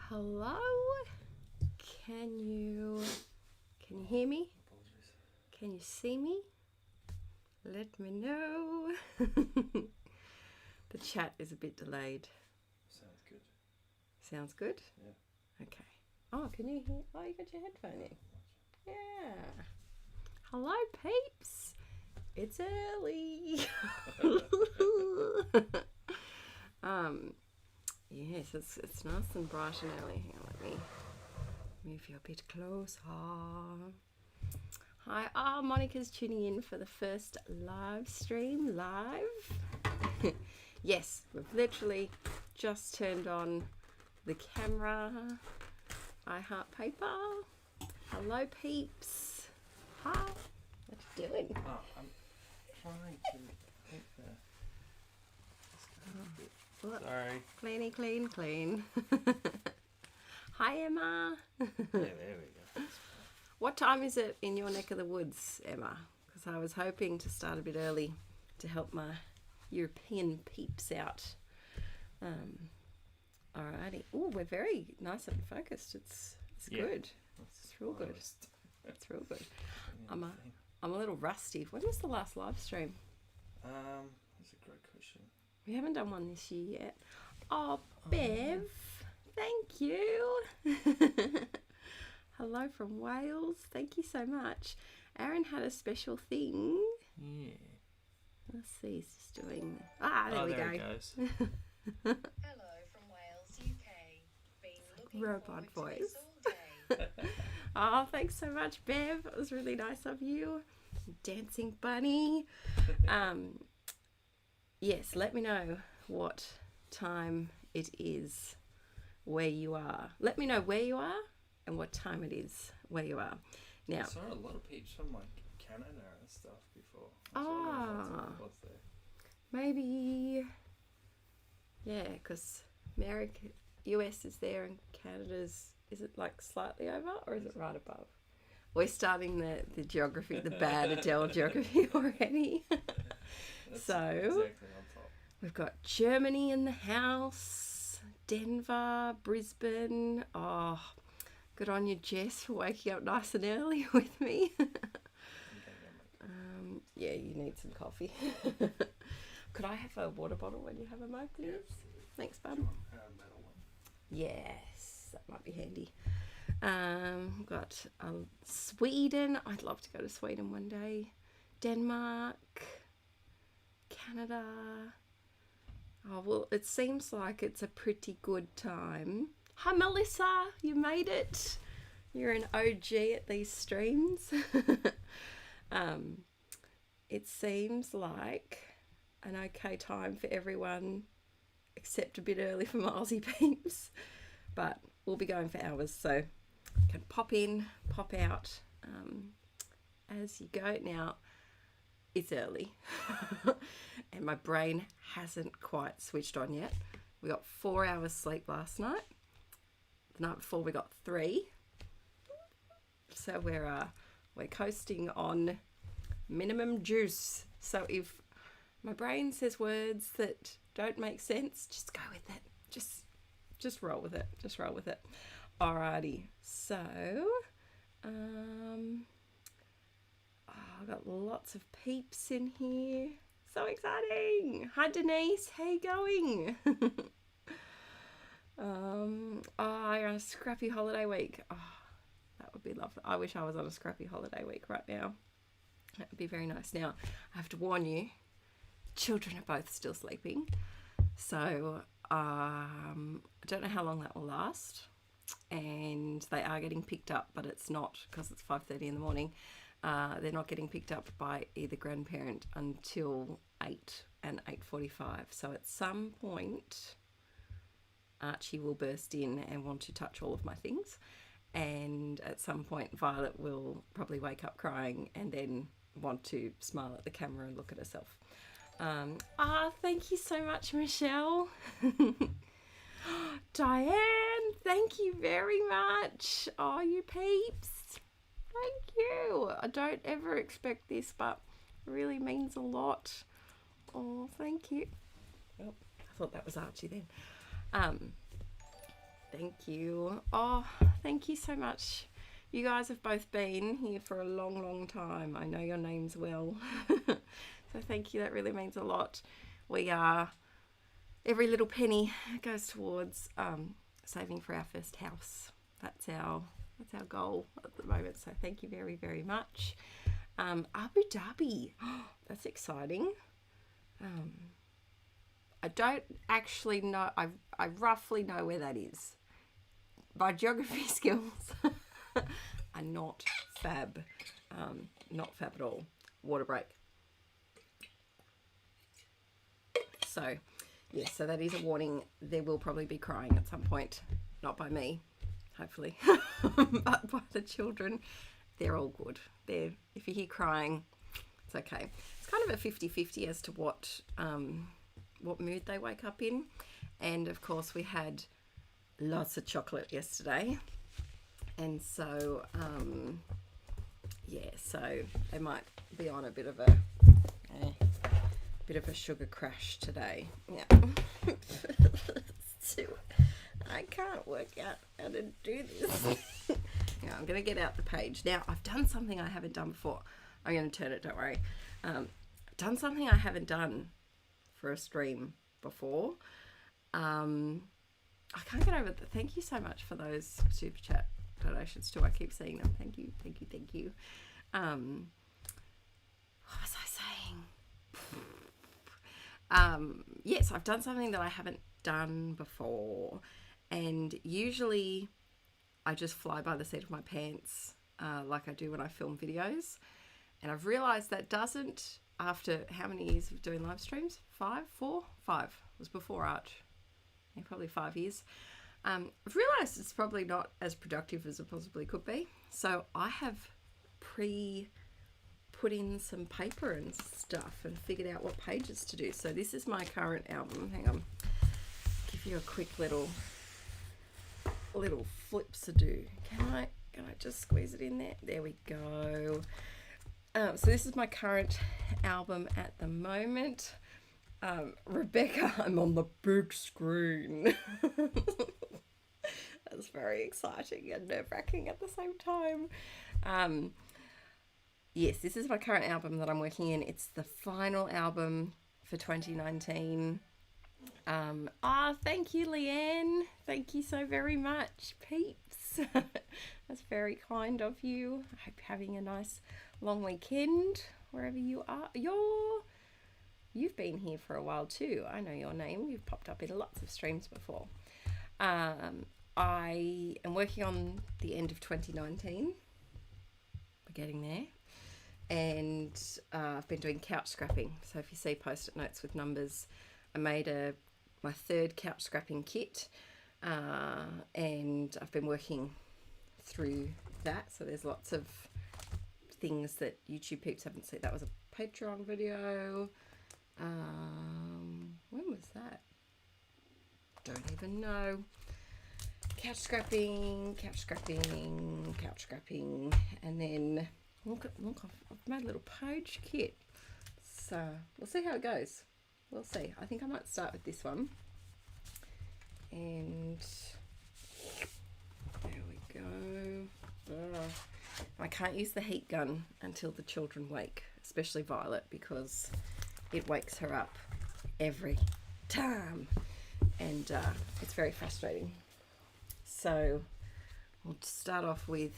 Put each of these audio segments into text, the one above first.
Hello? Can you hear me? Apologies. Can you see me? Let me know. The chat is a bit delayed. Sounds good. Sounds good? Yeah. Okay. Oh, can you hear? Oh, you got your headphone in. Yeah. Hello, peeps. It's early. Yes, it's nice and bright and early. Hang on, let me move you a bit closer. Hi, Monica's tuning in for the first live stream live. Yes, we've literally just turned on the camera. I heart paper. Hello, peeps. Hi. What you doing? Oh, I'm trying to think there. Sorry. Cleany, clean. Hi, Emma. Yeah, there we go. What time is it in your neck of the woods, Emma? Because I was hoping to start a bit early to help my European peeps out. Alrighty. Oh, we're very nice and focused. It's good. It's real good. It's real good. I'm a little rusty. When was the last live stream? That's a great question. We haven't done one this year yet. Oh, Bev, thank you. Hello from Wales. Thank you so much. Aaron had a special thing. Yeah. Let's see, he's just doing... there we go. It goes. Hello from Wales, UK. Been looking Robot forward to voice. this all day. Oh, thanks so much, Bev. It was really nice of you. Dancing bunny. Yes, let me know what time it is where you are. Let me know where you are and what time it is where you are. Now, I saw a lot of peeps from like Canada and stuff before. Was there? maybe, yeah, because America, US is there and Canada's, is it like slightly over or is it right above? We're starting the geography, the bad Adele geography already. So, exactly on top. We've got Germany in the house, Denver, Brisbane. Oh, good on you, Jess, for waking up nice and early with me. Yeah, you need some coffee. Could I have a water bottle when you have a mug, please? Yeah. Thanks, Bum. Metal one. Yes, that might be handy. Got Sweden. I'd love to go to Sweden one day. Denmark, Canada. Oh, well, it seems like it's a pretty good time. Hi, Melissa. You made it. You're an OG at these streams. It seems like an okay time for everyone except a bit early for my Aussie peeps. But we'll be going for hours, so you can pop in, pop out as you go. Now, it's early and my brain hasn't quite switched on yet. We got 4 hours sleep last night. The night before we got 3. So we're coasting on minimum juice. So if my brain says words that don't make sense, just go with it. Just roll with it. Just roll with it. Alrighty. So, I've got lots of peeps in here. So exciting. Hi, Denise. How you going? You're on a scrappy holiday week. Oh, that would be lovely. I wish I was on a scrappy holiday week right now. That would be very nice. Now, I have to warn you, children are both still sleeping. So, I don't know how long that will last. And they are getting picked up, but it's not, because it's 5:30 in the morning. They're not getting picked up by either grandparent until 8 and 8:45. So at some point, Archie will burst in and want to touch all of my things. And at some point, Violet will probably wake up crying and then want to smile at the camera and look at herself. Thank you so much, Michelle. Diane, thank you very much. Oh, you peeps. Thank you. I don't ever expect this, but it really means a lot. Oh, thank you. Oh, I thought that was Archie then. Thank you. Oh, thank you so much. You guys have both been here for a long, long time. I know your names well. So thank you. That really means a lot. We are, every little penny goes towards saving for our first house. That's our goal at the moment. So thank you very, very much. Abu Dhabi. That's exciting. I don't actually know. I roughly know where that is. My geography skills are not fab. Not fab at all. Water break. So, yes, so that is a warning. There will probably be crying at some point. Not by me, hopefully, but by the children. They're all good. If you hear crying, it's okay. It's kind of a 50-50 as to what mood they wake up in. And, of course, we had lots of chocolate yesterday. And so, yeah, so they might be on a bit of a sugar crash today. Yeah. I can't work out how to do this. Yeah, I'm going to get out the page. Now, I've done something I haven't done before. I'm going to turn it, don't worry. I've done something I haven't done for a stream before. I can't get over it. Thank you so much for those super chat donations too. I keep seeing them. Thank you, thank you, thank you. What was I saying? Yes, I've done something that I haven't done before, and usually I just fly by the seat of my pants like I do when I film videos, and I've realised that doesn't, after how many years of doing live streams? 5 it was before Arch. Yeah, probably 5 years. I've realised it's probably not as productive as it possibly could be, so I have put in some paper and stuff and figured out what pages to do. So this is my current album. Hang on, give you a quick little flips to do. Can I just squeeze it in there? There we go. So this is my current album at the moment. Rebecca, I'm on the big screen. That's very exciting and nerve-wracking at the same time. Yes, this is my current album that I'm working in. It's the final album for 2019. Thank you, Leanne. Thank you so very much, peeps. That's very kind of you. I hope you're having a nice long weekend wherever you are. You've been here for a while too. I know your name. You've popped up in lots of streams before. I am working on the end of 2019. We're getting there. And I've been doing couch scrapping. So if you see post-it notes with numbers, I made my third couch scrapping kit. And I've been working through that. So there's lots of things that YouTube peeps haven't seen. That was a Patreon video. When was that? Don't even know. Couch scrapping, and then look, I've made a little page kit. So we'll see how it goes. We'll see. I think I might start with this one. And there we go. I can't use the heat gun until the children wake, especially Violet, because it wakes her up every time, and it's very frustrating. So we'll start off with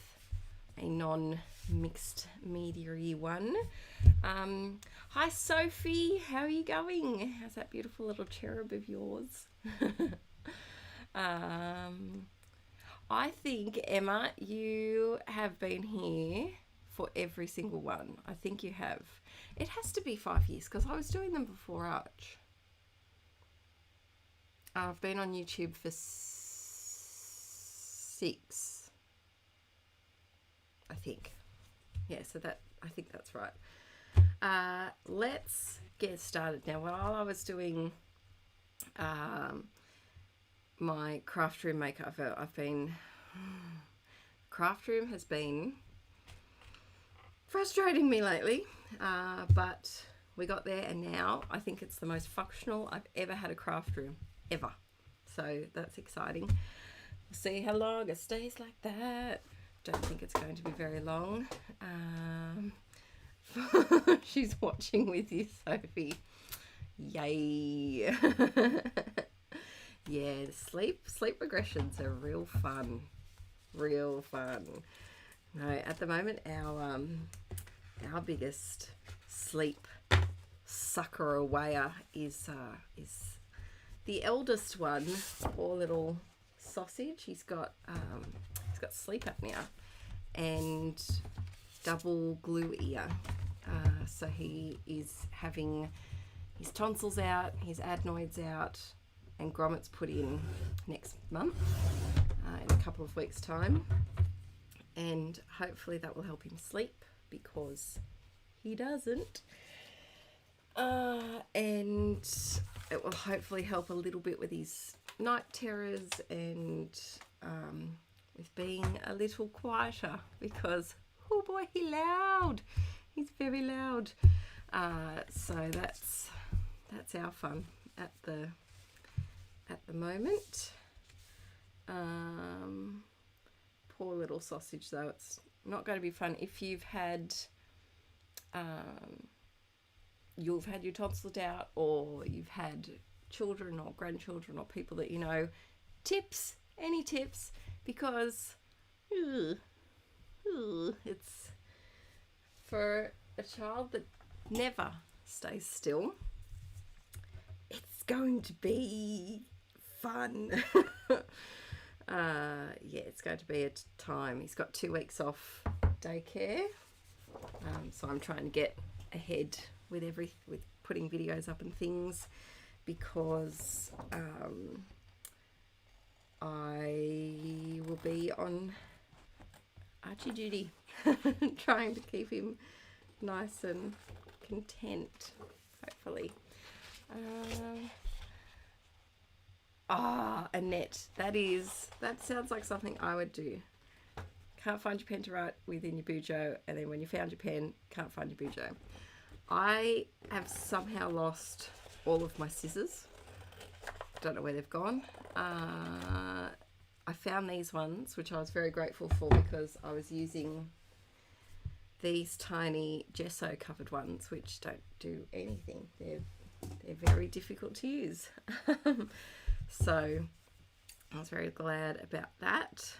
a non-mixed media-y one. Hi Sophie, how are you going? How's that beautiful little cherub of yours? I think, Emma, you have been here for every single one. I think you have. It has to be 5 years because I was doing them before Arch. I've been on YouTube for 6, I think. Yeah, so I think that's right. Let's get started now. While I was doing my craft room makeover, craft room has been frustrating me lately, but we got there, and now I think it's the most functional I've ever had a craft room, ever. So that's exciting. see how long it stays like that. Don't think it's going to be very long. She's watching with you, Sophie. Yay. Yeah, sleep regressions are real fun. Real fun. No, at the moment our biggest sleep sucker awayer is the eldest one, poor little sausage. He's got sleep apnea and double glue ear. So he is having his tonsils out, his adenoids out, and grommets put in next month, in a couple of weeks' time. And hopefully that will help him sleep, because he doesn't. And it will hopefully help a little bit with his night terrors and with being a little quieter, because oh boy, he's loud. He's very loud. So that's our fun at the moment. Poor little sausage though. It's not going to be fun if you've had your tonsils out, or you've had children or grandchildren or people that you know. Tips, any tips, because it's for a child that never stays still. It's going to be fun. Yeah, it's going to be a time. He's got 2 weeks off daycare, so I'm trying to get ahead with putting videos up and things, because I will be on Archie duty, trying to keep him nice and content, hopefully. Annette, that sounds like something I would do. Can't find your pen to write within your bujo, and then when you found your pen, can't find your bujo. I have somehow lost all of my scissors. Don't know where they've gone. I found these ones, which I was very grateful for, because I was using these tiny gesso covered ones, which don't do anything. They're very difficult to use. So I was very glad about that.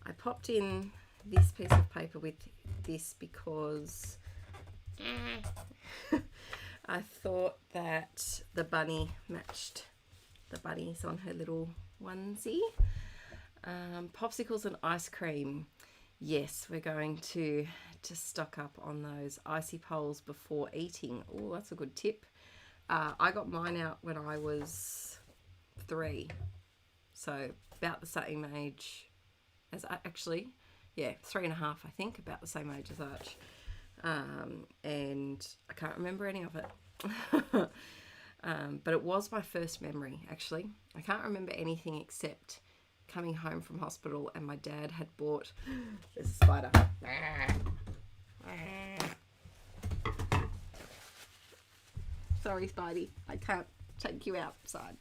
I popped in this piece of paper with this because I thought that the bunny matched the bunnies on her little onesie. Popsicles and ice cream. Yes, we're going to stock up on those icy poles before eating. Oh, that's a good tip. I got mine out when I was 3, so about the same age as actually, yeah, 3.5, I think, about the same age as Arch. And I can't remember any of it. But it was my first memory, actually. I can't remember anything except coming home from hospital, and my dad had bought... There's a spider. Sorry, Spidey. I can't take you outside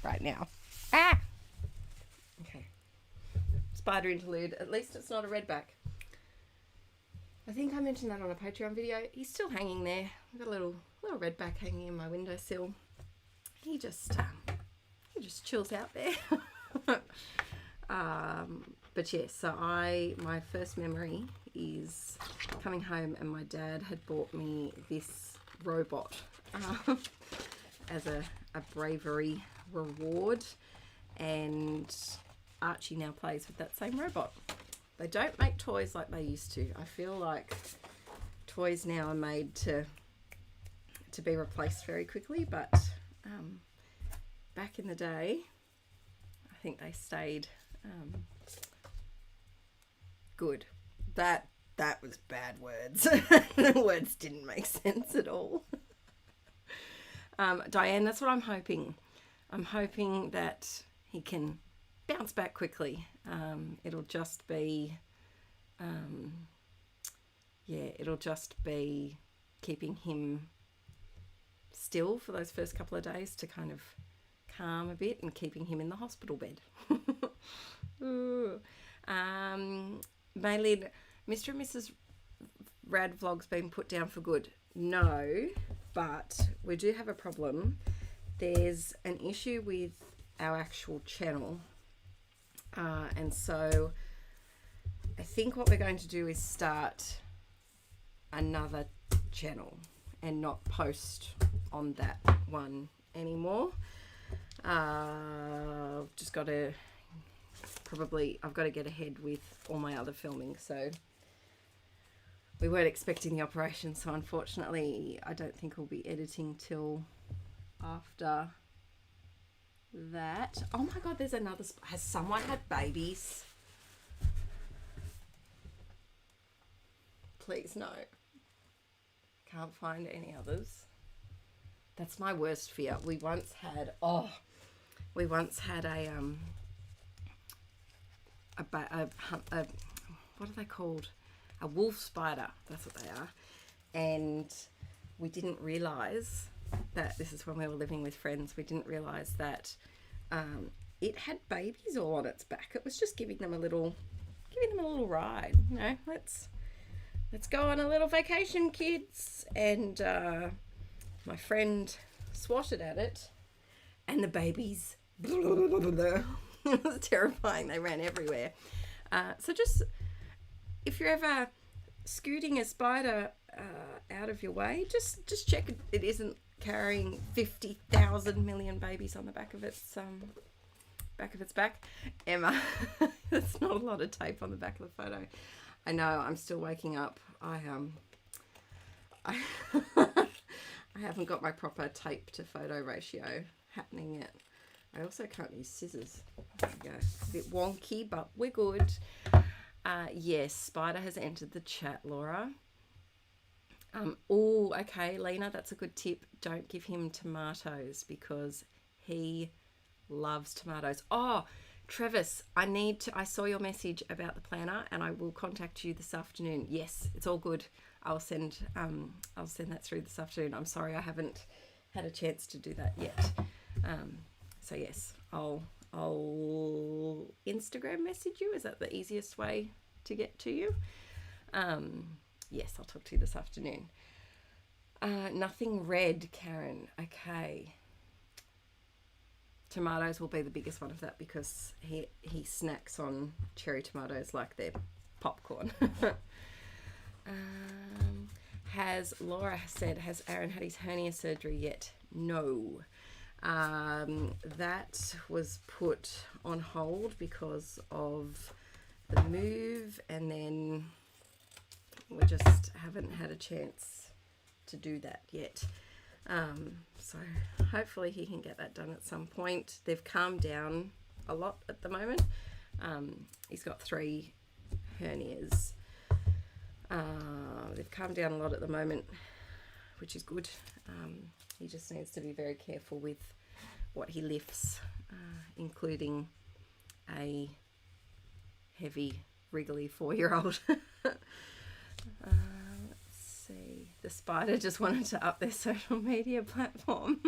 right now. Okay. Spider interlude. At least it's not a redback. I think I mentioned that on a Patreon video. He's still hanging there. I've got a little redback hanging in my windowsill. He just chills out there. But yes, so my first memory is coming home, and my dad had bought me this robot as a bravery reward, and Archie now plays with that same robot. They don't make toys like they used to. I feel like toys now are made to be replaced very quickly, but back in the day, I think they stayed good. That was bad words. The words didn't make sense at all. Diane, that's what I'm hoping. I'm hoping that he can bounce back quickly. It'll just be keeping him still for those first couple of days to kind of calm a bit, and keeping him in the hospital bed. Ooh. Maylin, Mr. and Mrs. Rad vlog's been put down for good. No, but we do have a problem. There's an issue with our actual channel. And so I think what we're going to do is start another channel and not post on that one anymore. Just got to I've got to get ahead with all my other filming, so we weren't expecting the operation, so unfortunately I don't think we'll be editing till after that. Oh my god, there's another has someone had babies? Please no. Can't find any others. That's my worst fear. We once had a what are they called? A wolf spider. That's what they are. And we didn't realize that, this is when we were living with friends, we didn't realize that it had babies all on its back. It was just giving them a little ride. You know, let's go on a little vacation, kids. And my friend swatted at it, and the babies, it was terrifying. They ran everywhere. So just, if you're ever scooting a spider out of your way, just check it isn't carrying 50,000 million babies on the back of its back. Emma, that's not a lot of tape on the back of the photo. I know, I'm still waking up. I haven't got my proper tape to photo ratio happening yet. I also can't use scissors. There we go. A bit wonky, but we're good. Yes, Spider has entered the chat, Laura. Oh, okay, Lena, that's a good tip. Don't give him tomatoes because he loves tomatoes. Oh, Travis, I saw your message about the planner, and I will contact you this afternoon. Yes, it's all good. I'll send that through this afternoon. I'm sorry I haven't had a chance to do that yet. So yes, I'll Instagram message you. Is that the easiest way to get to you? Yes, I'll talk to you this afternoon. Nothing red, Karen. Okay. Tomatoes will be the biggest one of that because he snacks on cherry tomatoes like they're popcorn. Laura said, has Aaron had his hernia surgery yet? No. That was put on hold because of the move, and then we just haven't had a chance to do that yet. So hopefully he can get that done at some point. They've calmed down a lot at the moment. He's got 3 hernias. They've calmed down a lot at the moment, which is good. He just needs to be very careful with what he lifts, including a heavy, wriggly 4-year-old. Let's see. The spider just wanted to up their social media platform.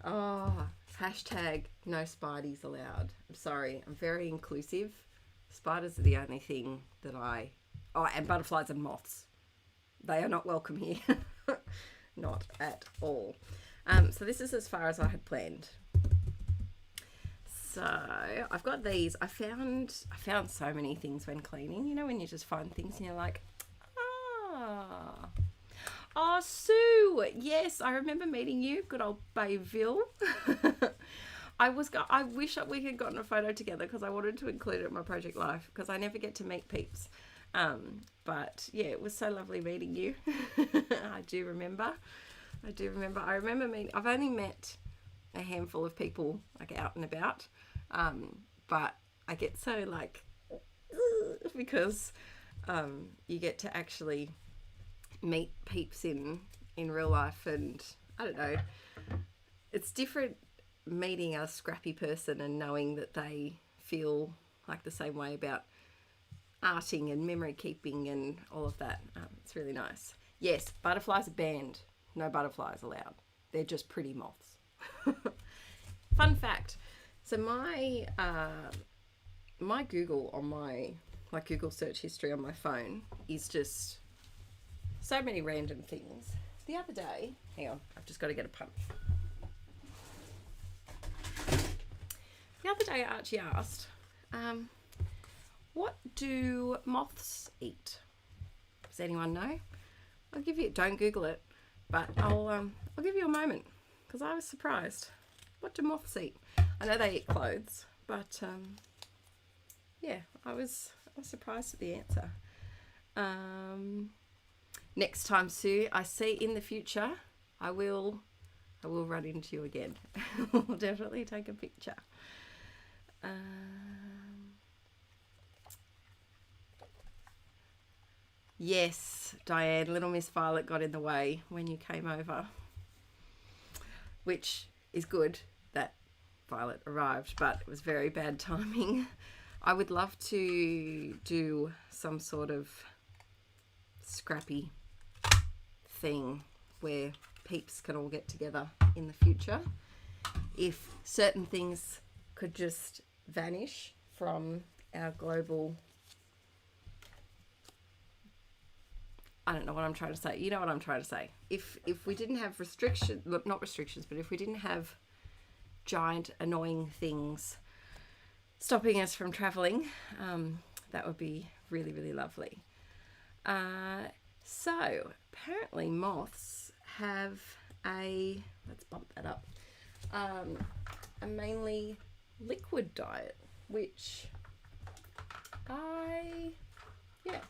Oh, hashtag no spideys allowed. I'm sorry. I'm very inclusive. Spiders are the only thing that and butterflies and moths. They are not welcome here. Not at all. So this is as far as I had planned. So I've got these. I found so many things when cleaning. You know, when you just find things and you're like, oh, Sue. Yes, I remember meeting you. Good old Bayville. I wish we had gotten a photo together because I wanted to include it in my project life because I never get to meet peeps. But yeah, it was so lovely meeting you. I do remember. I remember meeting. I've only met a handful of people like out and about, but I get so like because you get to actually meet peeps in real life, and I don't know, it's different meeting a scrappy person and knowing that they feel like the same way about arting and memory keeping and all of that. It's really nice. Yes, butterflies are banned. No butterflies allowed. They're just pretty moths. Fun fact. So my my Google on my Google search history on my phone is just so many random things. The other day, hang on, I've just got to get a punch. The other day, Archie asked, "What do moths eat?" Does anyone know? I'll give you. Don't Google it, but I'll give you a moment because I was surprised. What do moths eat? I know they eat clothes, but yeah, I was surprised at the answer. Next time, Sue, I see in the future, I will run into you again. We'll definitely take a picture. Yes, Diane, little Miss Violet got in the way when you came over, which is good that Violet arrived, but it was very bad timing. I would love to do some sort of scrappy thing where peeps can all get together in the future. If certain things could just vanish from our global, I don't know what I'm trying to say. You know what I'm trying to say. If we didn't have restrictions, not restrictions, but if we didn't have giant annoying things stopping us from traveling, that would be really, really lovely. So apparently moths have let's bump that up, a mainly liquid diet, which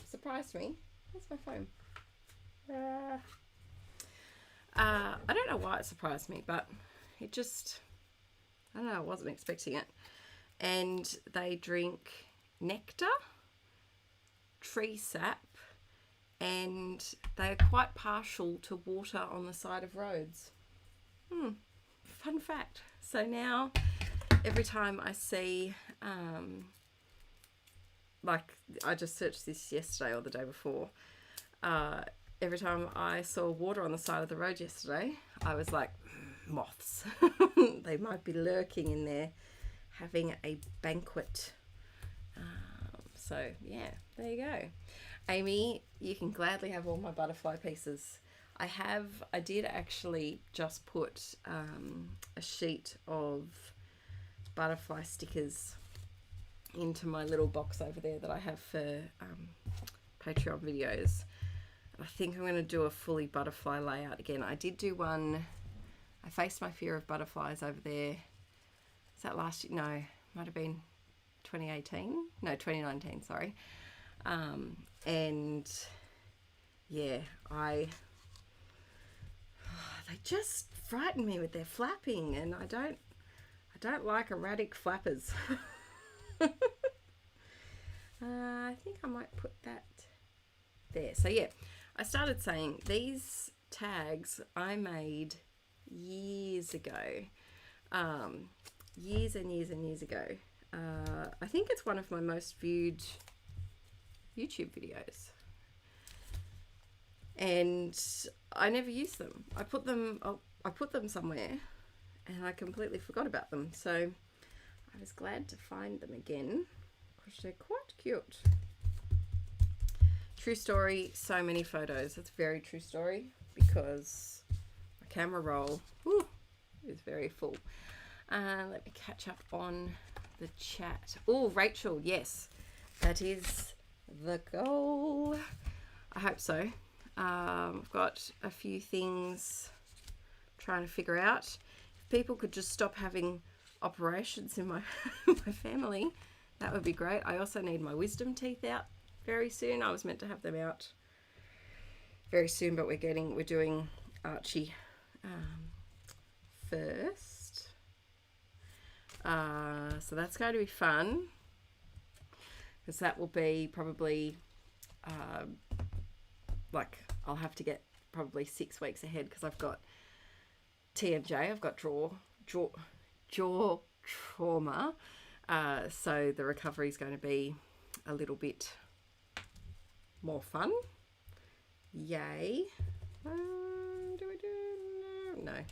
surprised me. Where's my phone? I don't know why it surprised me, but it just, I don't know, I wasn't expecting it. And they drink nectar, tree sap, and they are quite partial to water on the side of roads. Fun fact. So now every time I see, like I just searched this yesterday or the day before, every time I saw water on the side of the road yesterday, I was like, moths. They might be lurking in there having a banquet. So yeah, there you go. Amy, you can gladly have all my butterfly pieces. I did actually just put a sheet of butterfly stickers into my little box over there that I have for Patreon videos. I think I'm going to do a fully butterfly layout again. I did do one, I faced my fear of butterflies over there. Is that last year? No, might have been 2018. No, 2019, sorry. And yeah, they just frighten me with their flapping, and I don't like erratic flappers. I think I might put that there. So yeah, I started saying these tags I made years ago, years and years and years ago. I think it's one of my most viewed YouTube videos, and I never used them. I put them somewhere and I completely forgot about them, so I was glad to find them again because they're quite cute. True story, so many photos. It's very true story because my camera roll is very full. Let me catch up on the chat. Oh, Rachel, yes, that is the goal. I hope so. I've got a few things trying to figure out. If people could just stop having operations in my my family, that would be great. I also need my wisdom teeth out very soon. I was meant to have them out very soon, but we're doing Archie first. So that's going to be fun, because that will be probably like I'll have to get probably 6 weeks ahead, because I've got TMJ, I've got jaw trauma, so the recovery is going to be a little bit more fun. Yay. Do we do no?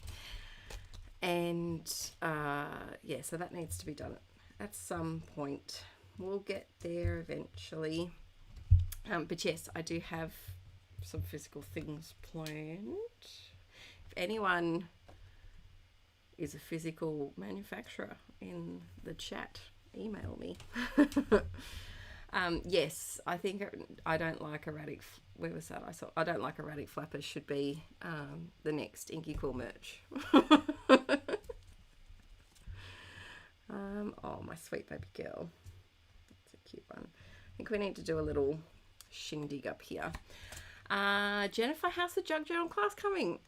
And yeah, so that needs to be done at some point. We'll get there eventually. But yes, I do have some physical things planned. If anyone is a physical manufacturer in the chat, email me. Yes, I think I don't like erratic. Where was that? I don't like erratic flappers should be the next Inkie Quill merch. Oh, my sweet baby girl. That's a cute one. I think we need to do a little shindig up here. Jennifer, how's the jug journal class coming?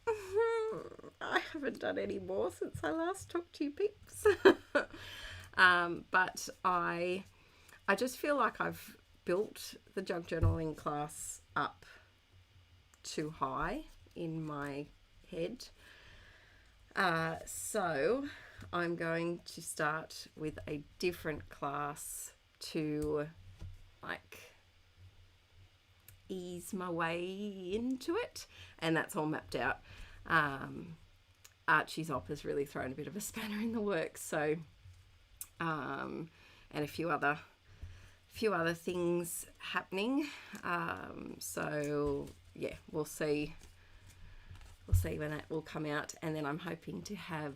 I haven't done any more since I last talked to you peeps. But I just feel like I've built the jug journaling class up too high in my head. So I'm going to start with a different class to like ease my way into it, and that's all mapped out. Archie's op has really thrown a bit of a spanner in the works, so and a few other things happening. So yeah, we'll see when that will come out, and then I'm hoping to have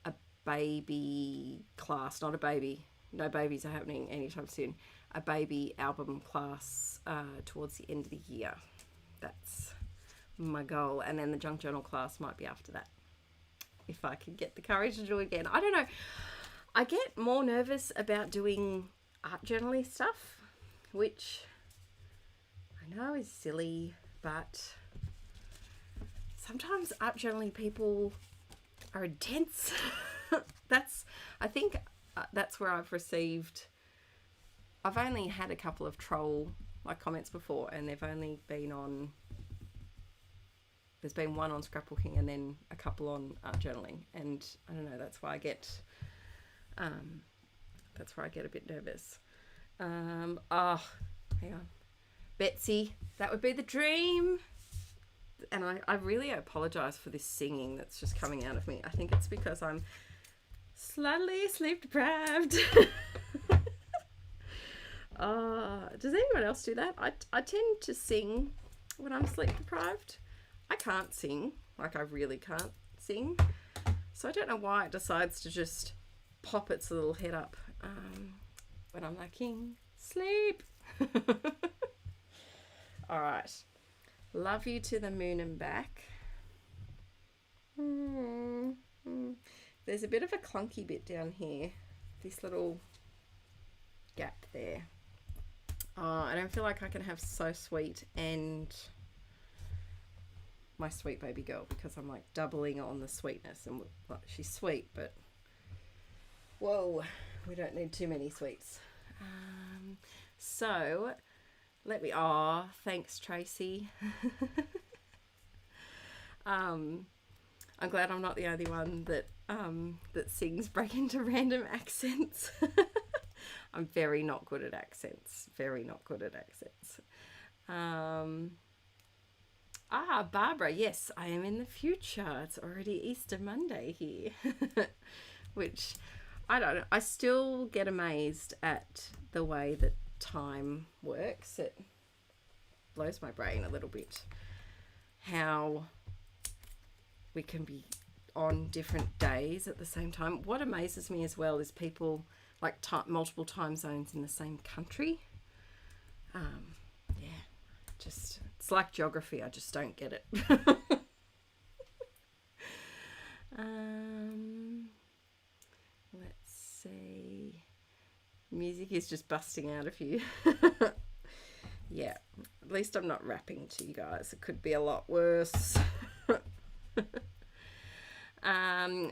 a baby class, not a baby, no babies are happening anytime soon, a baby album class towards the end of the year. That's my goal, and then the junk journal class might be after that, if I can get the courage to do it again. I don't know, I get more nervous about doing art journaling stuff, which I know is silly, but sometimes art journaling people are intense. I think that's where I've only had a couple of troll like comments before, and they've only been on, there's been one on scrapbooking and then a couple on art journaling, and I don't know, that's why I get a bit nervous. Hang on, Betsy, that would be the dream. And I really apologise for this singing that's just coming out of me. I think it's because I'm slightly sleep deprived. Does anyone else do that? I tend to sing when I'm sleep deprived. I can't sing, like I really can't sing. So I don't know why it decides to just pop its little head up when I'm like, sleep. All right. Love you to the moon and back. There's a bit of a clunky bit down here. This little gap there. I don't feel like I can have So Sweet and my sweet baby girl, because I'm like doubling on the sweetness, and well, she's sweet, but whoa, we don't need too many sweets. So let me, thanks Tracy. I'm glad I'm not the only one that sings break into random accents. I'm very not good at accents. Barbara, yes, I am in the future. It's already Easter Monday here. Which, I don't know, I still get amazed at the way that time works. It blows my brain a little bit how we can be on different days at the same time. What amazes me as well is people like multiple time zones in the same country. Yeah, just, it's like geography. I just don't get it. Let's see. Music is just busting out of you. Yeah, at least I'm not rapping to you guys. It could be a lot worse.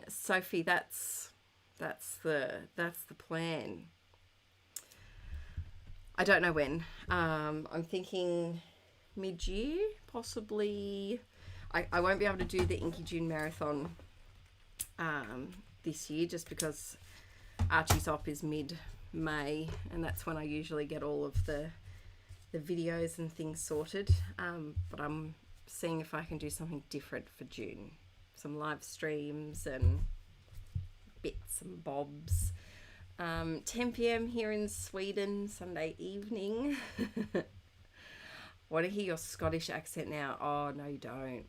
Sophie, that's the plan. I don't know when. I'm thinking mid-year, possibly. I won't be able to do the Inkie June Marathon this year, just because Archie's op is mid-May, and that's when I usually get all of the videos and things sorted. But I'm seeing if I can do something different for June. some live streams and bits and bobs. 10 p.m. here in Sweden, Sunday evening. Want to hear your Scottish accent now? Oh, no, you don't.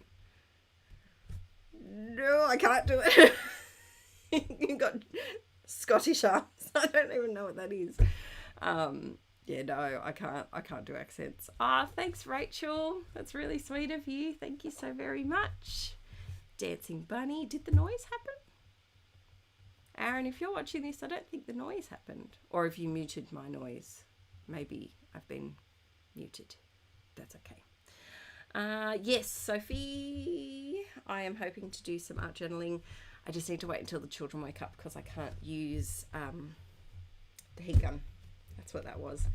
No, I can't do it. You got Scottish arms. I don't even know what that is. Yeah, no, I can't do accents. Thanks, Rachel. That's really sweet of you. Thank you so very much. Dancing Bunny. Did the noise happen? Aaron, if you're watching this, I don't think the noise happened. Or if you muted my noise, maybe I've been muted. That's okay. Yes, Sophie, I am hoping to do some art journaling. I just need to wait until the children wake up because I can't use the heat gun. That's what that was.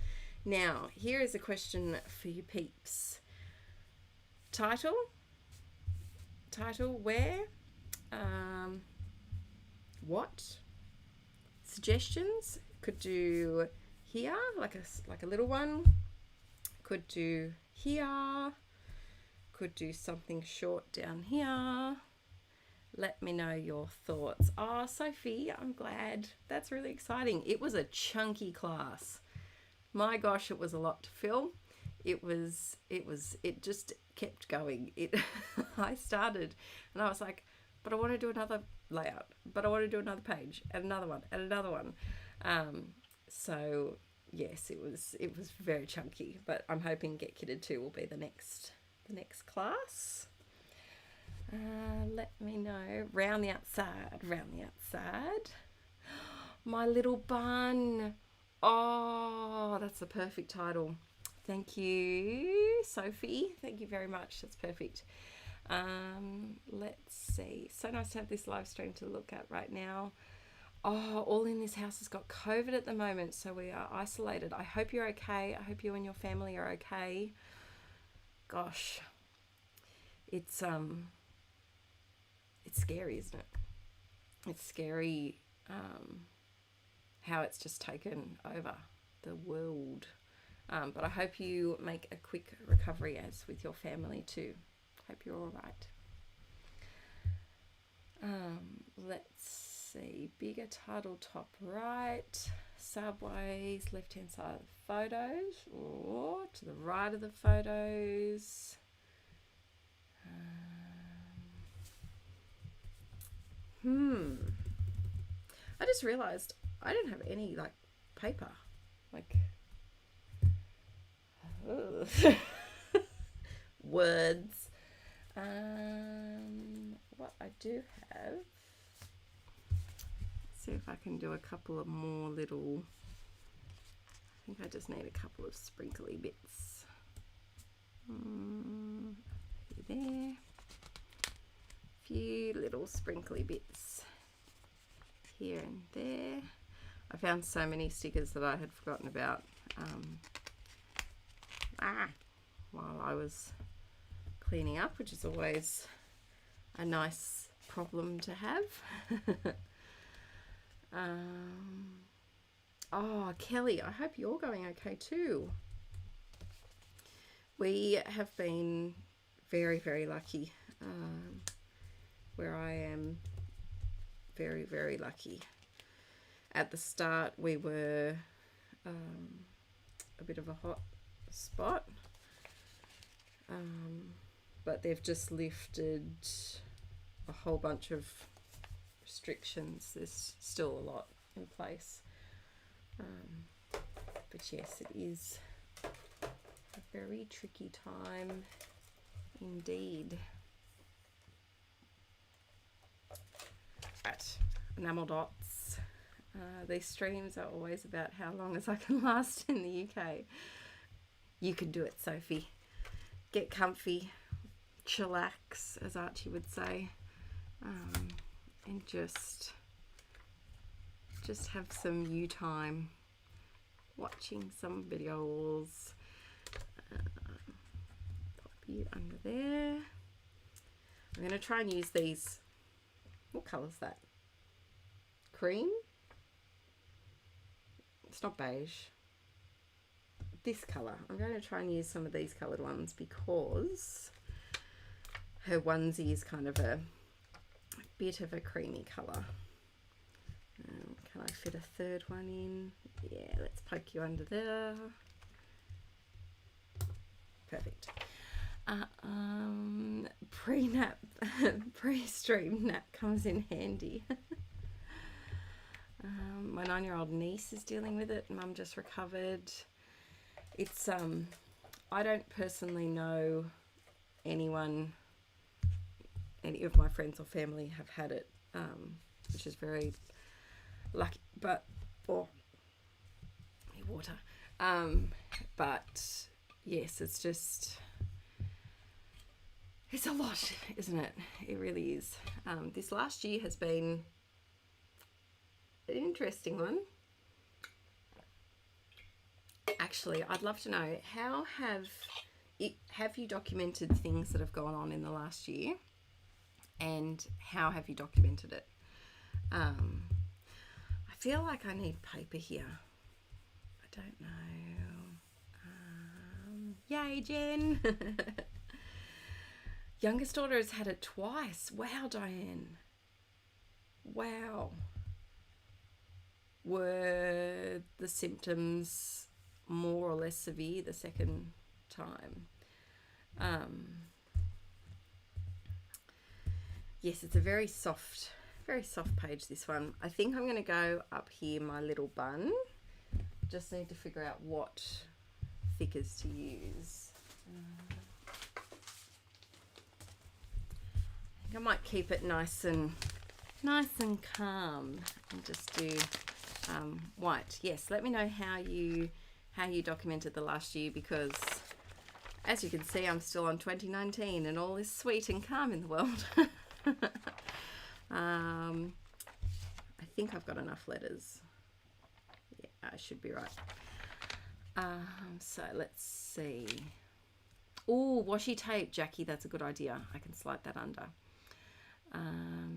Now, here is a question for you peeps. Title, where, what, suggestions, could do here, like a little one, could do here, could do something short down here. Let me know your thoughts. Sophie, I'm glad. That's really exciting. It was a chunky class. My gosh, it was a lot to film. It just kept going. I started and I was like, but I want to do another layout, but I want to do another page and another one and another one. So yes, it was very chunky, but I'm hoping Get Kitted 2 will be the next class. Let me know. Round the outside. My little bun. Oh, that's the perfect title. Thank you, Sophie. Thank you very much. That's perfect. Let's see. So nice to have this live stream to look at right now. All in this house has got COVID at the moment, so we are isolated. I hope you're okay. I hope you and your family are okay. Gosh, it's scary, isn't it? It's scary how it's just taken over the world. But I hope you make a quick recovery, as with your family too. Hope you're all right. Let's see. Bigger title top right. Subways, left hand side of the photos, or to the right of the photos. I just realized I don't have any paper. Words. What I do have, let's see if I can do a couple of more little, I think I just need a couple of sprinkly bits. There. Few little sprinkly bits here and there. I found so many stickers that I had forgotten about while I was cleaning up, which is always a nice problem to have. Kelly, I hope you're going okay too. We have been very, very lucky. Where I am, very, very lucky. At the start, we were a bit of a hot spot, but they've just lifted a whole bunch of restrictions. There's still a lot in place, but yes, it is a very tricky time indeed. Right, enamel dots. These streams are always about how long as I can last in the UK. You can do it, Sophie. Get comfy, chillax, as Archie would say, and just have some you time, watching some videos. Pop you under there. I'm going to try and use these. What colour is that? Cream? It's not beige. This colour. I'm going to try and use some of these coloured ones because her onesie is kind of a bit of a creamy colour. Can I fit a third one in? Yeah, let's poke you under there. Perfect. Pre-nap, pre-stream nap comes in handy. My 9-year-old niece is dealing with it. Mum just recovered. It's I don't personally know anyone, any of my friends or family have had it, which is very lucky. But water. But yes, it's just, it's a lot, isn't it? It really is. This last year has been an interesting one. Actually, I'd love to know, how have you documented things that have gone on in the last year, and how have you documented it? I feel like I need paper here. I don't know. Yay, Jen. Youngest daughter has had it twice. Wow, Diane. Wow. Were the symptoms more or less severe the second time? Yes, it's a very soft page, this one. I think I'm going to go up here, my little bun. Just need to figure out what thickers to use. I think I might keep it nice and calm and just do white. Yes, let me know how you documented the last year, because as you can see, I'm still on 2019 and all is sweet and calm in the world. I think I've got enough letters. Yeah, I should be right. So let's see. Oh, washi tape, Jackie, that's a good idea. I can slide that under.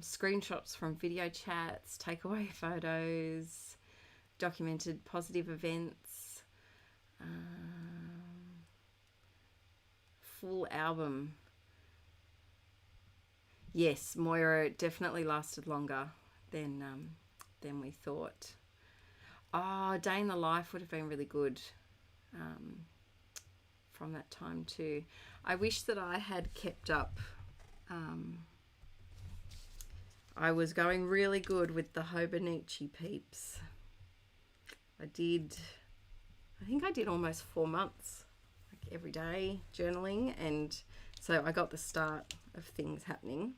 Screenshots from video chats, takeaway photos, documented positive events, full album. Yes, Moira, it definitely lasted longer than we thought. Oh, Day in the Life would have been really good from that time too. I wish that I had kept up. I was going really good with the Hobonichi peeps. I think I did almost 4 months, like every day journaling, and so I got the start of things happening.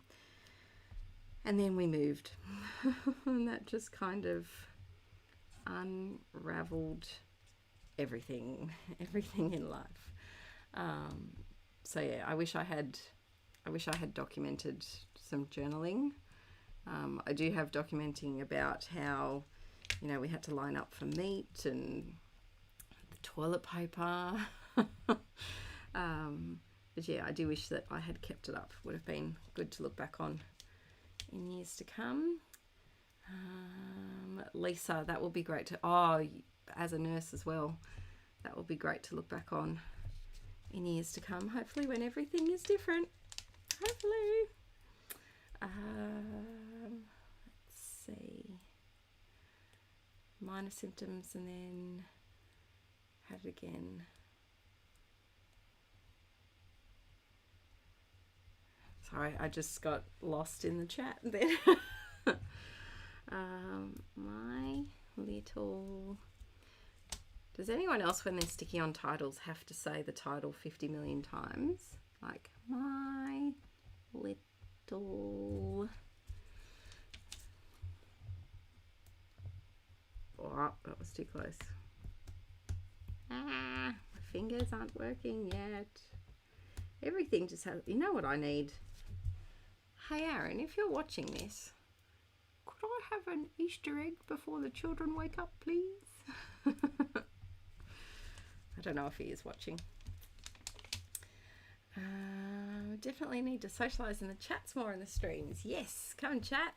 And then we moved and that just kind of unraveled everything in life. So yeah, I wish I had documented some journaling. I do have documenting about how, you know, we had to line up for meat and the toilet paper. But yeah, I do wish that I had kept it up. Would have been good to look back on in years to come. Lisa, that will be great to, as a nurse as well, that will be great to look back on in years to come, hopefully when everything is different. Hopefully. Let's see. Minor symptoms and then had it again. Sorry, I just got lost in the chat then. My little... Does anyone else, when they're sticky on titles, have to say the title 50 million times? Like, my little... Oh, that was too close. My fingers aren't working yet. Everything just has... You know what I need? Hey Aaron, if you're watching this, could I have an Easter egg before the children wake up, please? I don't know if he is watching. Definitely need to socialise in the chats more in the streams. Yes, come and chat.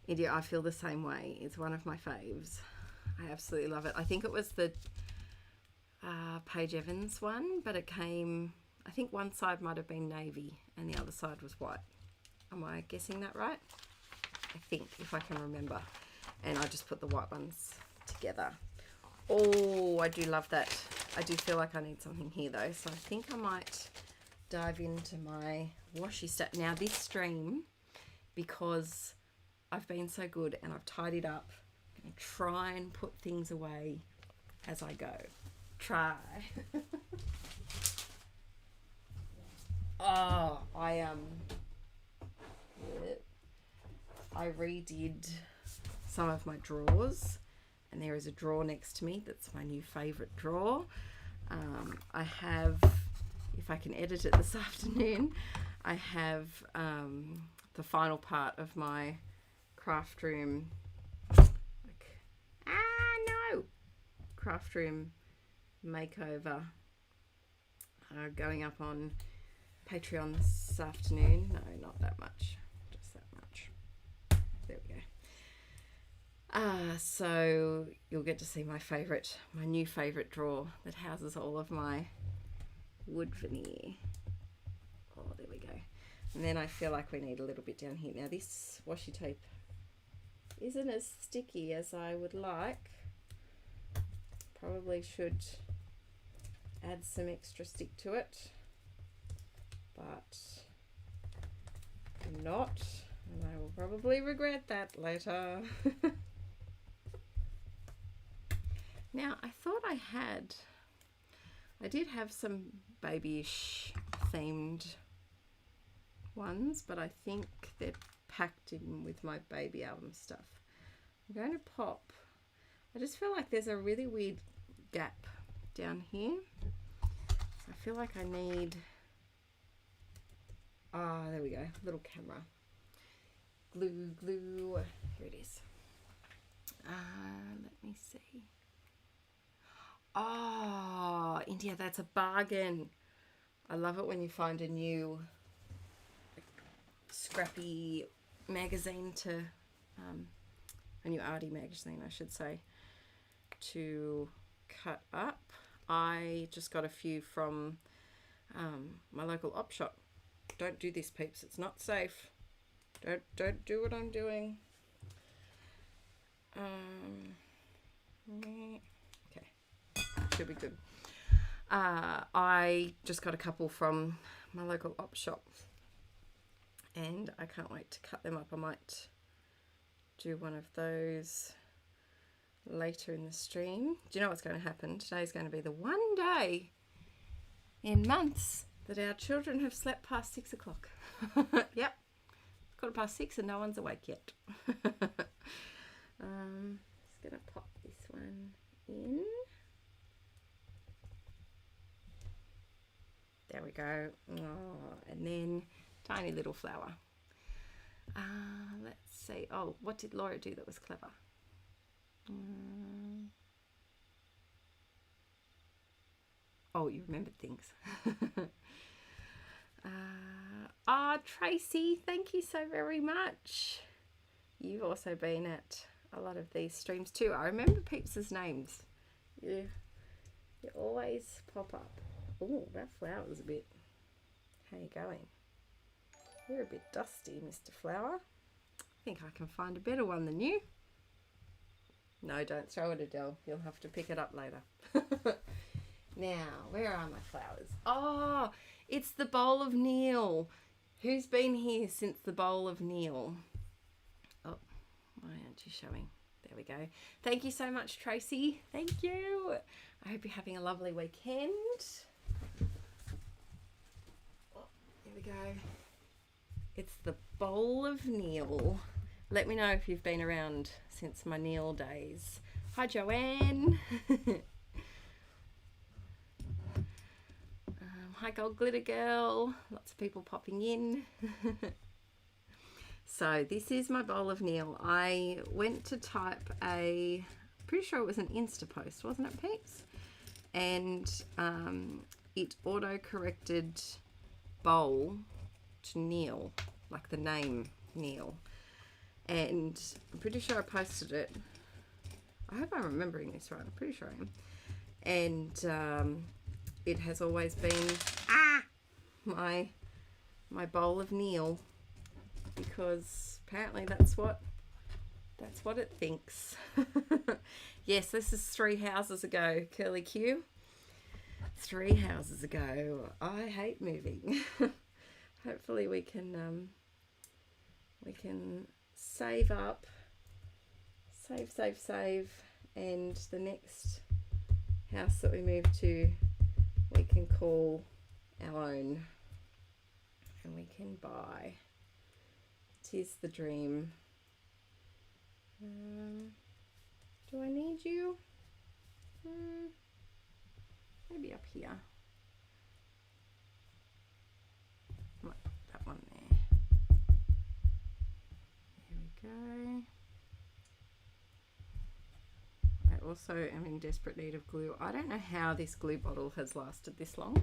India, I feel the same way. It's one of my faves. I absolutely love it. I think it was the Paige Evans one, but it came I think one side might have been navy and the other side was white. Am I guessing that right? I think, if I can remember. And I just put the white ones together. Oh, I do love that. I do feel like I need something here though, so I think I might dive into my washi stack. Now this stream, because I've been so good and I've tidied up, I'm going to try and put things away as I go. Try. Oh, I redid some of my drawers, and there is a drawer next to me that's my new favourite drawer. I have, if I can edit it this afternoon, I have the final part of my craft room, craft room makeover going up on Patreon this afternoon. No, not that much, just that much. There we go. So you'll get to see my new favourite drawer that houses all of my wood veneer. Oh, there we go. And then I feel like we need a little bit down here. Now this washi tape isn't as sticky as I would like. Probably should add some extra stick to it, but I'm not, and I will probably regret that later. Now I thought I did have some babyish themed ones, but I think they're packed in with my baby album stuff. I'm going to pop, I just feel like there's a really weird gap down here. I feel like I need, there we go, little camera. Glue, here it is. Let me see. Oh, India, that's a bargain. I love it when you find a new scrappy magazine to, a new arty magazine, I should say, to cut up. I just got a few from my local op shop. Don't do this, peeps. It's not safe. Don't do what I'm doing. Okay, should be good. I just got a couple from my local op shop, and I can't wait to cut them up. I might do one of those later in the stream. Do you know what's going to happen? Today's going to be the one day in months that our children have slept past 6 o'clock. Yep, 6:15 and no one's awake yet. Just going to pop this one in. There we go. Oh, and then tiny little flower. Let's see. Oh, what did Laura do that was clever? Oh, you remembered things. Tracy, thank you so very much. You've also been at a lot of these streams too. I remember peeps' names. You always pop up. Oh, that flower was a bit... How you going? You're a bit dusty, Mr. Flower. I think I can find a better one than you. No, don't throw it, Adele. You'll have to pick it up later. Now, where are my flowers? Oh, it's the bowl of Neil. Who's been here since the bowl of Neil? Oh, why aren't you showing? There we go. Thank you so much, Tracy. Thank you. I hope you're having a lovely weekend. Oh, here we go. It's the bowl of Neil. Let me know if you've been around since my Neil days. Hi, Joanne. Hi, Gold Glitter Girl. Lots of people popping in. So this is my bowl of Neil. I went to type pretty sure it was an Insta post, wasn't it, peeps? And it auto-corrected bowl to Neil, like the name Neil. And I'm pretty sure I posted it. I hope I'm remembering this right. I'm pretty sure I am. And it has always been my bowl of Neil, because apparently that's what it thinks. Yes, this is 3 houses ago, Curly Q. 3 houses ago. I hate moving. Hopefully we can save up, save, and the next house that we move to we can call our own, and we can buy. Tis the dream. Do I need you? Maybe up here. Might put that one there. There we go. I also am in desperate need of glue. I don't know how this glue bottle has lasted this long.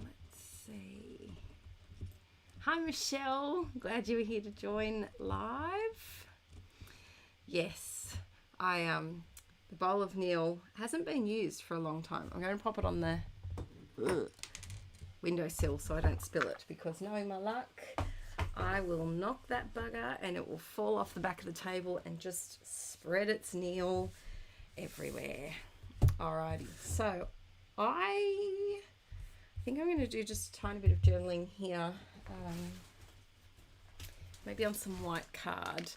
Let's see. Hi Michelle, glad you were here to join live. Yes, the bowl of Neil hasn't been used for a long time. I'm going to pop it on the windowsill so I don't spill it, because knowing my luck, I will knock that bugger and it will fall off the back of the table and just spread its Neil everywhere. Alrighty, so I think I'm going to do just a tiny bit of journaling here. Maybe on some white card.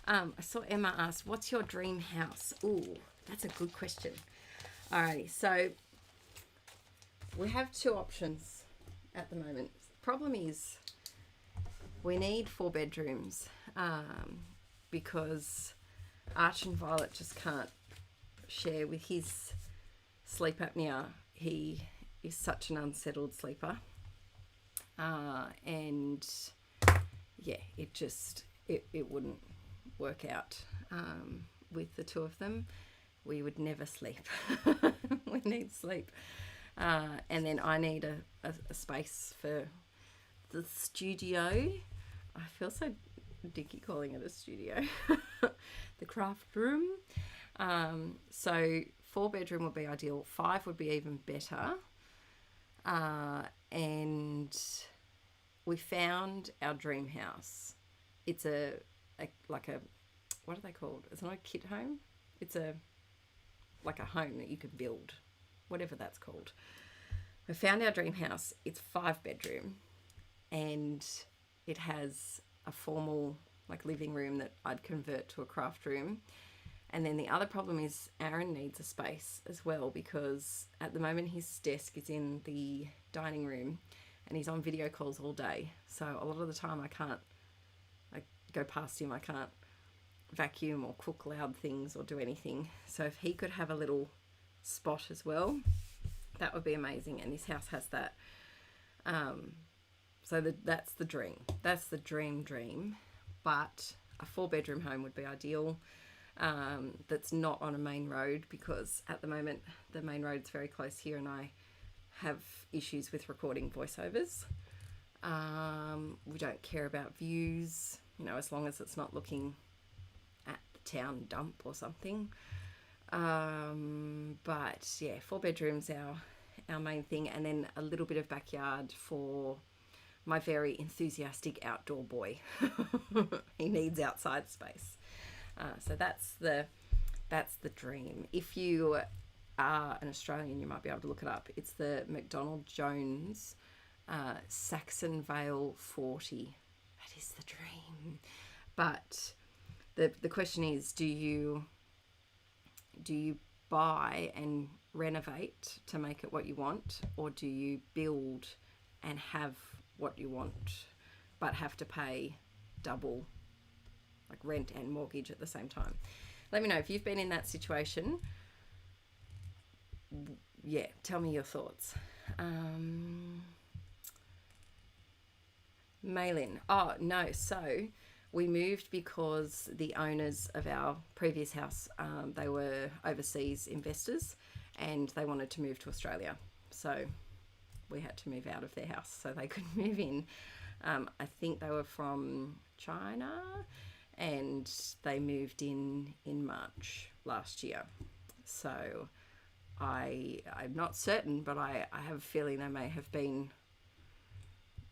I saw Emma asked, what's your dream house? Ooh, that's a good question. Alrighty, so we have 2 options at the moment. Problem is we need 4 bedrooms because Arch and Violet just can't share with his sleep apnea. He is such an unsettled sleeper. And yeah, it wouldn't work out with the 2 of them. We would never sleep. We need sleep. And then I need a space for the studio. I feel so dicky calling it a studio. The craft room. So 4 bedroom would be ideal. 5 would be even better. And we found our dream house. It's like a what are they called? It's not a kit home. It's like a home that you could build, whatever that's called. We found our dream house. It's 5 bedroom, and it has a formal like living room that I'd convert to a craft room. And then the other problem is Aaron needs a space as well, because at the moment his desk is in the dining room and he's on video calls all day. So a lot of the time I can't go past him. I can't vacuum or cook loud things or do anything. So if he could have a little spot as well, that would be amazing. And this house has that. So that's the dream. That's the dream. But a 4 bedroom home would be ideal. That's not on a main road, because at the moment the main road's very close here and I have issues with recording voiceovers. We don't care about views, as long as it's not looking at the town dump or something. But yeah, 4 bedrooms our main thing, and then a little bit of backyard for my very enthusiastic outdoor boy. He needs outside space. So that's the dream. If you are an Australian, you might be able to look it up. It's the McDonald Jones Saxon Vale 40. That is the dream. But the question is, do you buy and renovate to make it what you want, or do you build and have what you want but have to pay double, like rent and mortgage at the same time? Let me know if you've been in that situation. Yeah, tell me your thoughts. Mail-in. Oh, no. So we moved because the owners of our previous house, they were overseas investors and they wanted to move to Australia. So we had to move out of their house so they could move in. I think they were from China, and they moved in March last year. So I'm not certain, but I have a feeling they may have been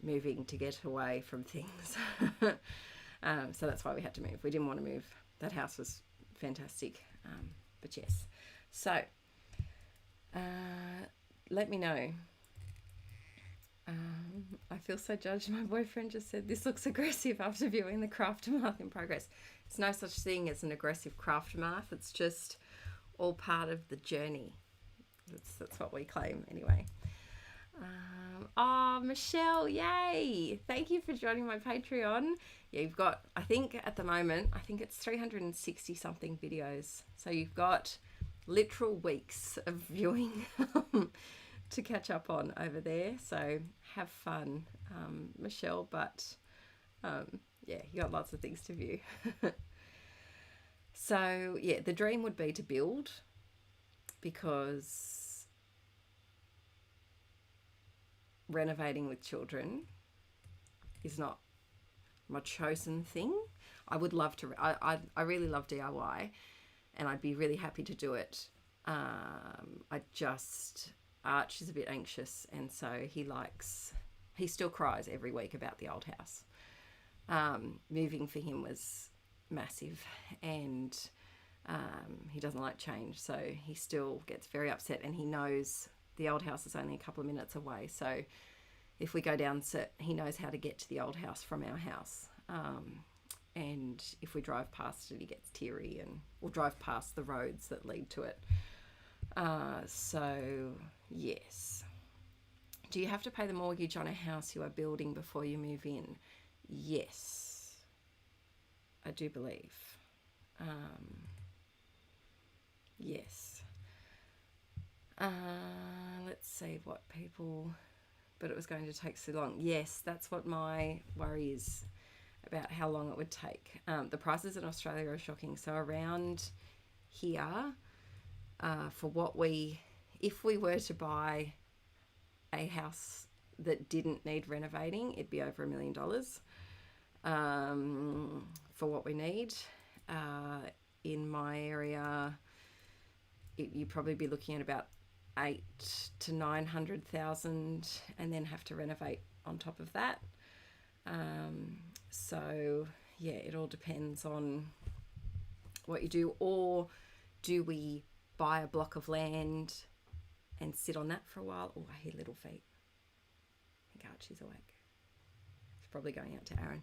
moving to get away from things. So that's why we had to move. We didn't want to move. That house was fantastic. But yes. So let me know. I feel so judged. My boyfriend just said this looks aggressive after viewing the craft math in progress. It's no such thing as an aggressive craft math. It's just all part of the journey. That's what we claim anyway. Oh, Michelle, yay! Thank you for joining my Patreon. Yeah, you've got, I think at the moment, I think it's 360 something videos. So you've got literal weeks of viewing to catch up on over there. So have fun, Michelle. But yeah, you got lots of things to view. So yeah, the dream would be to build, because renovating with children is not my chosen thing. I would love to, I really love DIY, and I'd be really happy to do it. Arch is a bit anxious, and so he still cries every week about the old house. Moving for him was massive, and he doesn't like change, so he still gets very upset, and he knows the old house is only a couple of minutes away, so if we go down, he knows how to get to the old house from our house. And if we drive past it, he gets teary, and we'll drive past the roads that lead to it. So yes. Do you have to pay the mortgage on a house you are building before you move in? Yes, I do believe. Yes. Let's see what people, but it was going to take so long. Yes, that's what my worry is about, how long it would take. The prices in Australia are shocking. So around here, if we were to buy a house that didn't need renovating, it'd be over $1 million for what we need. In my area, you'd probably be looking at about 800,000 to 900,000, and then have to renovate on top of that. So yeah, it all depends on what you do. Or do we buy a block of land and sit on that for a while? Oh, I hear little feet. I think Archie's awake. It's probably going out to Aaron.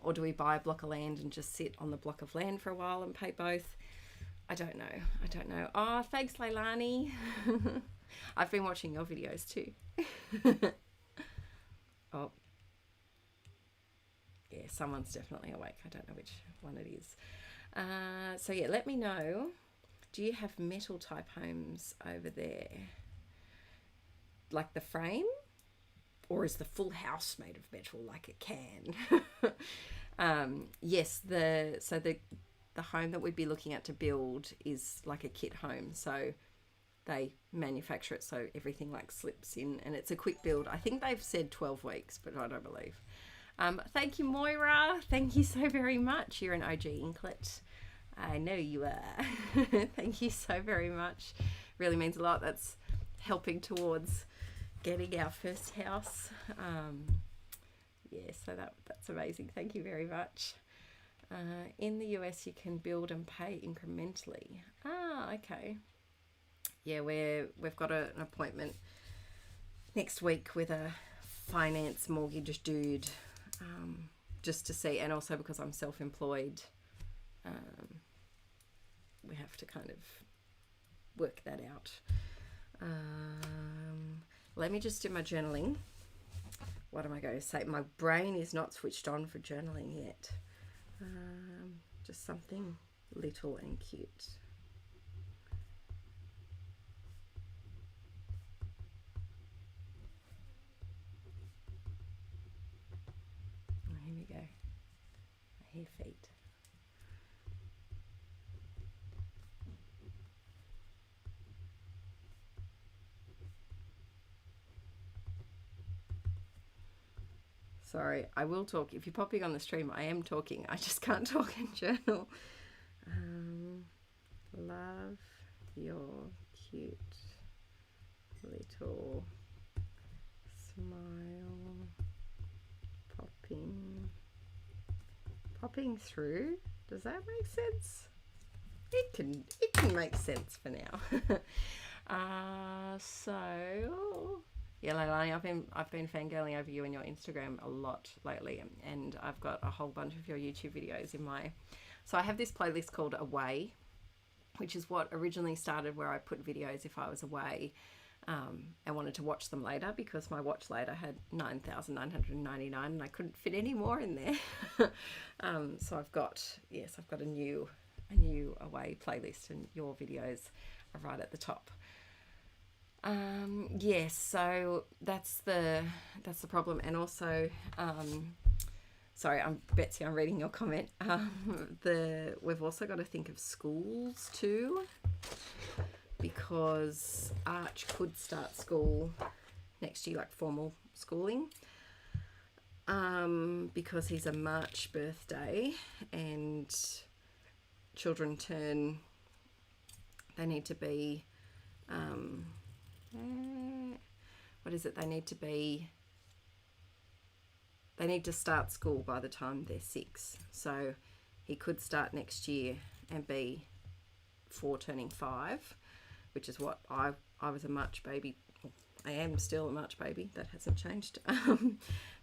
Or do we buy a block of land and just sit on the block of land for a while and pay both? I don't know. Oh, thanks, Leilani. I've been watching your videos too. Oh. Yeah, someone's definitely awake. I don't know which one it is. So yeah, let me know. Do you have metal type homes over there? Like the frame? Or is the full house made of metal like it can? Yes, the home that we'd be looking at to build is like a kit home. So they manufacture it so everything like slips in, and it's a quick build. I think they've said 12 weeks, but I don't believe. Thank you, Moira. Thank you so very much. You're an OG Inklet. I know you are. Thank you so very much. Really means a lot. That's helping towards getting our first house. Yeah, so that's amazing. Thank you very much. In the US, you can build and pay incrementally. Ah, okay. Yeah, we've got an appointment next week with a finance mortgage dude, just to see, and also because I'm self-employed, we have to kind of work that out. Let me just do my journaling. What am I going to say? My brain is not switched on for journaling yet. Just something little and cute. Oh, here we go. I hear feet. Sorry, I will talk. If you're popping on the stream, I am talking. I just can't talk and journal. Love your cute little smile popping through. Does that make sense? It can make sense for now. So yeah, Leilani, I've been fangirling over you and your Instagram a lot lately, and I've got a whole bunch of your YouTube videos in my. So I have this playlist called Away, which is what originally started where I put videos if I was away, and wanted to watch them later because my watch later had 9,999 and I couldn't fit any more in there. So I've got a new Away playlist, and your videos are right at the top. Yes, so that's the problem. And also, sorry, I'm Betsy, I'm reading your comment. We've also got to think of schools too, because Arch could start school next year, like formal schooling, because he's a March birthday, and children they need to be, they need to start school by the time they're 6. So he could start next year and be 4 turning 5, which is what I was a March baby. I am still a March baby. That hasn't changed.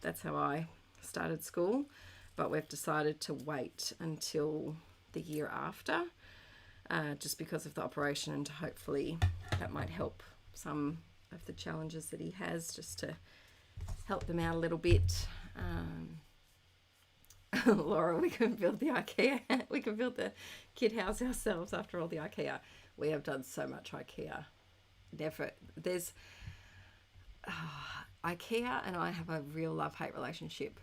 That's how I started school. But we've decided to wait until the year after, just because of the operation, and hopefully that might help some of the challenges that he has, just to help them out a little bit. Laura, we can build the IKEA. We can build the kid house ourselves after all the IKEA. We have done so much IKEA. There's IKEA and I have a real love-hate relationship.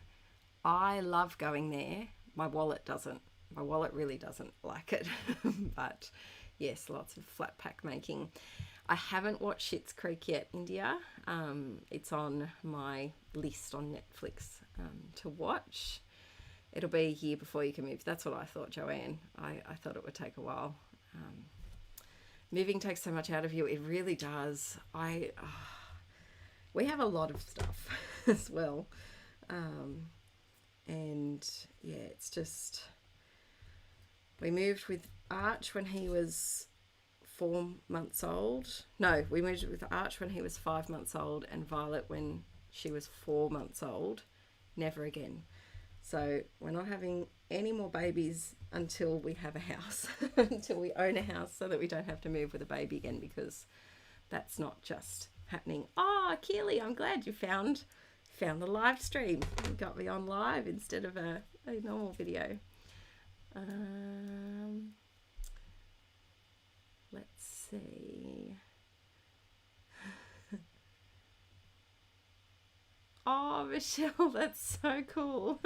I love going there. My wallet doesn't. My wallet really doesn't like it. But yes, lots of flat pack making. I haven't watched Schitt's Creek yet, India. It's on my list on Netflix to watch. It'll be a year before you can move. That's what I thought, Joanne. I thought it would take a while. Moving takes so much out of you. It really does. We have a lot of stuff as well. And yeah, it's just, we moved with Arch when he was 4 months old. No, we moved with Arch when he was 5 months old, and Violet when she was 4 months old. Never again. So we're not having any more babies until we have a house, until we own a house, so that we don't have to move with a baby again, because that's not just happening. Oh, Keely, I'm glad you found the live stream. You got me on live instead of a normal video. Let's see. Oh, Michelle, that's so cool.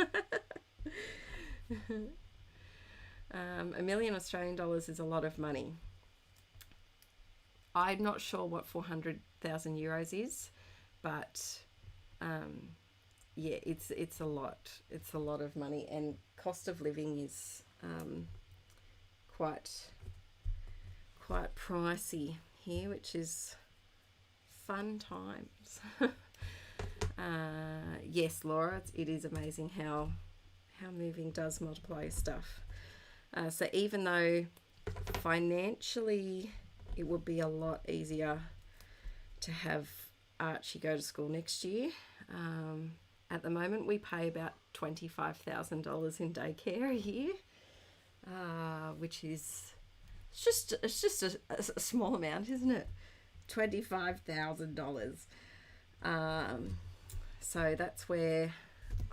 $1 million Australian dollars is a lot of money. I'm not sure what 400,000 euros is, but yeah, it's a lot. It's a lot of money, and cost of living is quite pricey here, which is fun times. Yes, Laura, it is amazing how moving does multiply your stuff. So even though financially it would be a lot easier to have Archie go to school next year, at the moment we pay about $25,000 in daycare a year, which is it's just a small amount, isn't it? $25,000. So that's where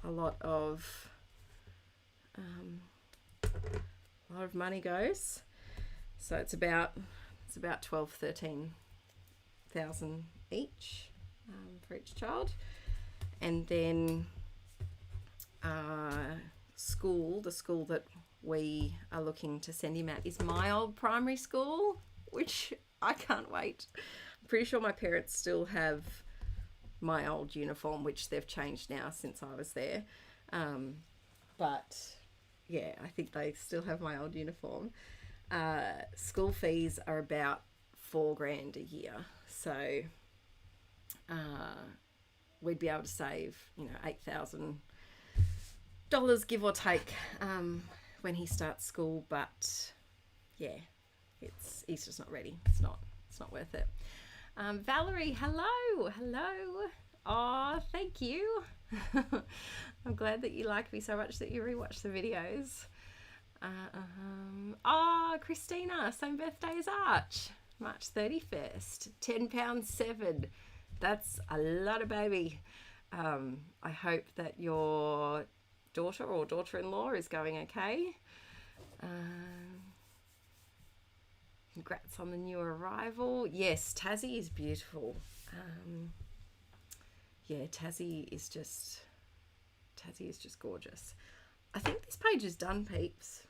a lot of money goes. So it's about 13,000 each for each child, and then the school that we are looking to send him at is my old primary school, which I can't wait. I'm pretty sure my parents still have my old uniform, which they've changed now since I was there. But yeah, I think they still have my old uniform. School fees are about $4,000 a year. So we'd be able to save, you know, $8,000 give or take when he starts school. But yeah, he's just not ready. It's not worth it. Valerie, hello. Oh, thank you. I'm glad that you like me so much that you rewatch the videos. Christina, same birthday as Arch, March 31st, £10.7. That's a lot of baby. I hope that your daughter or daughter-in-law is going okay. Congrats on the new arrival. Yes, Tassie is beautiful. Yeah, Tassie is just gorgeous. I think this page is done, peeps.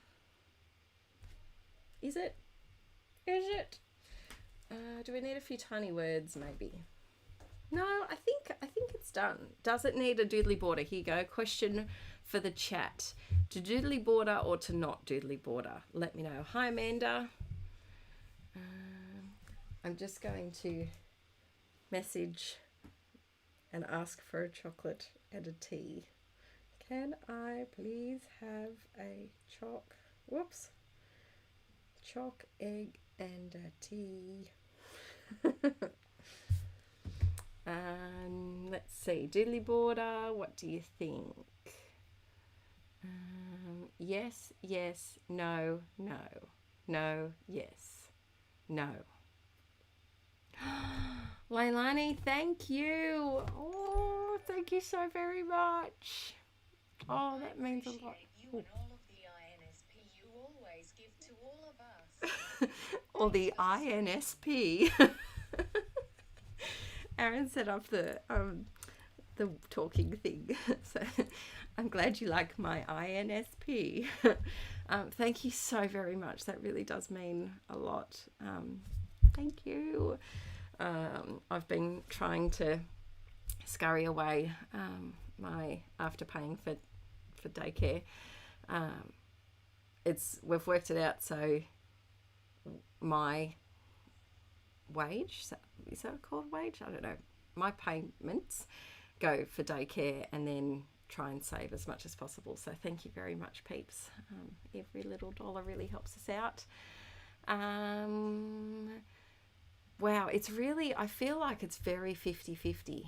Is it? Do we need a few tiny words maybe? No, I think it's done. Does it need a doodly border? Here you go. Question for the chat. To doodly border or to not doodly border? Let me know. Hi, Amanda. I'm just going to message and ask for a chocolate and a tea. Can I please have a choc, egg and a tea? Let's see, doodly border, what do you think? Yes, no, yes, no. Leilani, thank you. Oh, thank you so very much. Oh, that means a lot. You and all of the INSP you always give to all of us. Or the INSP. Aaron set up the talking thing, so I'm glad you like my INSP. Thank you so very much. That really does mean a lot. Thank you. I've been trying to scurry away after paying for daycare. We've worked it out, so my wage, is that called wage? I don't know. My payments go for daycare and then try and save as much as possible. So thank you very much, peeps. Every little dollar really helps us out. Wow, it's really, I feel like it's very 50-50.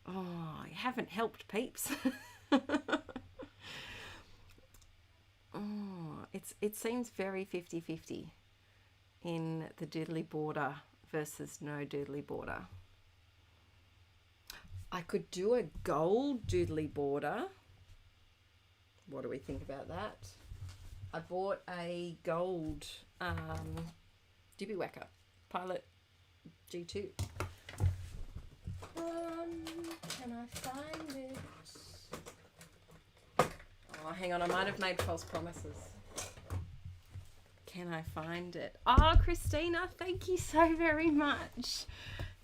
Oh, you haven't helped, peeps. Oh, it seems very 50-50 in the doodly border versus no doodly border. I could do a gold doodly border. What do we think about that? I bought a gold Dibby Whacker Pilot G2. Can I find it? Oh, hang on, I might have made false promises. Can I find it? Oh, Christina, thank you so very much.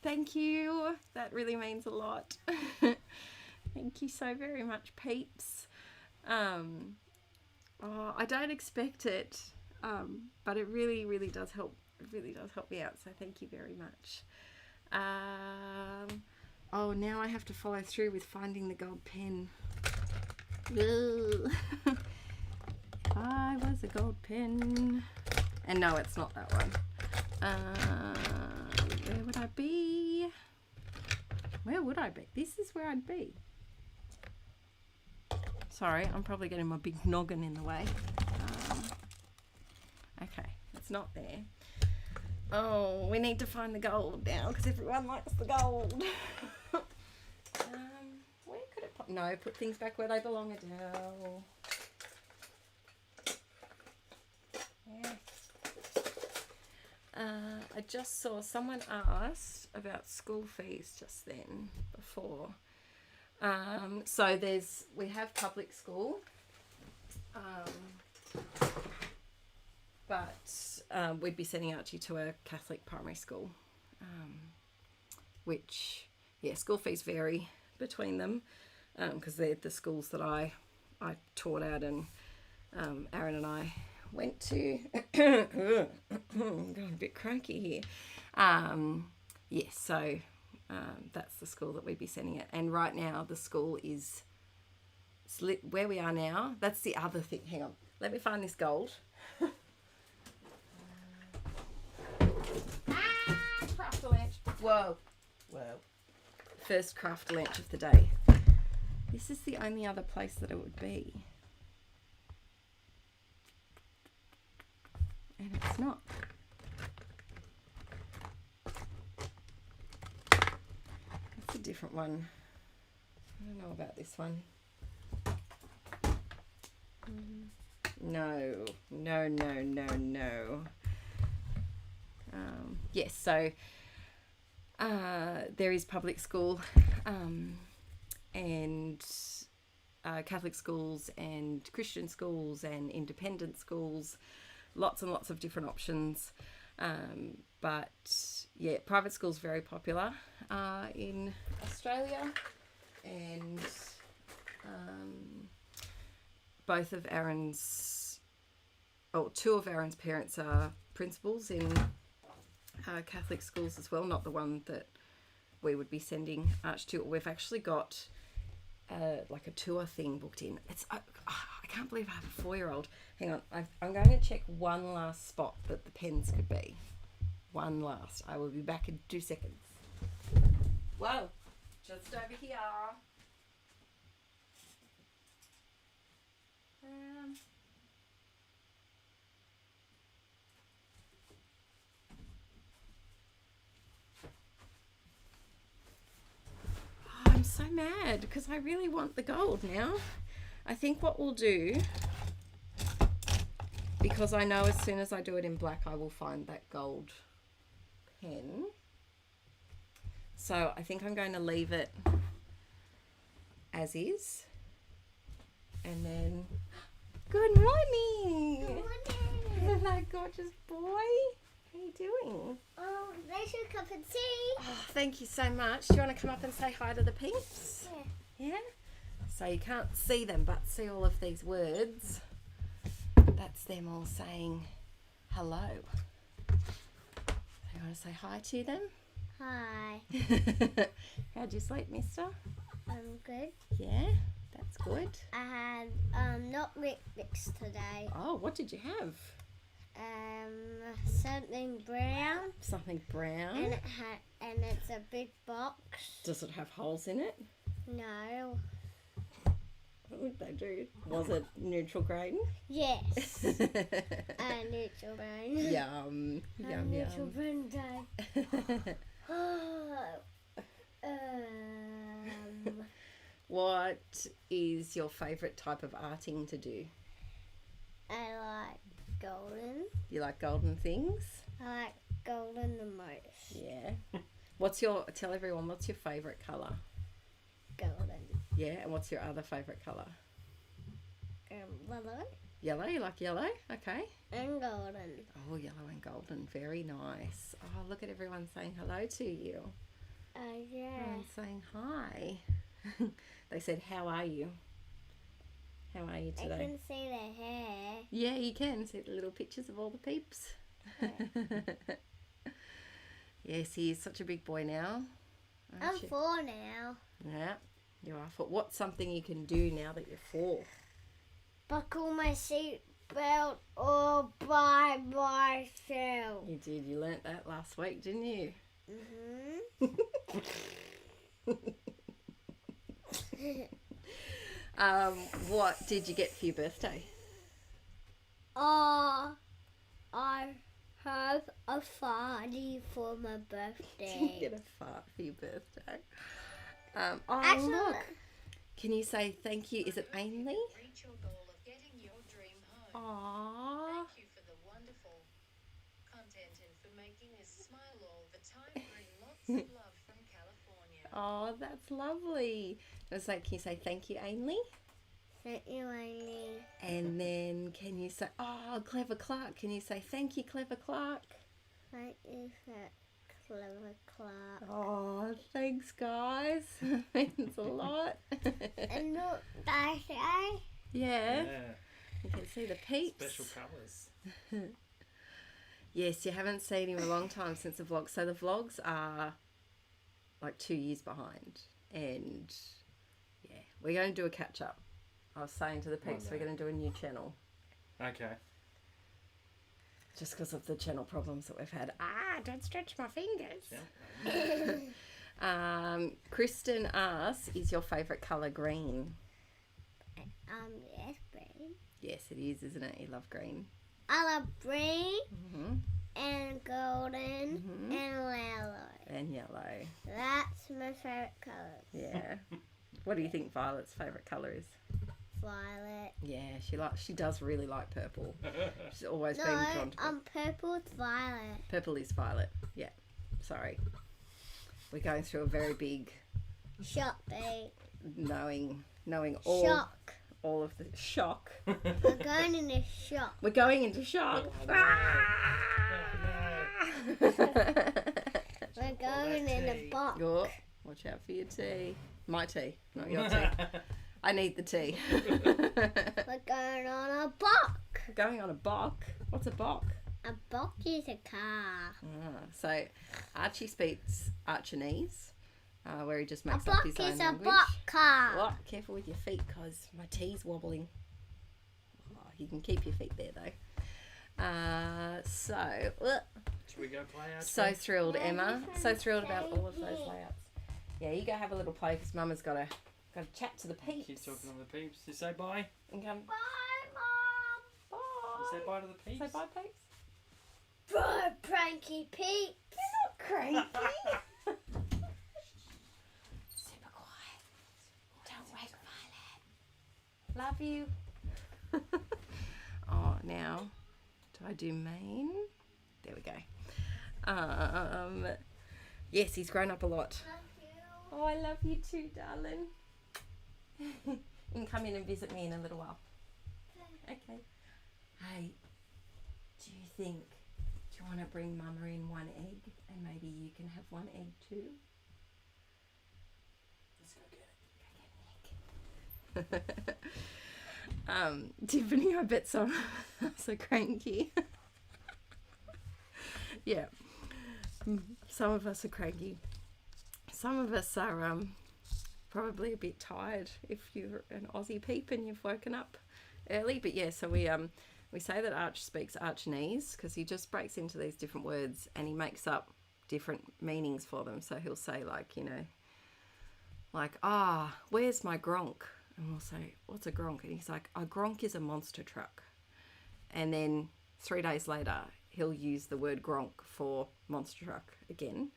Thank you. That really means a lot. Thank you so very much, peeps. Oh, I don't expect it, but it really, really does help. It really does help me out. So thank you very much. Oh, now I have to follow through with finding the gold pen. If I was a gold pen. And no, it's not that one. Where would I be? Where would I be? This is where I'd be. Sorry, I'm probably getting my big noggin in the way. Okay, it's not there. Oh, we need to find the gold now because everyone likes the gold. Where could it put? No, put things back where they belong, Adele. Yes. I just saw someone asked about school fees just then before. So we have public school, but we'd be sending Archie to a Catholic primary school, which, yeah, school fees vary between them because they're the schools that I taught at, and Aaron and I went to. I'm going a bit cranky here. Yes, so that's the school that we'd be sending it. And right now, the school is where we are now. That's the other thing. Hang on. Let me find this gold. Craft lunch. Whoa. First craft lunch of the day. This is the only other place that it would be. And it's not. It's a different one. I don't know about this one. No. Yes, so there is public school and Catholic schools and Christian schools and independent schools. Lots and lots of different options. But yeah, private school's very popular in Australia, and both of Aaron's, two of Aaron's parents are principals in Catholic schools as well, not the one that we would be sending Arch to. We've actually got like a tour thing booked in. I can't believe I have a 4-year-old. Hang on, I'm going to check one last spot that the pens could be. One last. I will be back in 2 seconds. Whoa, just over here. I'm so mad because I really want the gold now. I think what we'll do, because I know as soon as I do it in black I will find that gold pen, so I think I'm going to leave it as is. And then, good morning! Good morning! That gorgeous boy. How are you doing? Oh, there's your cup of tea. Oh, thank you so much. Do you want to come up and say hi to the peeps? Yeah. Yeah? So you can't see them, but see all of these words. That's them all saying hello. You want to say hi to them? Hi. How'd you sleep, mister? I'm good. Yeah, that's good. I had not Mix today. Oh, what did you have? Something brown. Something brown. And it's a big box. Does it have holes in it? No. What would they do? Was it neutral grain? Yes. Neutral brown. Yum. Yum, Neutral yum. brown day. What is your favourite type of arting to do? I like golden. You like golden things? I like golden the most. Yeah. Tell everyone, what's your favourite colour? Golden. Yeah, and what's your other favourite colour? Yellow. Yellow, you like yellow? Okay. And golden. Oh, yellow and golden, very nice. Oh, look at everyone saying hello to you. Yeah. Everyone's saying hi. They said, how are you? How are you today? I can see their hair. Yeah, you can see the little pictures of all the peeps. Yeah. Yes, he is such a big boy now. I'm aren't you? 4 now. Yeah, you are 4. What's something you can do now that you're 4? Buckle my seatbelt all by myself. You did. You learnt that last week, didn't you? What did you get for your birthday? I have a party for my birthday. You get a fart for your birthday. Actually, Look. Can you say thank you? Is it Ainley? Reach your goal of getting your dream home. Aww. Thank you for the wonderful content and for making us smile all the time. Bring lots of love from California. Oh, that's lovely. Can you say thank you, Ainley? thank you, Amy. And then can you say, oh, Clever Clark? Can you say thank you, Clever Clark? Thank you for Clever Clark. Oh, thanks, guys. Means a lot. And look, Daddy, Yeah. You can see the peeps. Special colours. Yes, you haven't seen him a long time since the vlog. So the vlogs are like 2 years behind. And yeah, we're going to do a catch up. I was saying to the peeps, we're going to do a new channel. Okay. Just because of the channel problems that we've had. Don't stretch my fingers. Yeah. Kristen asks, is your favourite colour green? Yes, green. Yes, it is, isn't it? You love green. I love green Mm-hmm. and golden Mhm. and yellow. And yellow. That's my favourite colours. Yeah. What do you think Violet's favourite colour is? Violet. Yeah, she does really like purple. She's always been drawn to purple. Purple with violet. Purple is violet. Yeah. Sorry. We're going through a very big Shopping. knowing all Shock. all of the shock. We're going in a shop. We're going into shock. Oh, We're going in a box. Watch out for your tea. My tea, not your tea. I need the tea. We're going on a box. We're going on a bock. What's a bock? A box is a car. So Archie speaks Archinese, where he just A makes up box his own is a language. box car. What? Careful with your feet, cause my tea's wobbling. Oh, you can keep your feet there though. Should we go play our So thrilled, Emma. So thrilled about all of those layouts. Yeah, you go have a little play because Mama's got to chat to the peeps. Keep talking on the peeps. You say bye. And come. Bye, Mom. Bye. You say bye to the peeps. Say bye, peeps. Bye, pranky Pete. You're not crazy. Super quiet. Don't wake Violet. Love you. Oh, now, do I do main? There we go. Yes, he's grown up a lot. Oh, I love you too, darling. You can come in and visit me in a little while. Okay. Hey, do you want to bring Mama in one egg and maybe you can have one egg too? Let's go get it. Tiffany, I bet some of us are cranky. Yeah. Some of us are cranky. Some of us are probably a bit tired if you're an Aussie peep and you've woken up early. But yeah, so we say that Arch speaks Archinese because he just breaks into these different words and he makes up different meanings for them. So he'll say where's my gronk? And we'll say, what's a gronk? And he's like, a gronk is a monster truck. And then 3 days later, he'll use the word gronk for monster truck again.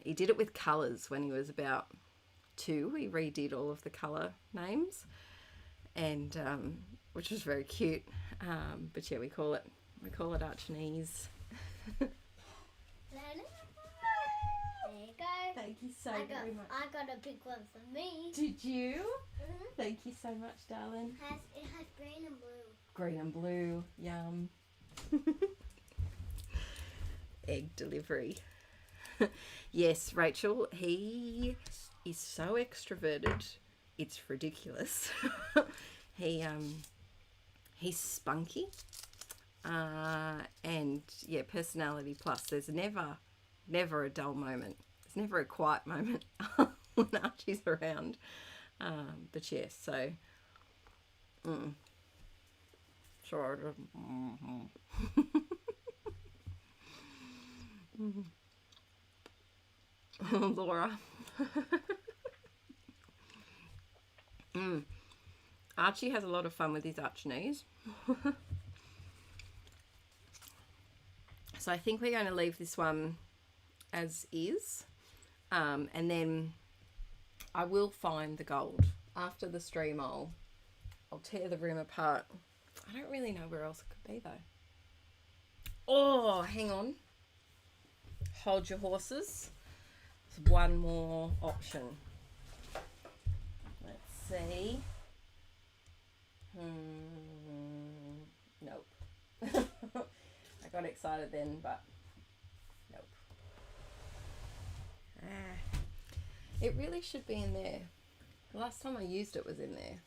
He did it with colours when he was about 2. He redid all of the colour names, and which was very cute. But yeah, we call it Archinese. There you go. Thank you so very much. I got a big one for me. Did you? Mhm. Thank you so much, darling. It has green and blue. Green and blue, yum. Egg delivery. Yes, Rachel, he is so extroverted, it's ridiculous. He's spunky, and yeah, personality plus. There's never a dull moment. There's never a quiet moment when Archie's around. But yes, so sure. Laura. Archie has a lot of fun with his Archinese. So I think we're going to leave this one as is. And then I will find the gold. After the stream, I'll tear the room apart. I don't really know where else it could be though. Oh, hang on. Hold your horses. There's one more option. Let's see. Nope. I got excited then, but nope. It really should be in there. The last time I used it was in there.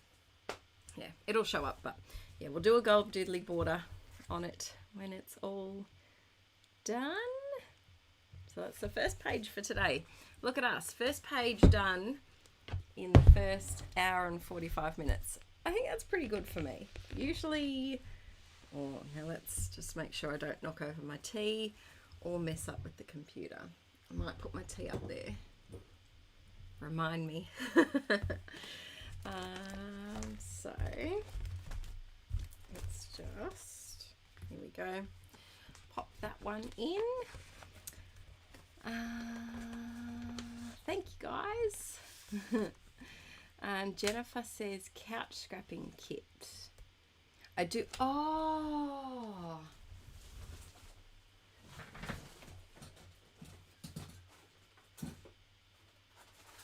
Yeah, it'll show up, but yeah, we'll do a gold doodly border on it when it's all done. So that's the first page for today. Look at us, first page done in the first hour and 45 minutes. I think that's pretty good for me. Usually, oh, now let's just make sure I don't knock over my tea or mess up with the computer. I might put my tea up there. Remind me. So let's just, here we go, pop that one in. Thank you guys. And Jennifer says couch scrapping kit. I do. Oh,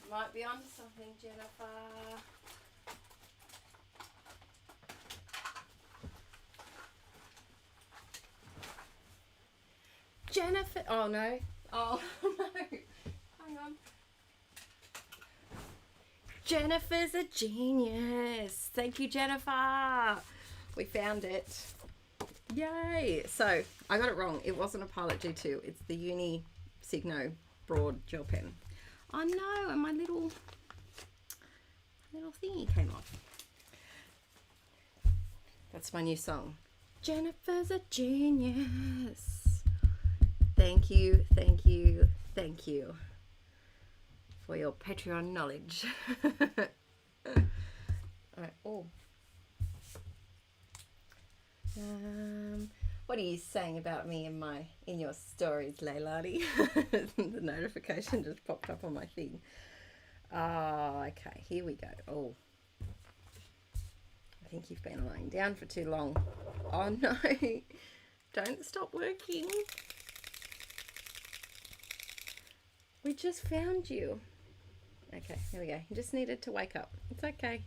might be onto something, Jennifer. Jennifer, oh no, oh no, hang on. Jennifer's a genius. Thank you, Jennifer. We found it. Yay. So I got it wrong. It wasn't a Pilot G2. It's the Uni Signo broad gel pen. Oh no, and my little thingy came off. That's my new song. Jennifer's a genius. Thank you, thank you, thank you for your Patreon knowledge. Alright, oh. What are you saying about me in your stories, Leilani? The notification just popped up on my thing. Oh, okay, here we go. Oh, I think you've been lying down for too long. Oh no, don't stop working. We just found you. Okay, here we go. You just needed to wake up. It's okay.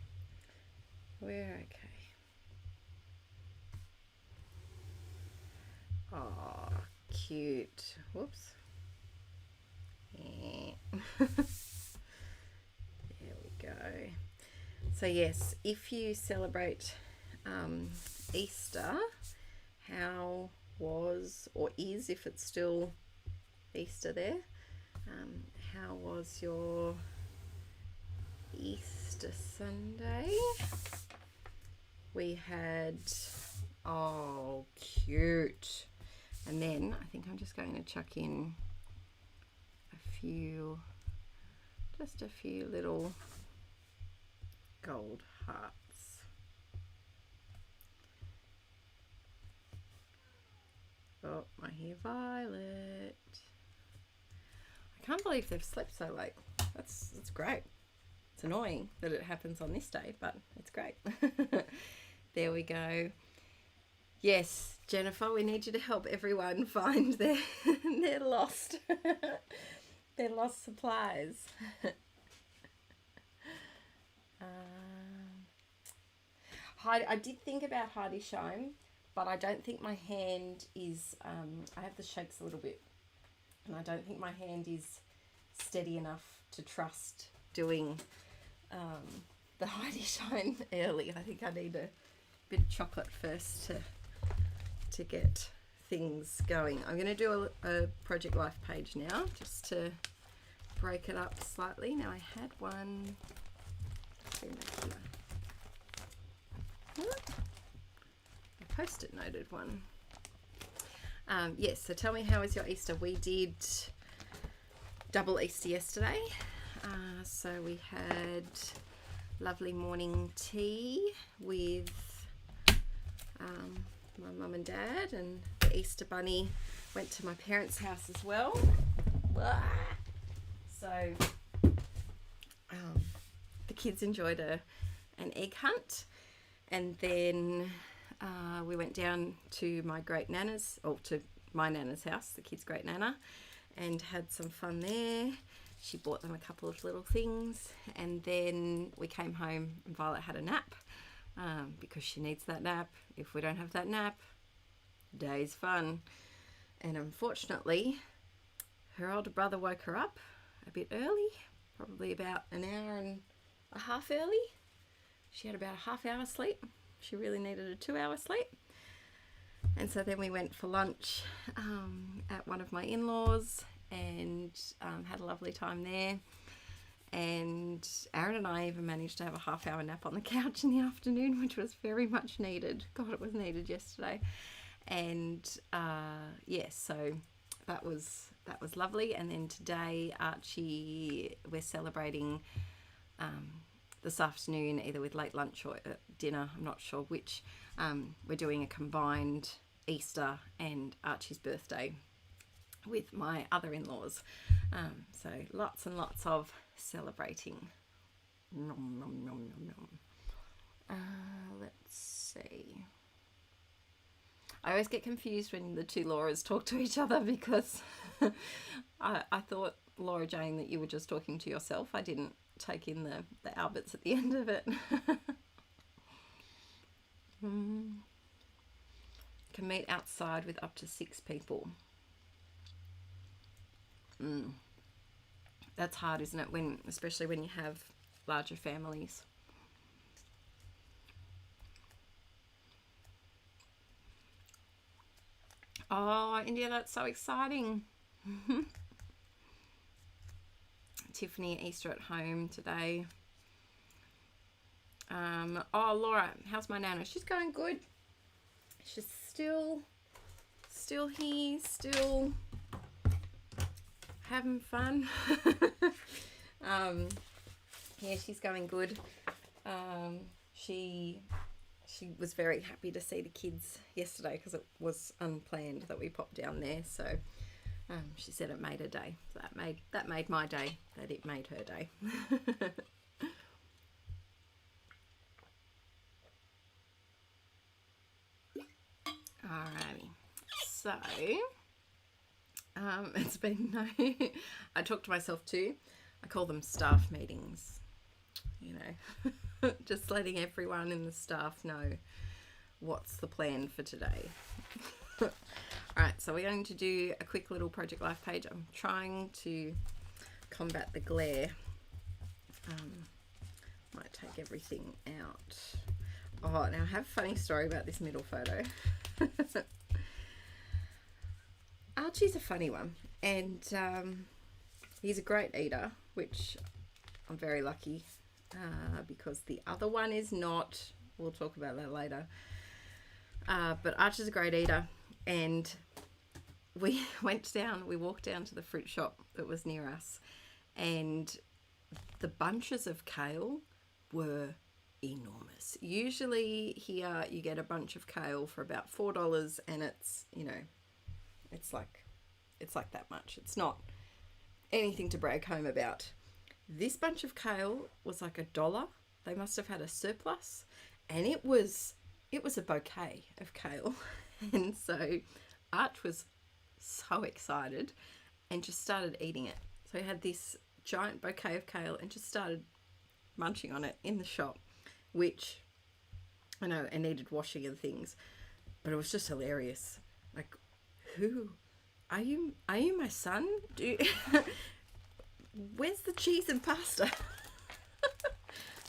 We're okay. Oh, cute. Whoops. Yeah. There we go. So yes, if you celebrate Easter, how was or is, if it's still Easter there, how was your Easter Sunday? We had, oh, cute. And then I think I'm just going to chuck in just a few little gold hearts. Oh, my hair violet. I can't believe they've slept so late. That's great. It's annoying that it happens on this day, but it's great. There we go. Yes, Jennifer, we need you to help everyone find their lost their lost supplies. I did think about Heidi Shine, but I don't think my hand is, I have the shakes a little bit, and I don't think my hand is steady enough to trust doing the Heidi Shine early. I think I need a bit of chocolate first to get things going. I'm going to do a Project Life page now, just to break it up slightly. Now I had one, a post-it noted one. Yes, so tell me, how was your Easter? We did double Easter yesterday. So we had lovely morning tea with my mum and dad, and the Easter bunny went to my parents' house as well. So the kids enjoyed an egg hunt, and then we went down to my great nana's, or to my nana's house, the kids' great nana, and had some fun there. She bought them a couple of little things, and then we came home and Violet had a nap, because she needs that nap. If we don't have that nap, day's fun. And unfortunately, her older brother woke her up a bit early, probably about an hour and a half early. She had about a half hour sleep, She really needed a 2-hour sleep. And so then we went for lunch at one of my in-laws and had a lovely time there. And Aaron and I even managed to have a half-hour nap on the couch in the afternoon, which was very much needed. God, it was needed yesterday. And yeah, so that was lovely. And then today, Archie, we're celebrating this afternoon, either with late lunch or dinner, I'm not sure which. We're doing a combined Easter and Archie's birthday with my other in-laws. So lots and lots of celebrating. Nom, nom, nom, nom, nom. Let's see. I always get confused when the two Lauras talk to each other because I thought, Laura Jane, that you were just talking to yourself. I didn't take in the Alberts at the end of it. Can meet outside with up to 6 people. That's hard, isn't it? Especially when you have larger families. Oh, India, that's so exciting. Tiffany, Easter at home today. Oh, Laura, how's my nana? She's going good. She's still here, still having fun. Yeah, she's going good. She was very happy to see the kids yesterday because it was unplanned that we popped down there. So she said it made her day. So that made my day. That it made her day. Alrighty. So it's been I talk to myself too. I call them staff meetings. You know, just letting everyone in the staff know what's the plan for today. Alright, so we're going to do a quick little Project Life page. I'm trying to combat the glare. Might take everything out. Oh, now I have a funny story about this middle photo. Archie's a funny one, and he's a great eater, which I'm very lucky because the other one is not. We'll talk about that later. But Archie's a great eater, and we walked down to the fruit shop that was near us, and the bunches of kale were enormous. Usually here you get a bunch of kale for about $4, and it's, you know, it's like that much. It's not anything to brag home about. This bunch of kale was like $1. They must have had a surplus, and it was a bouquet of kale. And so Arch was so excited and just started eating it. So he had this giant bouquet of kale and just started munching on it in the shop, which I know it needed washing and things, but it was just hilarious. Like, who are you? Are you my son? Where's the cheese and pasta?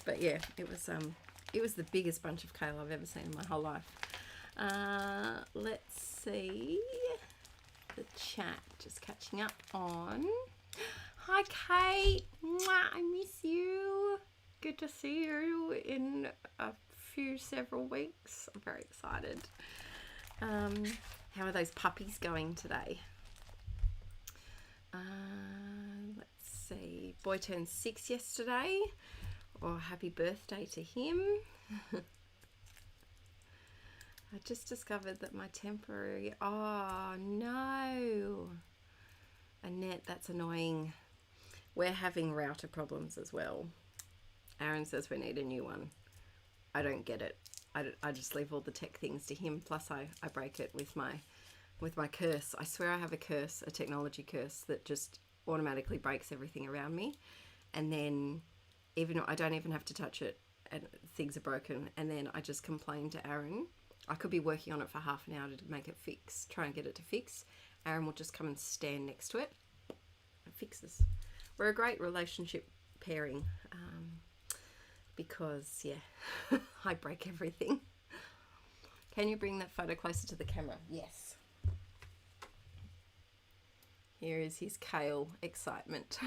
But yeah, it was the biggest bunch of kale I've ever seen in my whole life. Let's see the chat, just catching up on. Hi Kate, mwah, I miss you. Good to see you in several weeks. I'm very excited. How are those puppies going today? Let's see. Boy turned 6 yesterday. Oh, happy birthday to him. I just discovered that my temporary... Oh, no. Annette, that's annoying. We're having router problems as well. Aaron says we need a new one. I don't get it. I just leave all the tech things to him. Plus I break it with my curse. I swear I have a curse, a technology curse that just automatically breaks everything around me. And then even I don't even have to touch it and things are broken. And then I just complain to Aaron. I could be working on it for half an hour to make it fix, try and get it to fix. Aaron will just come and stand next to it. It fixes. We're a great relationship pairing because, yeah, I break everything. Can you bring that photo closer to the camera? Yes. Here is his kale excitement.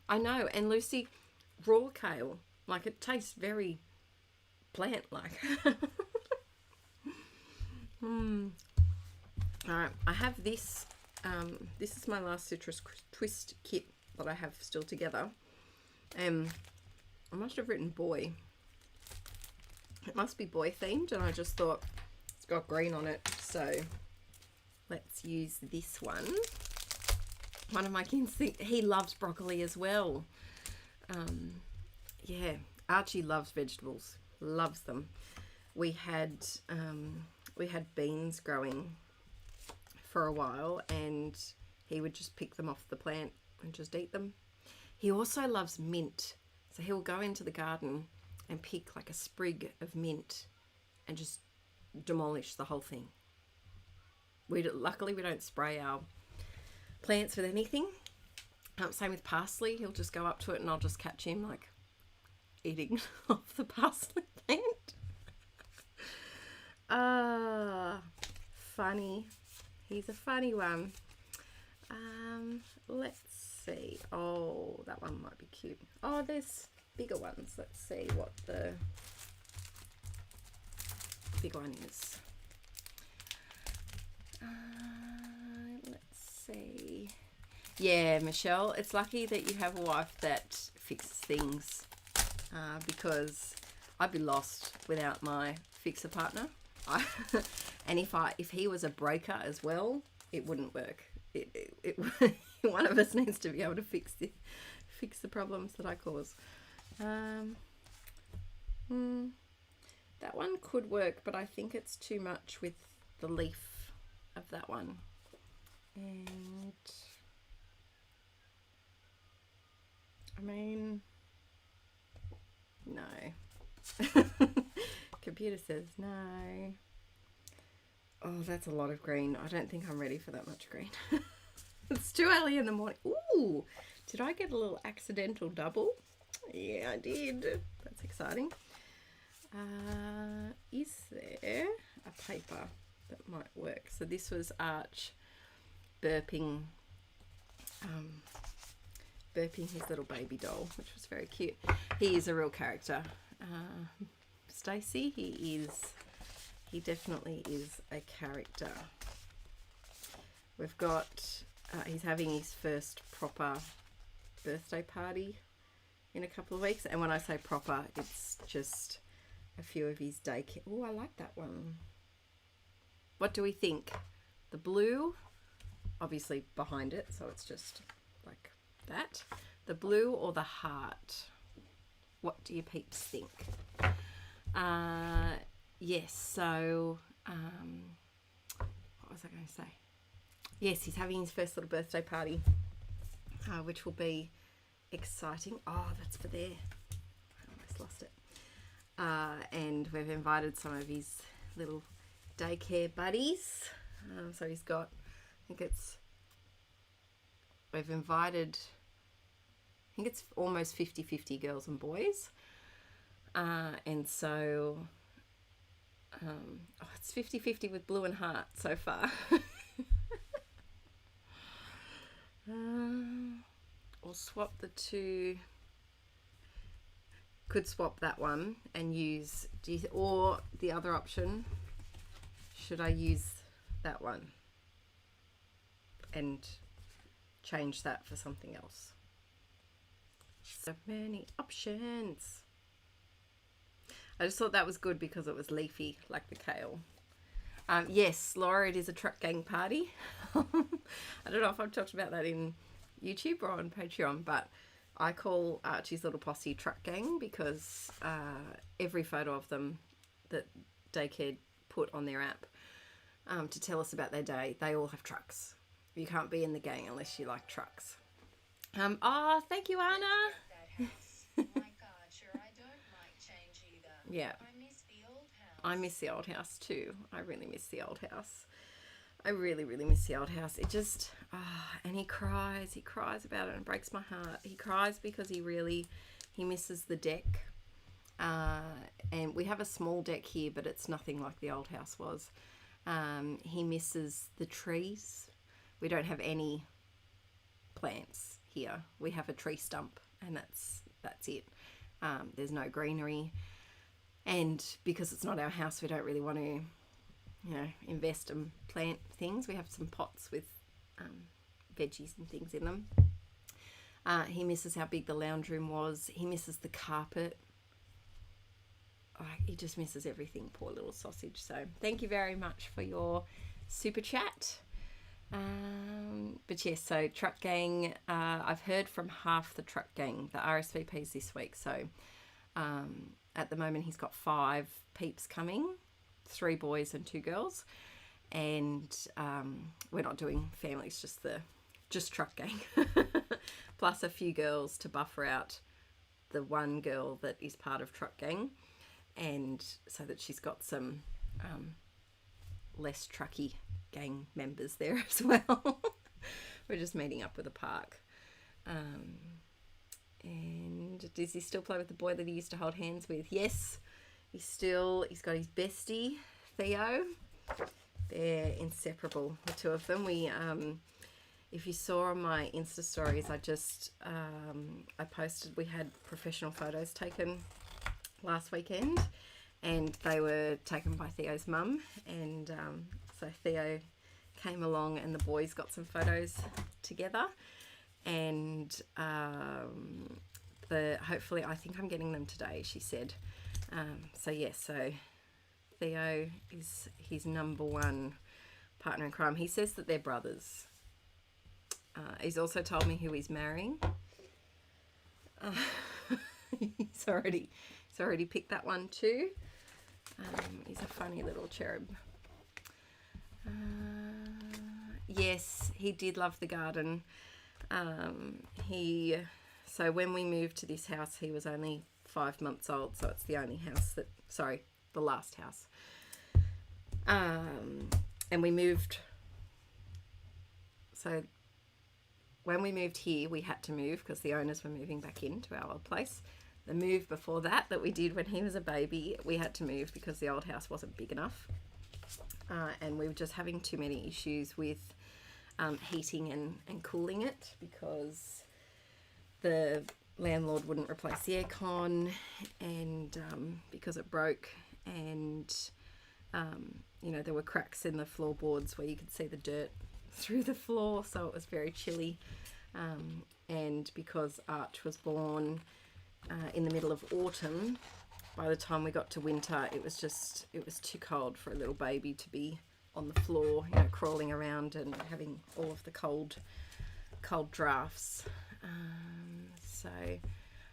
I know, and Lucy, raw kale, like it tastes very plant-like. Alright, I have this. This is my last citrus twist kit that I have still together. I must have written boy. It must be boy themed, and I just thought it's got green on it, so let's use this one. One of my kids think he loves broccoli as well. Yeah, Archie loves vegetables, loves them. We had beans growing for a while, and he would just pick them off the plant and just eat them. He also loves mint, so he'll go into the garden and pick like a sprig of mint and just demolish the whole thing. Luckily we don't spray our plants with anything. Same with parsley. He'll just go up to it and I'll just catch him like eating off the parsley plant. Funny. He's a funny one. Let's see. Oh, that one might be cute. Oh, there's bigger ones. Let's see what the big one is. Let's see. Yeah, Michelle, it's lucky that you have a wife that fixes things, because I'd be lost without my fixer partner. And if he was a breaker as well, it wouldn't work. One of us needs to be able to fix the problems that I cause. That one could work, but I think it's too much with the leaf of that one. And I mean, no. Computer says no. Oh, that's a lot of green. I don't think I'm ready for that much green. It's too early in the morning. Ooh, did I get a little accidental double? Yeah, I did. That's exciting. Is there a paper that might work? So this was Arch burping his little baby doll, which was very cute. He is a real character. Stacey, he definitely is a character. We've got, he's having his first proper birthday party in a couple of weeks. And when I say proper, it's just a few of his daycare. Oh, I like that one. What do we think? The blue, obviously behind it, so it's just like that. The blue or the heart? What do you peeps think? Yes, so what was I going to say? Yes, he's having his first little birthday party, which will be exciting. Oh, that's for there. I almost lost it. And we've invited some of his little daycare buddies. So he's got, we've invited, I think it's almost 50-50 girls and boys. And so, it's 50-50 with blue and heart so far. Or swap the two. Could swap that one and use, or the other option, should I use that one and change that for something else? So many options. I just thought that was good because it was leafy, like the kale. Yes, Laura, it is a truck gang party. I don't know if I've talked about that in YouTube or on Patreon, but I call Archie's little posse truck gang because every photo of them that daycare put on their app to tell us about their day, they all have trucks. You can't be in the gang unless you like trucks. Oh, thank you, Anna. That house. My God, sure, I don't like change either. Yeah. I miss the old house. I miss the old house too. I really miss the old house. I really, really miss the old house. It just, and he cries about it and it breaks my heart. He cries because he really He misses the deck. And we have a small deck here, but it's nothing like the old house was. He misses the trees. We don't have any plants here. We have a tree stump, and that's it. There's no greenery, and because it's not our house, we don't really want to, invest and plant things. We have some pots with veggies and things in them. He misses how big the lounge room was. He misses the carpet. Oh, he just misses everything, poor little sausage. So thank you very much for your super chat. But yes, so truck gang, I've heard from half the truck gang, the RSVPs this week. So at the moment he's got 5 peeps coming, 3 boys and 2 girls. And we're not doing families, just truck gang. Plus a few girls to buffer out the one girl that is part of truck gang. And so that she's got some less trucky gang members there as well. We're just meeting up with a park. And does he still play with the boy that he used to hold hands with? Yes, he's got his bestie, Theo. They're inseparable, the two of them. We, if you saw on my Insta stories, I posted, we had professional photos taken last weekend, and they were taken by Theo's mum, and so Theo came along and the boys got some photos together, and hopefully, I think I'm getting them today, she said. So yes, so Theo is his number one partner in crime. He says that they're brothers. He's also told me who he's marrying. He's already picked that one too. He's a funny little cherub. Yes, he did love the garden. So when we moved to this house, he was only 5 months old, so it's the only house the last house. And we moved, so when we moved here, we had to move because the owners were moving back into our old place. The move before that we did when he was a baby, we had to move because the old house wasn't big enough. And we were just having too many issues with heating and cooling it because the landlord wouldn't replace the aircon, and because it broke, and there were cracks in the floorboards where you could see the dirt through the floor, so it was very chilly. And because Arch was born in the middle of autumn, by the time we got to winter, it was too cold for a little baby to be on the floor, crawling around and having all of the cold drafts. So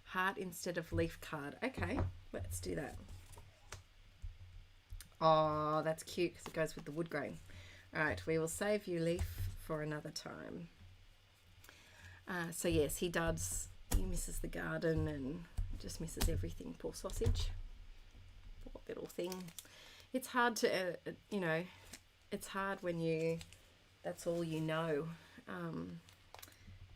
heart instead of leaf card. Okay, let's do that. Oh, that's cute because it goes with the wood grain. All right, we will save you leaf for another time. So yes, he does. He misses the garden and just misses everything. Poor sausage. Poor little thing. It's hard to, it's hard when that's all you know.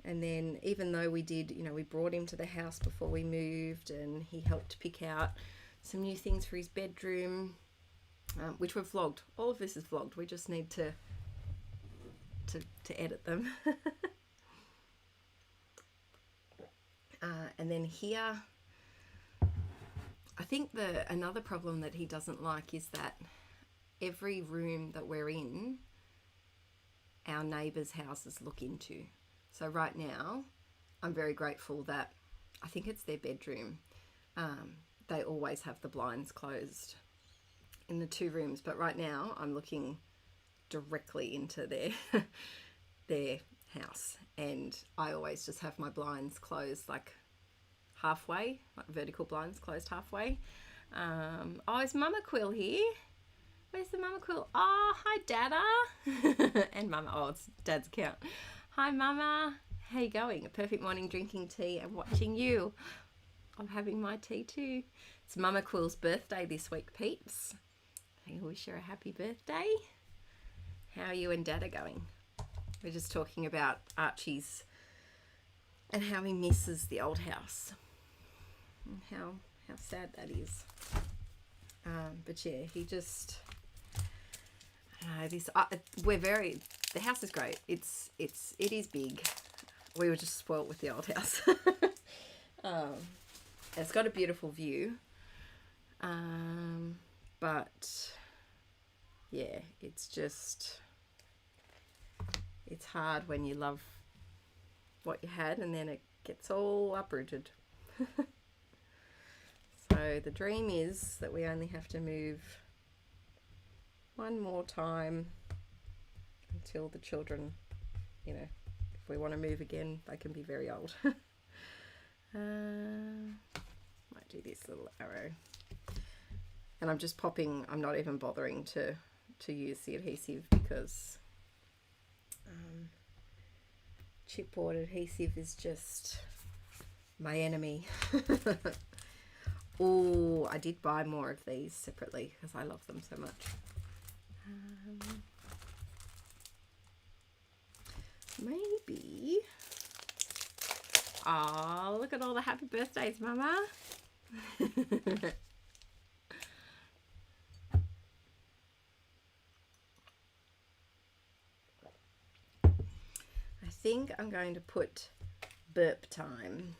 And then even though we did, we brought him to the house before we moved, and he helped pick out some new things for his bedroom, which we've vlogged. All of this is vlogged. We just need to edit them. And then here, I think another problem that he doesn't like is that every room that we're in, our neighbours' houses look into. So right now, I'm very grateful that, I think it's their bedroom, they always have the blinds closed in the 2 rooms, but right now I'm looking directly into their house, and I always just have my blinds closed like halfway, like vertical blinds closed halfway. Oh, is Mama Quill here? Where's the Mama Quill? Oh, hi Dada. And Mama, oh, it's Dad's account. Hi Mama, how you going? A perfect morning drinking tea and watching you. I'm having my tea too. It's Mama Quill's birthday this week, peeps. I wish her a happy birthday. How are you and Dada going? We're just talking about Archie's and how he misses the old house. and how sad that is. But yeah, he just, I don't know, the house is great. It is big. We were just spoilt with the old house. It's got a beautiful view. But yeah, it's hard when you love what you had and then it gets all uprooted. So the dream is that we only have to move one more time until the children, you know, if we want to move again, they can be very old. Might do this little arrow. And I'm just popping, I'm not even bothering to use the adhesive because chipboard adhesive is just my enemy. Oh, I did buy more of these separately because I love them so much. Maybe. Oh, look at all the happy birthdays, Mama. I think I'm going to put burp time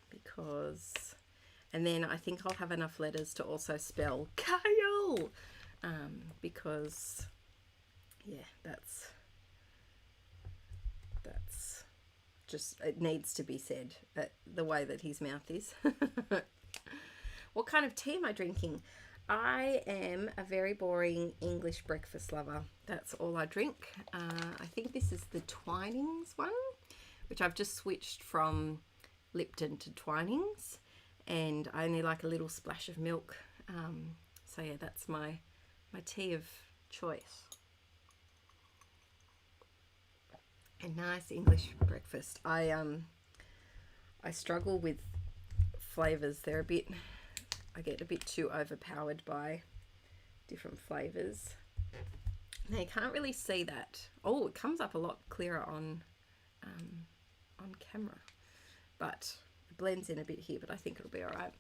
because, and then I think I'll have enough letters to also spell Kyle, because yeah, that's just, it needs to be said, the way that his mouth is. What kind of tea am I drinking? I am a very boring English breakfast lover. That's all I drink. I think this is the Twinings one, which I've just switched from Lipton to Twinings, and I only like a little splash of milk. So yeah, that's my tea of choice. A nice English breakfast. I struggle with flavors. I get a bit too overpowered by different flavors. Now you can't really see that. Oh, it comes up a lot clearer on camera, but it blends in a bit here, but I think it'll be all right.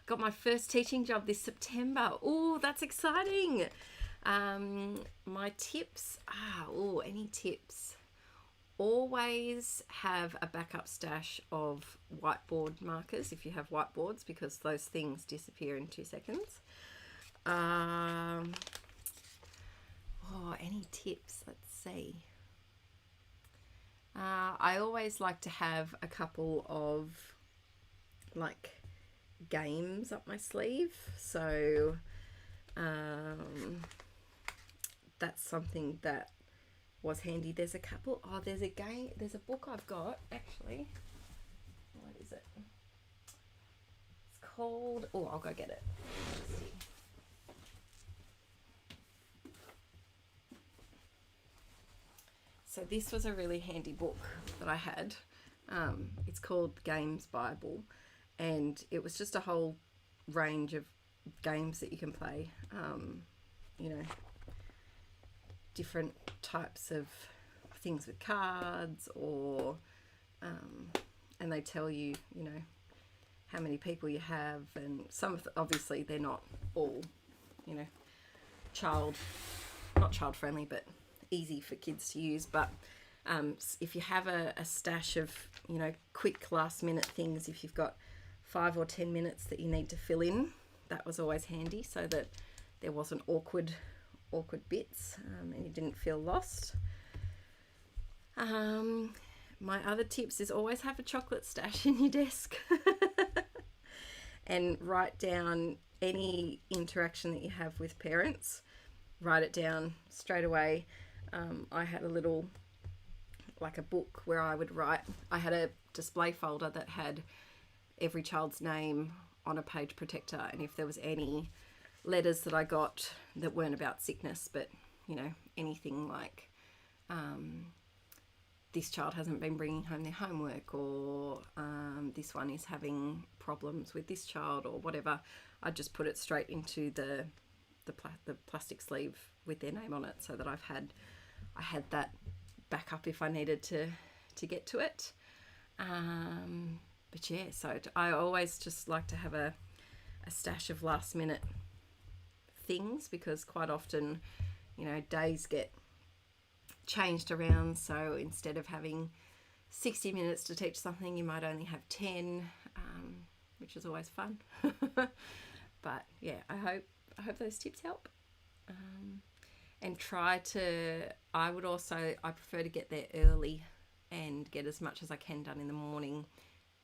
Got my first teaching job this September. Oh, that's exciting. My tips, any tips? Always have a backup stash of whiteboard markers if you have whiteboards, because those things disappear in 2 seconds. Any tips? Let's see. I always like to have a couple of like games up my sleeve, so that's something that was handy. There's a couple. There's a game. There's a book I've got actually. What is it? It's called. Oh, I'll go get it. Let's see. So this was a really handy book that I had. It's called Games Bible, and it was just a whole range of games that you can play. You know, different types of things with cards, or and they tell you, you know, how many people you have, and some of obviously they're not all, you know, not child friendly, but easy for kids to use. But if you have a stash of, you know, quick last minute things, if you've got 5 or 10 minutes that you need to fill in, that was always handy, so that there wasn't awkward bits, and you didn't feel lost. My other tips is always have a chocolate stash in your desk and write down any interaction that you have with parents. Write it down straight away. I had a little, like a book where I would write. I had a display folder that had every child's name on a page protector, and if there was any letters that I got that weren't about sickness, but, you know, anything like this child hasn't been bringing home their homework, or this one is having problems with this child, or whatever, I just put it straight into the plastic sleeve with their name on it, so that I had that backup if I needed to get to it. But yeah, so I always just like to have a stash of last minute things, because quite often, you know, days get changed around. So instead of having 60 minutes to teach something, you might only have 10, which is always fun. But yeah, I hope those tips help. And I prefer to get there early and get as much as I can done in the morning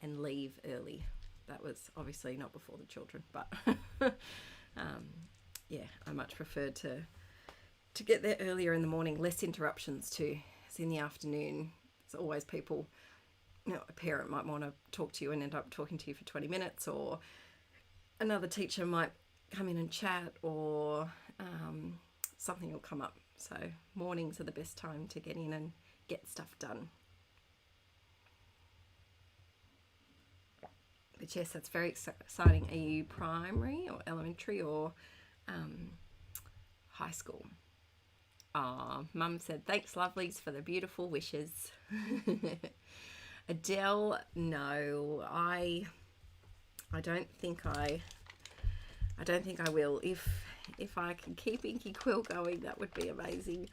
and leave early. That was obviously not before the children, but yeah, I much prefer to get there earlier in the morning, less interruptions too. As in the afternoon, there's always people, you know, a parent might want to talk to you and end up talking to you for 20 minutes, or another teacher might come in and chat, or something will come up. So mornings are the best time to get in and get stuff done. But yes, that's very exciting. Are you primary or elementary or high school? Mum said, thanks lovelies for the beautiful wishes. Adele, no, I don't think I will. If I can keep Inkie Quill going, that would be amazing.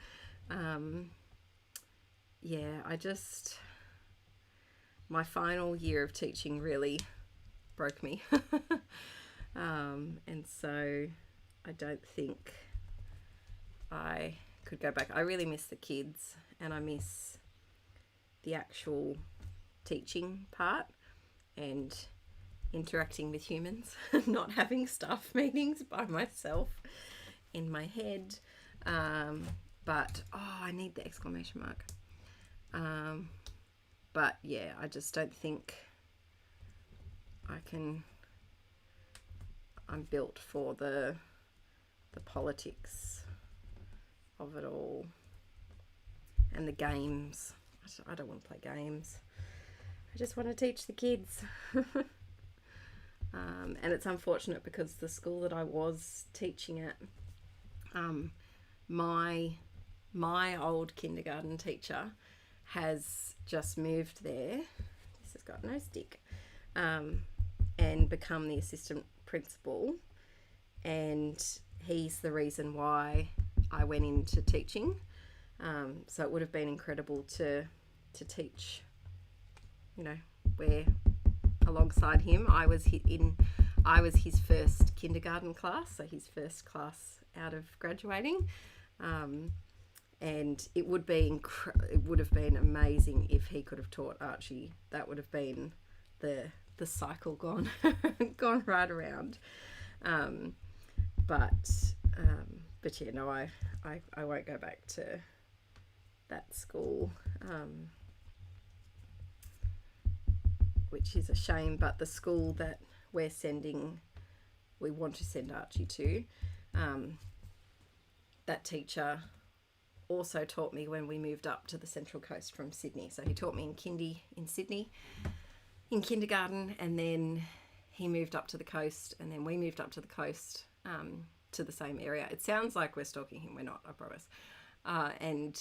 Yeah, my final year of teaching really broke me. And so I don't think I could go back. I really miss the kids, and I miss the actual teaching part and interacting with humans, not having staff meetings by myself in my head. But I need the exclamation mark. But yeah, I just don't think I'm built for the politics of it all and the games. I don't want to play games. I just want to teach the kids. And it's unfortunate because the school that I was teaching at, my old kindergarten teacher has just moved there. This has got no stick. And become the assistant principal, and he's the reason why I went into teaching. So it would have been incredible to teach, you know, where alongside him. I was his first kindergarten class, so his first class out of graduating. And it would have been amazing if he could have taught Archie. That would have been the cycle gone right around. But yeah, no, I won't go back to that school, which is a shame. But the school that we want to send Archie to, that teacher also taught me when we moved up to the Central Coast from Sydney. So he taught me in Sydney in kindergarten, and then he moved up to the coast, and then we moved up to the coast, to the same area. It sounds like we're stalking him. We're not, I promise. And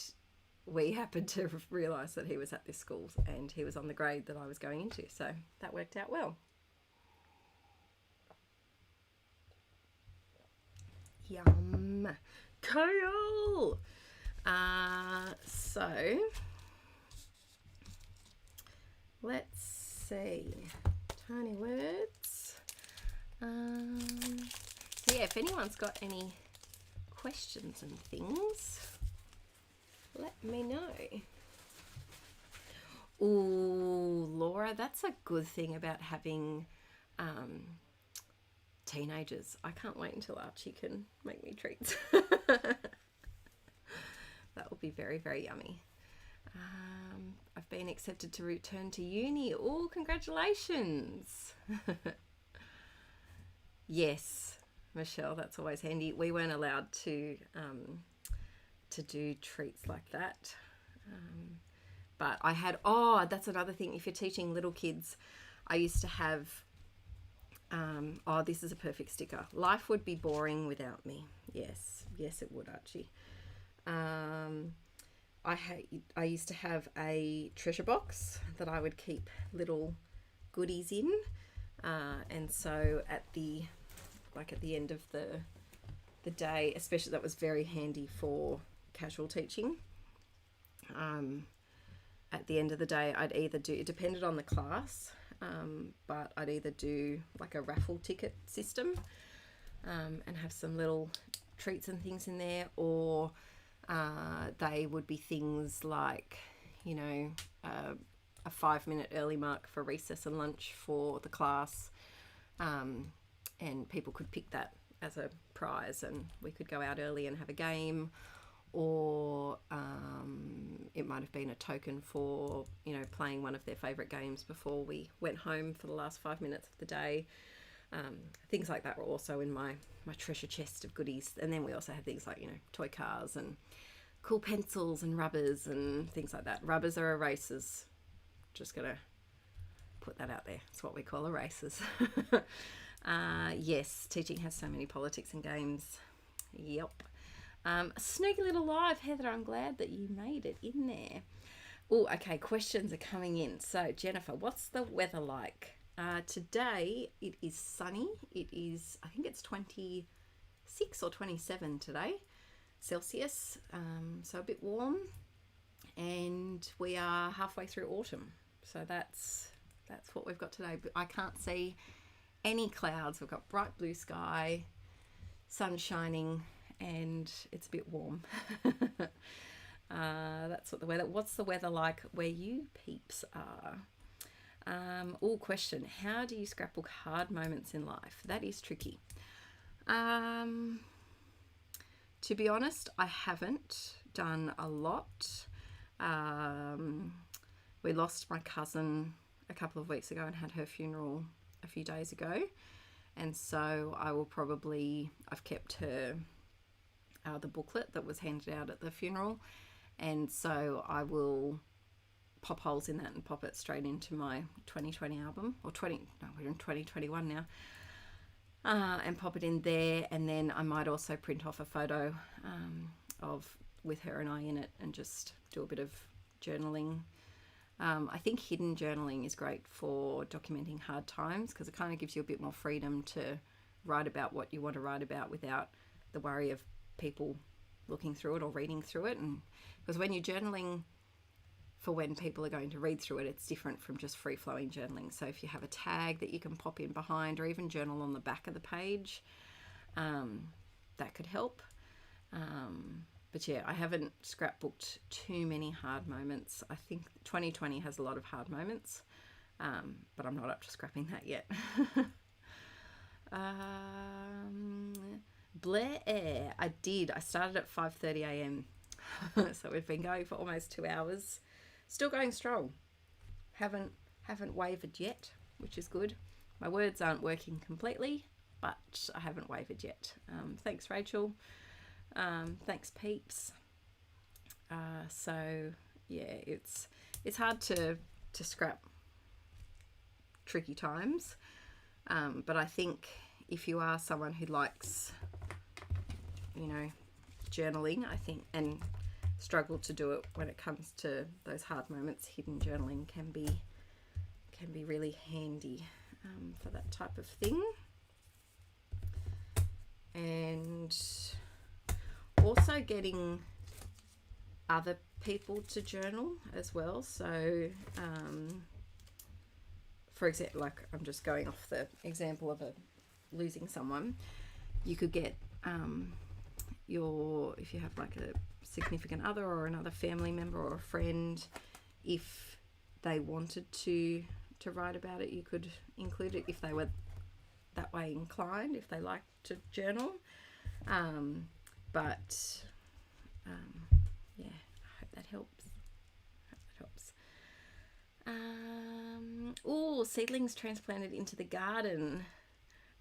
we happened to realise that he was at this school, and he was on the grade that I was going into, so that worked out well. Yum. Cool. So let's see. Tiny words. So yeah, if anyone's got any questions and things, let me know. Ooh, Laura, that's a good thing about having teenagers. I can't wait until Archie can make me treats. That will be very, very yummy. I've been accepted to return to uni. Oh, congratulations. Yes, Michelle, that's always handy. We weren't allowed to do treats like that. But I had, that's another thing. If you're teaching little kids, I used to have, this is a perfect sticker. Life would be boring without me. Yes, it would, Archie. I used to have a treasure box that I would keep little goodies in, and so at the end of the day, especially, that was very handy for casual teaching. At the end of the day, I'd either do, it depended on the class, but I'd either do like a raffle ticket system, and have some little treats and things in there, or they would be things like, you know, a 5-minute early mark for recess and lunch for the class, and people could pick that as a prize, and we could go out early and have a game, or it might have been a token for, you know, playing one of their favourite games before we went home for the last 5 minutes of the day. Things like that were also in my treasure chest of goodies. And then we also had things like, you know, toy cars and cool pencils and rubbers and things like that. Rubbers are erasers. Just gonna put that out there. It's what we call erasers. Yes, teaching has so many politics and games. Yep. Sneaky little live, Heather. I'm glad that you made it in there. Oh, okay. Questions are coming in. So, Jennifer, what's the weather like? Today it is sunny. It is, I think it's 26 or 27 today, Celsius. So a bit warm, and we are halfway through autumn. So that's what we've got today. But I can't see any clouds. We've got bright blue sky, sun shining, and it's a bit warm. That's what the weather. What's the weather like where you peeps are? Question. How do you scrapbook hard moments in life? That is tricky. To be honest, I haven't done a lot. We lost my cousin a couple of weeks ago and had her funeral a few days ago. And so I will probably, I've kept her, the booklet that was handed out at the funeral. And so I will pop holes in that and pop it straight into my 2020 album, or we're in 2021 now, and pop it in there. And then I might also print off a photo with her and I in it, and just do a bit of journaling. I think hidden journaling is great for documenting hard times, because it kind of gives you a bit more freedom to write about what you want to write about without the worry of people looking through it or reading through it. And because when you're journaling for when people are going to read through it, it's different from just free-flowing journaling. So if you have a tag that you can pop in behind, or even journal on the back of the page, that could help. But yeah, I haven't scrapbooked too many hard moments. I think 2020 has a lot of hard moments, but I'm not up to scrapping that yet. Blair Air, I started at 5:30 a.m. So we've been going for almost 2 hours. Still going strong. Haven't wavered yet, which is good. My words aren't working completely, but I haven't wavered yet. Thanks, Rachel. Thanks, peeps. So yeah, it's hard to scrap tricky times, but I think if you are someone who likes, you know, journaling, I think, and struggle to do it when it comes to those hard moments, hidden journaling can be really handy for that type of thing. And also getting other people to journal as well. So for example, like, I'm just going off the example of losing someone, you could get if you have like a significant other or another family member or a friend, if they wanted to write about it, you could include it if they were that way inclined, if they like to journal. But yeah, I hope that helps. Seedlings transplanted into the garden.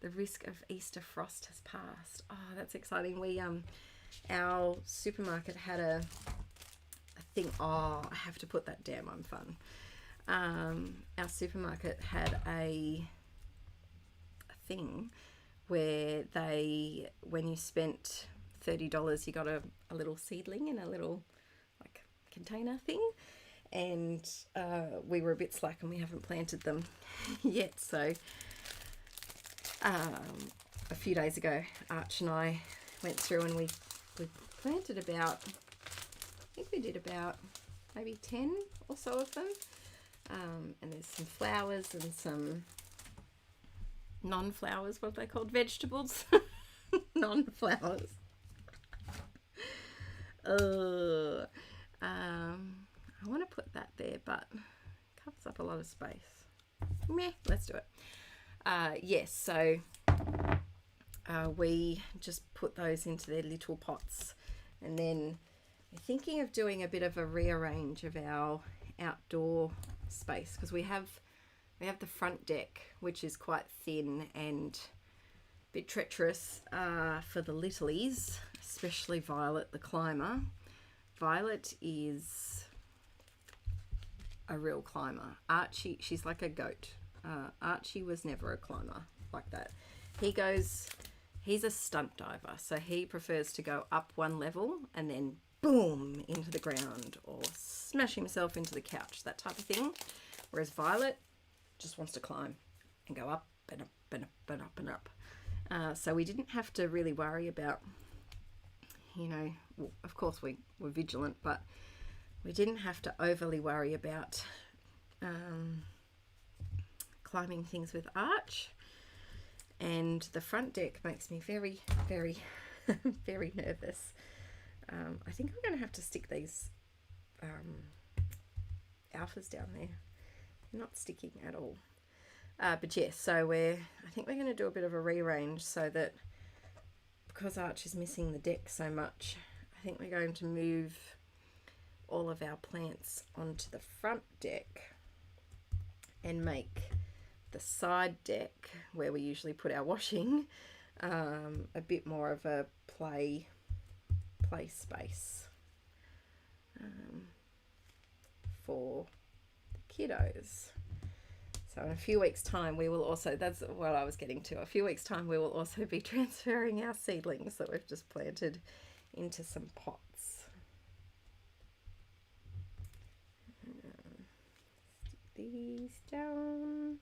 The risk of Easter frost has passed. Oh, that's exciting. We our supermarket had a thing. Oh, I have to put that down. I'm fun. Our supermarket had a thing where when you spent $30, you got a little seedling in a little like container thing, and we were a bit slack and we haven't planted them yet. So a few days ago, Arch and I went through and we planted about, I think we did about maybe 10 or so of them. And there's some flowers and some non-flowers, what are they called? Vegetables? Non-flowers. I want to put that there, but it covers up a lot of space. Meh, let's do it. Yes, so we just put those into their little pots, and then we're thinking of doing a bit of a rearrange of our outdoor space, because we have the front deck, which is quite thin and a bit treacherous for the littlies, especially Violet the climber. Violet is a real climber. Archie, she's like a goat. Archie was never a climber like that. He's a stunt diver, so he prefers to go up one level and then boom into the ground, or smash himself into the couch, that type of thing. Whereas Violet just wants to climb and go up and up and up and up and up. So we didn't have to really worry about, you know, well, of course we were vigilant, but we didn't have to overly worry about climbing things with Arch. And the front deck makes me very, very, very nervous. I think I'm going to have to stick these alphas down there. They're not sticking at all. But yes, so I think we're going to do a bit of a rearrange, so that because Arch is missing the deck so much, I think we're going to move all of our plants onto the front deck and make the side deck, where we usually put our washing, a bit more of a play space for the kiddos. So in a few weeks' time we will also, that's what I was getting to, a few weeks' time we will also be transferring our seedlings that we've just planted into some pots. Stick these down.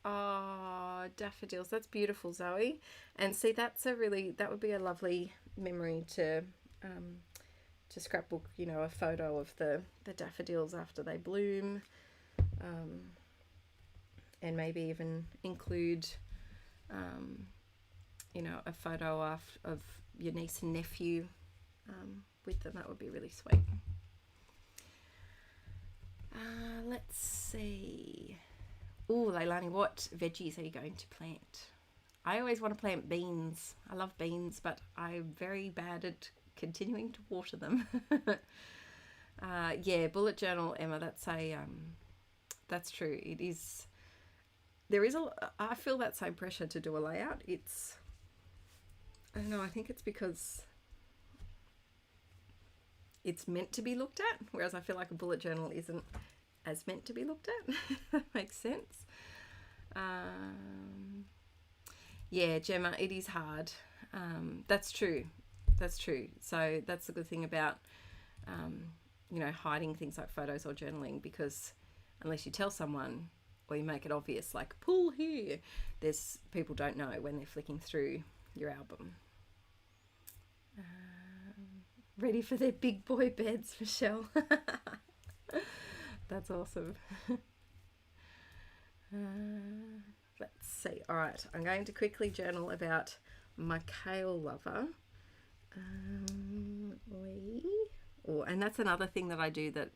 Oh, daffodils, that's beautiful, Zoe. And see, that would be a lovely memory to scrapbook, you know, a photo of the daffodils after they bloom, and maybe even include you know, a photo of your niece and nephew with them. That would be really sweet. Let's see. Oh, Leilani, what veggies are you going to plant? I always want to plant beans. I love beans, but I'm very bad at continuing to water them. Yeah, bullet journal, Emma, that's true. It is, I feel that same pressure to do a layout. I don't know, I think it's because it's meant to be looked at, whereas I feel like a bullet journal isn't as meant to be looked at. That makes sense. Yeah, Gemma, it is hard. That's true. So that's the good thing about you know, hiding things like photos or journaling, because unless you tell someone or you make it obvious, like pull here, there's people don't know when they're flicking through your album. Ready for their big boy beds, Michelle. That's awesome. Let's see. All right, I'm going to quickly journal about my kale lover. And that's another thing that I do that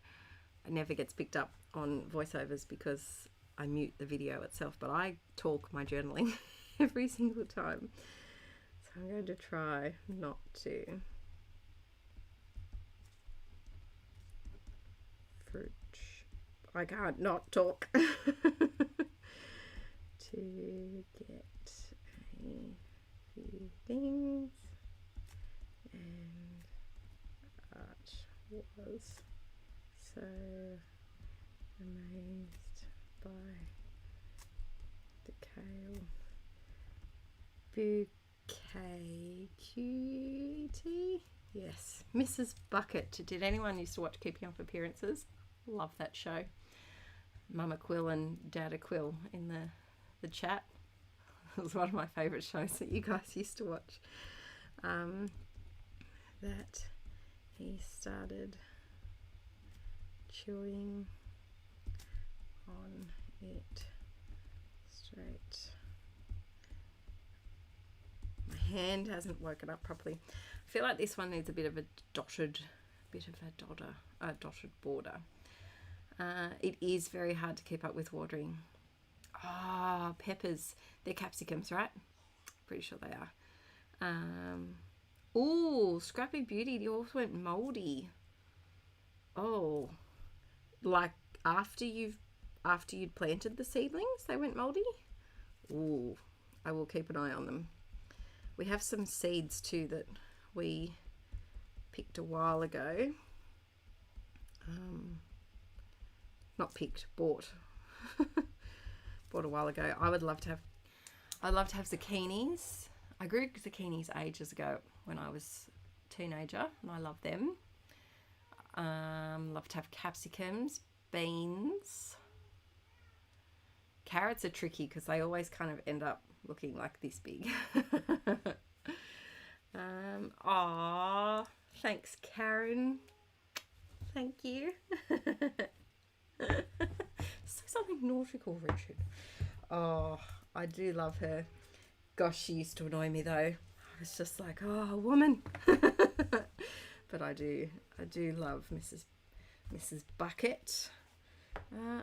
never gets picked up on voiceovers, because I mute the video itself, but I talk my journaling every single time. So I'm going to try not to. Fruit. I can't not talk. To get a few things. And Arch was so amazed by the kale bouquet cutie. Yes, Mrs. Bucket. Did anyone used to watch Keeping Up Appearances? Love that show. Mama Quill and Dada Quill in the chat. It was one of my favourite shows that you guys used to watch. That he started chewing on it straight. My hand hasn't woken up properly. I feel like this one needs a bit of a dotted border. It is very hard to keep up with watering. Ah, peppers. They're capsicums, right? Pretty sure they are. Oh, Scrappy Beauty. Yours went mouldy. Oh, like after you'd planted the seedlings, they went mouldy. Ooh, I will keep an eye on them. We have some seeds too that we picked a while ago. Not picked, bought. Bought a while ago. I'd love to have zucchinis. I grew zucchinis ages ago when I was a teenager, and I love them. Love to have capsicums, beans. Carrots are tricky because they always kind of end up looking like this big. Thanks, Karen. Thank you. Say something nautical, Richard. Oh, I do love her. Gosh, she used to annoy me though. I was just like, oh, woman. But I do love Mrs. Bucket.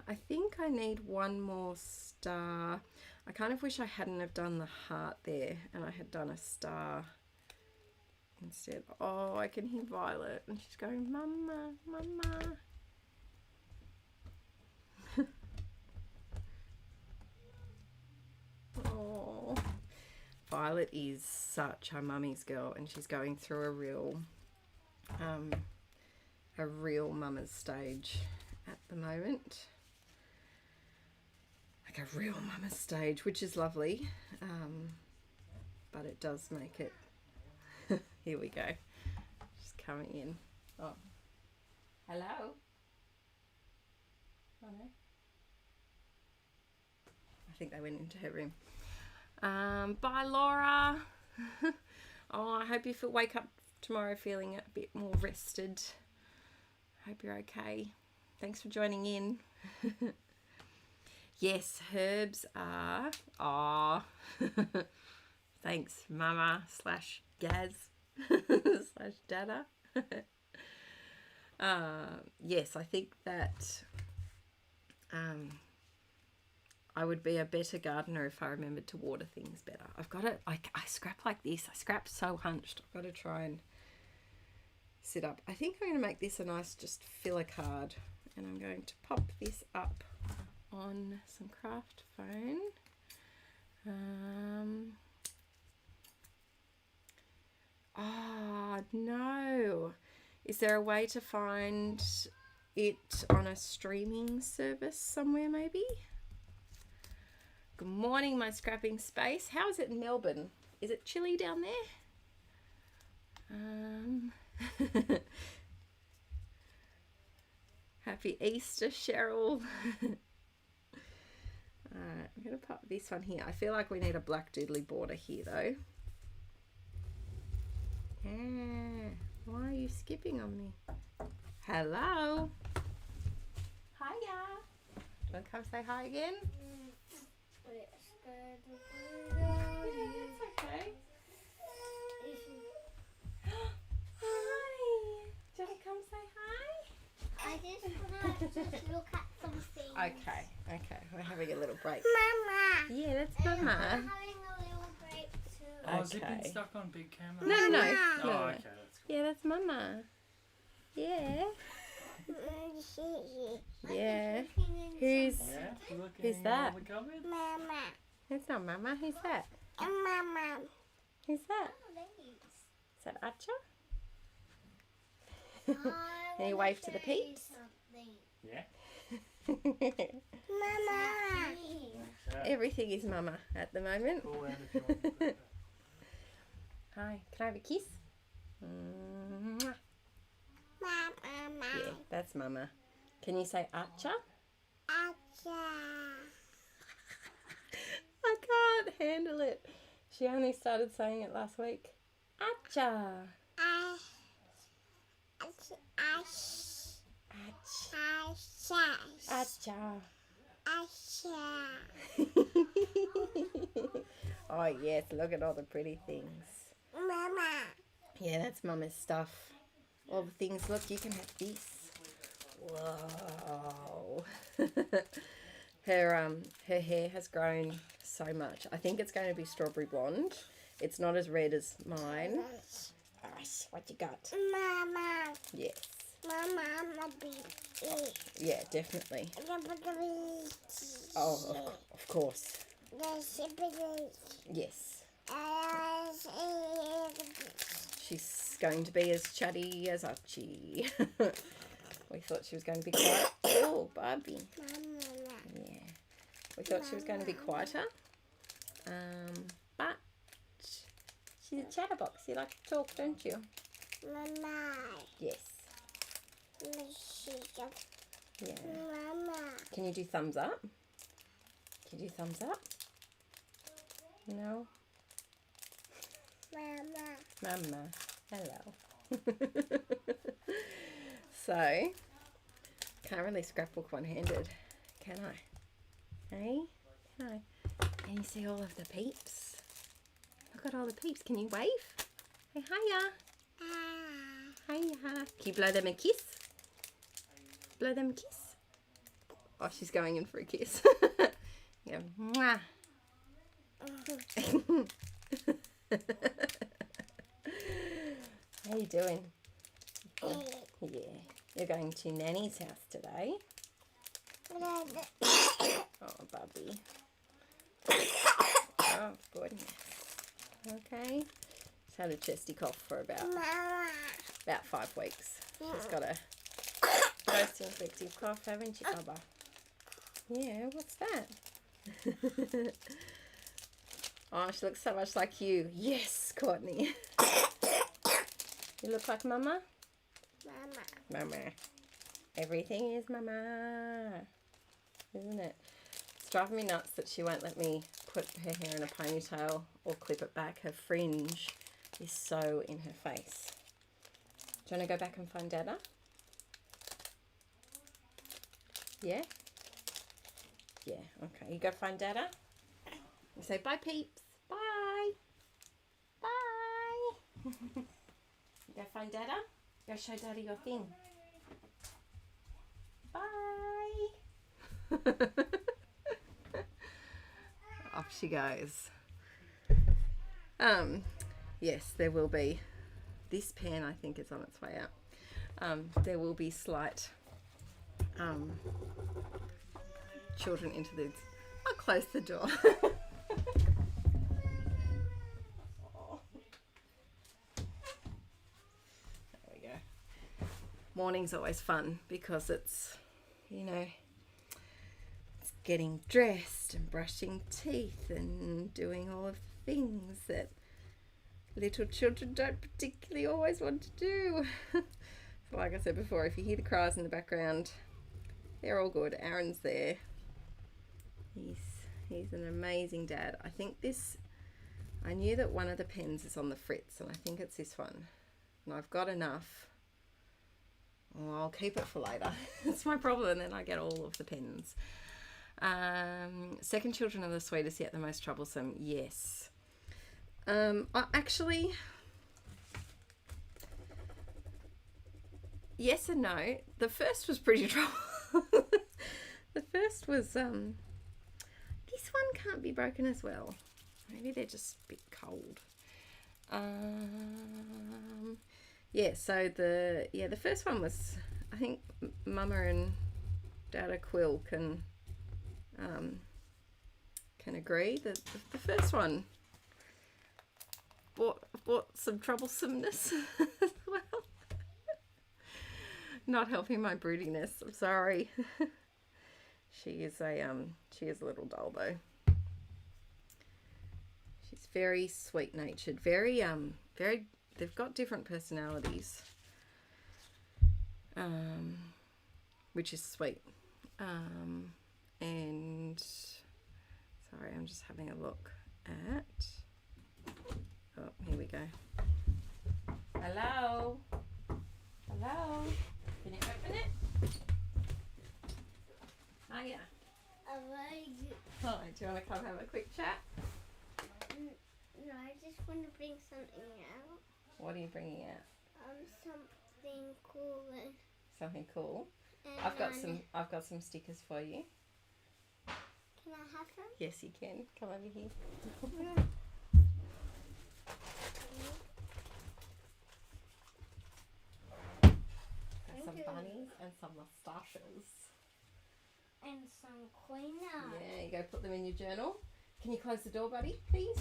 I think I need one more star. I kind of wish I hadn't have done the heart there and I had done a star instead. Oh, I can hear Violet and she's going, Mama, Mama. Oh, Violet is such a mummy's girl and she's going through a real mama's stage at the moment. Like a real mama's stage, which is lovely. But it does make it here we go. Just coming in. Oh. Hello. Oh no. I think they went into her room. Bye, Laura. Oh, I hope you wake up tomorrow feeling a bit more rested. Hope you're okay. Thanks for joining in. Yes, herbs are. Aw. Thanks, Mama / Gaz / Dada. Yes, I think that I would be a better gardener if I remembered to water things better. I've got to, I scrap like this. I scrap so hunched. I've got to try and sit up. I think I'm going to make this a nice just filler card. And I'm going to pop this up on some craft foam. No. Is there a way to find it on a streaming service somewhere maybe? Good morning, my scrapping space. How is it in Melbourne? Is it chilly down there? Happy Easter, Cheryl. Alright, I'm going to pop this one here. I feel like we need a black doodly border here though. Why are you skipping on me? Hello. Hiya. Do you want to come say hi again? Yeah, that's okay. Hi. Do you want to come say hi? I just want to just look at some things. Okay. We're having a little break. Mama. Yeah, that's Mama. I'm having a little break too. Oh, has it been Okay. stuck on big camera? No. Mama. Oh, No. okay, that's cool. Yeah, that's Mama. Yeah. Yeah. Who's Yeah, looking Who's in that? all the cupboard? Mama. It's not Mama. Who's that? Mama. Who's that? Is that Archer? Can you wave to the peeps? Yeah. Mama. Okay. Everything is Mama at the moment. Call out if you want to put that. Hi. Can I have a kiss? Mwah. Mama. Yeah, that's Mama. Can you say Acha? Acha. I can't handle it. She only started saying it last week. Acha. Acha. Oh yes, look at all the pretty things. Mama. Yeah, that's Mama's stuff. All the things. Look, you can have this. Whoa. Her hair has grown so much. I think it's going to be strawberry blonde. It's not as red as mine. Gosh, what you got? Mama. Yes. Mama, Yeah, definitely. Oh, of course. Yes. She's going to be as chatty as Archie. We thought she was going to be quiet. Oh, Barbie. Yeah. We thought she was going to be quieter. But she's a chatterbox. You like to talk, don't you? Mama. Yes. Yeah. Mama. Can you do thumbs up? Can you do thumbs up? No? Mama. Hello. So, can't really scrapbook one-handed, can I? Hey? Can I? Can you see all of the peeps? Look at all the peeps. Can you wave? Hey, hiya. Hiya. Can you blow them a kiss? Blow them a kiss? Oh, she's going in for a kiss. Yeah. Mwah. How you doing? Yeah. You're going to Nanny's house today. Oh, Bubby. Oh, goodness. Okay. She's had a chesty cough for about 5 weeks. She's got a most infective cough, haven't you, Bubba? Yeah, what's that? Oh, she looks so much like you. Yes, Courtney. You look like Mama? Mama. Everything is Mama. Isn't it? It's driving me nuts that she won't let me put her hair in a ponytail or clip it back. Her fringe is so in her face. Do you want to go back and find Dada? Yeah? Yeah, okay. You go find Dada. You say bye, peeps. Bye. Bye. You go find Dada. Go show Daddy your thing. Bye. Off she goes. Yes, there will be. This pen, I think, is on its way out. There will be slight children into this. I'll close the door. Morning's always fun because it's, you know, it's getting dressed and brushing teeth and doing all of the things that little children don't particularly always want to do. So like I said before, if you hear the cries in the background, they're all good. Aaron's there. He's an amazing dad. I think I knew that one of the pens is on the fritz, and I think it's this one. And I've got enough. Well, I'll keep it for later. That's my problem, and then I get all of the pens. Second children are the sweetest yet the most troublesome. Yes. Actually, yes and no. The first was pretty troublesome. The first was, this one can't be broken as well. Maybe they're just a bit cold. Yeah, so the first one was, I think Mama and Dada Quill can agree that the first one brought some troublesomeness as well. Not helping my broodiness. I'm sorry. She is a little doll though. She's very sweet natured, very they've got different personalities, which is sweet. And sorry, I'm just having a look at. Oh, here we go. Hello. Hello. Can you open it? Oh yeah. Hi, do you want to come have a quick chat? No, I just want to bring something out. What are you bringing out? Something cool. Something cool. And I've got some stickers for you. Can I have them? Yes, you can. Come over here. Got some bunnies and some moustaches. And some cleaner. Yeah, you go put them in your journal. Can you close the door, buddy, please?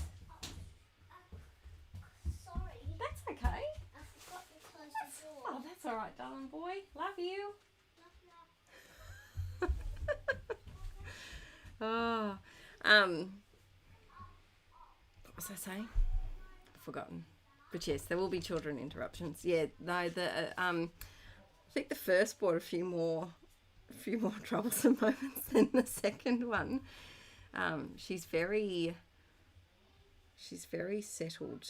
Sorry, That's okay. I forgot to close the door. Oh, that's all right, darling boy. Love you. Oh, what was I saying? I've forgotten. But yes, there will be children interruptions. Yeah, no, I think the first brought a few more troublesome moments than the second one. She's very settled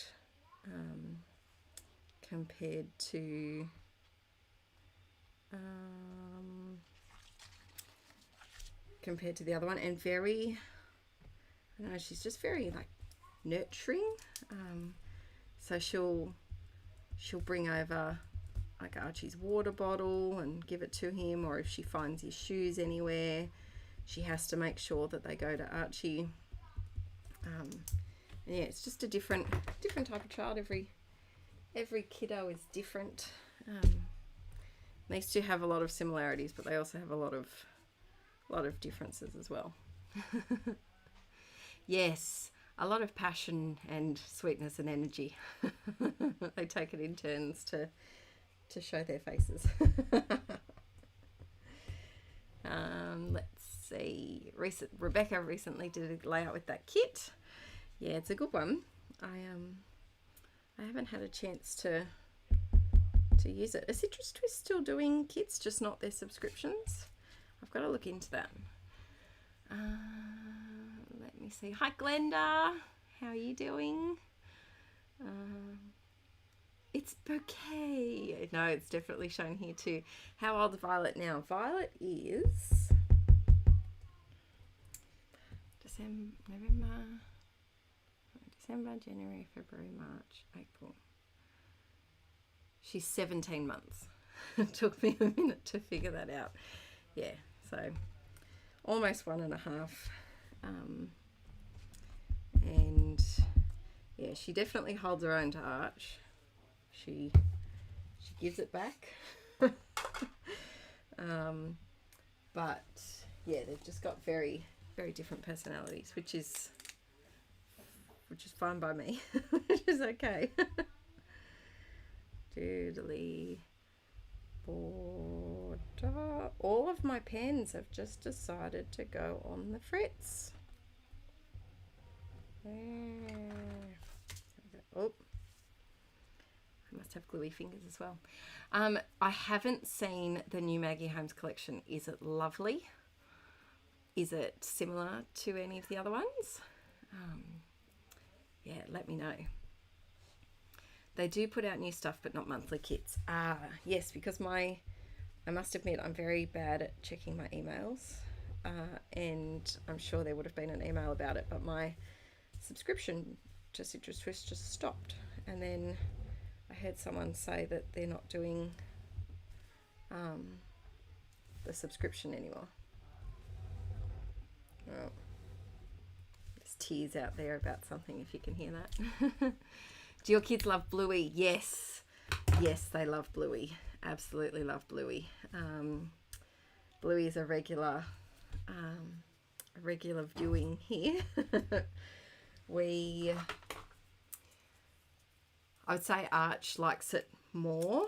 compared to the other one, and very, I don't know, she's just very like nurturing. So she'll bring over like Archie's water bottle and give it to him, or if she finds his shoes anywhere, she has to make sure that they go to Archie. And yeah, it's just a different type of child. Every kiddo is different. These two have a lot of similarities, but they also have a lot of differences as well. Yes, a lot of passion and sweetness and energy. They take it in turns to show their faces. Let's see. Rebecca recently did a layout with that kit. Yeah, it's a good one. I haven't had a chance to use it. Is Citrus Twist still doing kits, just not their subscriptions? I've got to look into that. Let me see. Hi, Glenda. How are you doing? It's bouquet. No, it's definitely shown here too. How old is Violet now? Violet is December, January, February, March, April. She's 17 months. It took me a minute to figure that out. Yeah, so almost 1.5. And yeah, she definitely holds her own to Arch. She gives it back. But yeah, they've just got very, very different personalities, which is fine by me. Which is okay. Doodly border. All of my pens have just decided to go on the fritz. There. Oh, I must have gluey fingers as well. I haven't seen the new Maggie Holmes collection. Is it lovely? Is it similar to any of the other ones? Yeah, let me know. They do put out new stuff, but not monthly kits. Yes, because I must admit, I'm very bad at checking my emails. And I'm sure there would have been an email about it, but my subscription to Citrus Twist just stopped. And then I heard someone say that they're not doing the subscription anymore. Oh, there's tears out there about something, if you can hear that. Do your kids love Bluey? Yes. Yes, they love Bluey. Absolutely love Bluey. Bluey is a regular viewing here. I would say Arch likes it more.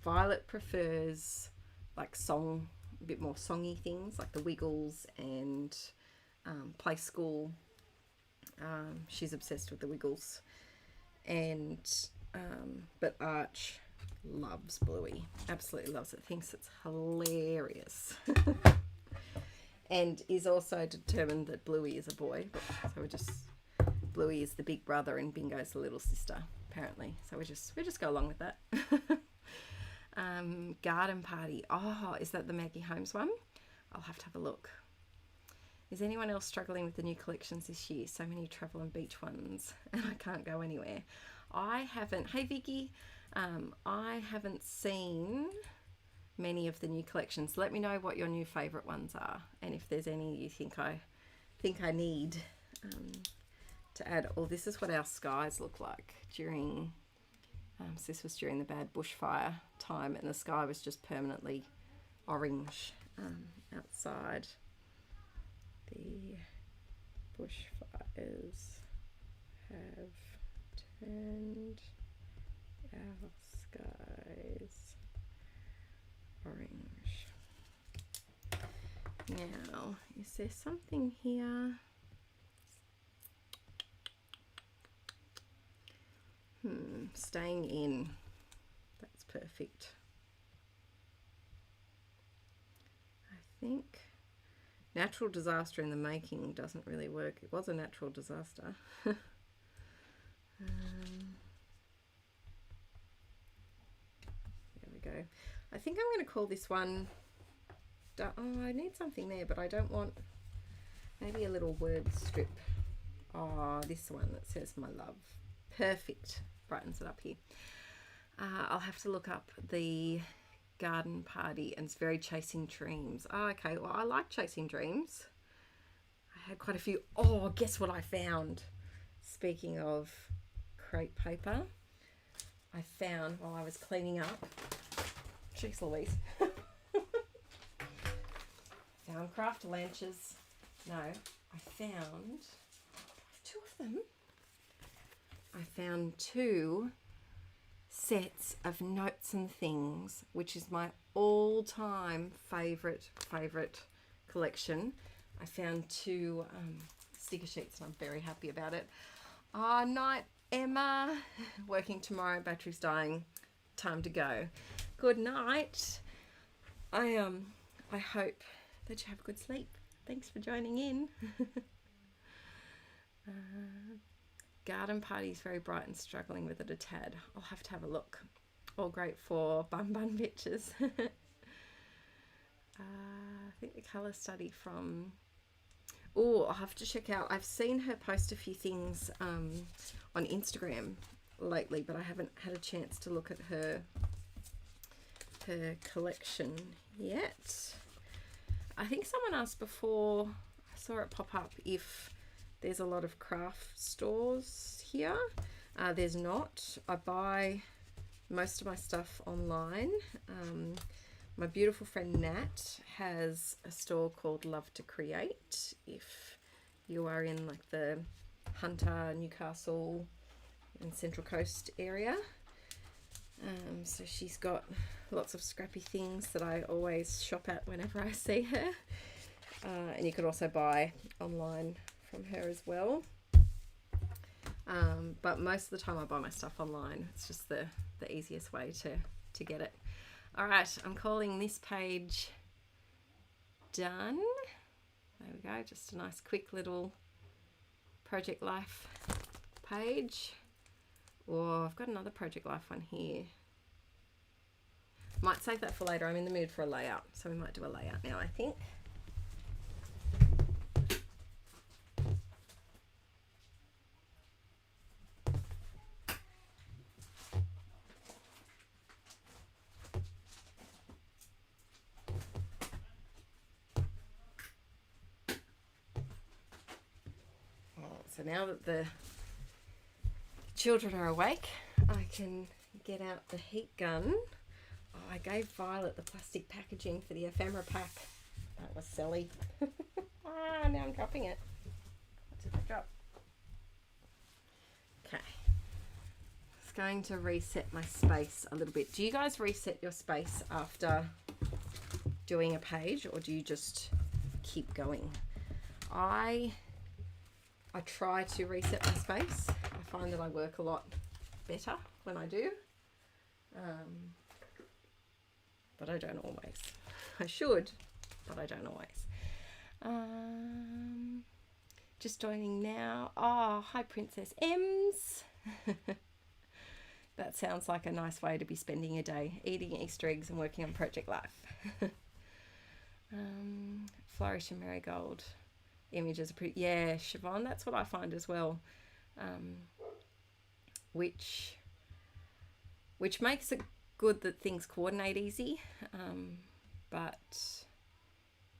Violet prefers like a bit more songy things like the Wiggles and Play School. She's obsessed with the Wiggles. and but Arch loves Bluey, absolutely loves it, thinks it's hilarious. And is also determined that Bluey is a boy. So Bluey is the big brother and Bingo's the little sister, apparently. So we just go along with that. Garden party. Oh, is that the Maggie Holmes one? I'll have to have a look. Is anyone else struggling with the new collections this year? So many travel and beach ones, and I can't go anywhere. I haven't. Hey Vicky, I haven't seen many of the new collections. Let me know what your new favourite ones are, and if there's any you think I need to add. Oh, this is what our skies look like during. So this was during the bad bushfire time, and the sky was just permanently orange outside. The bushfires have turned our skies orange. Now, is there something here? Staying in. That's perfect. I think natural disaster in the making doesn't really work. It was a natural disaster. There we go. I think I'm going to call this one. Oh, I need something there, but I don't want maybe a little word strip. Oh, this one that says my love. Perfect. Brightens it up here. I'll have to look up the garden party, and it's very Chasing Dreams. Oh, okay. Well, I like Chasing Dreams. I had quite a few. Oh, guess what I found? Speaking of crepe paper, I found while I was cleaning up. Jeez Louise. Found craft lanches. No, I found two of them. I found 2 sets of Notes and Things, which is my all-time favorite collection. I found 2 sticker sheets, and I'm very happy about it. Night, Emma. Working tomorrow. Battery's dying. Time to go. Good night. I hope that you have a good sleep. Thanks for joining in. Garden party is very bright and struggling with it a tad. I'll have to have a look. All great for bun bitches. I think the colour study from... Oh, I'll have to check out. I've seen her post a few things on Instagram lately, but I haven't had a chance to look at her collection yet. I think someone asked before, I saw it pop up, if there's a lot of craft stores here. There's not. I buy most of my stuff online. My beautiful friend Nat has a store called Love to Create. If you are in like the Hunter, Newcastle and Central Coast area. So she's got lots of scrappy things that I always shop at whenever I see her. And you could also buy online from her as well. But most of the time I buy my stuff online. It's just the easiest way to get it. All right, I'm calling this page done. There we go, just a nice quick little Project Life page. Or I've got another Project Life one here. Might save that for later. I'm in the mood for a layout, so we might do a layout now, I think. So now that the children are awake, I can get out the heat gun. Oh, I gave Violet the plastic packaging for the ephemera pack. That was silly. Now I'm dropping it. What did I drop? Okay. It's going to reset my space a little bit. Do you guys reset your space after doing a page, or do you just keep going? I try to reset my space. I find that I work a lot better when I do. But I don't always. I should, but I don't always. Just joining now. Oh, hi Princess Ems. That sounds like a nice way to be spending a day, eating Easter eggs and working on Project Life. Flourish and Marigold images are pretty, yeah, Siobhan, that's what I find as well. Which makes it good that things coordinate easy. But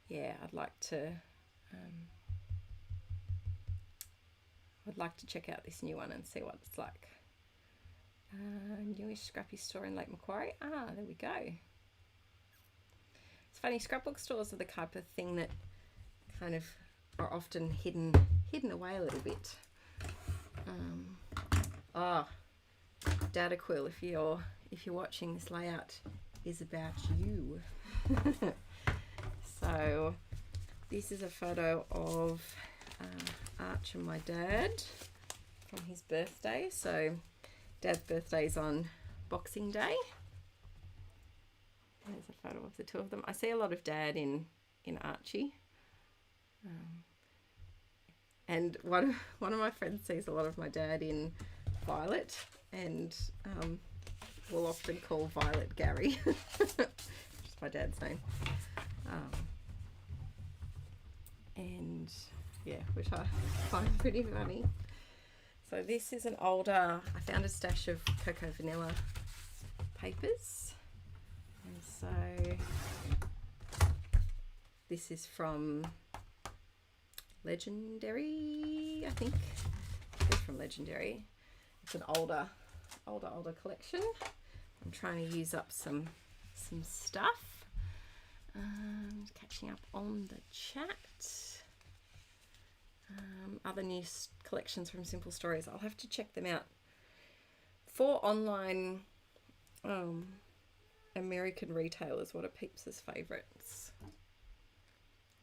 yeah, I'd like to check out this new one and see what it's like. Newish scrappy store in Lake Macquarie. Ah, there we go. It's funny, scrapbook stores are the type of thing that kind of are often hidden away a little bit. Data Quill, if you're watching, this layout is about you. So this is a photo of Arch and my dad from his birthday. So Dad's birthday is on Boxing Day. There's a photo of the two of them. I see a lot of Dad in Archie. And one of my friends sees a lot of my dad in Violet, and we'll often call Violet Gary, just my dad's name. And yeah, which I find pretty funny. So this is an older, I found a stash of Cocoa Vanilla papers. And so this is from Legendary, I think. It's from Legendary. It's an older collection. I'm trying to use up some stuff. Catching up on the chat. Other new collections from Simple Stories. I'll have to check them out. For online American retailers, what are Peeps' favourites?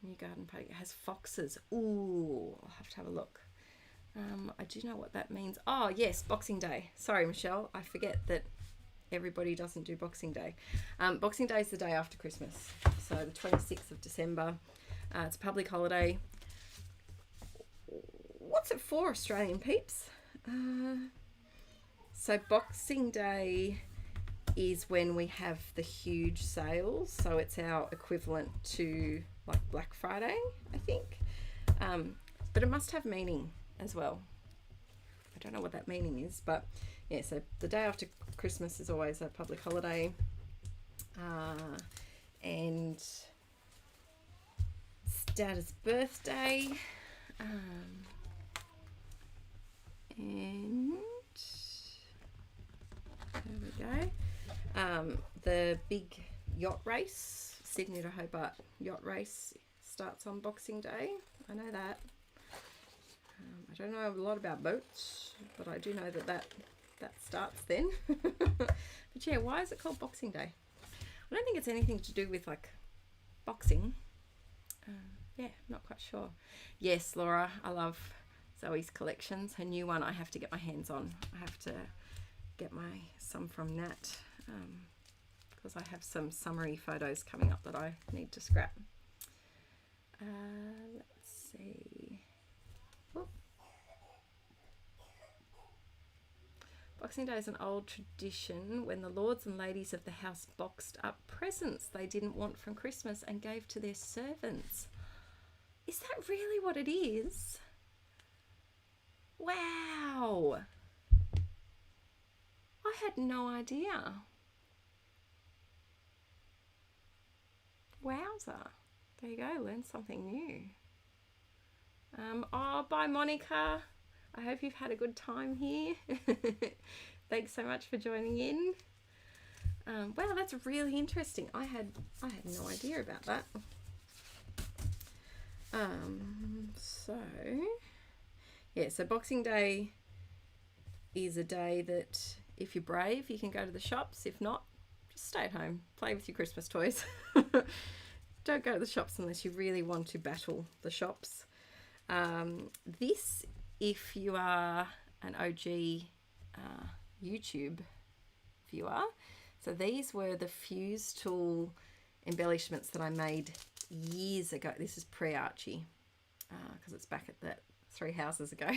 New garden party. It has foxes. Ooh, I'll have to have a look. I do know what that means. Oh, yes, Boxing Day. Sorry, Michelle. I forget that everybody doesn't do Boxing Day. Boxing Day is the day after Christmas. So the 26th of December. It's a public holiday. What's it for, Australian peeps? So Boxing Day is when we have the huge sales. So it's our equivalent to like Black Friday, I think. But it must have meaning as well. I don't know what that meaning is, but yeah, so the day after Christmas is always a public holiday. And it's Dad's birthday. And there we go. The big yacht race, Sydney to Hobart yacht race, starts on Boxing Day. I know that. I don't know a lot about boats, but I do know that starts then. But yeah, why is it called Boxing Day? I don't think it's anything to do with like boxing. Yeah, not quite sure. Yes, Laura, I love Zoe's collections. Her new one I have to get my hands on. I have to get some from Nat because I have some summary photos coming up that I need to scrap. Let's see. Whoop. Boxing Day is an old tradition when the lords and ladies of the house boxed up presents they didn't want from Christmas and gave to their servants. Is that really what it is? Wow. I had no idea. Wowza. There you go, learn something new. Oh, bye Monica. I hope you've had a good time here. Thanks so much for joining in. Wow, that's really interesting. I had no idea about that. So Boxing Day is a day that if you're brave, you can go to the shops. If not, just stay at home, play with your Christmas toys. Don't go to the shops unless you really want to battle the shops. This, if you are an OG YouTube viewer. So these were the fuse tool embellishments that I made years ago. This is pre-Archie, because it's back at that 3 houses ago.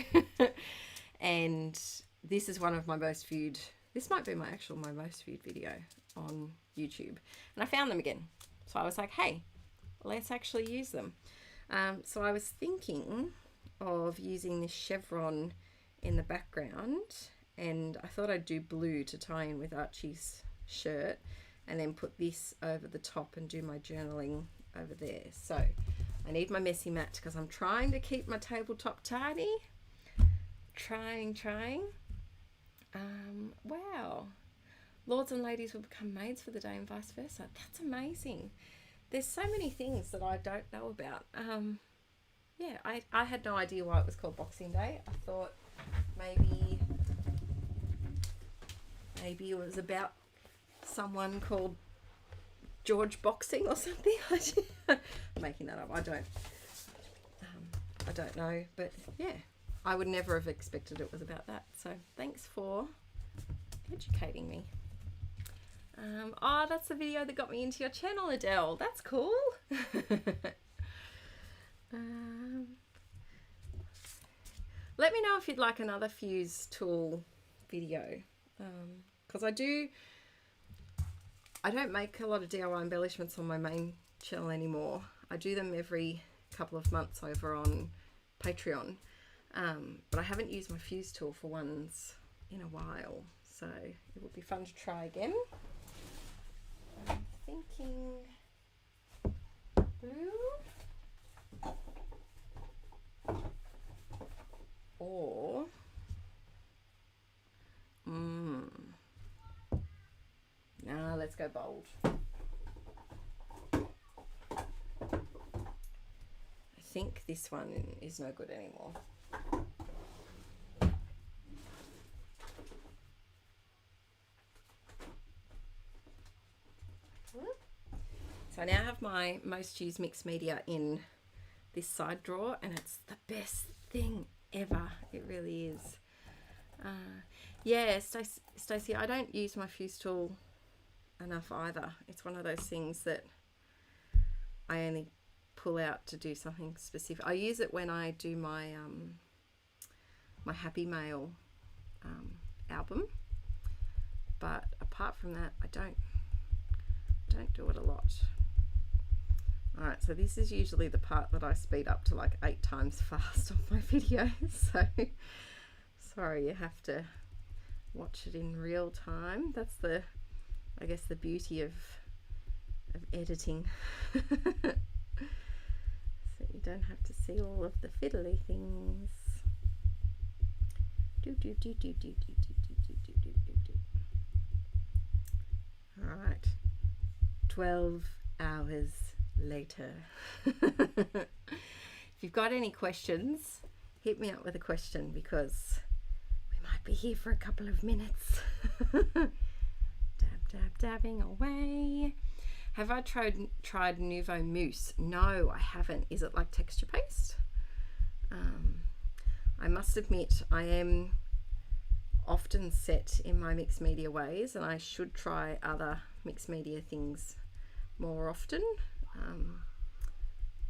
And this is one of my most viewed, this might be my most viewed video on YouTube. And I found them again. So I was like, hey, let's actually use them. So I was thinking of using this chevron in the background, and I thought I'd do blue to tie in with Archie's shirt, and then put this over the top and do my journaling over there. So I need my messy mat because I'm trying to keep my tabletop tidy. Trying. Wow. Lords and ladies will become maids for the day and vice versa. That's amazing. There's so many things that I don't know about. Yeah, I had no idea why it was called Boxing Day. I thought maybe it was about someone called George Boxing or something. I'm making that up. I don't know, but yeah, I would never have expected it was about that. So thanks for educating me. Oh, that's the video that got me into your channel, Adele. That's cool. Let me know if you'd like another fuse tool video, because I don't make a lot of DIY embellishments on my main channel anymore. I do them every couple of months over on Patreon, but I haven't used my fuse tool for ones in a while, so it would be fun to try again. I'm thinking blue or nah, let's go bold. I think this one is no good anymore. So I now have my most used mixed media in this side drawer, and it's the best thing ever. It really is. Yeah, Stacey, I don't use my fuse tool enough either. It's one of those things that I only pull out to do something specific. I use it when I do my my Happy Mail album, but apart from that, I don't do it a lot. Alright, so this is usually the part that I speed up to like 8 times fast on my videos, so sorry, you have to watch it in real time. That's the, I guess, the beauty of editing. So you don't have to see all of the fiddly things. Alright, 12 hours later. If you've got any questions, hit me up with a question, because we might be here for a couple of minutes. Dabbing away. Have I tried Nouveau Mousse? No, I haven't. Is it like texture paste? I must admit I am often set in my mixed media ways, and I should try other mixed media things more often.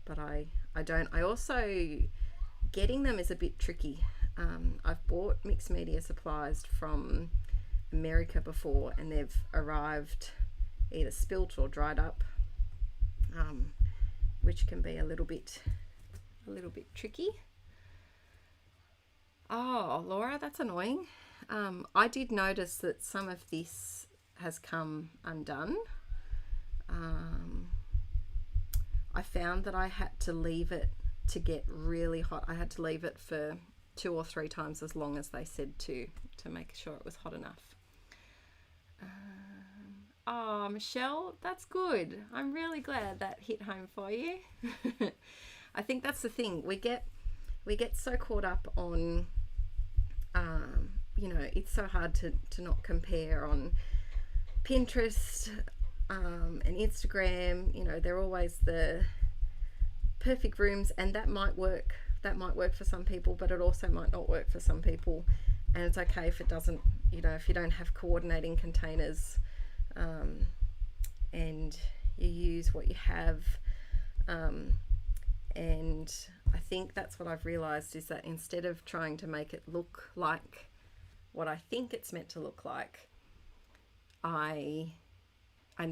But I don't. I also, getting them is a bit tricky. I've bought mixed media supplies from America before, and they've arrived either spilt or dried up, which can be a little bit tricky. Oh, Laura, that's annoying. I did notice that some of this has come undone. I found that I had to leave it to get really hot. I had to leave it for 2 or 3 times as long as they said to make sure it was hot enough. Oh, Michelle, that's good. I'm really glad that hit home for you. I think that's the thing. We get so caught up on, you know, it's so hard to not compare on Pinterest and Instagram. You know, they're always the perfect rooms, and that might work for some people, but it also might not work for some people, and it's okay if it doesn't you know, if you don't have coordinating containers, and you use what you have, and I think that's what I've realized, is that instead of trying to make it look like what I think it's meant to look like, I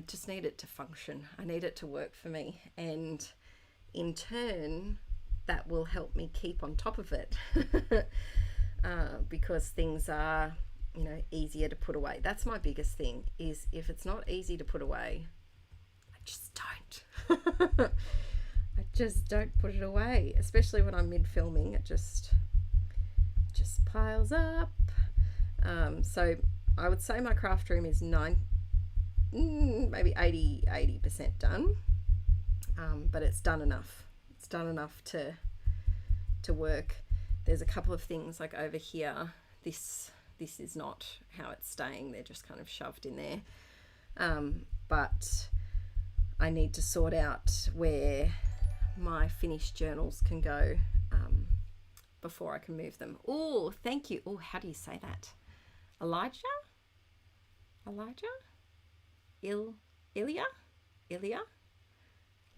just need it to function. I need it to work for me, and in turn that will help me keep on top of it. Because things are, you know, easier to put away. That's my biggest thing, is if it's not easy to put away, I just don't. I just don't put it away, especially when I'm mid filming. It just piles up. So I would say my craft room is maybe 80% done, but it's done enough. It's done enough to work. There's a couple of things like over here. This is not how it's staying. They're just kind of shoved in there. But I need to sort out where my finished journals can go before I can move them. Oh, thank you. Oh, how do you say that? Elijah? Ilya?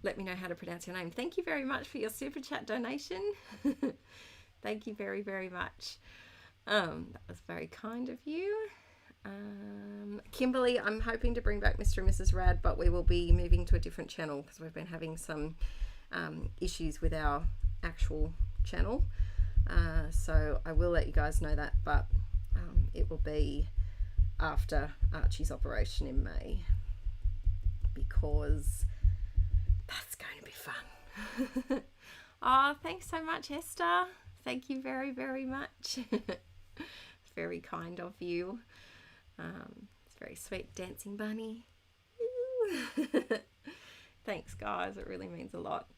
Let me know how to pronounce your name. Thank you very much for your super chat donation. Thank you very, very much. That was very kind of you. Kimberly, I'm hoping to bring back Mr. and Mrs. Rad, but we will be moving to a different channel because we've been having some issues with our actual channel. So I will let you guys know that, but it will be after Archie's operation in May, because that's going to be fun. Oh, thanks so much, Esther. Thank you very, very much. It's very kind of you. It's very sweet. Dancing bunny. Thanks, guys. It really means a lot.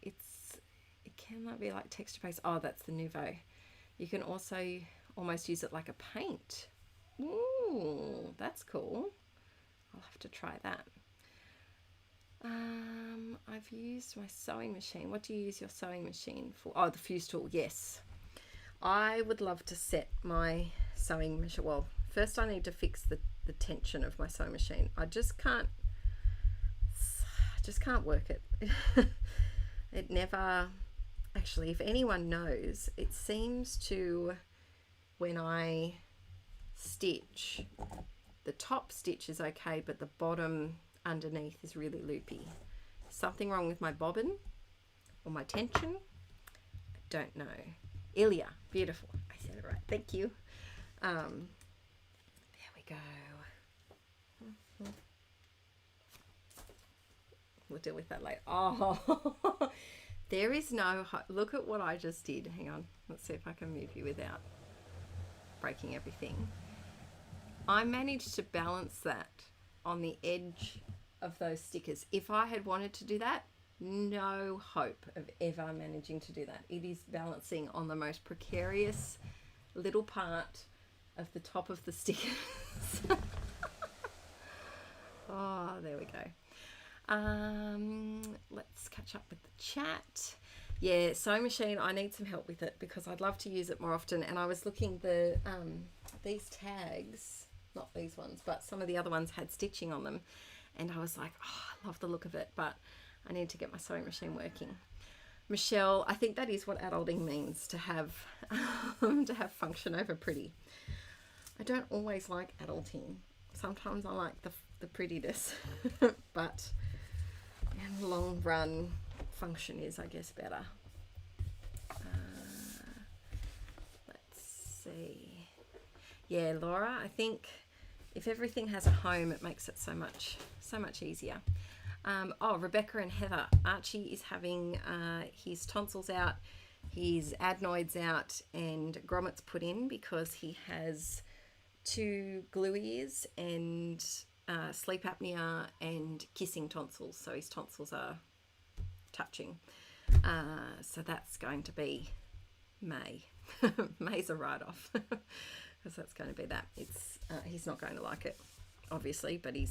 It cannot be like texture paste. Oh, that's the Nouveau. You can also almost use it like a paint. Ooh, that's cool. I'll have to try that. I've used my sewing machine. What do you use your sewing machine for? Oh, the fuse tool. Yes. I would love to set my sewing machine. Well, first I need to fix the tension of my sewing machine. I just can't work it. It never, actually, if anyone knows, it seems to, when I stitch, the top stitch is okay, but the bottom underneath is really loopy. Something wrong with my bobbin or my tension? I don't know. Ilya, beautiful. I said it right. Thank you. There we go. We'll deal with that later. Oh, there is no, look at what I just did. Hang on. Let's see if I can move you without breaking everything. I managed to balance that on the edge of those stickers. If I had wanted to do that, no hope of ever managing to do that. It is balancing on the most precarious little part of the top of the stickers. Oh, there we go. Let's catch up with the chat. Yeah, sewing machine, I need some help with it because I'd love to use it more often. And I was looking, these tags, not these ones, but some of the other ones had stitching on them, and I was like, oh, I love the look of it, but I need to get my sewing machine working. Michelle, I think that is what adulting means, to have function over pretty. I don't always like adulting. Sometimes I like the prettiness, but in the long run, function is, I guess, better. Let's see. Yeah, Laura, I think if everything has a home, it makes it so much easier. Oh, Rebecca and Heather. Archie is having his tonsils out, his adenoids out, and grommets put in because he has 2 glue ears and sleep apnea and kissing tonsils. So his tonsils are touching. So that's going to be May. May's a write-off because that's going to be that. It's he's not going to like it, obviously, but he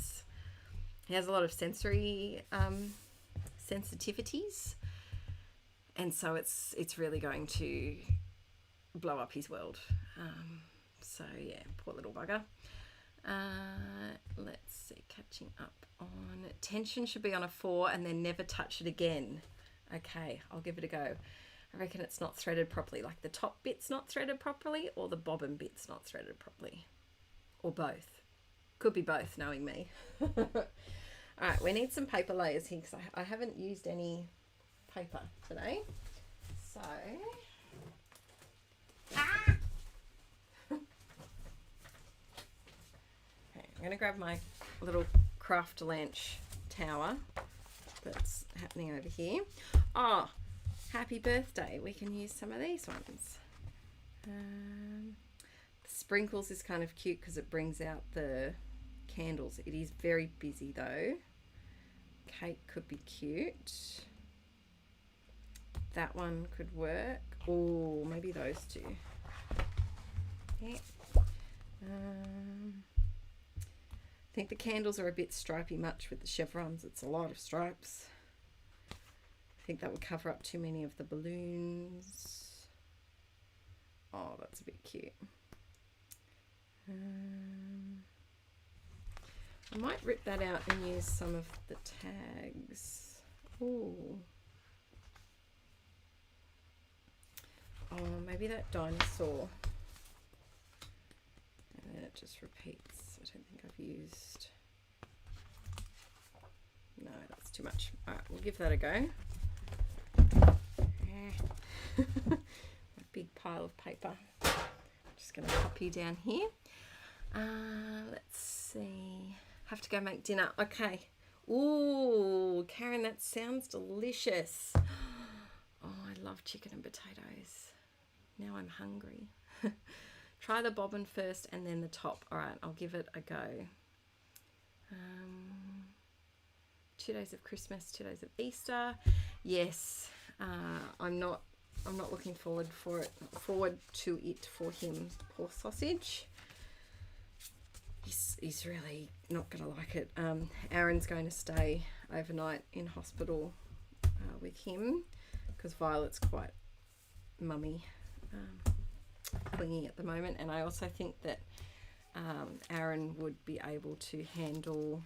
has a lot of sensory sensitivities, and so it's really going to blow up his world. So yeah, poor little bugger. Let's see, catching up on tension should be on a 4 and then never touch it again. Okay, I'll give it a go. I reckon it's not threaded properly, like the top bit's not threaded properly or the bobbin bit's not threaded properly, or both. Could be both, knowing me. Alright, we need some paper layers here because I haven't used any paper today. So, okay, I'm going to grab my little craft lunch tower that's happening over here. Oh, happy birthday. We can use some of these ones. The sprinkles is kind of cute because it brings out the candles. It is very busy though. Cake could be cute. That one could work. Oh, maybe those two. Yeah. I think the candles are a bit stripy much with the chevrons. It's a lot of stripes. I think that would cover up too many of the balloons. Oh, that's a bit cute. I might rip that out and use some of the tags. Ooh. Oh, maybe that dinosaur. And then it just repeats. I don't think I've used... No, that's too much. Alright, we'll give that a go. A big pile of paper. I'm just going to pop you down here. Let's see. Have to go make dinner. Okay. Ooh, Karen, that sounds delicious. Oh, I love chicken and potatoes. Now I'm hungry. Try the bobbin first and then the top. All right, I'll give it a go. 2 days of Christmas, 2 days of Easter. Yes, I'm not looking forward to it for him. Poor sausage. He's really not going to like it. Aaron's going to stay overnight in hospital with him because Violet's quite mummy, clingy at the moment, and I also think that Aaron would be able to handle,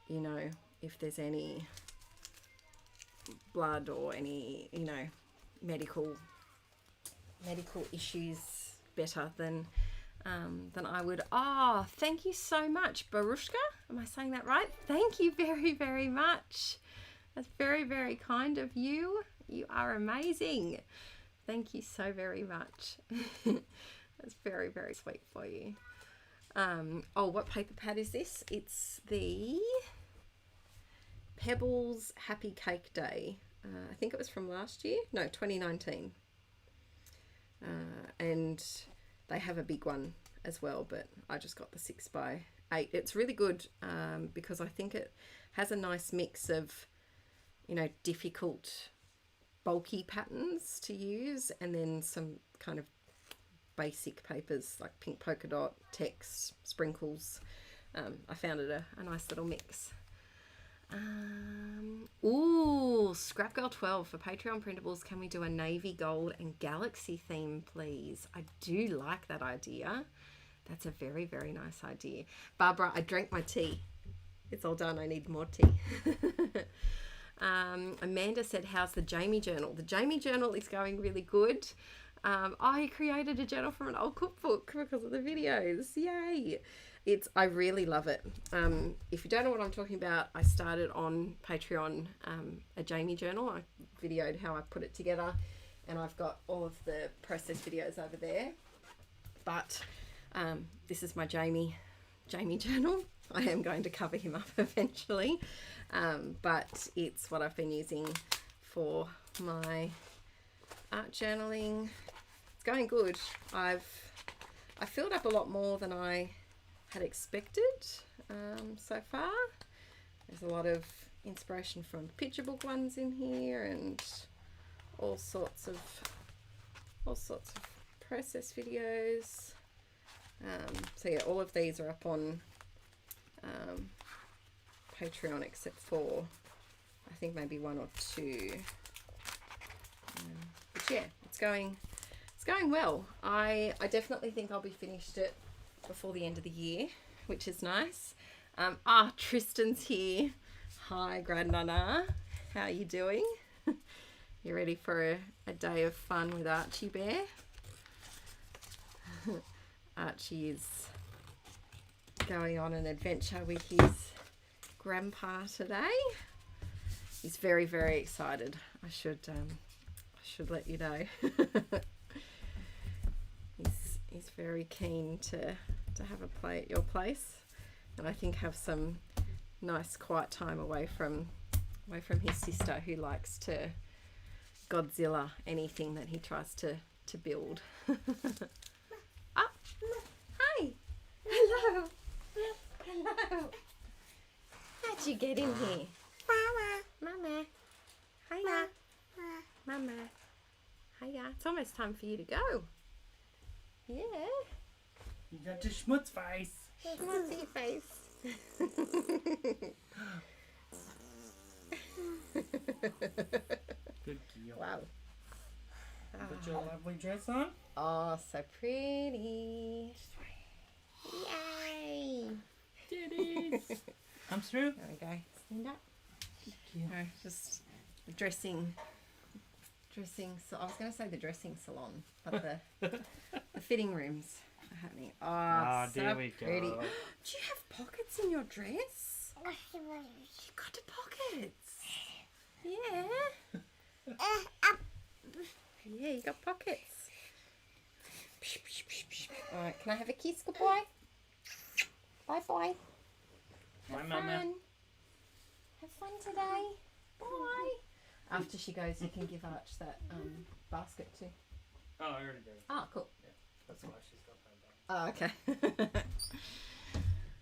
you know, if there's any blood or any, you know, medical issues better than I would. Oh, thank you so much, Barushka. Am I saying that right? Thank you very, very much. That's very, very kind of you. You are amazing. Thank you so very much. That's very, very sweet for you. Oh, what paper pad is this? It's the Pebbles Happy Cake Day. I think it was from last year. No, 2019. And they have a big one as well, but I just got the 6x8. It's really good because I think it has a nice mix of, you know, difficult bulky patterns to use and then some kind of basic papers like pink polka dot, text, sprinkles. I found it a nice little mix. Ooh, Scrap Girl 12 for Patreon printables. Can we do a navy gold and galaxy theme, please? I do like that idea. That's a very, very nice idea. Barbara, I drank my tea. It's all done. I need more tea. Amanda said, how's the Jamie journal? The Jamie journal is going really good. I created a journal from an old cookbook because of the videos. Yay! I really love it. If you don't know what I'm talking about, I started on Patreon a Jamie journal. I videoed how I put it together, and I've got all of the process videos over there. But this is my Jamie journal. I am going to cover him up eventually, but it's what I've been using for my art journaling. It's going good. I filled up a lot more than I had expected so far. There's a lot of inspiration from picture book ones in here and all sorts of process videos. So yeah, all of these are up on Patreon except for I think maybe one or two. But yeah, it's going going well. I definitely think I'll be finished it before the end of the year, which is nice. Tristan's here. Hi, Grandnana. How are you doing? You ready for a day of fun with Archie Bear? Archie is going on an adventure with his grandpa today. He's very, very excited. I should let you know. He's very keen to have a play at your place, and I think have some nice quiet time away from his sister, who likes to Godzilla anything that he tries to build. Oh, hi. Hello. Hello. How'd you get in here? Mama. Hiya. Mama. Hiya. It's almost time for you to go. Yeah. You got your schmutz face. Schmutzy face. Good girl. Wow. Put your lovely dress on. Oh, so pretty. Yay. Titties. Come through. There we go. Stand up. Yeah. No, just dressing. So I was going to say the dressing salon, but the fitting rooms are happening. Oh, so there we pretty. go. Do you have pockets in your dress? You got the pockets. Yeah. Yeah, you got pockets. All right, can I have a kiss? Good boy. Bye, boy. Bye, Have Mama. fun. Have fun today. Bye. After she goes, you can give Arch that basket too. Oh, I already did. Oh, cool. Yeah, that's why she's got that done. Oh, okay.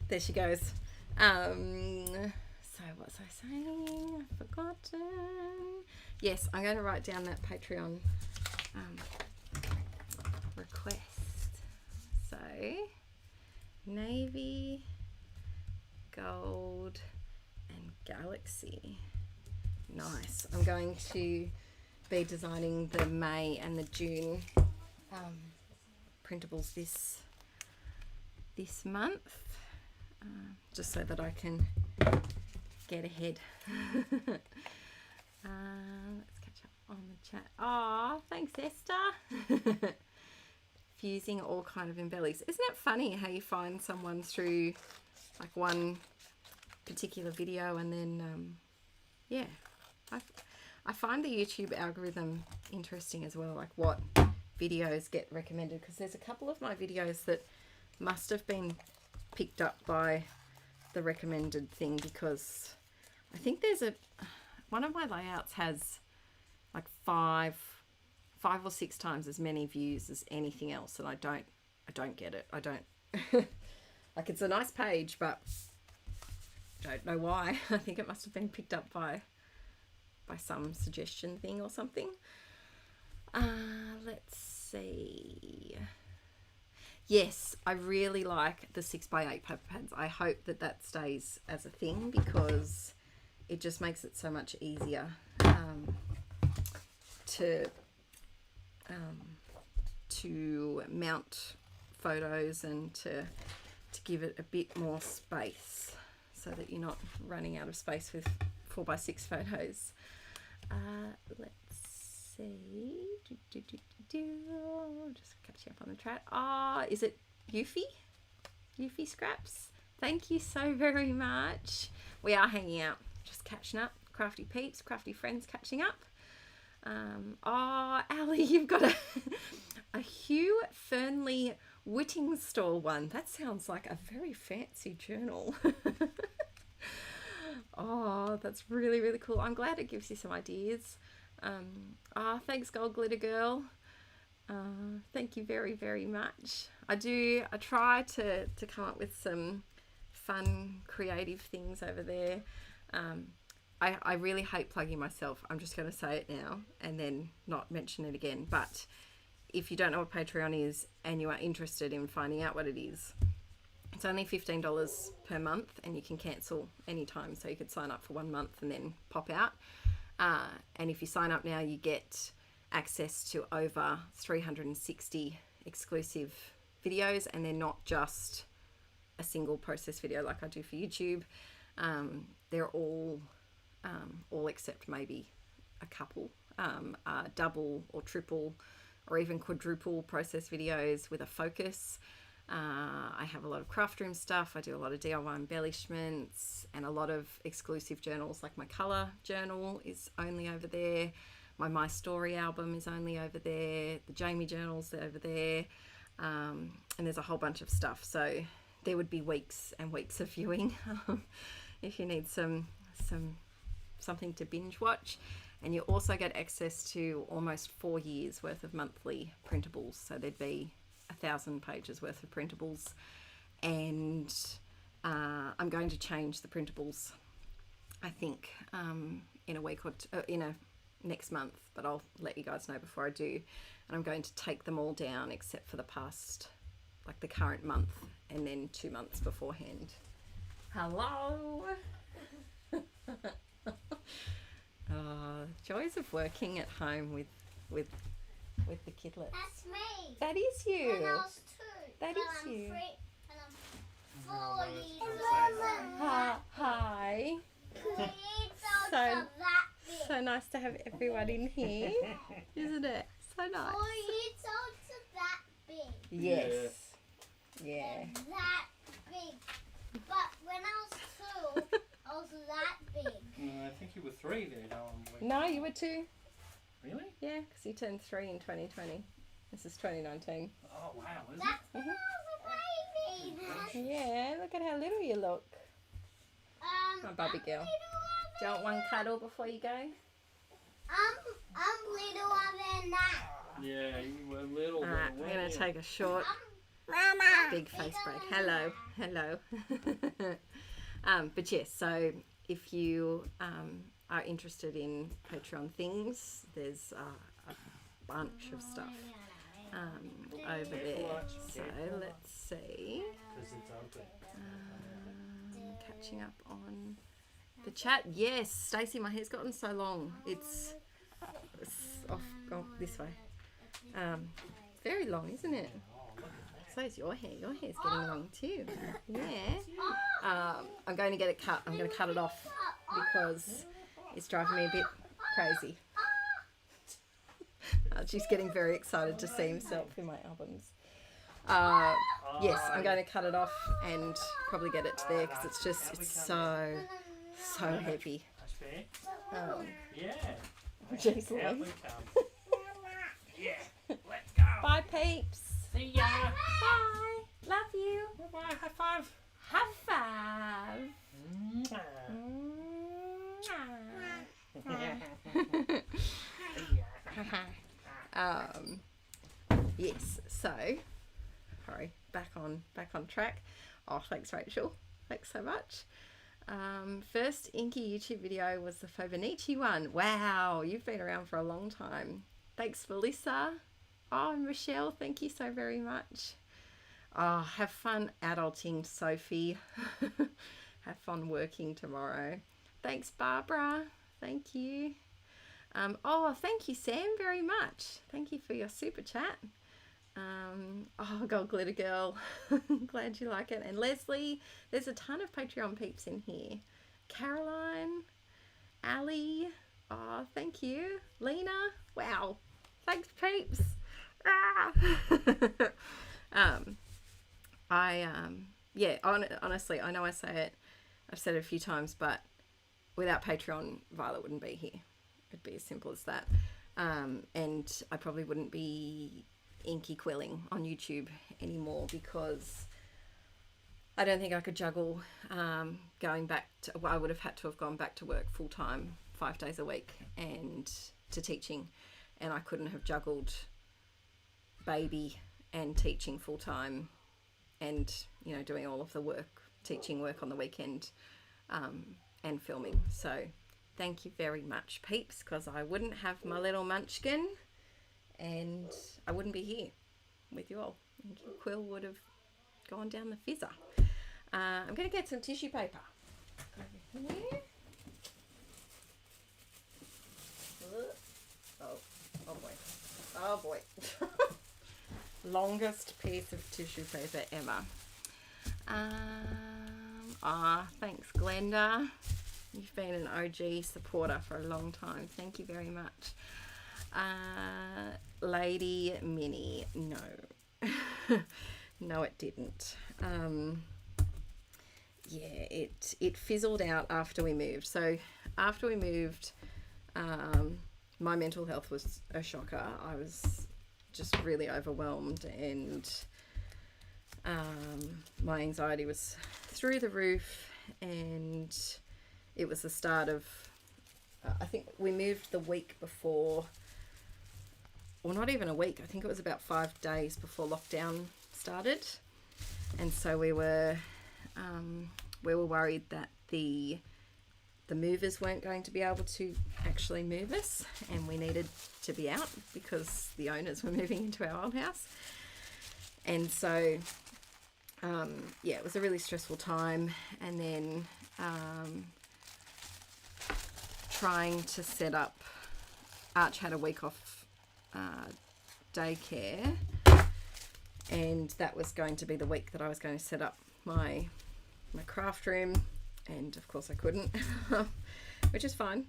There she goes. So what was I saying? I've forgotten. Yes, I'm going to write down that Patreon request. So, navy, gold, and galaxy. Nice. I'm going to be designing the May and the June printables this month, just so that I can get ahead. Let's catch up on the chat. Oh, thanks, Esther. Fusing all kind of embellies. Isn't it funny how you find someone through like one particular video, and then yeah, I find the YouTube algorithm interesting as well, like what videos get recommended, because there's a couple of my videos that must have been picked up by the recommended thing, because I think there's one of my layouts has like five or six times as many views as anything else, and I don't get it. I don't like, it's a nice page, but I don't know why. I think it must have been picked up by some suggestion thing or something. Let's see. Yes, I really like the 6x8 paper pads. I hope that stays as a thing, because it just makes it so much easier to mount photos, and to give it a bit more space, so that you're not running out of space with 4x6 photos. Let's see. Just catching up on the chat. Is it Yuffie? Yuffie Scraps? Thank you so very much. We are hanging out, just catching up. Crafty peeps, crafty friends catching up. Ali, you've got a Hugh Fernley Whitting Stall one. That sounds like a very fancy journal. Oh, that's really, really cool. I'm glad it gives you some ideas. Thanks, Gold Glitter Girl. Thank you very, very much. I try to come up with some fun, creative things over there. I really hate plugging myself. I'm just going to say it now and then not mention it again. But if you don't know what Patreon is and you are interested in finding out what it is, it's only $15 per month, and you can cancel anytime. So you could sign up for 1 month and then pop out. And if you sign up now, you get access to over 360 exclusive videos, and they're not just a single process video like I do for YouTube. They're all except maybe a couple are double or triple or even quadruple process videos with a focus. I have a lot of craft room stuff. I do a lot of DIY embellishments and a lot of exclusive journals, like my colour journal is only over there. My Story album is only over there. The Jamie journals are over there. And there's a whole bunch of stuff. So there would be weeks and weeks of viewing if you need something to binge watch. And you also get access to almost 4 years worth of monthly printables. So there'd be 1,000 pages worth of printables, and I'm going to change the printables, I think, in a week or next month, but I'll let you guys know before I do. And I'm going to take them all down except for the past, like the current month, and then 2 months beforehand. Hello. Joys of working at home with the kidlets. That's me. That is you. When I was 2. That but is I'm you. 3 and I'm 4 years old. Hi. 2 years old, So- so that big. So nice to have everyone in here, isn't it? So 4 nice. years old, so that big. Yes. Yeah. They're that big. But when I was 2, I was that big. I think you were 3 there, No, you were 2. Really? Yeah, because you turned 3 in 2020. This is 2019. Oh wow, is That's it? when I was a baby. Yeah, look at how little you look. Oh, Barbie I'm girl. littler Do you want one cuddle before you go? I'm littler than that. Yeah, you were little. Alright, we're going to take a short, Mama. big face break. Hello. Hello. But yes, so if you are interested in Patreon things, there's a bunch of stuff over there. So let's see. Because it's open. Catching up on the chat. Yes, Stacey, my hair's gotten so long. It's off, gone this way. It's very long, isn't it? So is your hair. Your hair's getting long too. Yeah. I'm going to get it cut. I'm going to cut it off because it's driving me a bit crazy. She's getting very excited to see himself in my albums. Yes, I'm going to cut it off and probably get it to there because it's so heavy. That's fair. Yeah. Jeez, Out Louise. we come. Yeah. Let's go. Bye, peeps. See ya. Bye. Love you. Bye. High five. High five. Yes, so sorry, back on track. Oh, thanks Rachel, thanks so much. First Inkie YouTube video was the Fauxbonichi one. Wow, you've been around for a long time. Thanks Melissa. Oh, Michelle, thank you so very much. Oh, have fun adulting, Sophie. Have fun working tomorrow. Thanks Barbara, thank you. Oh, thank you Sam very much. Thank you for your super chat. Oh, God Glitter Girl. Glad you like it. And Leslie, there's a ton of Patreon peeps in here. Caroline, Ali, oh, thank you. Lena, wow. Thanks peeps. Yeah, honestly, I know I say it, I've said it a few times, but without Patreon, Violet wouldn't be here. It'd be as simple as that. And I probably wouldn't be Inkie Quilling on YouTube anymore because I don't think I could juggle going back to, well, I would have had to have gone back to work full time 5 days a week and to teaching, and I couldn't have juggled baby and teaching full time and, you know, doing all of the work, teaching work on the weekend and filming. So thank you very much peeps, because I wouldn't have my little munchkin and I wouldn't be here with you all. Inkie Quill would have gone down the fizzer. I'm going to get some tissue paper over here. Oh boy. longest piece of tissue paper ever. Thanks, Glenda. You've been an OG supporter for a long time. Thank you very much. Lady Minnie, no. No, it didn't. Yeah, it fizzled out after we moved. So after we moved, my mental health was a shocker. I was just really overwhelmed, and my anxiety was through the roof, and it was the start of, I think we moved the week before, or not even a week, I think it was about 5 days before lockdown started. And so we were worried that the movers weren't going to be able to actually move us, and we needed to be out because the owners were moving into our old house. And so yeah, it was a really stressful time. And then trying to set up, Arch had a week off daycare, and that was going to be the week that I was going to set up my craft room, and of course I couldn't, which is fine,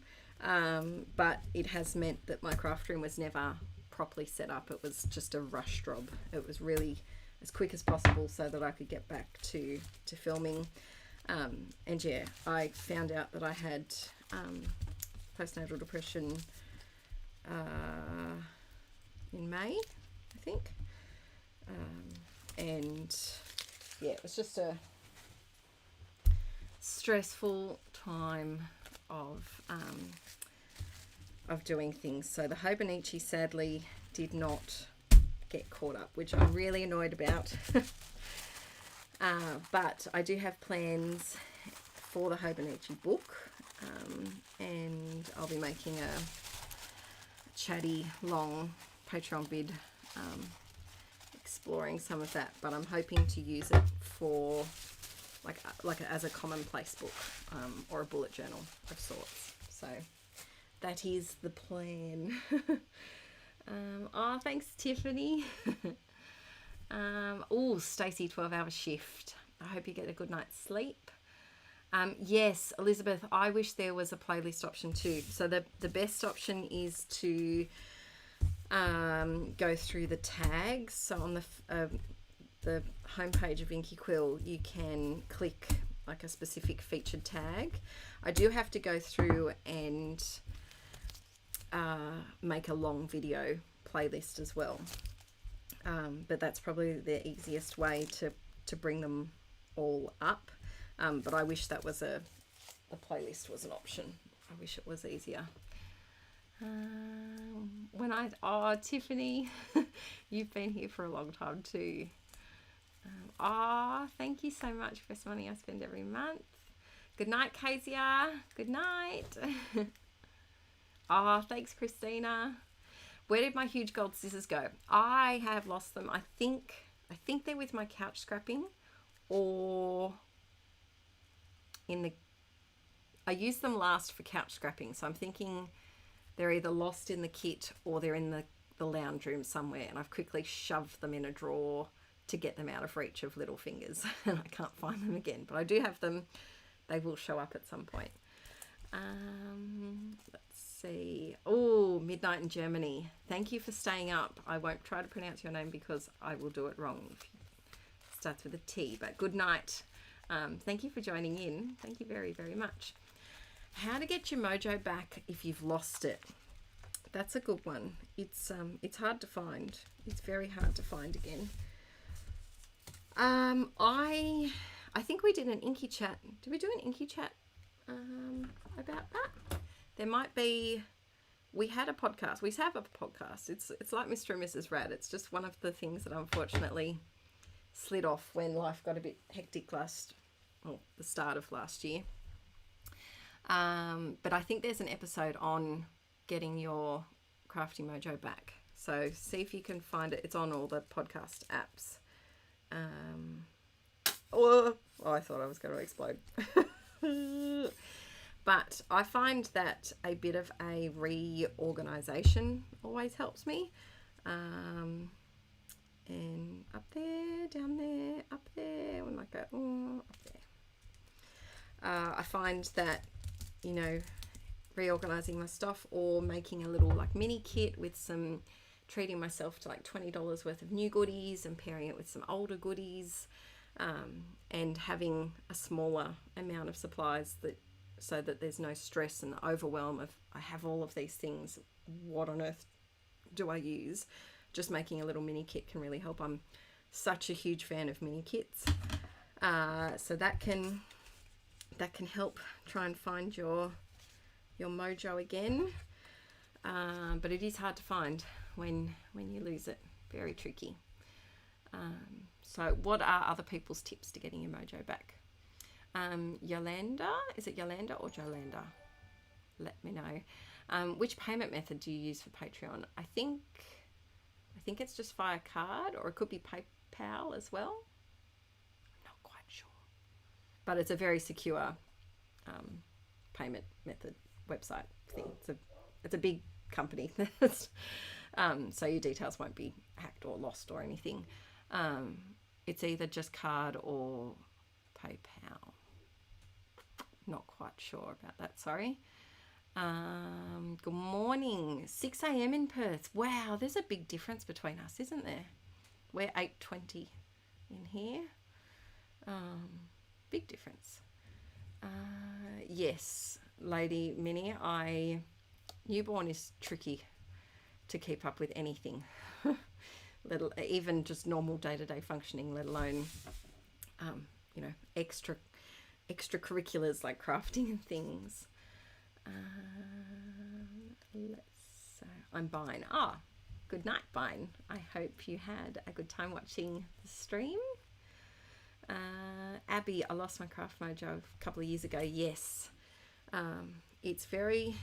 but it has meant that my craft room was never properly set up. It was just a rush job. It was really as quick as possible so that I could get back to filming. And yeah, I found out that I had postnatal depression in May, I think. And yeah, it was just a stressful time of doing things. So the Hobonichi sadly did not get caught up, which I'm really annoyed about. But I do have plans for the Hobonichi book, and I'll be making a chatty long Patreon vid exploring some of that, but I'm hoping to use it for as a commonplace book, or a bullet journal of sorts. So that is the plan. Oh, thanks, Tiffany. Oh, Stacey, 12-hour shift. I hope you get a good night's sleep. Yes, Elizabeth, I wish there was a playlist option too. So the best option is to go through the tags. So on the homepage of Inkie Quill, you can click like a specific featured tag. I do have to go through and make a long video playlist as well, but that's probably the easiest way to bring them all up. But I wish that was a playlist was an option. I wish it was easier. Tiffany, you've been here for a long time too. Thank you so much for the money I spend every month. Good night, Kezia. Good night. Thanks, Christina. Where did my huge gold scissors go? I have lost them. I think they're with my couch scrapping, or I used them last for couch scrapping, so I'm thinking they're either lost in the kit or they're in the lounge room somewhere, and I've quickly shoved them in a drawer to get them out of reach of little fingers, and I can't find them again, but I do have them. They will show up at some point. Let's see. Oh, Midnight in Germany. Thank you for staying up. I won't try to pronounce your name because I will do it wrong. It starts with a T, but good night. Thank you for joining in. Thank you very, very much. How to get your mojo back if you've lost it. That's a good one. It's hard to find. It's very hard to find again. I think we did an Inkie chat. Did we do an Inkie chat about that? There might be. We had a podcast. We have a podcast. It's like Mr. and Mrs Rad. It's just one of the things that unfortunately slid off when life got a bit hectic the start of last year. But I think there's an episode on getting your crafty mojo back. So see if you can find it. It's on all the podcast apps. I thought I was going to explode. But I find that a bit of a reorganization always helps me. and up there, down there, up there. We might go up there. I find that, you know, reorganizing my stuff or making a little like mini kit with some, treating myself to like $20 worth of new goodies and pairing it with some older goodies, and having a smaller amount of supplies, that so that there's no stress and overwhelm of I have all of these things, what on earth do I use? Just making a little mini kit can really help. I'm such a huge fan of mini kits, so that can help try and find your mojo again, but it is hard to find when you lose it. Very tricky. So what are other people's tips to getting your mojo back? Yolanda, is it Yolanda or Jolanda? Let me know. Which payment method do you use for Patreon? I think it's just via card, or it could be PayPal as well. I'm not quite sure, but it's a very secure payment method website thing. It's a big company, so your details won't be hacked or lost or anything. It's either just card or PayPal. Not quite sure about that, sorry. Good morning. 6 a.m. in Perth. Wow, there's a big difference between us, isn't there? We're 8:20 in here. Big difference. Yes, Lady Minnie, newborn is tricky to keep up with anything. Even just normal day-to-day functioning, let alone you know, extracurriculars like crafting and things. I'm Bine. Good night, Bine. I hope you had a good time watching the stream. Abby, I lost my craft mojo a couple of years ago. Yes, it's very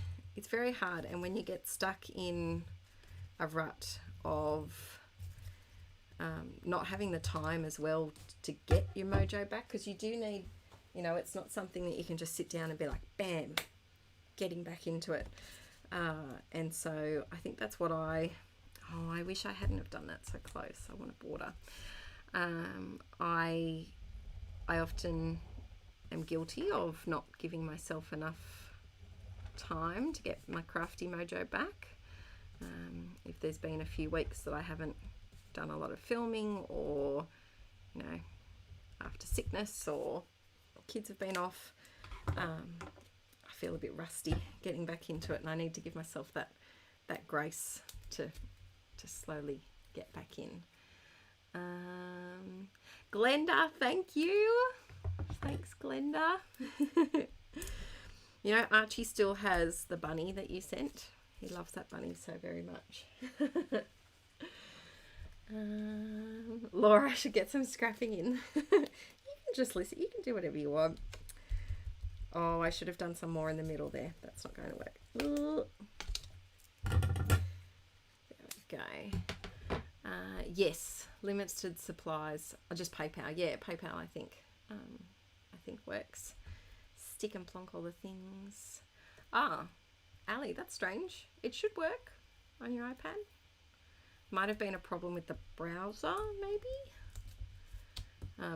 hard, and when you get stuck in a rut of not having the time as well to get your mojo back, because you do need, you know, it's not something that you can just sit down and be like, bam, getting back into it. And so I think that's what I wish I hadn't have done that so close. I want a border. I often am guilty of not giving myself enough time to get my crafty mojo back. If there's been a few weeks that I haven't done a lot of filming, or, you know, after sickness or kids have been off, I feel a bit rusty getting back into it, and I need to give myself that grace to slowly get back in. Glenda, thank you. Thanks, Glenda. You know, Archie still has the bunny that you sent. He loves that bunny so very much. Laura should get some scrapping in. You can just listen. You can do whatever you want. Oh, I should have done some more in the middle there. That's not going to work. Ooh. There we go. Yes, limited supplies. I'll just PayPal. Yeah, PayPal, I think works. Stick and plonk all the things. Ali, that's strange. It should work on your iPad. Might have been a problem with the browser, maybe.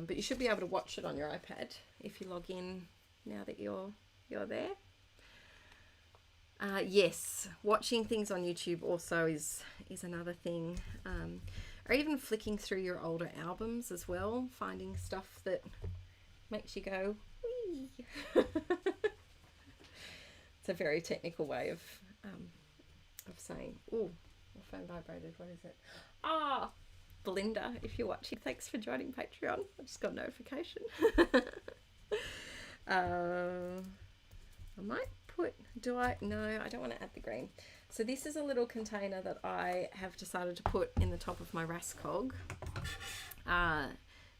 But you should be able to watch it on your iPad if you log in now that you're there. Yes, watching things on YouTube also is another thing. Or even flicking through your older albums as well, finding stuff that makes you go, wee. It's a very technical way of saying, oh, my phone vibrated, what is it? Belinda, if you're watching, thanks for joining Patreon. I just got a notification. I might put, no, I don't want to add the green. So this is a little container that I have decided to put in the top of my Rascog,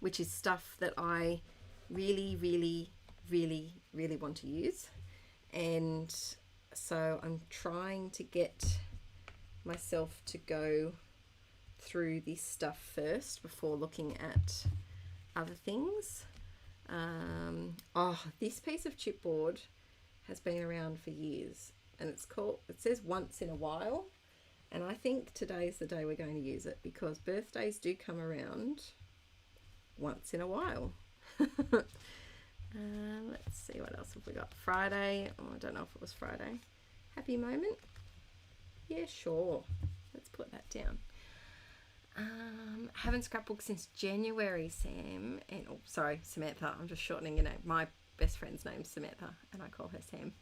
which is stuff that I really, really, really, really want to use. And so I'm trying to get myself to go through this stuff first before looking at other things. This piece of chipboard has been around for years, and it says once in a while, And I think today's the day we're going to use it because birthdays do come around once in a while. Let's see, what else have we got? Friday. Oh, I don't know if it was Friday. Happy moment? Yeah, sure. Let's put that down. Haven't scrapbooked since January, Sam. And oh, sorry, Samantha. I'm just shortening your name. My best friend's name's Samantha, and I call her Sam.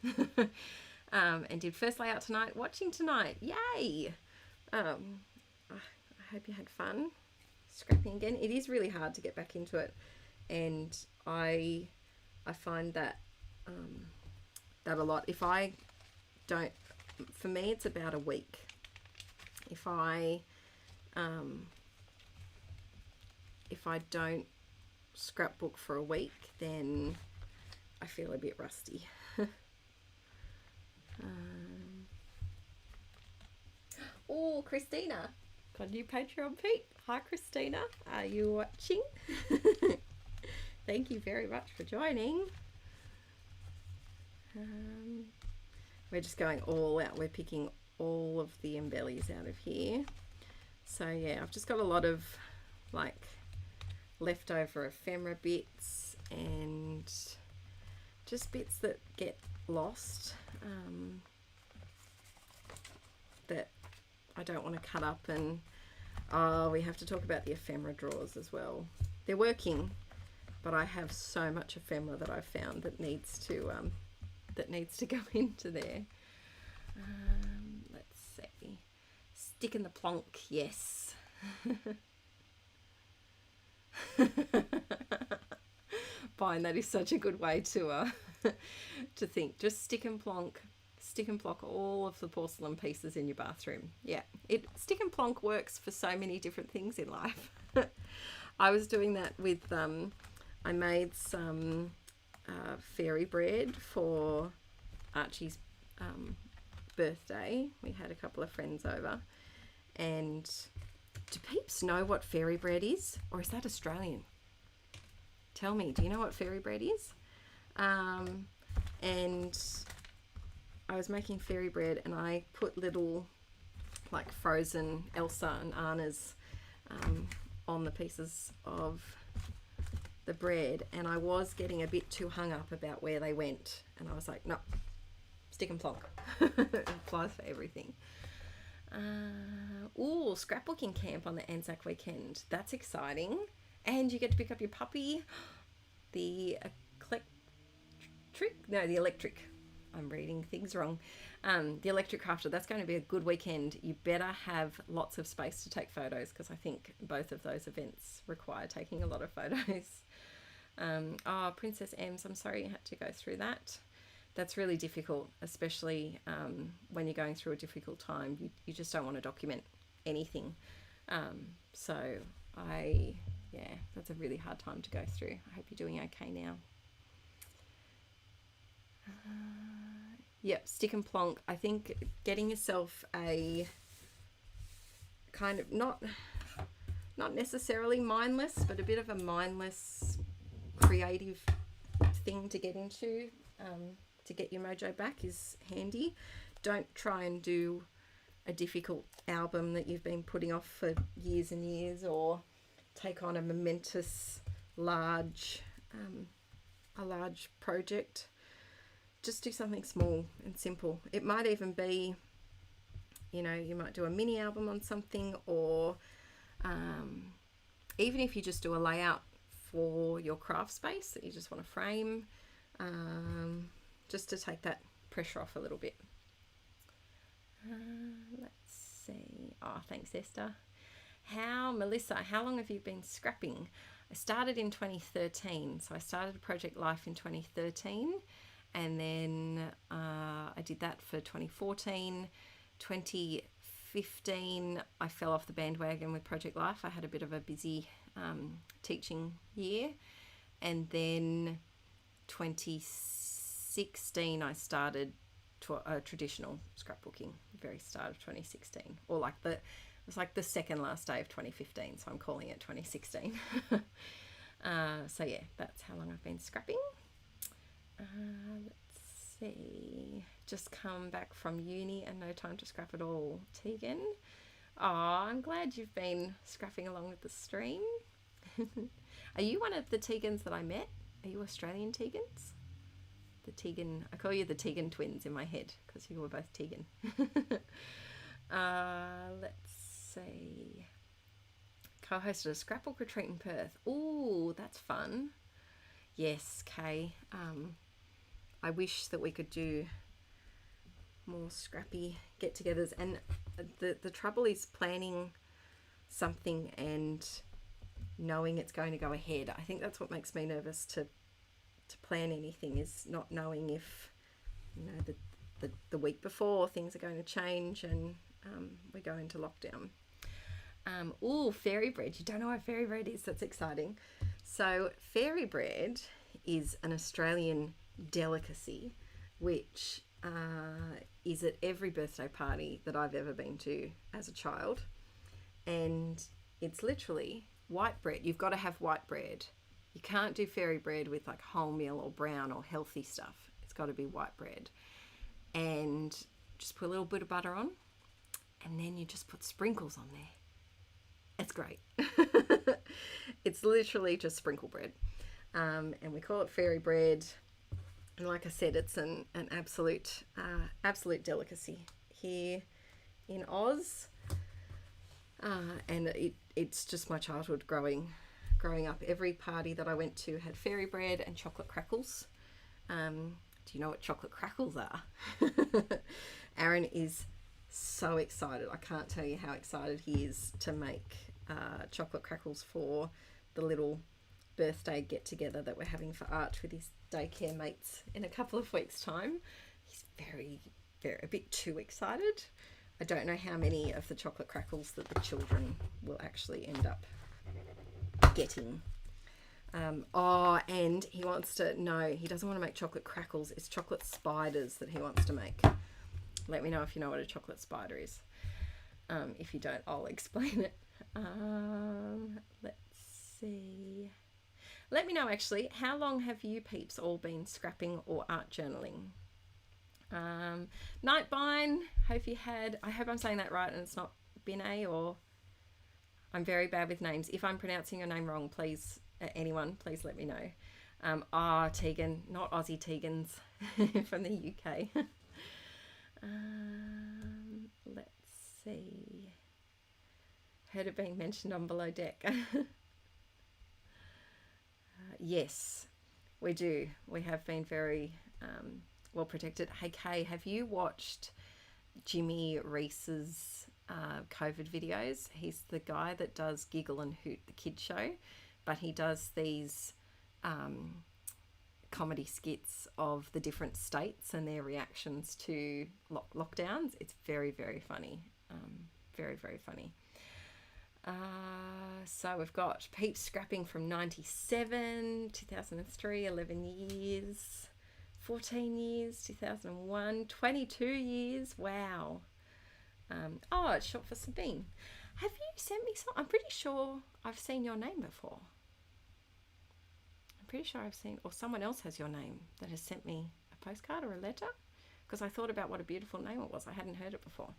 And did first layout tonight. Watching tonight. Yay! I hope you had fun scrapping again. It is really hard to get back into it, and I find that that a lot. If I don't, for me, it's about a week. If I don't scrapbook for a week, then I feel a bit rusty. Oh, Christina, got a new Patreon, Pete. Hi, Christina. Are you watching? Thank you very much for joining. We're just going all out. We're picking all of the embellies out of here. So yeah, I've just got a lot of like leftover ephemera bits and just bits that get lost, that I don't want to cut up. And we have to talk about the ephemera drawers as well. They're working, but I have so much ephemera that I've found that needs to go into there. Let's see. Stick in the plonk, yes. Fine, that is such a good way to to think. Just stick and plonk all of the porcelain pieces in your bathroom. Yeah, stick and plonk works for so many different things in life. I was doing that with I made some fairy bread for Archie's birthday. We had a couple of friends over, and do peeps know what fairy bread is, or is that Australian? Tell me, do you know what fairy bread is? And I was making fairy bread, and I put little like frozen Elsa and Anna's on the pieces of the bread, and I was getting a bit too hung up about where they went, and I was like, no, stick and plonk. It applies for everything. Ooh, scrapbooking camp on the Anzac weekend. That's exciting. And you get to pick up your puppy. The electric. I'm reading things wrong. The electric crafter. That's going to be a good weekend. You better have lots of space to take photos, because I think both of those events require taking a lot of photos. Oh, Princess Ems, I'm sorry you had to go through that. That's really difficult, especially when you're going through a difficult time. You just don't want to document anything. Yeah, that's a really hard time to go through. I hope you're doing okay now. Yep, stick and plonk. I think getting yourself a kind of not necessarily mindless, but a bit of a mindless creative thing to get into to get your mojo back is handy. Don't try and do a difficult album that you've been putting off for years and years, or take on a momentous large project. Just do something small and simple. It might even be, you know, you might do a mini album on something, or even if you just do a layout for your craft space that you just want to frame, just to take that pressure off a little bit. Let's see. Oh, thanks, Esther. Melissa, how long have you been scrapping? I started in 2013. So I started Project Life in 2013, and then I did that for 2014. 2015, I fell off the bandwagon with Project Life. I had a bit of a busy teaching year. And then 2016, I started traditional scrapbooking, very start of 2016, or like it was like the second last day of 2015, so I'm calling it 2016. So yeah, that's how long I've been scrapping. Let's see. Just come back from uni and no time to scrap at all. Tegan. Oh, I'm glad you've been scrapping along with the stream. Are you one of the Tegans that I met? Are you Australian Tegans? The Tegan, I call you the Tegan twins in my head because you were both Tegan. Let's see. Co-hosted a scrapbook retreat in Perth. Ooh, that's fun. Yes, Kay. I wish that we could do more scrappy get-togethers, and the trouble is planning something and knowing it's going to go ahead. I think that's what makes me nervous to plan anything, is not knowing if, you know, the week before things are going to change and we go into lockdown. Oh, fairy bread. You don't know what fairy bread is? That's exciting. So fairy bread is an Australian delicacy which is at every birthday party that I've ever been to as a child, and it's literally white bread. You've got to have white bread. You can't do fairy bread with like wholemeal or brown or healthy stuff. It's got to be white bread, and just put a little bit of butter on, and then you just put sprinkles on there. It's great. It's literally just sprinkle bread, and we call it fairy bread. And like I said, it's an absolute delicacy here in Oz, and it's just my childhood growing up. Every party that I went to had fairy bread and chocolate crackles. Do you know what chocolate crackles are? Aaron is so excited. I can't tell you how excited he is to make chocolate crackles for the little birthday get-together that we're having for Arch with his daycare mates in a couple of weeks' time. He's very a bit too excited. I don't know how many of the chocolate crackles that the children will actually end up getting. And he wants to know, he doesn't want to make chocolate crackles, it's chocolate spiders that he wants to make. Let me know if you know what a chocolate spider is. If you don't, I'll explain it. Let's see. Let me know, actually, how long have you peeps all been scrapping or art journaling? Nightbine, I hope I'm saying that right and it's not Binet, or I'm very bad with names. If I'm pronouncing your name wrong, please, anyone, please let me know. Tegan, not Aussie Tegans from the UK. Let's see. Heard it being mentioned on Below Deck. Yes, we do. We have been very well protected. Hey Kay, have you watched Jimmy Reese's COVID videos? He's the guy that does Giggle and Hoot, the kid show, but he does these comedy skits of the different states and their reactions to lockdowns. It's very, very funny. Very, very funny. So we've got peeps scrapping from 97, 2003, 11 years, 14 years, 2001, 22 years. Wow. It's short for Sabine. Have you sent me some? I'm pretty sure I've seen your name before. I'm pretty sure I've seen, or someone else has your name that has sent me a postcard or a letter, because I thought about what a beautiful name it was. I hadn't heard it before.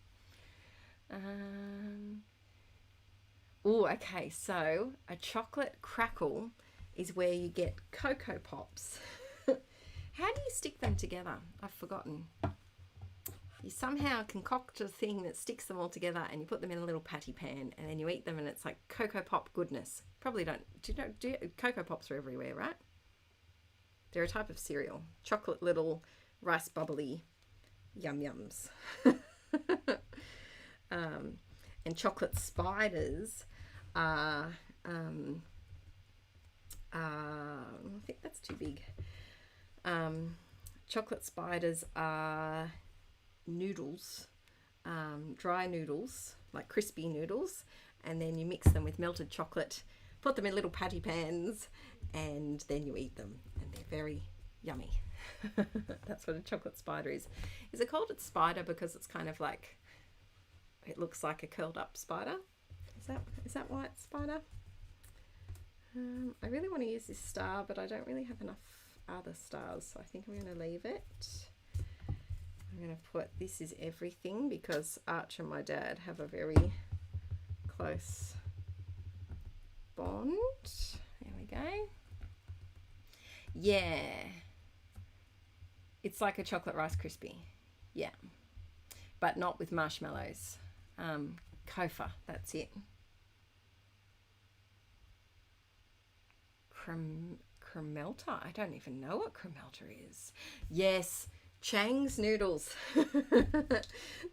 Okay, so a chocolate crackle is where you get Cocoa Pops. How do you stick them together? I've forgotten. You somehow concoct a thing that sticks them all together and you put them in a little patty pan and then you eat them and it's like Cocoa Pop goodness. Probably don't. Cocoa Pops are everywhere, right? They're a type of cereal. Chocolate little rice bubbly yum-yums. And chocolate spiders are, I think that's too big. Chocolate spiders are noodles, dry noodles, like crispy noodles, and then you mix them with melted chocolate, put them in little patty pans, and then you eat them, and they're very yummy. That's what a chocolate spider is. Is it called a spider because it's kind of like, it looks like a curled up spider? Is that why it's spider? I really want to use this star, but I don't really have enough other stars, so I think I'm going to leave it. I'm going to put This Is Everything because Arch and my dad have a very close bond. There we go. Yeah. It's like a chocolate Rice Krispie. Yeah. But not with marshmallows. Kofa, that's it. Kremelta? I don't even know what Kremelta is. Yes, Chang's noodles.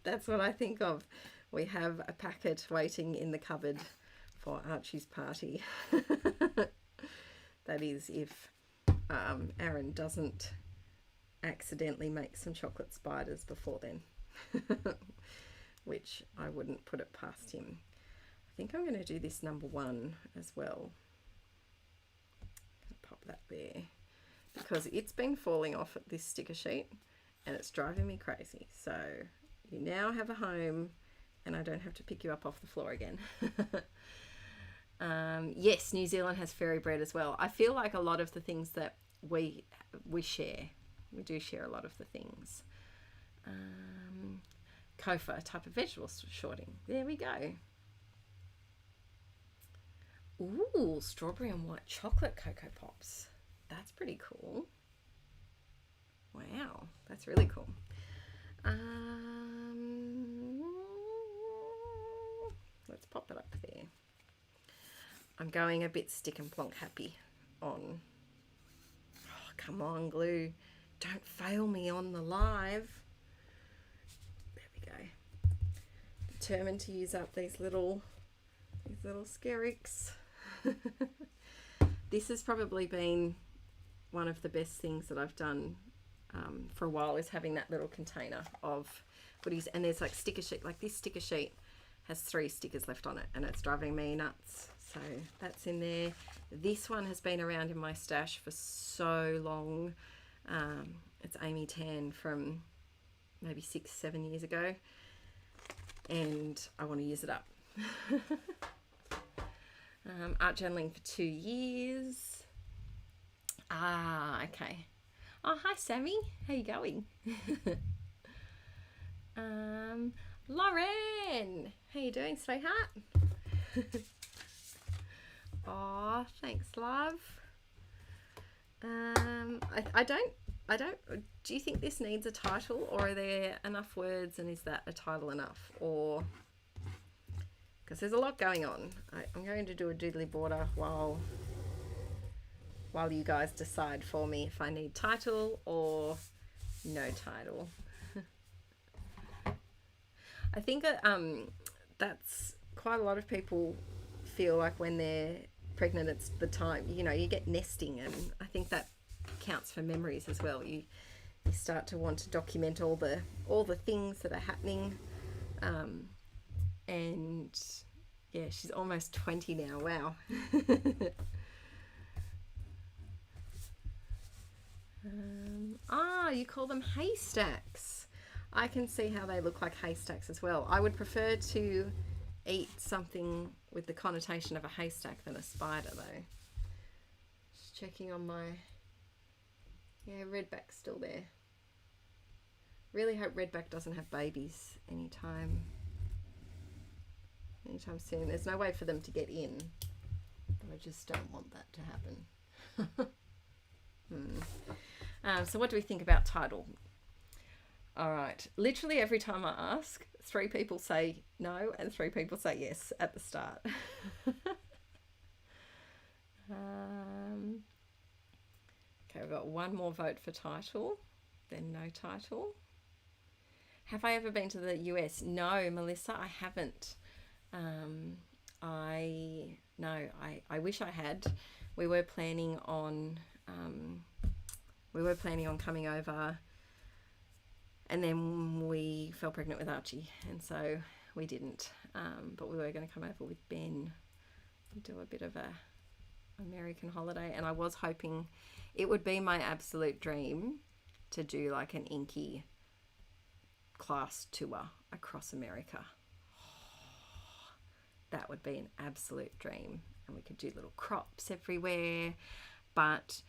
That's what I think of. We have a packet waiting in the cupboard for Archie's party. That is if Aaron doesn't accidentally make some chocolate spiders before then. Which I wouldn't put it past him. I think I'm going to do this number 1 as well. Pop that there because it's been falling off at this sticker sheet and it's driving me crazy. So you now have a home and I don't have to pick you up off the floor again. Yes, New Zealand has fairy bread as well. I feel like a lot of the things that we share, we do share a lot of the things. Kofa, a type of vegetable shorting. There we go. Ooh, strawberry and white chocolate Cocoa Pops. That's pretty cool. Wow, that's really cool. Let's pop it up there. I'm going a bit stick and plonk happy on. Oh, come on, glue. Don't fail me on the live. There we go. Determined to use up these little skerricks. This has probably been one of the best things that I've done for a while, is having that little container of goodies. And there's like sticker sheet, like this sticker sheet has 3 stickers left on it and it's driving me nuts. So that's in there. This one has been around in my stash for so long. It's Amy Tan from maybe 6-7 years ago and I want to use it up. Art journaling for 2 years. Okay. Oh, hi Sammy, how you going? Lauren, how you doing, sweetheart? Oh, thanks, love. I don't. Do you think this needs a title, or are there enough words, and is that a title enough, or? Because there's a lot going on. I'm going to do a doodly border while you guys decide for me if I need title or no title. I think that's quite a lot of people feel like when they're pregnant, it's the time, you know, you get nesting, and I think that counts for memories as well. You start to want to document all the things that are happening. And yeah, she's almost 20 now. Wow. You call them haystacks. I can see how they look like haystacks as well. I would prefer to eat something with the connotation of a haystack than a spider though. Just checking on my, yeah, redback's still there. Really hope redback doesn't have babies anytime soon. There's no way for them to get in, but I just don't want that to happen. So what do we think about title? All right, literally every time I ask, 3 people say no and 3 people say yes at the start. Okay, we've got 1 more vote for title, then no title. Have I ever been to the US? No, Melissa, I haven't. I wish I had. We were planning on coming over, and then we fell pregnant with Archie, and so we didn't. But we were going to come over with Ben and do a bit of a American holiday, and I was hoping it would be my absolute dream to do like an Inkie class tour across America. That would be an absolute dream, and we could do little crops everywhere. But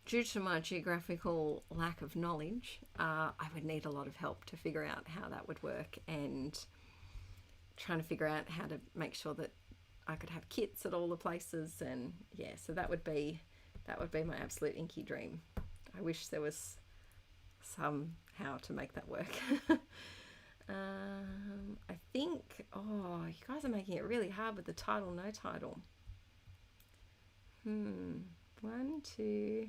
due to my geographical lack of knowledge, I would need a lot of help to figure out how that would work, and trying to figure out how to make sure that I could have kits at all the places. And yeah, so that would be my absolute Inkie dream. I wish there was somehow to make that work. I think, oh, you guys are making it really hard with the title, no title. 1, 2,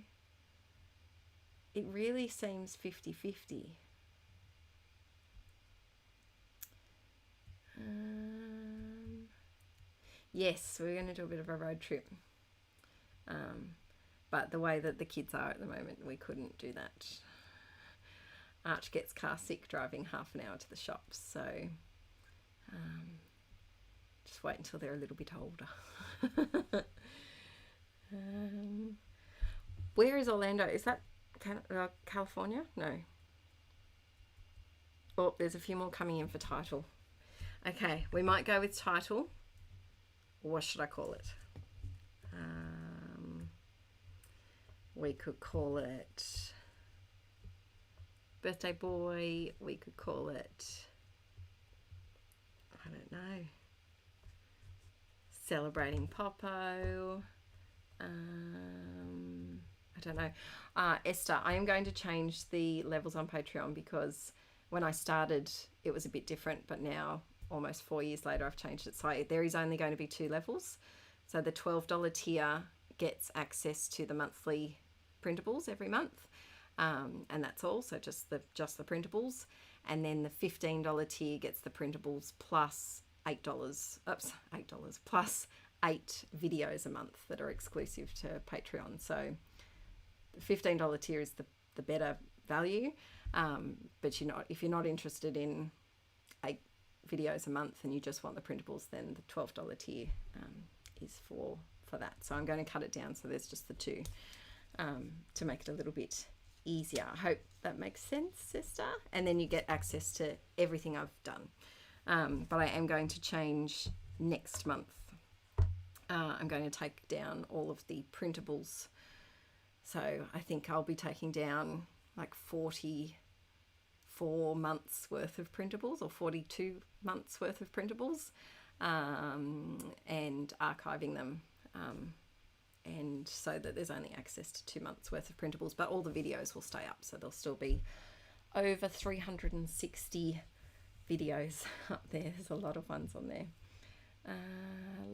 it really seems 50-50. Yes, we're going to do a bit of a road trip. But the way that the kids are at the moment, we couldn't do that. Arch gets car sick driving half an hour to the shops, so just wait until they're a little bit older. Where is Orlando? Is that California? No. Oh, there's a few more coming in for title. Okay, we might go with title. What should I call it? We could call it Birthday Boy. We could call it, I don't know, Celebrating Popo. I don't know. Esther, I am going to change the levels on Patreon, because when I started it was a bit different, but now almost 4 years later I've changed it. So there is only going to be 2 levels. So the $12 tier gets access to the monthly printables every month, and that's all. So just the printables. And then the $15 tier gets the printables plus $8 plus 8 videos a month that are exclusive to Patreon. So the $15 tier is the better value, but if you're not interested in 8 videos a month and you just want the printables, then the $12 tier is for that. So I'm going to cut it down so there's just the 2, to make it a little bit easier. I hope that makes sense, sister. And then you get access to everything I've done. But I am going to change next month. I'm going to take down all of the printables. So I think I'll be taking down like 44 months worth of printables, or 42 months worth of printables, and archiving them. And so that there's only access to 2 months worth of printables, but all the videos will stay up. So there'll still be over 360 videos up there. There's a lot of ones on there.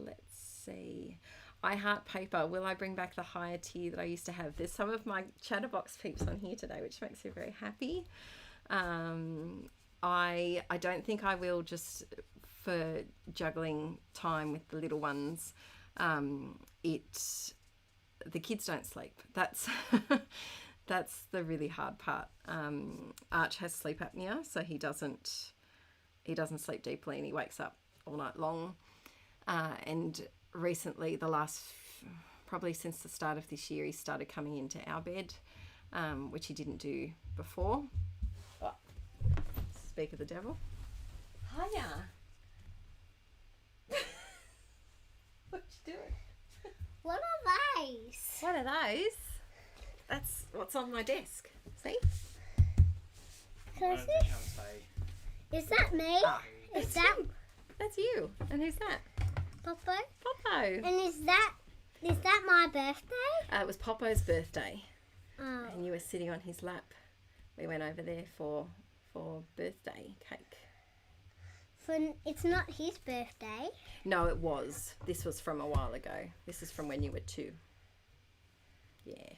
Let's see. I Heart Paper. Will I bring back the higher tier that I used to have? There's some of my Chatterbox peeps on here today, which makes me very happy. I don't think I will, just for juggling time with the little ones. The kids don't sleep. That's the really hard part. Arch has sleep apnea, so he doesn't sleep deeply, and he wakes up all night long. And recently, probably since the start of this year, he started coming into our bed, which he didn't do before. Oh, speak of the devil. Hiya. What you doing? What are those? What are those? That's what's on my desk. See? Can I see? Is that me? Is that That's you. And who's that? Popo? Popo. And is that my birthday? It was Popo's birthday, Oh. and you were sitting on his lap. We went over there for birthday cake. It's not his birthday. No, it was. This was from a while ago. This is from when you were 2. Yeah.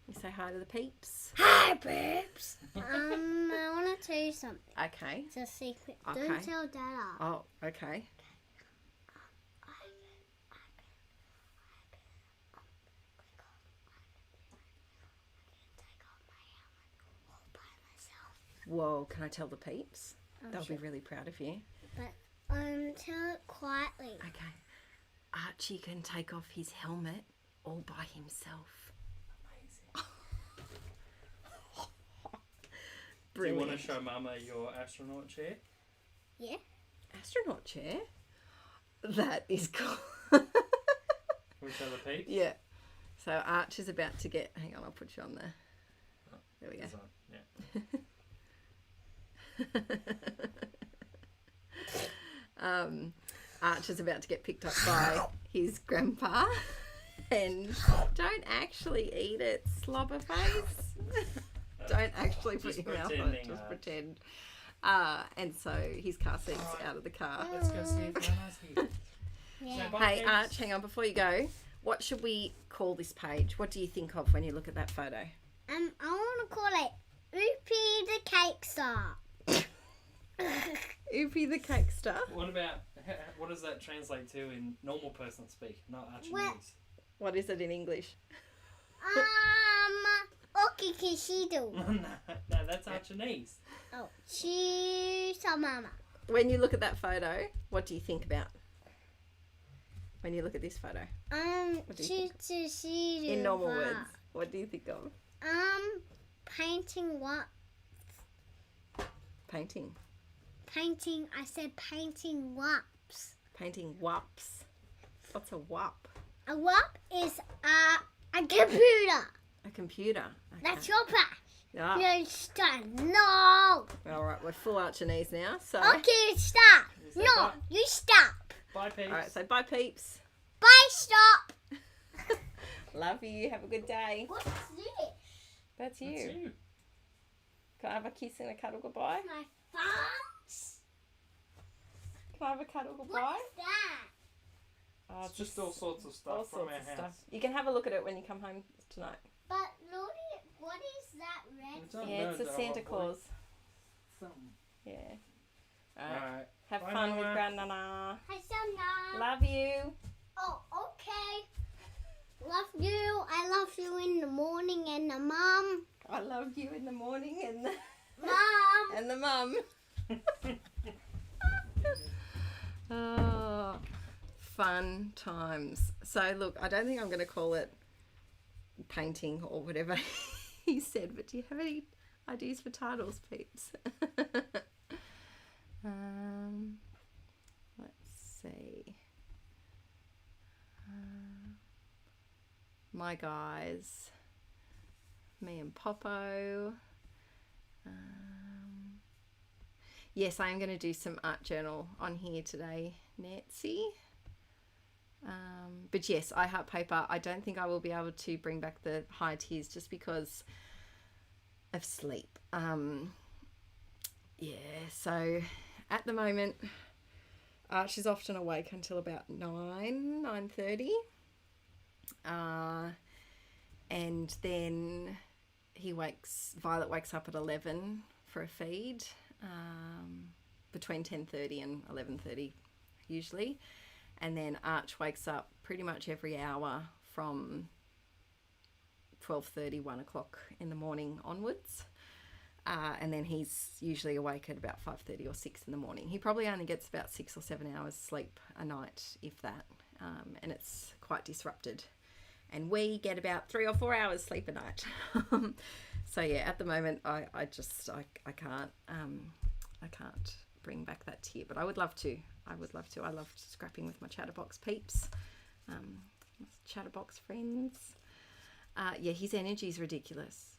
You say hi to the peeps. Hi, peeps. I want to tell you something. Okay. It's a secret. Okay. Don't tell Dada. Oh, okay. Whoa, can I tell the peeps? They'll be really proud of you. But tell it quietly. Okay. Archie can take off his helmet all by himself. Amazing. Do you Brilliant. want to show Mama your astronaut chair? Yeah. Astronaut chair? That is cool. We show the peeps? Yeah. So Arch is about to get. Hang on, I'll put you on there. There we go. Yeah. Arch is about to get picked up by his grandpa, and don't actually eat it, slobber face. Don't actually put Just your mouth on it. pretending, Just Arch. pretend. And so his car seat's out of the car. Let's go see if Nana's here. Yeah. So, bye, Hey, kids. Arch, hang on before you go. What should we call this page? What do you think of when you look at that photo? I want to call it Oopie the Cake Star. Oopie the cake star. What does that translate to in normal person speak, not Well- Archinese? What is it in English? Okikishido. No, that's Archinese. Oh, she's a mama. When you look at that photo, what do you think about? When you look at this photo, What do you think? Shido. in normal words, what do you think of? Painting what? Painting. Painting. I said painting waps. Painting waps. What's a wap? A wap is a computer. A computer. Okay. That's your patch. Ah, You stop. No. all right, we're full Archinese now. So, Okay, stop. Is that No, bye? you stop. Bye, peeps. all right, so bye, peeps. Bye, stop. Love you. Have a good day. What's this? That's you. That's you. Can I have a kiss and a cuddle goodbye? My thumbs. Can I have a cuddle goodbye? What's that? Oh, It's just all sorts of stuff all from sorts our of house. stuff. You can have a look at it when you come home tonight. But Lodi, what is that red? It's not Yeah, it's a nerds, Santa oh, boy. Claus. Something. Yeah. All right. Alright. Have Bye, fun with Mama. Grandnana. Hi, Santa. Love you. Oh, okay. Love you. I love you in the morning and the mom. I love you in the morning and the Mom. and the mum. Oh, fun times. So look, I don't think I'm going to call it painting or whatever he said, but do you have any ideas for titles, peeps? Let's see. My guys, me and Popo. Yes, I am going to do some art journal on here today, Nancy. But yes, I Heart Paper. I don't think I will be able to bring back the high tiers just because of sleep. Yeah, so at the moment, Arch is often awake until about 9:30. And then Violet wakes up at 11 for a feed, between 10:30 and 11:30 usually. And then Arch wakes up pretty much every hour from 12:30, 1 o'clock in the morning onwards. And then he's usually awake at about 5:30 or 6 in the morning. He probably only gets about 6 or 7 hours sleep a night, if that. And it's quite disrupted. And we get about 3 or 4 hours sleep a night. So yeah, at the moment, I can't bring back that tier, but I would love to. I love scrapping with my Chatterbox peeps, my Chatterbox friends. Yeah, his energy is ridiculous.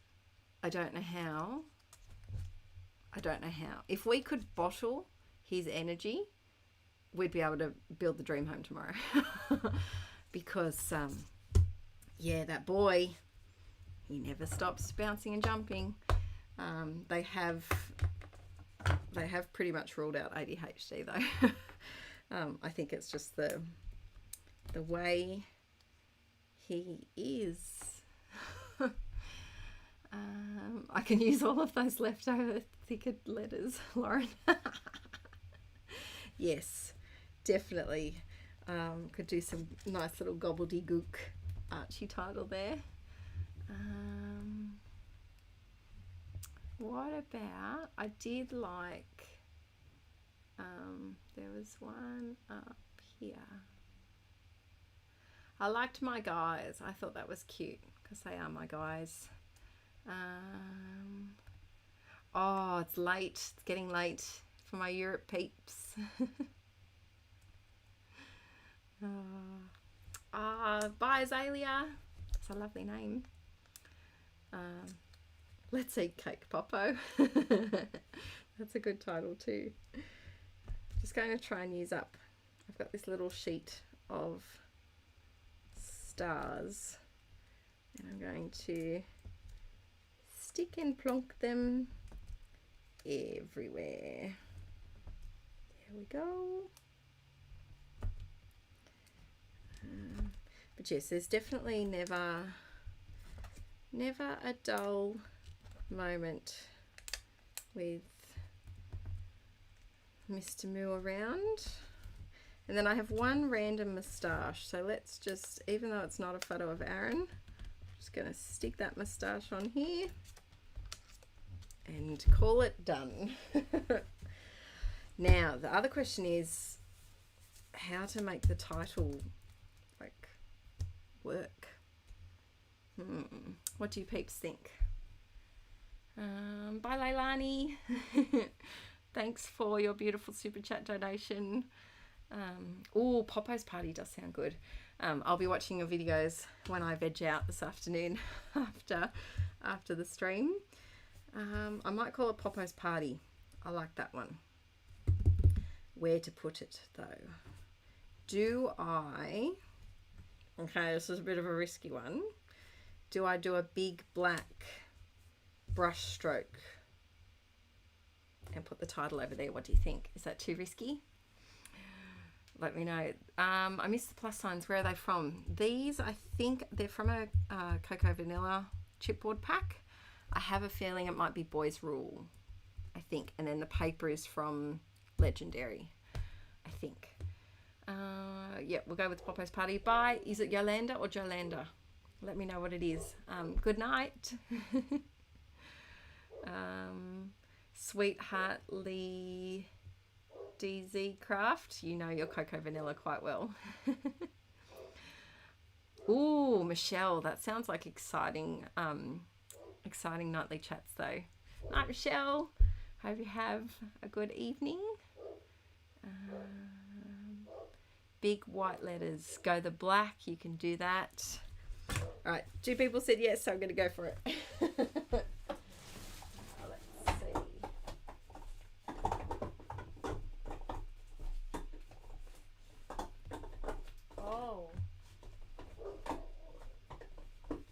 I don't know how. If we could bottle his energy, we'd be able to build the dream home tomorrow. Because, yeah, that boy, he never stops bouncing and jumping. They have pretty much ruled out ADHD though. I think it's just the way he is. I can use all of those leftover thicker letters, Lauren. Yes, definitely. Could do some nice little gobbledygook Archie title there. What about, I did like, there was one up here. I liked My Guys. I thought that was cute because they are my guys. Oh, it's late. It's getting late for my Europe peeps. Bye Azalea. a lovely name. Let's Eat Cake Popo. That's a good title too. Just going to try and use up, I've got this little sheet of stars and I'm going to stick and plonk them everywhere. There we go. But yes, there's definitely never a dull moment with Mr. Moo around. And then I have one random moustache, so let's just, even though it's not a photo of Aaron, I'm just going to stick that moustache on here and call it done. Now the other question is how to make the title like work. What do you peeps think? Bye Leilani. Thanks for your beautiful super chat donation. Oh, Popo's party does sound good. I'll be watching your videos when I veg out this afternoon after the stream. I might call it Popo's party. I like that one. Where to put it though? Okay, this is a bit of a risky one. Do I do a big black brush stroke and put the title over there? What do you think? Is that too risky? Let me know. I missed the plus signs. Where are they from? These, I think they're from a Cocoa Vanilla chipboard pack. I have a feeling it might be Boys Rule, I think. And then the paper is from Legendary, I think. Yeah, we'll go with Popo's party. Bye. Is it Yolanda or Jolanda? Let me know what it is. Good night. Sweetheart Lee DZ Craft. You know your Cocoa Vanilla quite well. Ooh, Michelle. That sounds like exciting nightly chats though. Night, Michelle. Hope you have a good evening. Big white letters. Go the black. You can do that. All right. 2 people said yes, so I'm going to go for it. Let's see. Oh. I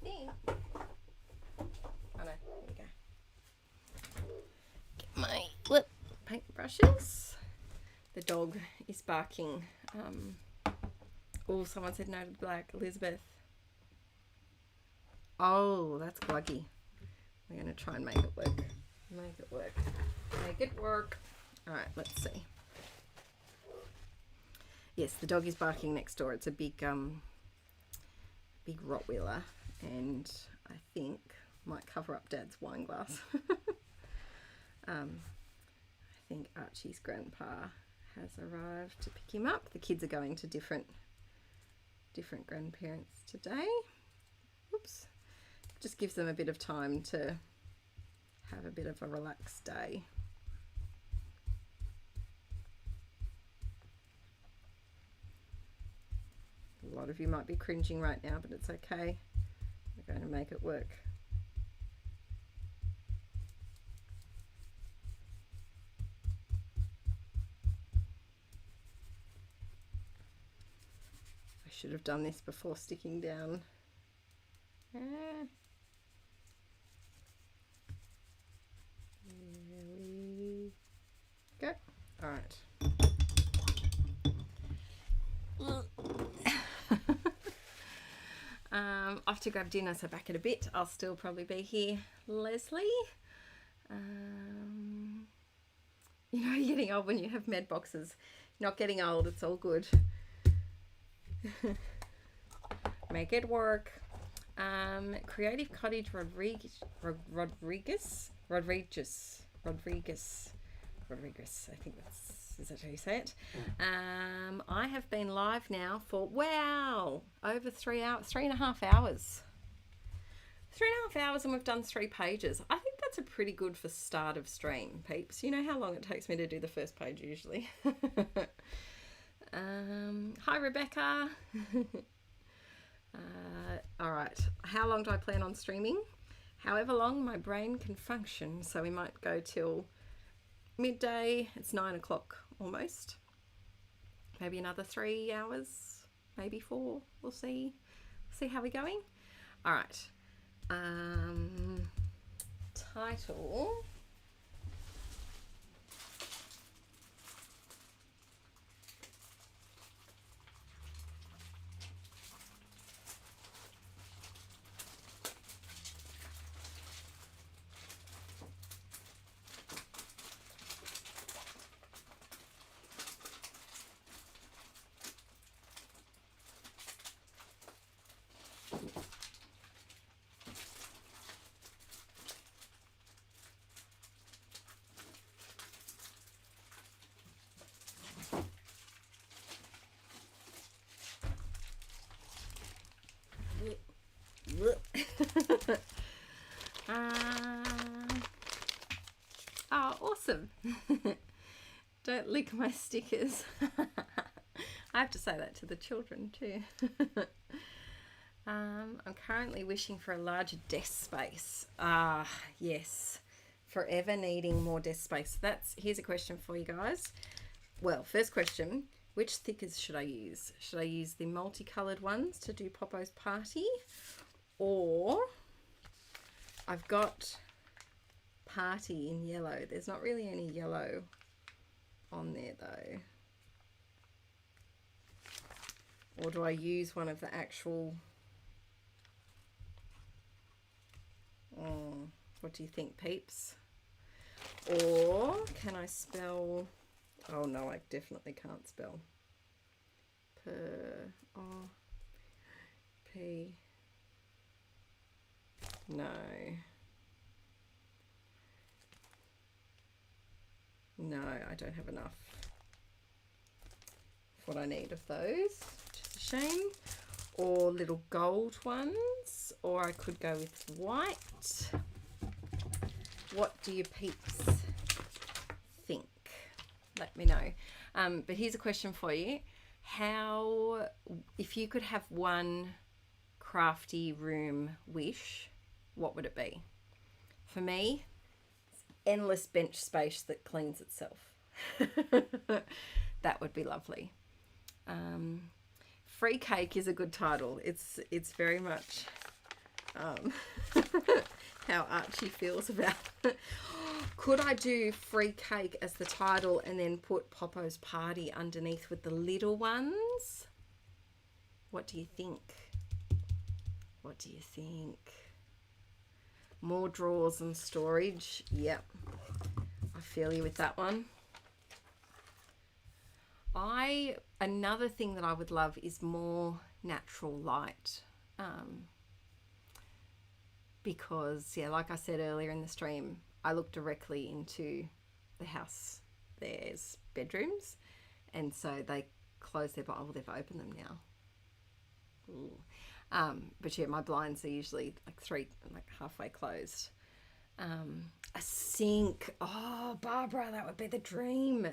think. Oh no. There we go. Get my paintbrushes. The dog is barking. Oh, someone said no to black. Elizabeth. Oh, that's gluggy. We're going to try and make it work. Make it work. Make it work. All right, let's see. Yes, the dog is barking next door. It's a big Rottweiler, and I think might cover up Dad's wine glass. I think Archie's grandpa has arrived to pick him up. The kids are going to different grandparents today. Oops. Just gives them a bit of time to have a bit of a relaxed day. A lot of you might be cringing right now, but it's okay. We're going to make it work. Should have done this before sticking down. There we go. All right. Off to grab dinner, so back in a bit. I'll still probably be here. Leslie. You know, you're getting old when you have med boxes. You're not getting old. It's all good. Make it work. Creative Cottage Rodriguez. I think is that how you say it? I have been live now for over 3 hours, 3.5 hours. 3.5 hours, and we've done 3 pages. I think that's a pretty good for start of stream, peeps. You know how long it takes me to do the first page usually. Hi Rebecca. All right. How long do I plan on streaming? However long my brain can function. So we might go till midday. It's 9 o'clock almost. Maybe another 3 hours, maybe 4. We'll see. See how we're going. All right. Title. Oh, awesome. Don't lick my stickers. I have to say that to the children too. I'm currently wishing for a larger desk space. Yes. Forever needing more desk space. Here's a question for you guys. Well, first question, which stickers should I use? Should I use the multicolored ones to do Popo's party? Or I've got party in yellow. There's not really any yellow on there though. Or do I use one of the actual... what do you think, peeps? Or can I spell... Oh no, I definitely can't spell. P. No. No, I don't have enough. What I need of those, which is a shame. Or little gold ones, or I could go with white. What do you peeps think? Let me know. But here's a question for you. If you could have one crafty room wish, what would it be? For me, endless bench space that cleans itself. That would be lovely. Free cake is a good title. It's very much how Archie feels about it. Could I do free cake as the title and then put Popo's party underneath with the little ones? What do you think? What do you think? More drawers and storage. Yep. I feel you with that one. Another thing that I would love is more natural light. Because, yeah, like I said earlier in the stream, I look directly into the house. There's bedrooms, and so they close their blinds. Oh, they've opened them now. But yeah, my blinds are usually like halfway closed. A sink. Oh, Barbara, that would be the dream.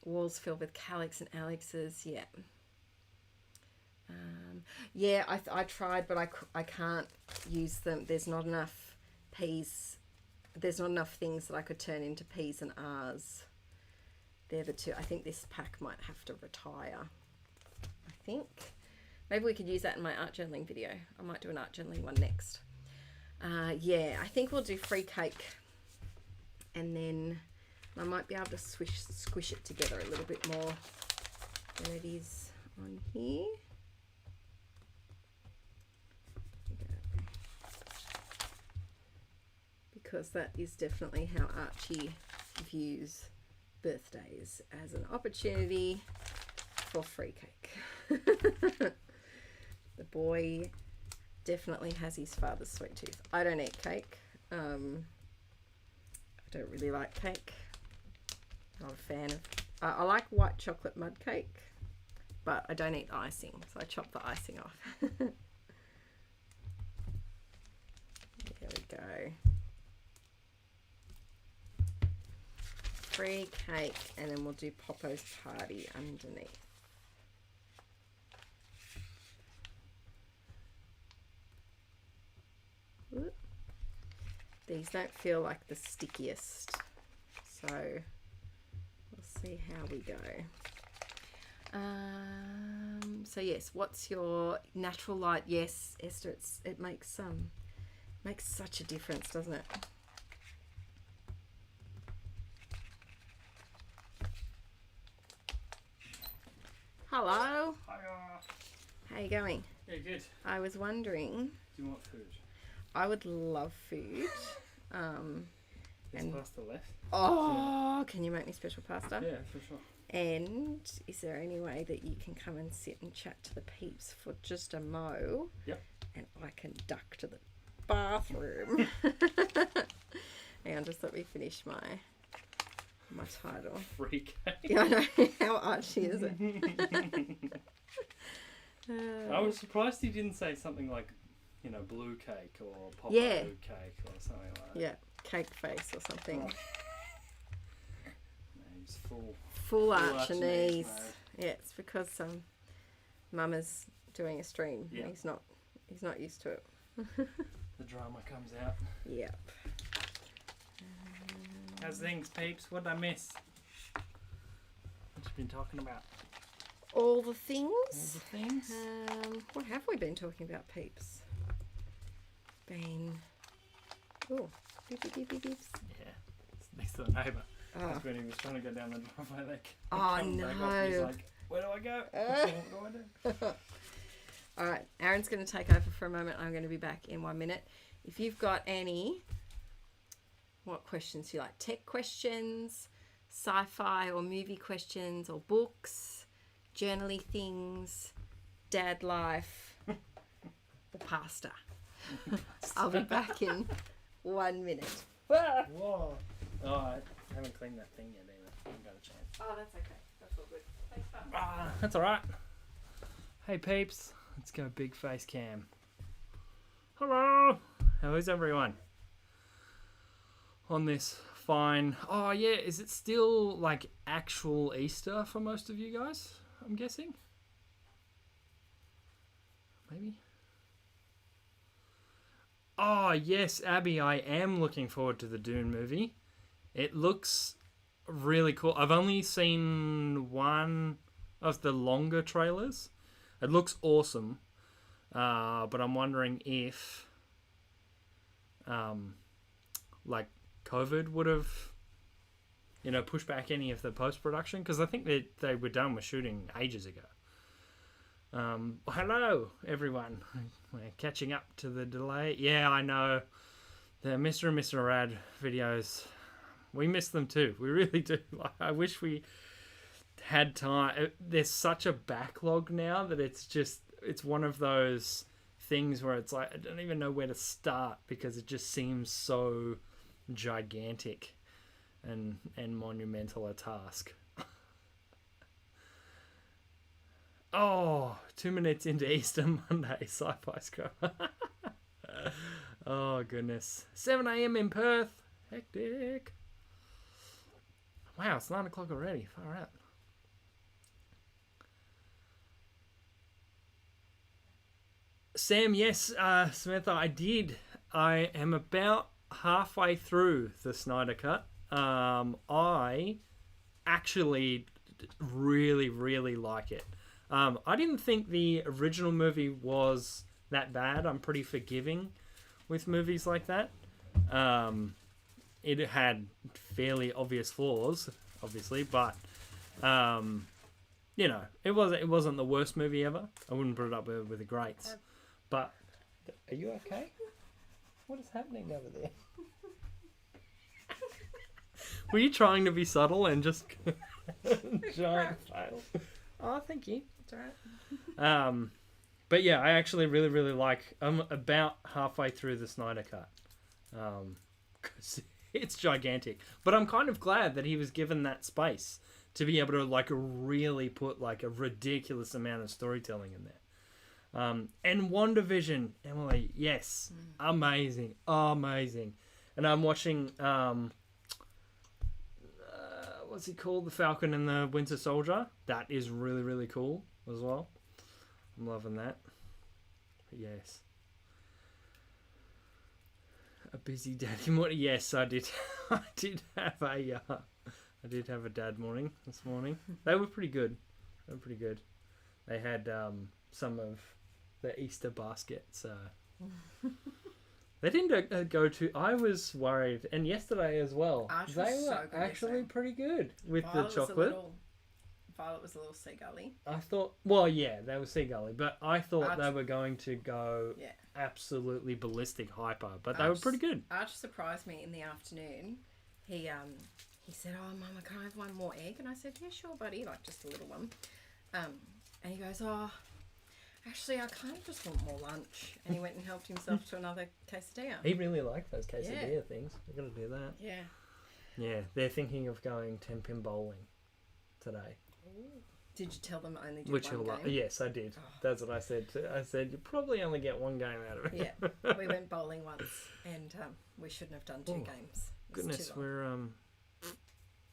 Walls filled with Calix and Alex's. Yeah. Yeah, I tried, but I can't use them. There's not enough P's. There's not enough things that I could turn into P's and R's. They're the two. I think this pack might have to retire. I think. Maybe we could use that in my art journaling video. I might do an art journaling one next. Yeah, I think we'll do free cake. And then I might be able to squish it together a little bit more than it is on here. Because that is definitely how Archie views birthdays, as an opportunity for free cake. The boy definitely has his father's sweet tooth. I don't eat cake. I don't really like cake. Not a fan of... I like white chocolate mud cake, but I don't eat icing, so I chop the icing off. There we go. Free cake, and then we'll do Popo's party underneath. These don't feel like the stickiest, so we'll see how we go. So yes, what's your natural light? Yes, Esther, it makes such a difference, doesn't it? Hello. Hiya. How you going? Yeah, good. I was wondering. Do you want food? I would love food. There's And- pasta left. Oh, can you make me special pasta? Yeah, for sure. And is there any way that you can come and sit and chat to the peeps for just a mo? Yep. And I can duck to the bathroom. Hang on, just let me finish my title. Freak. Yeah, I know. How archy is it? I was surprised he didn't say something like, you know, blue cake or pop Yeah. blue cake or something like that. Yeah, cake face or something. Oh. No, he's full. Full arch and Arch-knees, knees. mate. Yeah, it's because Mama's doing a stream. Yeah. He's not used to it. The drama comes out. Yep. How's things, peeps? What did I miss? What you been talking about? All the things. All the things? What have we been talking about, peeps? Oh, beep, beep, beep, beep, beeps. Yeah. It's next to the neighbour. Oh. That's when he was trying to go down the driveway. Like, Oh, comes back up, he's no. like, where do I go? What do I do? All right, Aaron's going to take over for a moment. I'm going to be back in 1 minute. If you've got any, what questions do you like? Tech questions, sci-fi or movie questions, or books, journaly things, dad life, or pasta. I'll be back in 1 minute. Whoa. Oh, I haven't cleaned that thing yet either. I haven't got a chance. Oh, that's okay. That's all good. Thanks, Pop. Ah, that's alright. Hey peeps, let's go big face cam. Hello! How is everyone? On this fine... Oh yeah, is it still like actual Easter for most of you guys? I'm guessing? Maybe? Oh yes, Abby, I am looking forward to the Dune movie. It looks really cool. I've only seen one of the longer trailers. It looks awesome, but I'm wondering if, like, COVID would have, you know, pushed back any of the post-production, because I think they were done with shooting ages ago. Hello, everyone. We're catching up to the delay. Yeah, I know. The Mr. and Mrs Rad videos, we miss them too. We really do. Like, I wish we had time. There's such a backlog now that it's one of those things where it's like I don't even know where to start, because it just seems so gigantic and monumental a task. Oh, 2 minutes into Easter Monday, sci-fi scrub. Oh goodness, 7 a.m. in Perth. Hectic. Wow, it's 9 o'clock already. Far out. Sam, yes, Samantha, I did. I am about halfway through the Snyder Cut. I actually really, really like it. I didn't think the original movie was that bad. I'm pretty forgiving with movies like that. It had fairly obvious flaws, obviously, but you know, it wasn't the worst movie ever. I wouldn't put it up with the greats. But are you okay? What is happening over there? Were you trying to be subtle and just giant fail? Oh, thank you. It's alright. But yeah, I actually really, really like. I'm about halfway through the Snyder Cut. 'Cause it's gigantic. But I'm kind of glad that he was given that space to be able to like really put like a ridiculous amount of storytelling in there. And WandaVision, Emily, yes, amazing. And I'm watching what's it called? The Falcon and the Winter Soldier. That is really, really cool as well. I'm loving that. But yes. A busy daddy morning. Yes, I did. I did have a dad morning this morning. They were pretty good. They had some of the Easter baskets. They didn't go to. I was worried, and yesterday as well. Ours They was were so good actually yesterday. pretty good with Violet the chocolate. Violet was a little seagully. I thought, well, yeah, they were seagully, but I thought Arch- they were going to go Yeah. absolutely ballistic hyper, but they were pretty good. Arch surprised me in the afternoon. He said, "Oh, Mama, can I have one more egg?" And I said, "Yeah, sure, buddy, like just a little one." And he goes, "Oh, actually, I kind of just want more lunch." And he went and helped himself to another quesadilla. He really liked those quesadilla things. We're going to do that. Yeah. Yeah, they're thinking of going 10-pin bowling today. Did you tell them only did Which one he'll game? Yes, I did. Oh. That's what I said. I said, you probably only get one game out of it. Yeah, we went bowling once, and we shouldn't have done 2 Oh, games. It was Goodness, too long.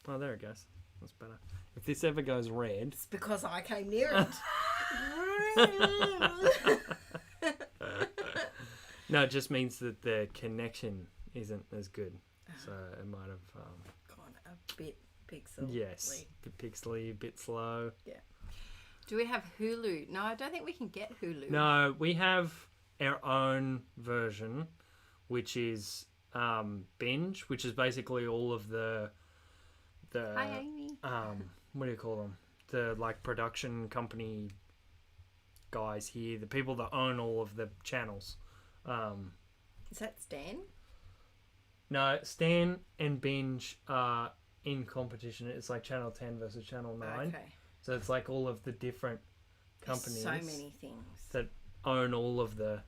we're... Oh, there it goes. That's better. If this ever goes red... It's because I came near it. No, it just means that the connection isn't as good. So it might have... Gone a bit pixely. yes, a bit pixely, a bit slow. Do we have Hulu? No, I don't think we can get Hulu. No, we have our own version, which is Binge, which is basically all of the Hi, Amy. what do you call them? The like production company guys here, the people that own all of the channels. Is that Stan? No, Stan and Binge are in competition. It's like Channel 10 versus Channel 9. Okay. So it's like all of the different companies There's so many things. that own all of the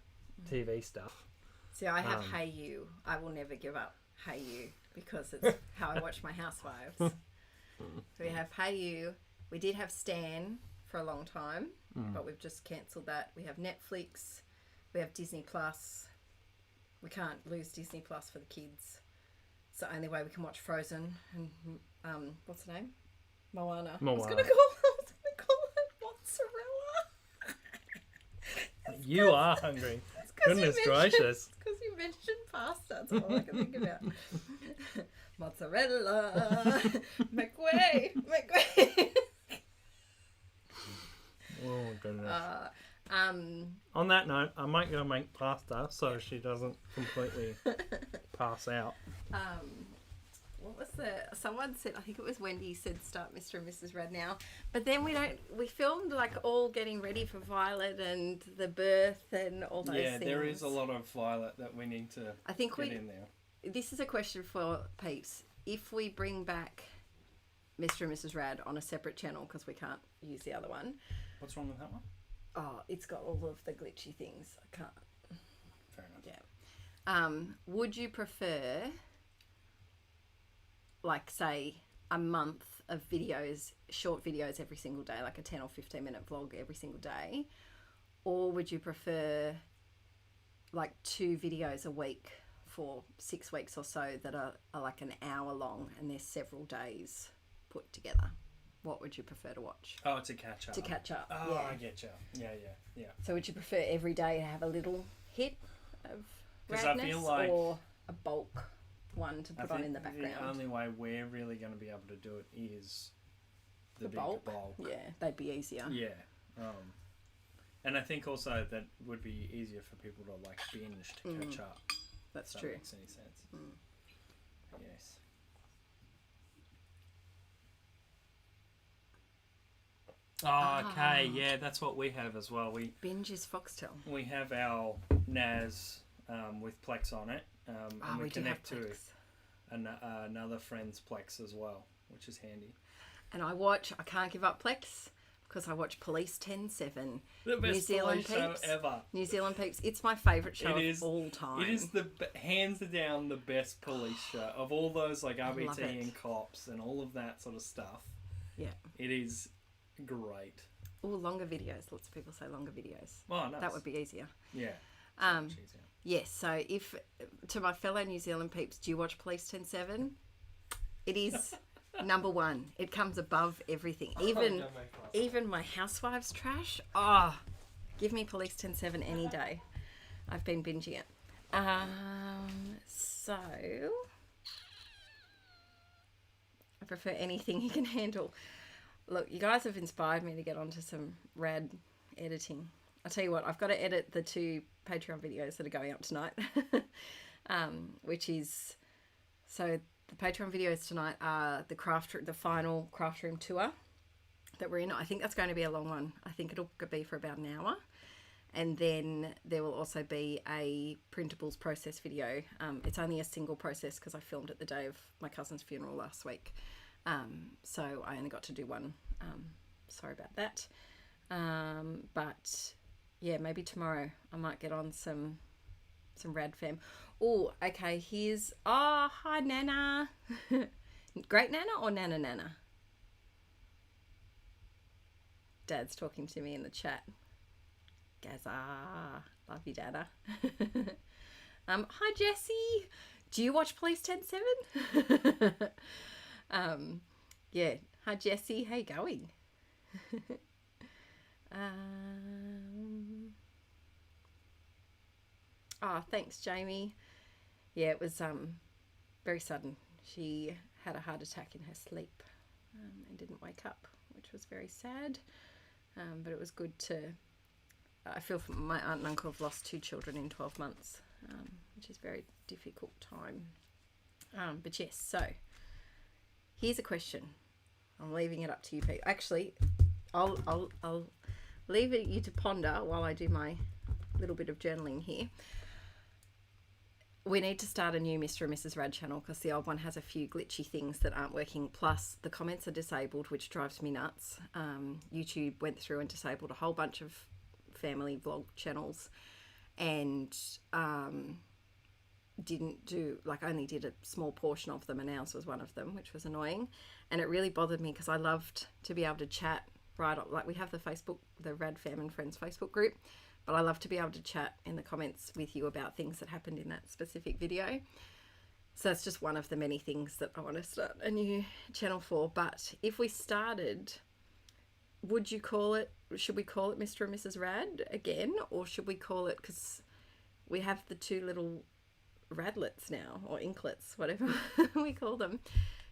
TV stuff. See, I have Hey You. I will never give up Hey You because it's how I watch my Housewives. So we have Hey You. We did have Stan for a long time, but we've just cancelled that. We have Netflix. We have Disney Plus. We can't lose Disney Plus for the kids. It's the only way we can watch Frozen and what's the name? Moana. I was gonna call it mozzarella. You are hungry. Goodness gracious. Because you mentioned pasta. That's all I can think about. Mozzarella. Make way. Oh goodness. Um, On that note, I might go make pasta so she doesn't completely pass out. what was someone said, I think it was Wendy said start Mr. and Mrs. Rad now, but then we filmed like all getting ready for Violet and the birth and all those things. There is a lot of Violet that we need to I think get in there. This is a question for peeps. If we bring back Mr. and Mrs. Rad on a separate channel because we can't use the other one, What's wrong with that one? oh, it's got all of the glitchy things. I can't. Fair enough. Yeah. Would you prefer, like, say, a month of videos, short videos every single day, like a 10 or 15 minute vlog every single day? Or would you prefer, like, 2 videos a week for 6 weeks or so that are like an hour long and they're several days put together? What would you prefer to watch? Oh, to catch up. To catch up, Oh, yeah. I get you. Yeah. So would you prefer every day to have a little hit of 'Cause I radness feel like- or a bulk one to put on in the background? The only way we're really going to be able to do it is the big bulk? bulk. Yeah, they'd be easier. Yeah. And I think also that would be easier for people to like binge to catch up. That's If true. that makes any sense. Yes. Oh, okay. Yeah, that's what we have as well. Binge is Foxtel. We have our NAS with Plex on it, and we do have connect to Plex. another friend's Plex as well, which is handy. And I can't give up Plex because I watch Police 10-7. The best New Zealand police show peeps. ever. New Zealand Peeps. It's my favourite show It is- of all time. It is hands down the best police show of all those like love RBT it. and cops and all of that sort of stuff. Yeah. It is great. Oh, longer videos. Lots of people say longer videos. Oh, nice. That would be easier. Yeah. Um, Much easier. Yes, so if, to my fellow New Zealand peeps, do you watch Police 10-7? It is number 1. It comes above everything. Even my Housewives trash. Oh, give me Police 10-7 any day. I've been binging it. So I prefer anything you can handle. Look, you guys have inspired me to get onto some rad editing. I'll tell you what, I've got to edit the 2 Patreon videos that are going up tonight. Which is, so the Patreon videos tonight are the final craft room tour that we're in. I think that's going to be a long one. I think it'll be for about an hour. And then there will also be a printables process video. It's only a single process because I filmed it the day of my cousin's funeral last week. So I only got to do one. Sorry about that. But yeah, maybe tomorrow I might get on some rad fam. Oh, okay, here's, oh, hi Nana. Great Nana or Nana Nana? Dad's talking to me in the chat. Gaza, love you, Dada. Hi Jessie. Do you watch Police 107? Yeah. Hi Jessie. How you going? Oh, thanks, Jamie. Yeah, it was very sudden. She had a heart attack in her sleep and didn't wake up, which was very sad. But it was good to. I feel for my aunt and uncle have lost 2 children in 12 months, which is a very difficult time. But yes, so here's a question. I'm leaving it up to you, Pete. Actually, I'll leave it you to ponder while I do my little bit of journaling here. We need to start a new Mr. and Mrs. Rad channel because the old one has a few glitchy things that aren't working. Plus, the comments are disabled, which drives me nuts. YouTube went through and disabled a whole bunch of family vlog channels and only did a small portion of them, and ours was one of them, which was annoying. And it really bothered me because I loved to be able to chat right up. Like, we have the Facebook, the Rad Fam and Friends Facebook group, but I love to be able to chat in the comments with you about things that happened in that specific video. So that's just one of the many things that I want to start a new channel for. But if we started, would you call it, should we call it Mr. and Mrs. Rad again? Or should we call it, because we have the 2 little radlets now, or inklets, whatever we call them.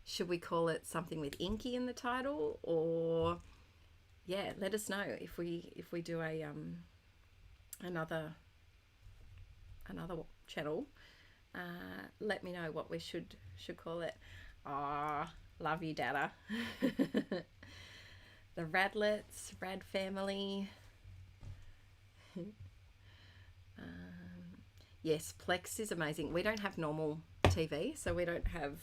Should we call it something with Inkie in the title? Or yeah, let us know if we do a another channel. Let me know what we should call it. Ah, love you, Dada. The Radlets, Rad Family. Yes, Plex is amazing. We don't have normal TV, so we don't have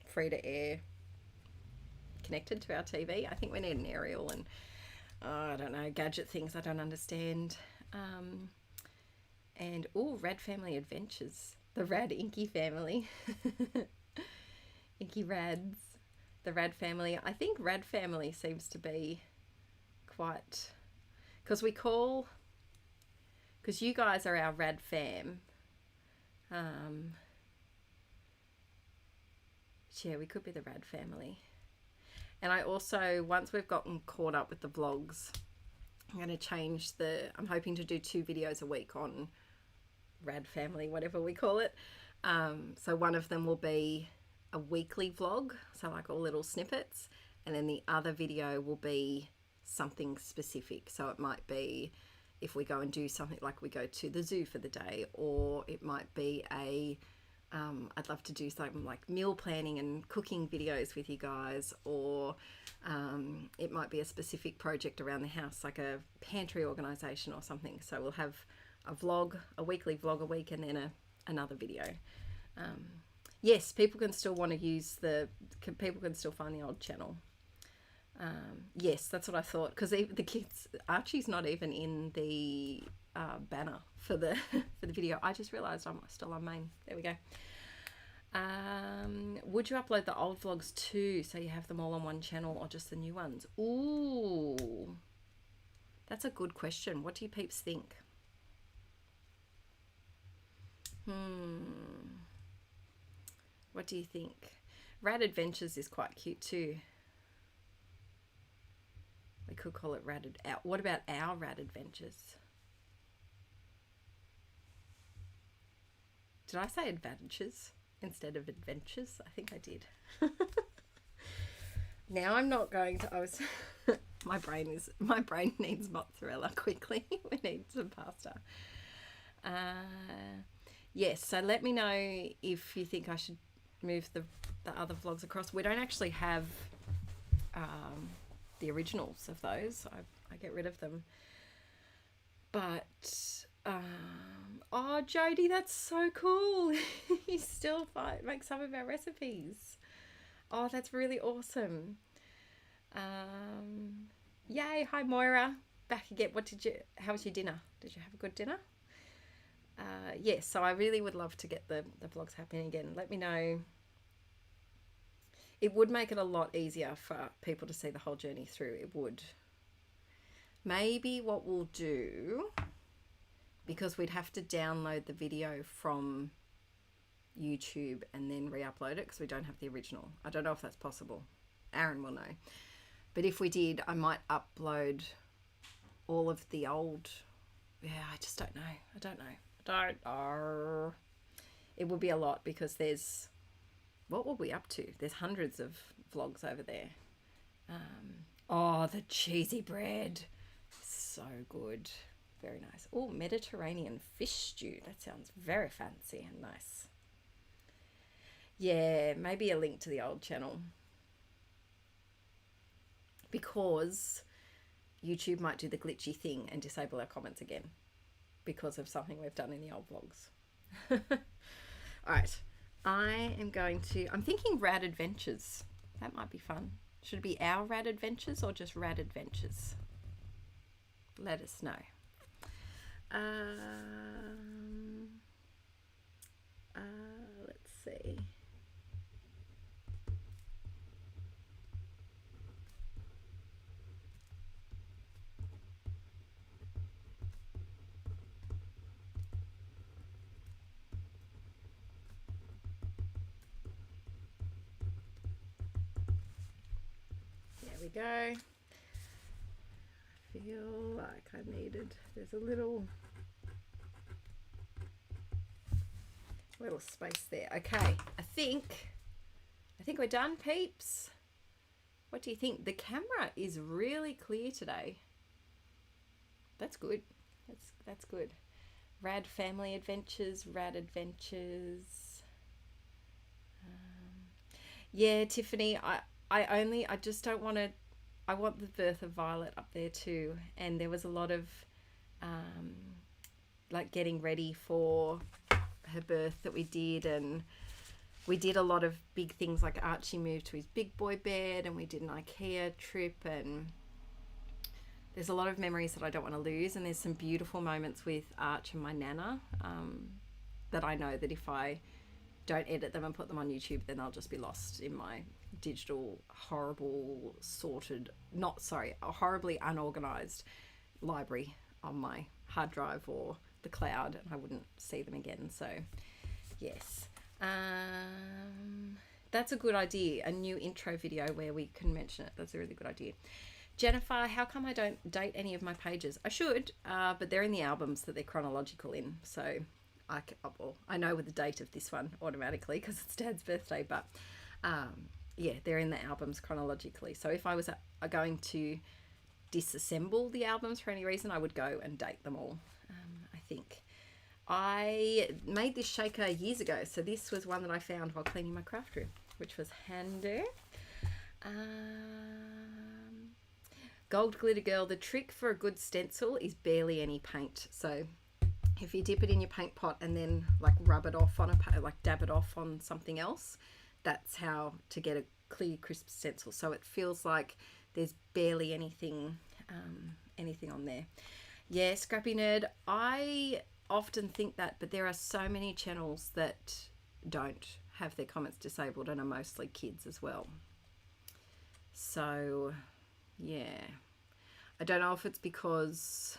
free to air connected to our TV. I think we need an aerial and I don't know, gadget things I don't understand. And Rad Family Adventures, the Rad Inkie family. Inkie Rads, the Rad Family. I think Rad Family seems to be quite, because you guys are our Rad fam. Yeah, we could be the Rad Family. And I also, once we've gotten caught up with the vlogs, I'm going to change I'm hoping to do 2 videos a week on Rad Family, whatever we call it. So one of them will be a weekly vlog, so like all little snippets, and then the other video will be something specific. So it might be if we go and do something, like we go to the zoo for the day, or it might be I'd love to do something like meal planning and cooking videos with you guys, or it might be a specific project around the house, like a pantry organisation or something. So we'll have a weekly vlog a week, and then another video. Yes, people can still want to use people can still find the old channel. Yes, that's what I thought, because the kids, Archie's not even in the banner for the video. I just realised I'm still on main. There we go. Would you upload the old vlogs too, so you have them all on one channel, or just the new ones? Ooh, that's a good question. What do you peeps think? What do you think? Rad Adventures is quite cute too. We could call it What about our Rad Adventures? Did I say advantages instead of adventures? I think I did. Now I'm not going to. My brain needs mozzarella quickly. We need some pasta. Yes. So let me know if you think I should move the other vlogs across. We don't actually have the originals of those. I get rid of them. But oh, Jody, that's so cool. You still make some of our recipes. Oh, that's really awesome. Yay. Hi, Moira. Back again. How was your dinner? Did you have a good dinner? Yes, so I really would love to get the vlogs happening again. Let me know. It would make it a lot easier for people to see the whole journey through. It would. Maybe what we'll do, because we'd have to download the video from YouTube and then re-upload it because we don't have the original. I don't know if that's possible. Aaron will know. But if we did, I might upload all of the old. Yeah, I just don't know. I don't know. It would be a lot because there's. What were we up to? There's hundreds of vlogs over there. Oh, the cheesy bread. So good. Very nice. Oh, Mediterranean fish stew. That sounds very fancy and nice. Yeah, maybe a link to the old channel. Because YouTube might do the glitchy thing and disable our comments again because of something we've done in the old vlogs. All right. I'm thinking Rad Adventures. That might be fun. Should it be our Rad Adventures or just Rad Adventures? Let us know. Let's see. There we go. I feel like I needed, there's a little space there. Okay, I think we're done, peeps. What do you think? The camera is really clear today. That's good. That's good. Rad Family Adventures, Rad Adventures. Yeah, Tiffany, I just don't want to. I want the birth of Violet up there too, and there was a lot of like getting ready for her birth that we did, and we did a lot of big things like Archie moved to his big boy bed, and we did an IKEA trip, and there's a lot of memories that I don't want to lose, and there's some beautiful moments with Arch and my Nana that I know that if I don't edit them and put them on YouTube, then they'll just be lost in my digital horribly unorganized library on my hard drive or the cloud, and I wouldn't see them again. So yes, that's a good idea, a new intro video where we can mention it. That's a really good idea. Jennifer, how come I don't date any of my pages? I should, but they're in the albums that they're chronological in, so I know with the date of this one automatically because it's Dad's birthday, but yeah, they're in the albums chronologically. So if I was going to disassemble the albums for any reason, I would go and date them all. I think I made this shaker years ago, so this was one that I found while cleaning my craft room, which was handy. Gold Glitter Girl, the trick for a good stencil is barely any paint. So if you dip it in your paint pot and then like rub it off on dab it off on something else, that's how to get a clear, crisp stencil. So it feels like there's barely anything on there. Yeah, Scrappy Nerd, I often think that, but there are so many channels that don't have their comments disabled and are mostly kids as well. So yeah, I don't know if it's because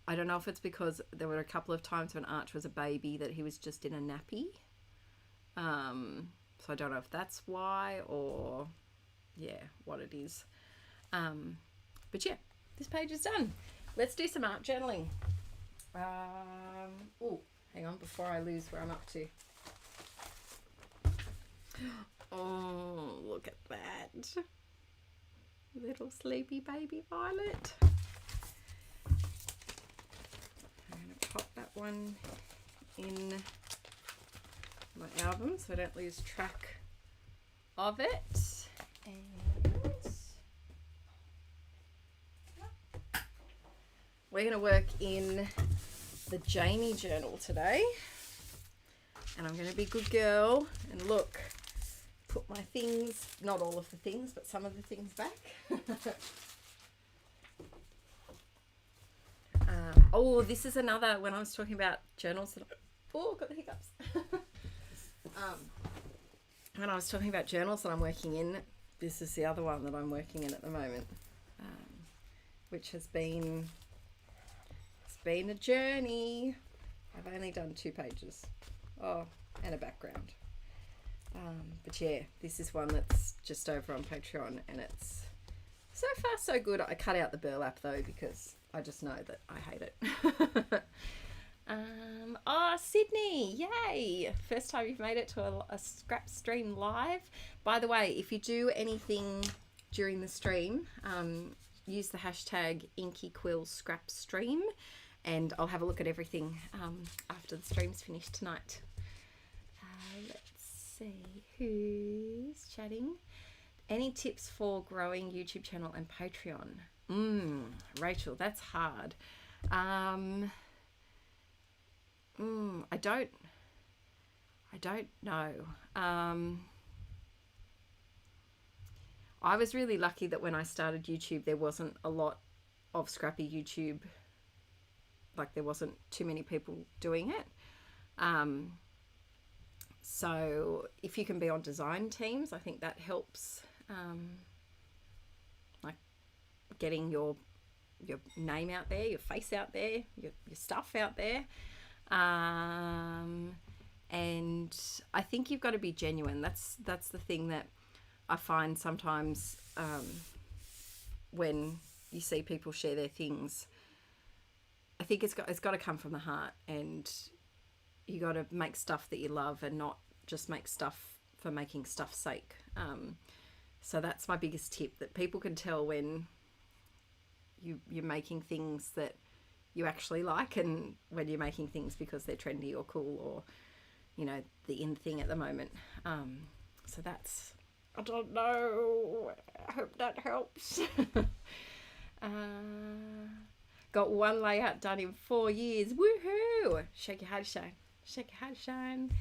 I don't know if it's because there were a couple of times when Arch was a baby that he was just in a nappy. So I don't know if that's why or yeah, what it is. But yeah, this page is done. Let's do some art journaling. Oh, hang on, before I lose where I'm up to. Oh, look at that. Little sleepy baby violet. I'm going to pop that one in my album so I don't lose track of it. And we're going to work in the Jamie journal today. And I'm going to be a good girl and look, put my things, not all of the things, but some of the things back. Oh, this is another, when I was talking about journals that got the hiccups. When I was talking about journals that I'm working in, this is the other one that I'm working in at the moment, which has been, it's been a journey. I've only done 2 pages. Oh, and a background. But yeah, this is one that's just over on Patreon, and it's so far so good. I cut out the burlap though because I just know that I hate it. Oh, Sydney, yay! First time you've made it to a scrap stream live. By the way, if you do anything during the stream, use the hashtag Inkie Quill scrap stream, and I'll have a look at everything after the stream's finished tonight. Let's see who's chatting. Any tips for growing YouTube channel and Patreon? Rachel, that's hard. I don't know. I was really lucky that when I started YouTube, there wasn't a lot of scrappy YouTube. Like there wasn't too many people doing it. So if you can be on design teams, I think that helps. Like getting your name out there, your face out there, your stuff out there. And I think you've got to be genuine. That's the thing that I find sometimes when you see people share their things. I think it's got to come from the heart, and you got to make stuff that you love and not just make stuff for making stuff's sake. So that's my biggest tip, that people can tell when you're making things that you actually like, and when you're making things because they're trendy or cool or, you know, the in thing at the moment. So that's, I don't know, I hope that helps. Got one layout done in 4 years. Woohoo! Shake your head, shine. Shake your head, shine.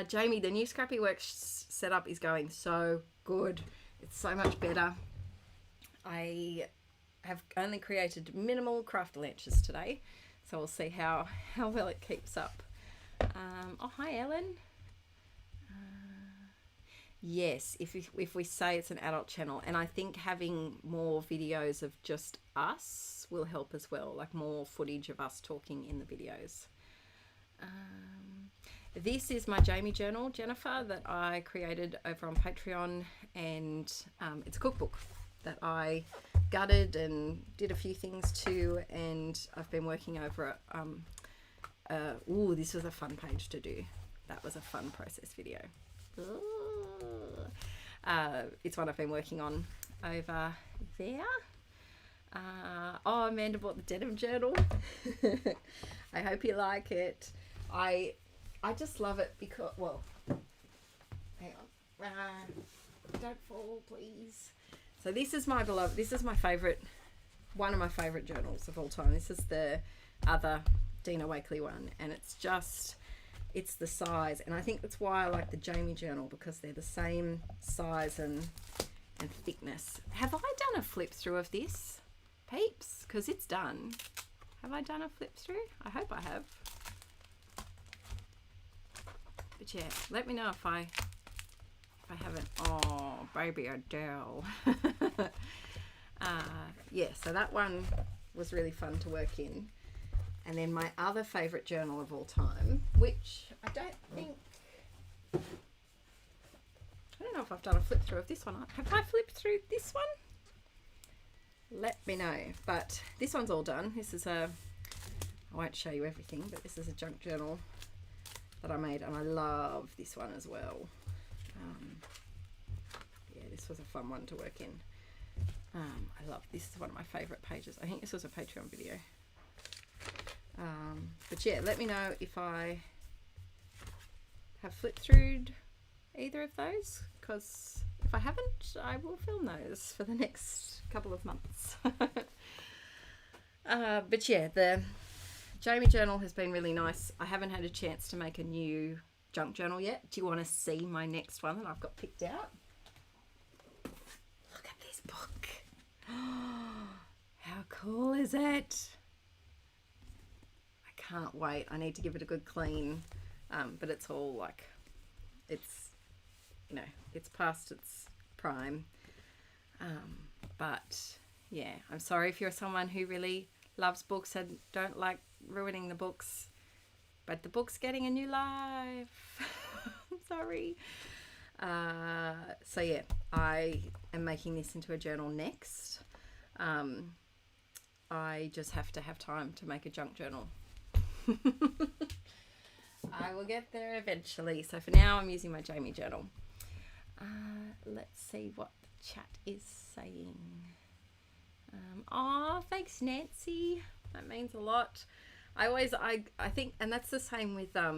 Jamie, the new Scrappy Works setup is going so good. It's so much better. I have only created minimal craft lunches today, so we'll see how well it keeps up. Oh, hi, Ellen. Yes, if we say it's an adult channel, and I think having more videos of just us will help as well, like more footage of us talking in the videos. This is my Jamie journal, Jennifer, that I created over on Patreon, and it's a cookbook that I gutted and did a few things to, and I've been working over it. Ooh, this was a fun page to do. That was a fun process video. It's one I've been working on over there. Oh, Amanda bought the denim journal. I hope you like it. I just love it because, well, hang on. Don't fall, please. So this is my beloved, this is my favourite, one of my favourite journals of all time. This is the other Dina Wakley one, and it's just, it's the size, and I think that's why I like the Jamie journal, because they're the same size and thickness. Have I done a flip through of this, peeps? Because it's done. Have I done a flip through? I hope I have. But yeah, let me know if I haven't. Oh, baby Adele. Yeah, so that one was really fun to work in. And then my other favourite journal of all time, which I don't know if I've done a flip through of this one. Have I flipped through this one? Let me know. But this one's all done. This is a I won't show you everything, but this is a junk journal that I made, and I love this one as well. Yeah, this was a fun one to work in. I love this. Is one of my favorite pages. I think this was a Patreon video. But yeah, let me know if I have flipped through either of those, because if I haven't, I will film those for the next couple of months. But yeah, the Jamie journal has been really nice. I haven't had a chance to make a new junk journal yet. Do you want to see my next one that I've got picked out? Look at this book. How cool is it? I can't wait. I need to give it a good clean. But it's all like, it's, you know, it's past its prime. But yeah, I'm sorry if you're someone who really loves books and don't like ruining the books, but the book's getting a new life. I'm sorry. So yeah, I am making this into a journal next. I just have to have time to make a junk journal. I will get there eventually. So for now, I'm using my Jamie journal. Let's see what the chat is saying. Oh, thanks, Nancy. That means a lot. I think, and that's the same with, I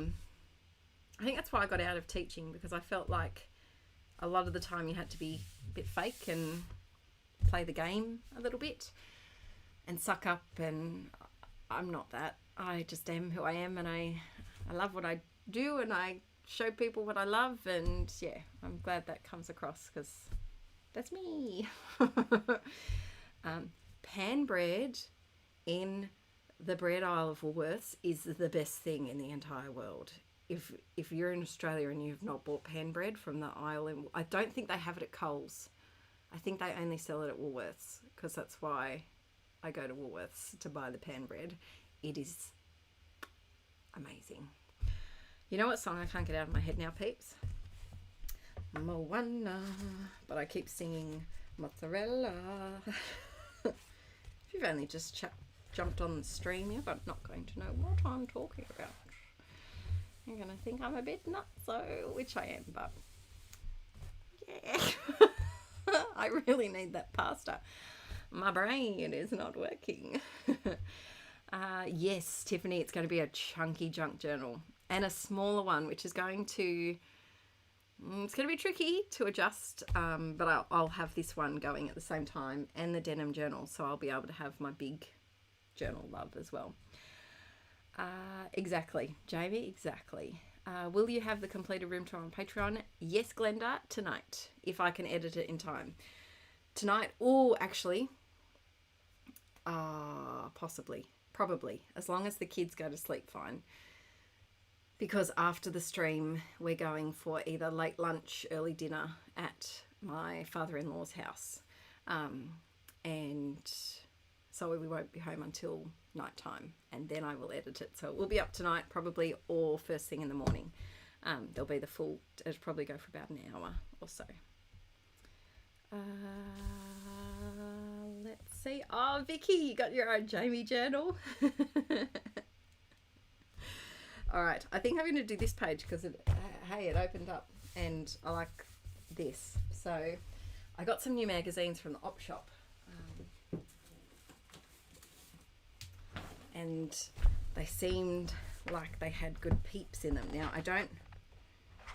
think that's why I got out of teaching, because I felt like a lot of the time you had to be a bit fake and play the game a little bit and suck up, and I'm not that. I just am who I am, and I love what I do, and I show people what I love, and yeah, I'm glad that comes across, because that's me. Pan bread in the bread aisle of Woolworths is the best thing in the entire world. If you're in Australia and you've not bought pan bread from the aisle, I don't think they have it at Coles. I think they only sell it at Woolworths, because that's why I go to Woolworths to buy the pan bread. It is amazing. You know what song I can't get out of my head now, peeps? Moana, but I keep singing mozzarella. If you've only just jumped on the stream, you're not going to know what I'm talking about. You're going to think I'm a bit nutso, which I am, but yeah. I really need that pasta. My brain is not working. Yes, Tiffany, it's going to be a chunky junk journal and a smaller one, which is going to, it's going to be tricky to adjust, but I'll have this one going at the same time, and the denim journal, so I'll be able to have my big journal love as well. Exactly, Jamie, exactly. Will you have the completed room tour on Patreon? Yes, Glenda, tonight, if I can edit it in time. Tonight, or actually, possibly, probably, as long as the kids go to sleep fine. Because after the stream, we're going for either late lunch, early dinner at my father-in-law's house. And so we won't be home until night time, and then I will edit it. So it will be up tonight probably, or first thing in the morning. There'll be the full, it'll probably go for about an hour or so. Let's see. Oh, Vicky, you got your own Jamie journal. All right, I think I'm going to do this page because it opened up, and I like this. So I got some new magazines from the op shop, and they seemed like they had good peeps in them. Now I don't,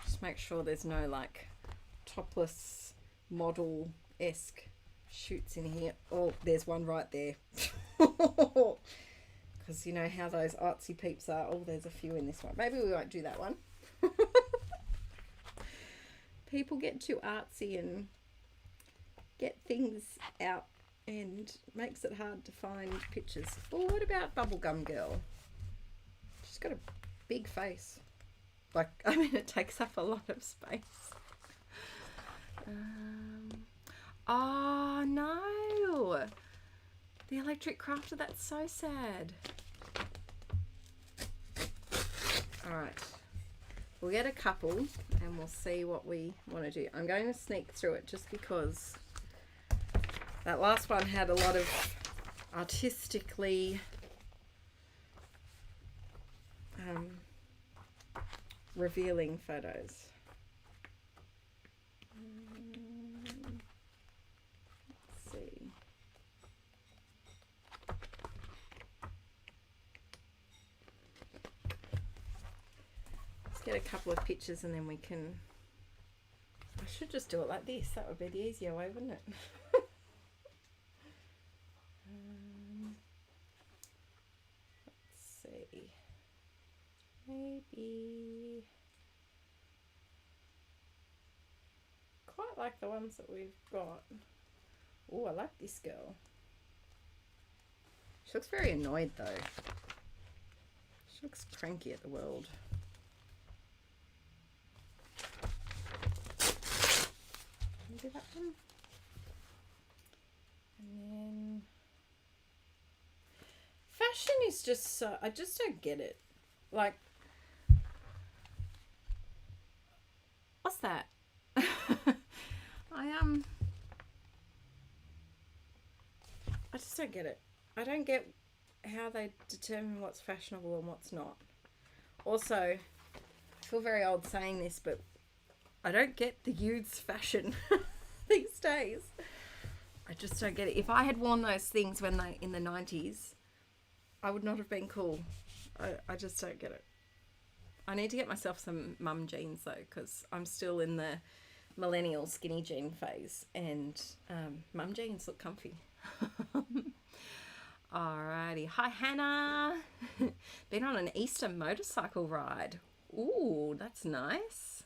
just make sure there's no like topless model-esque shoots in here. Oh, there's one right there. Because you know how those artsy peeps are. Oh, there's a few in this one. Maybe we won't do that one. People get too artsy and get things out, and makes it hard to find pictures. Well, what about Bubblegum Girl? She's got a big face. Like, I mean, it takes up a lot of space. Oh no, the electric crafter, that's so sad. All right, we'll get a couple and we'll see what we want to do. I'm going to sneak through it just because that last one had a lot of artistically revealing photos. Let's see. Let's get a couple of pictures and then we can... I should just do it like this. That would be the easier way, wouldn't it? Let's see. Maybe... quite like the ones that we've got. Oh, I like this girl. She looks very annoyed though. She looks cranky at the world. Maybe that one. And then fashion is just so, I just don't get it. Like, what's that? I just don't get it. I don't get how they determine what's fashionable and what's not. Also, I feel very old saying this, but I don't get the youth's fashion these days. I just don't get it. If I had worn those things when they in the 90s, I would not have been cool. I just don't get it. I need to get myself some mum jeans though, because I'm still in the millennial skinny jean phase, and mum jeans look comfy. Alrighty. Hi Hannah. Been on an Easter motorcycle ride. Ooh, that's nice.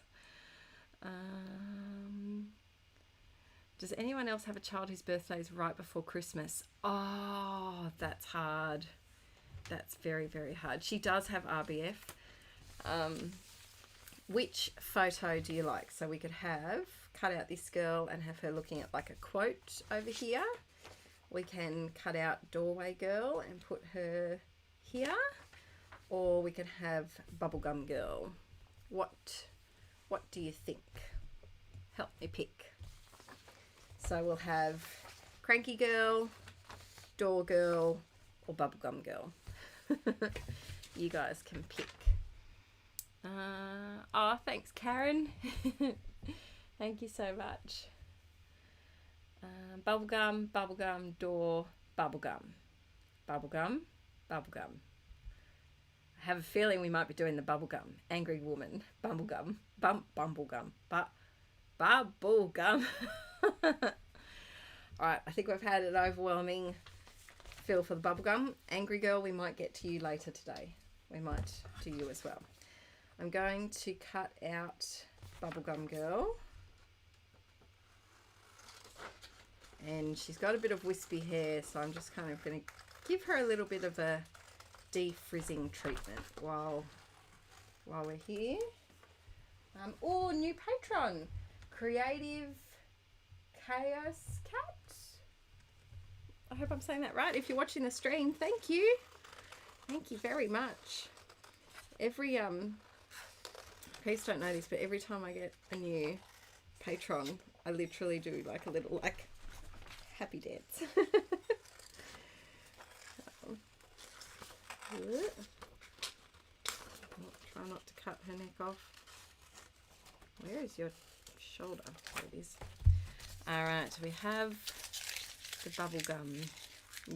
Does anyone else have a child whose birthday is right before Christmas? Oh, that's hard. That's very, very hard. She does have RBF. Which photo do you like? So we could have cut out this girl and have her looking at like a quote over here. We can cut out doorway girl and put her here, or we can have bubblegum girl. What do you think? Help me pick. So we'll have cranky girl, door girl, or bubblegum girl. You guys can pick. Oh, thanks, Karen. Thank you so much. Bubblegum, bubblegum, door, bubblegum. Bubblegum, bubblegum. I have a feeling we might be doing the bubblegum. Angry woman, bubblegum, bumblegum, bubblegum. Alright, I think we've had an overwhelming feel for the bubblegum. Angry girl, we might get to you later today. We might do you as well. I'm going to cut out bubblegum girl. And she's got a bit of wispy hair, so I'm just kind of going to give her a little bit of a defrizzing treatment while we're here. Oh, new patron, Creative Chaos Cat. I hope I'm saying that right. If you're watching the stream, thank you. Thank you very much. Every please don't know this, but every time I get a new patron, I literally do like a little like happy dance. Try not to cut her neck off. Where is your shoulder? There it is. Alright, so we have the bubblegum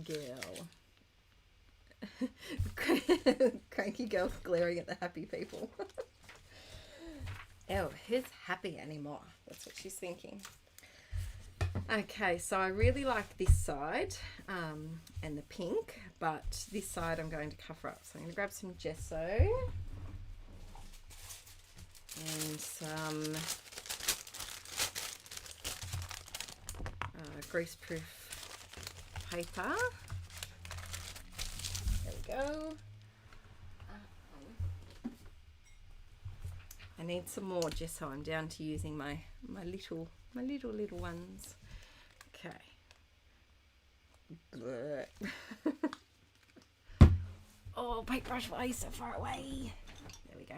girl. Cranky girl glaring at the happy people. Oh, who's happy anymore? That's what she's thinking. Okay, so I really like this side and the pink, but this side I'm going to cover up. So I'm going to grab some gesso and some greaseproof paper. There we go. I need some more gesso. I'm down to using my little ones. Okay. Oh, paintbrush, why are you so far away? There we go.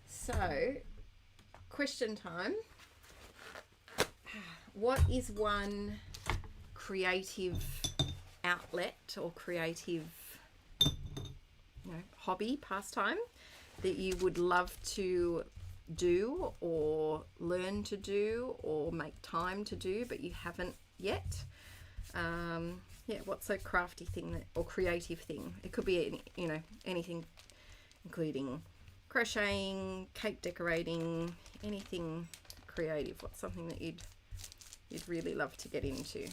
So, question time. What is one creative outlet or creative hobby, pastime that you would love to do or learn to do or make time to do but you haven't yet. Yeah, what's a crafty thing that, or creative thing? It could be any, you know, anything, including crocheting, cake decorating, anything creative. What's something that you'd really love to get into?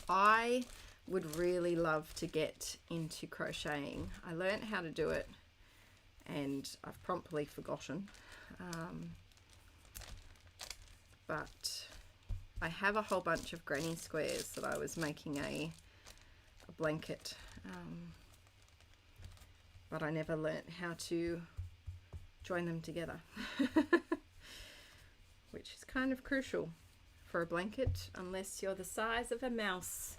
I would really love to get into crocheting. I learned how to do it and I've promptly forgotten. But I have a whole bunch of granny squares that I was making a blanket, but I never learnt how to join them together, which is kind of crucial for a blanket unless you're the size of a mouse.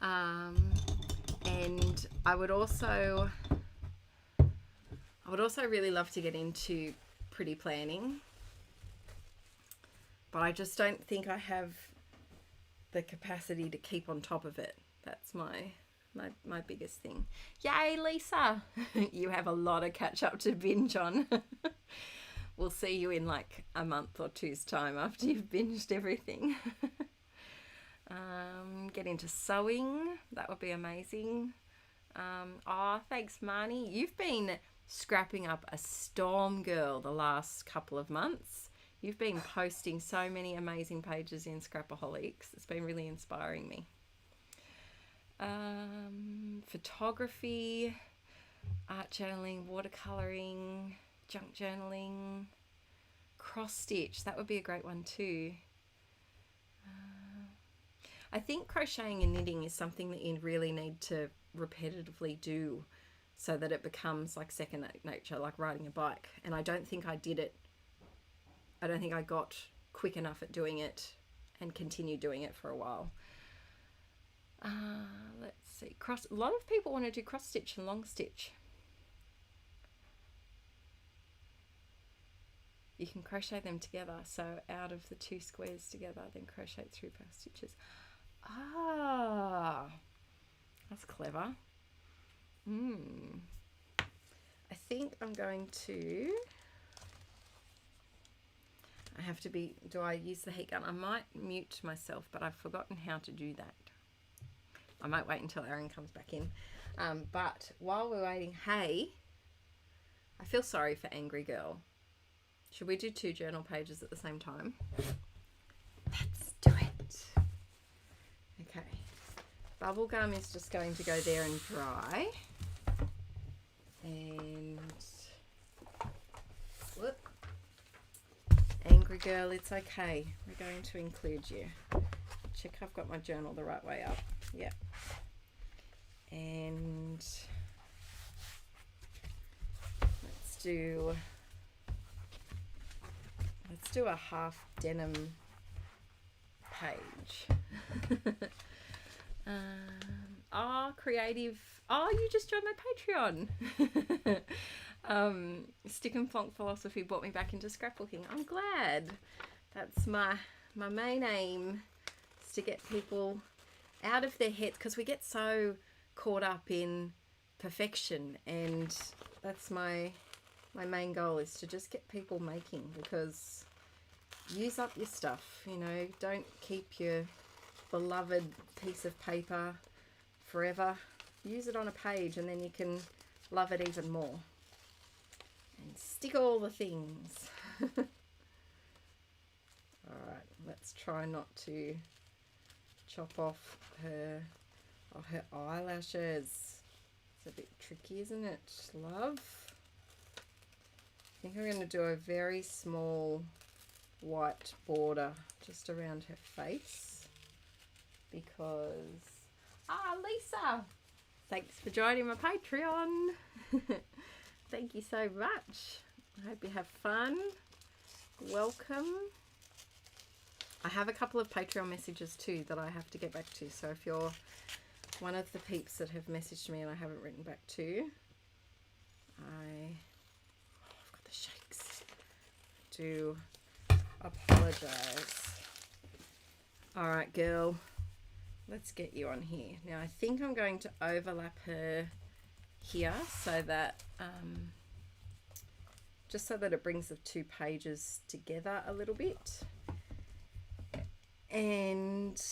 And I would also really love to get into pretty planning, but I just don't think I have the capacity to keep on top of it. That's my biggest thing. Yay, Lisa! You have a lot of catch up to binge on. We'll see you in like a month or two's time after you've binged everything. Get into sewing. That would be amazing. Oh, thanks, Marnie. You've been scrapping up a storm, girl, the last couple of months. You've been posting so many amazing pages in Scrapaholics. It's been really inspiring me. Photography, art journaling, watercolouring, junk journaling, cross stitch. That would be a great one too. I think crocheting and knitting is something that you really need to repetitively do so that it becomes like second nature, like riding a bike. And I don't think I did it. I don't think I got quick enough at doing it and continued doing it for a while. Let's see. A lot of people want to do cross stitch and long stitch. You can crochet them together. So out of the two squares together, then crochet 3 cross stitches. Ah, that's clever. I think I'm going to... I have to be... Do I use the heat gun? I might mute myself, but I've forgotten how to do that. I might wait until Erin comes back in. But while we're waiting, hey, I feel sorry for Angry Girl. Should we do 2 journal pages at the same time? Let's do it. Okay. Bubblegum is just going to go there and dry. And... whoop. Angry Girl, it's okay. We're going to include you. Check I've got my journal the right way up. Yep. And let's do a half denim page. Creative. Oh, you just joined my Patreon. Stick and Flonk Philosophy brought me back into scrapbooking. I'm glad. That's my main aim, is to get people out of their heads, because we get so caught up in perfection, and that's my main goal, is to just get people making, because use up your stuff, you know, don't keep your beloved piece of paper forever. Use it on a page and then you can love it even more. And stick all the things. Alright, let's try not to chop off her eyelashes. It's a bit tricky, isn't it, love? I think I'm going to do a very small white border just around her face, because Lisa, thanks for joining my Patreon. Thank you so much. I hope you have fun. Welcome. I have a couple of Patreon messages too that I have to get back to, so if you're one of the peeps that have messaged me and I haven't written back to, I've got the shakes. Do apologise. Alright, girl, let's get you on here. Now I think I'm going to overlap her here so that just so that it brings the 2 pages together a little bit. And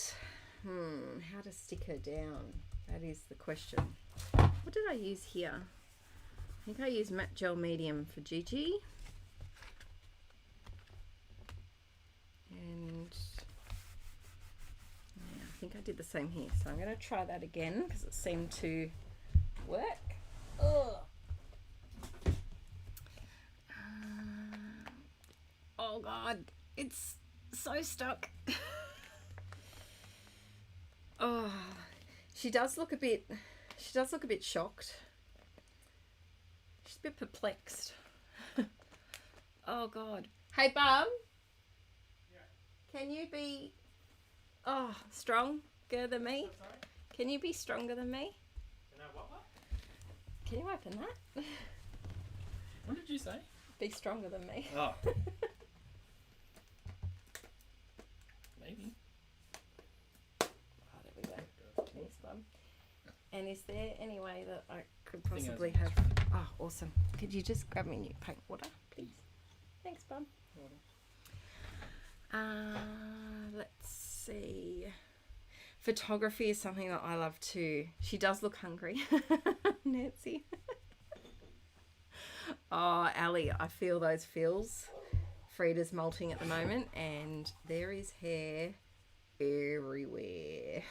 how to stick her down, that is the question. What did I use here? I think I used matte gel medium for Gigi, and yeah, I think I did the same here, so I'm going to try that again because it seemed to work. Ugh. Oh god, it's so stuck. Oh, she does look a bit shocked. She's a bit perplexed. Oh god. Hey Bum. Yeah. Can you be stronger than me? Can you be stronger than me? Can you open that? What did you say? Be stronger than me. Oh. Maybe. Oh, there we go. Thanks, Bum. And is there any way that I could possibly have... Oh, awesome. Could you just grab me new paint water, please? Thanks, Bum. Let's see. Photography is something that I love too. She does look hungry. Nancy. Oh, Ali, I feel those feels. Frida's molting at the moment and there is hair everywhere.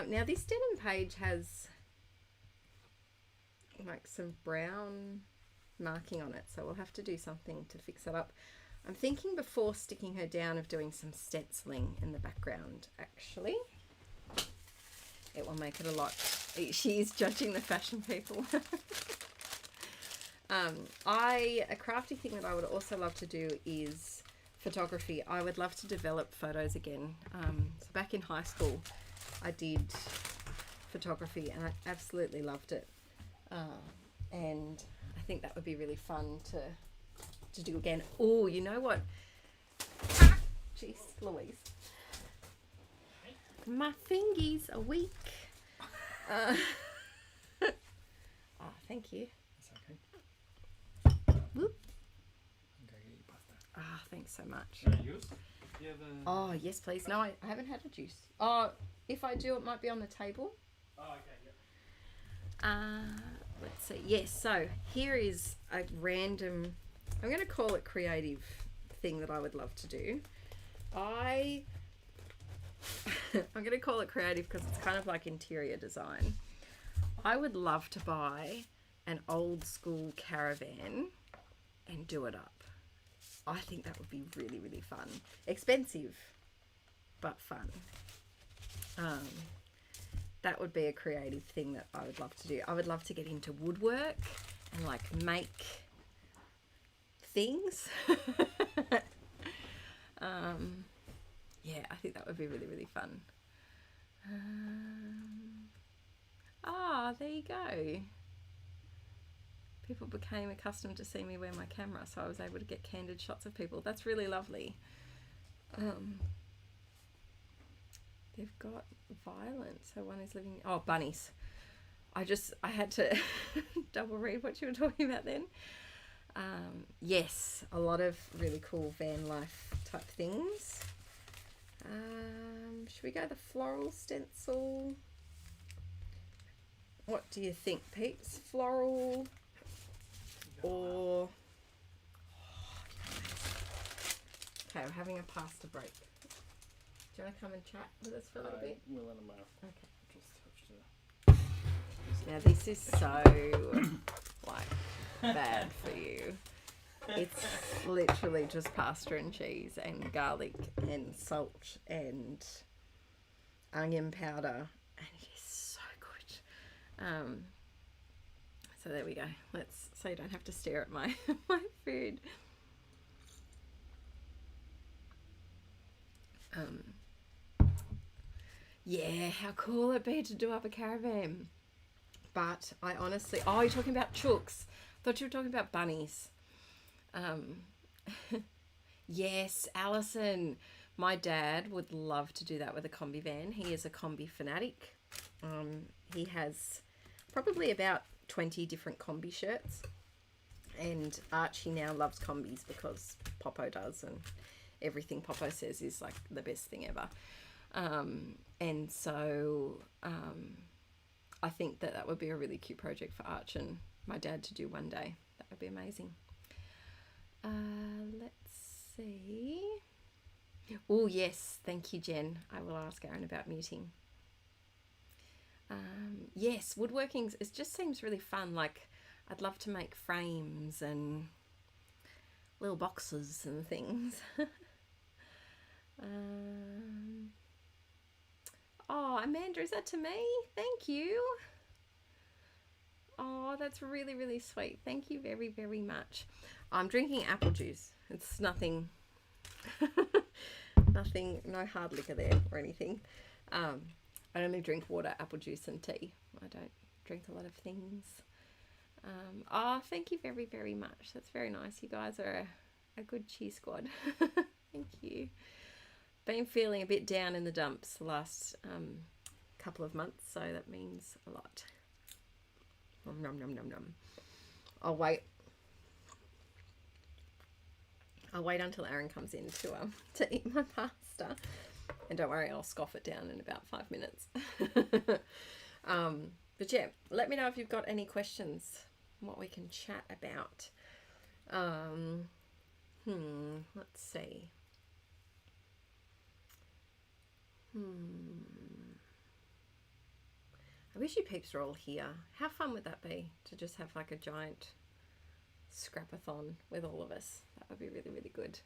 Now this denim page has like some brown marking on it, so we'll have to do something to fix it up. I'm thinking before sticking her down of doing some stenciling in the background actually. It will make it a lot. She is judging the fashion people. A crafty thing that I would also love to do is photography. I would love to develop photos again. So back in high school, I did photography and I absolutely loved it. And I think that would be really fun to do again. Oh, you know what? Jeez, Louise. My fingies are weak. Thank you. Whoop. Ah, thanks so much. Yours? Do you have a... Oh, yes, please. No, I haven't had a juice. Oh, if I do, it might be on the table. Oh, okay, yep. Let's see. Yes, so here is a random, I'm going to call it creative thing that I would love to do. I'm going to call it creative because it's kind of like interior design. I would love to buy an old school caravan and do it up. I think that would be really, really fun. Expensive, but fun. That would be a creative thing that I would love to do. I would love to get into woodwork and like make things. Yeah, I think that would be really, really fun. There you go. People became accustomed to seeing me wear my camera, so I was able to get candid shots of people. That's really lovely. They've got violence. So one is living... Oh, bunnies. I had to double read what you were talking about then. Yes, a lot of really cool van life type things. Should we go the floral stencil? What do you think, peeps? Floral or... Okay, we're having a pasta break. Do you want to come and chat with us for a little bit? Will in a moment. Okay. Now this is so like bad for you. It's literally just pasta and cheese and garlic and salt and onion powder, and it is so good. So there we go. So you don't have to stare at my my food. Yeah, how cool it'd be to do up a caravan. But I honestly... Oh, you're talking about chooks. I thought you were talking about bunnies. Yes, Alison. My dad would love to do that with a combi van. He is a combi fanatic. He has probably about 20 different combi shirts. And Archie now loves combis because Popo does, and everything Popo says is like the best thing ever. And so I think that would be a really cute project for Arch and my dad to do one day. That would be amazing. Let's see. Oh yes, thank you, Jen. I will ask Aaron about muting. Yes, woodworking, it just seems really fun. Like, I'd love to make frames and little boxes and things. Oh, Amanda, is that to me? Thank you. Oh, that's really, really sweet. Thank you very, very much. I'm drinking apple juice. It's nothing, no hard liquor there or anything. I only drink water, apple juice and tea. I don't drink a lot of things. Oh, thank you very, very much. That's very nice. You guys are a good cheer squad. Thank you. Been feeling a bit down in the dumps the last couple of months, so that means a lot. Nom, nom, nom, nom, nom. I'll wait until Aaron comes in to eat my pasta, and don't worry, I'll scoff it down in about 5 minutes. But yeah, let me know if you've got any questions, what we can chat about. Let's see. I wish you peeps were all here. How fun would that be to just have like a giant scrapathon with all of us? That would be really, really good.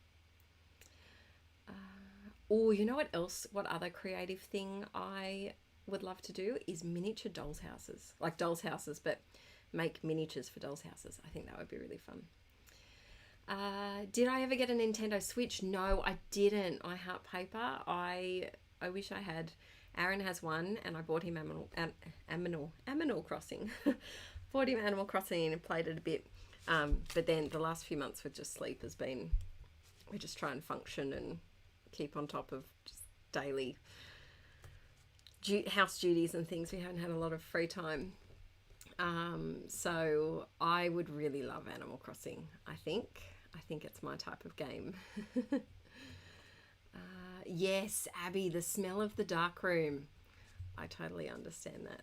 Oh, you know what else? What other creative thing I would love to do is miniature dolls' houses. Like dolls' houses, but make miniatures for dolls' houses. I think that would be really fun. Did I ever get a Nintendo Switch? No, I didn't. I heart paper. I wish I had. Aaron has one, and I bought him Animal Crossing. Bought him Animal Crossing and played it a bit. But then the last few months with just sleep has been, we just try and function and keep on top of just daily house duties and things. We haven't had a lot of free time. So I would really love Animal Crossing. I think it's my type of game. Yes, Abby, the smell of the dark room. I totally understand that.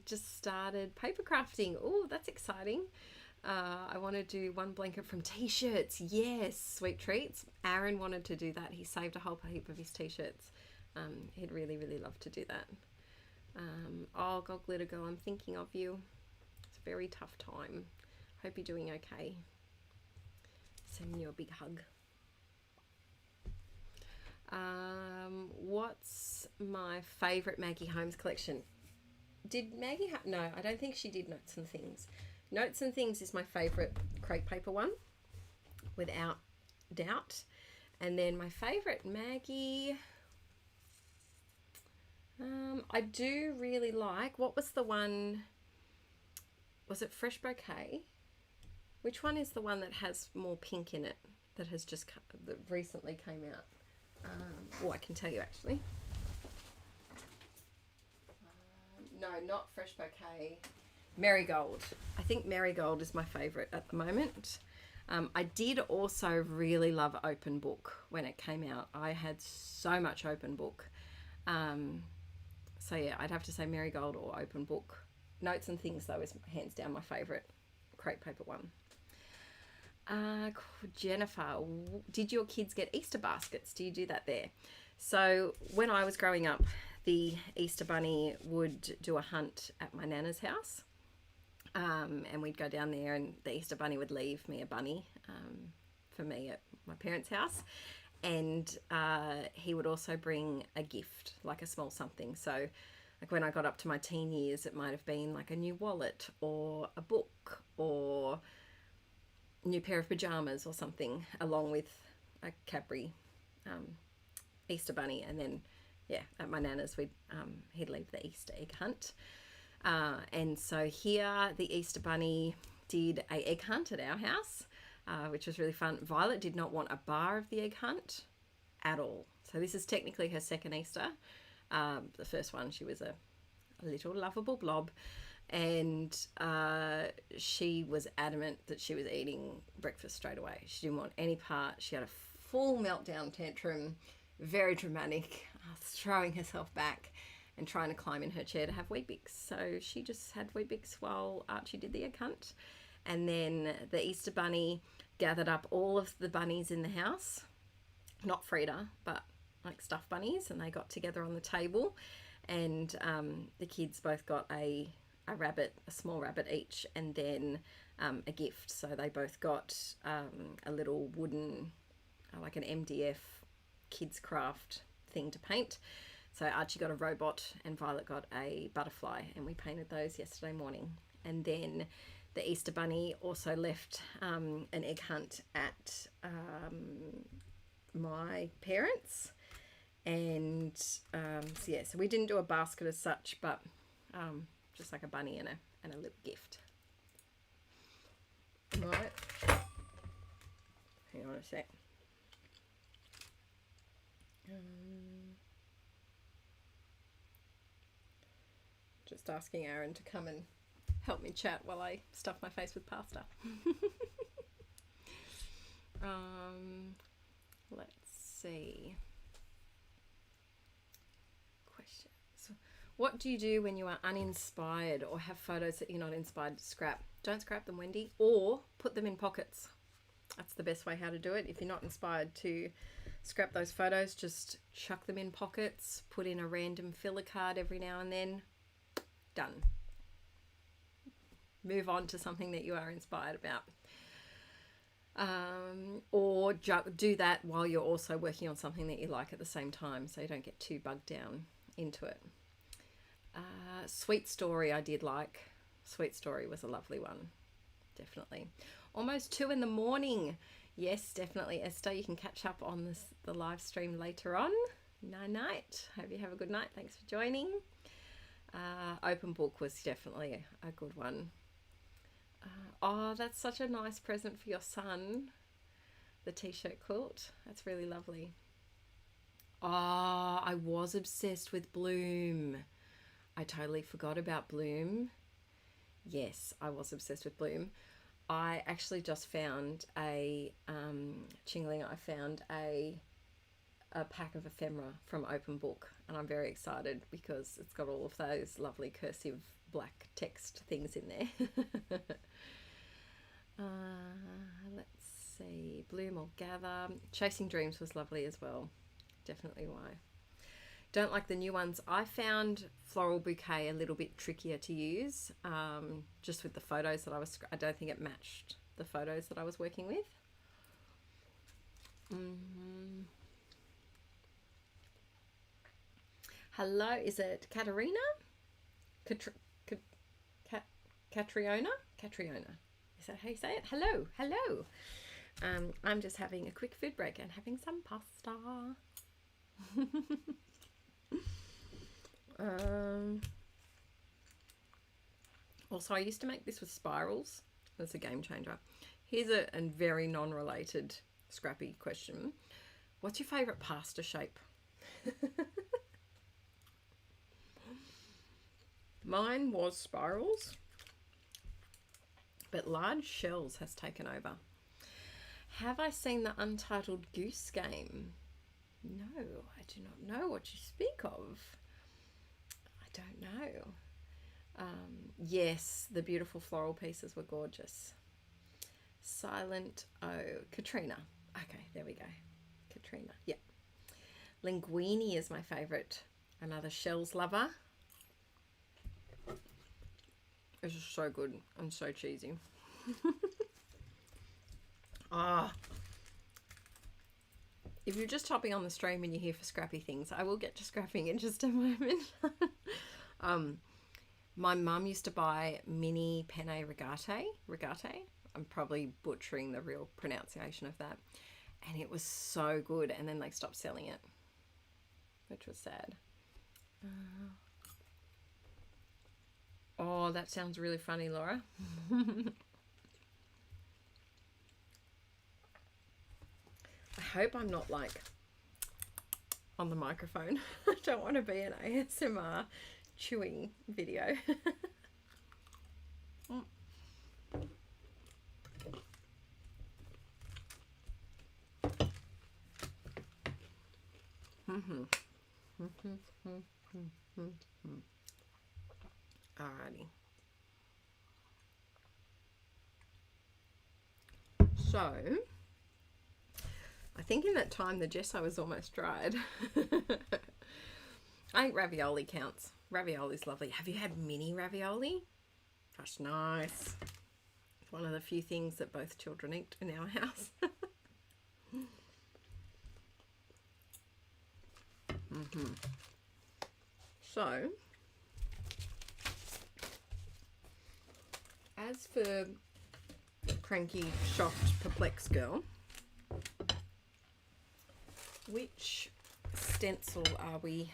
Just started paper crafting. Oh, that's exciting. I want to do one blanket from t-shirts. Yes, sweet treats. Aaron wanted to do that. He saved a whole heap of his t-shirts. He'd really, really love to do that. Oh, God, Glitter Girl, I'm thinking of you. It's a very tough time. Hope you're doing okay. Sending you a big hug. What's my favourite Maggie Holmes collection? Did Maggie have... No, I don't think she did Notes and Things. Notes and Things is my favourite crepe paper one, without doubt. And then my favourite Maggie... I do really like... What was the one... Was it Fresh Bouquet? Which one is the one that has more pink in it, that has just that recently came out? I can tell you actually. No, not Fresh Bouquet. Marigold. I think Marigold is my favourite at the moment. I did also really love Open Book when it came out. I had so much Open Book. So yeah, I'd have to say Marigold or Open Book. Notes and Things though is hands down my favourite crepe paper one. Jennifer, did your kids get Easter baskets? Do you do that there? So when I was growing up, the Easter Bunny would do a hunt at my Nana's house. And we'd go down there and the Easter Bunny would leave me a bunny for me at my parents' house. And he would also bring a gift, like a small something. So like when I got up to my teen years, it might have been like a new wallet or a book or new pair of pajamas or something, along with a Cadbury Easter Bunny. And then yeah, at my Nana's he'd leave the Easter egg hunt, and so here the Easter Bunny did a egg hunt at our house, which was really fun. Violet did not want a bar of the egg hunt at all, so this is technically her second Easter. The first one she was a a little lovable blob. And she was adamant that she was eating breakfast straight away. She didn't want any part. She had a full meltdown tantrum, very dramatic, throwing herself back and trying to climb in her chair to have Weet-Bix. So she just had Weet-Bix while Archie did the egg hunt. And then the Easter Bunny gathered up all of the bunnies in the house, not Frida, but like stuffed bunnies, and they got together on the table, and the kids both got a rabbit, a small rabbit each, and then a gift. So they both got a little wooden, like an MDF kids craft thing to paint. So Archie got a robot and Violet got a butterfly, and we painted those yesterday morning. And then the Easter Bunny also left an egg hunt at my parents'. And so yeah, so we didn't do a basket as such, but just like a bunny and a little gift. Right. Hang on a sec. Just asking Aaron to come and help me chat while I stuff my face with pasta. Let's see. Questions. What do you do when you are uninspired or have photos that you're not inspired to scrap? Don't scrap them, Wendy, or put them in pockets. That's the best way how to do it. If you're not inspired to scrap those photos, just chuck them in pockets, put in a random filler card every now and then. Done. Move on to something that you are inspired about. Or do that while you're also working on something that you like at the same time, so you don't get too bogged down into it. Sweet Story I did like. Sweet Story was a lovely one. Definitely. Almost 2 in the morning. Yes, definitely, Esther. You can catch up on the live stream later on. Night. Hope you have a good night. Thanks for joining. Open Book was definitely a good one. Oh, that's such a nice present for your son. The t-shirt quilt. That's really lovely. Oh, I was obsessed with Bloom. I totally forgot about Bloom. Yes, I was obsessed with Bloom. I actually just found a Chingling. I found a pack of ephemera from Open Book, and I'm very excited because it's got all of those lovely cursive black text things in there. Let's see. Bloom or Gather. Chasing Dreams was lovely as well. Definitely why. Don't like the new ones. I found Floral Bouquet a little bit trickier to use, just with the photos that I don't think it matched the photos that I was working with. Hello, is it Katerina? Catriona? Catriona. Is that how you say it? Hello, hello. I'm just having a quick food break and having some pasta. Also, I used to make this with spirals. That's a game changer. Here's a very non-related scrappy question. What's your favourite pasta shape? Mine was spirals, but large shells has taken over. Have I seen the Untitled Goose Game? No, I do not know what you speak of. I don't know. Yes, the beautiful floral pieces were gorgeous. Silent O. Katrina. Okay, there we go. Katrina, yeah. Linguini is my favourite. Another shells lover. It's just so good and so cheesy. If you're just hopping on the stream and you're here for scrappy things, I will get to scrapping in just a moment. My mum used to buy mini penne rigate. I'm probably butchering the real pronunciation of that. And it was so good. And then they stopped selling it, which was sad. Oh, that sounds really funny, Laura. I hope I'm not like on the microphone. I don't want to be an ASMR chewing video. Alrighty. So, I think in that time the gesso was almost dried. I think ravioli counts. Ravioli's lovely. Have you had mini ravioli? Gosh, nice. It's one of the few things that both children eat in our house. So, as for cranky, shocked, perplexed girl, which stencil are we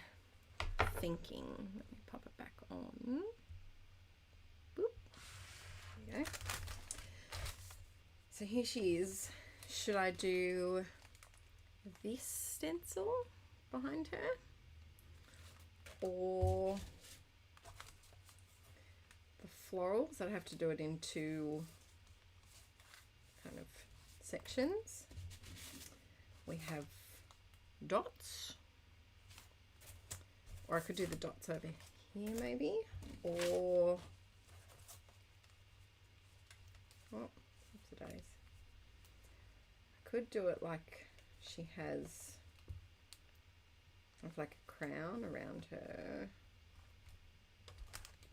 thinking? Let me pop it back on. Boop. There you go. So here she is. Should I do this stencil behind her, or the florals? I'd have to do it in two kind of sections. We have dots, or I could do the dots over here maybe, or oh, what's the days? I could do it like she has, like a crown around her.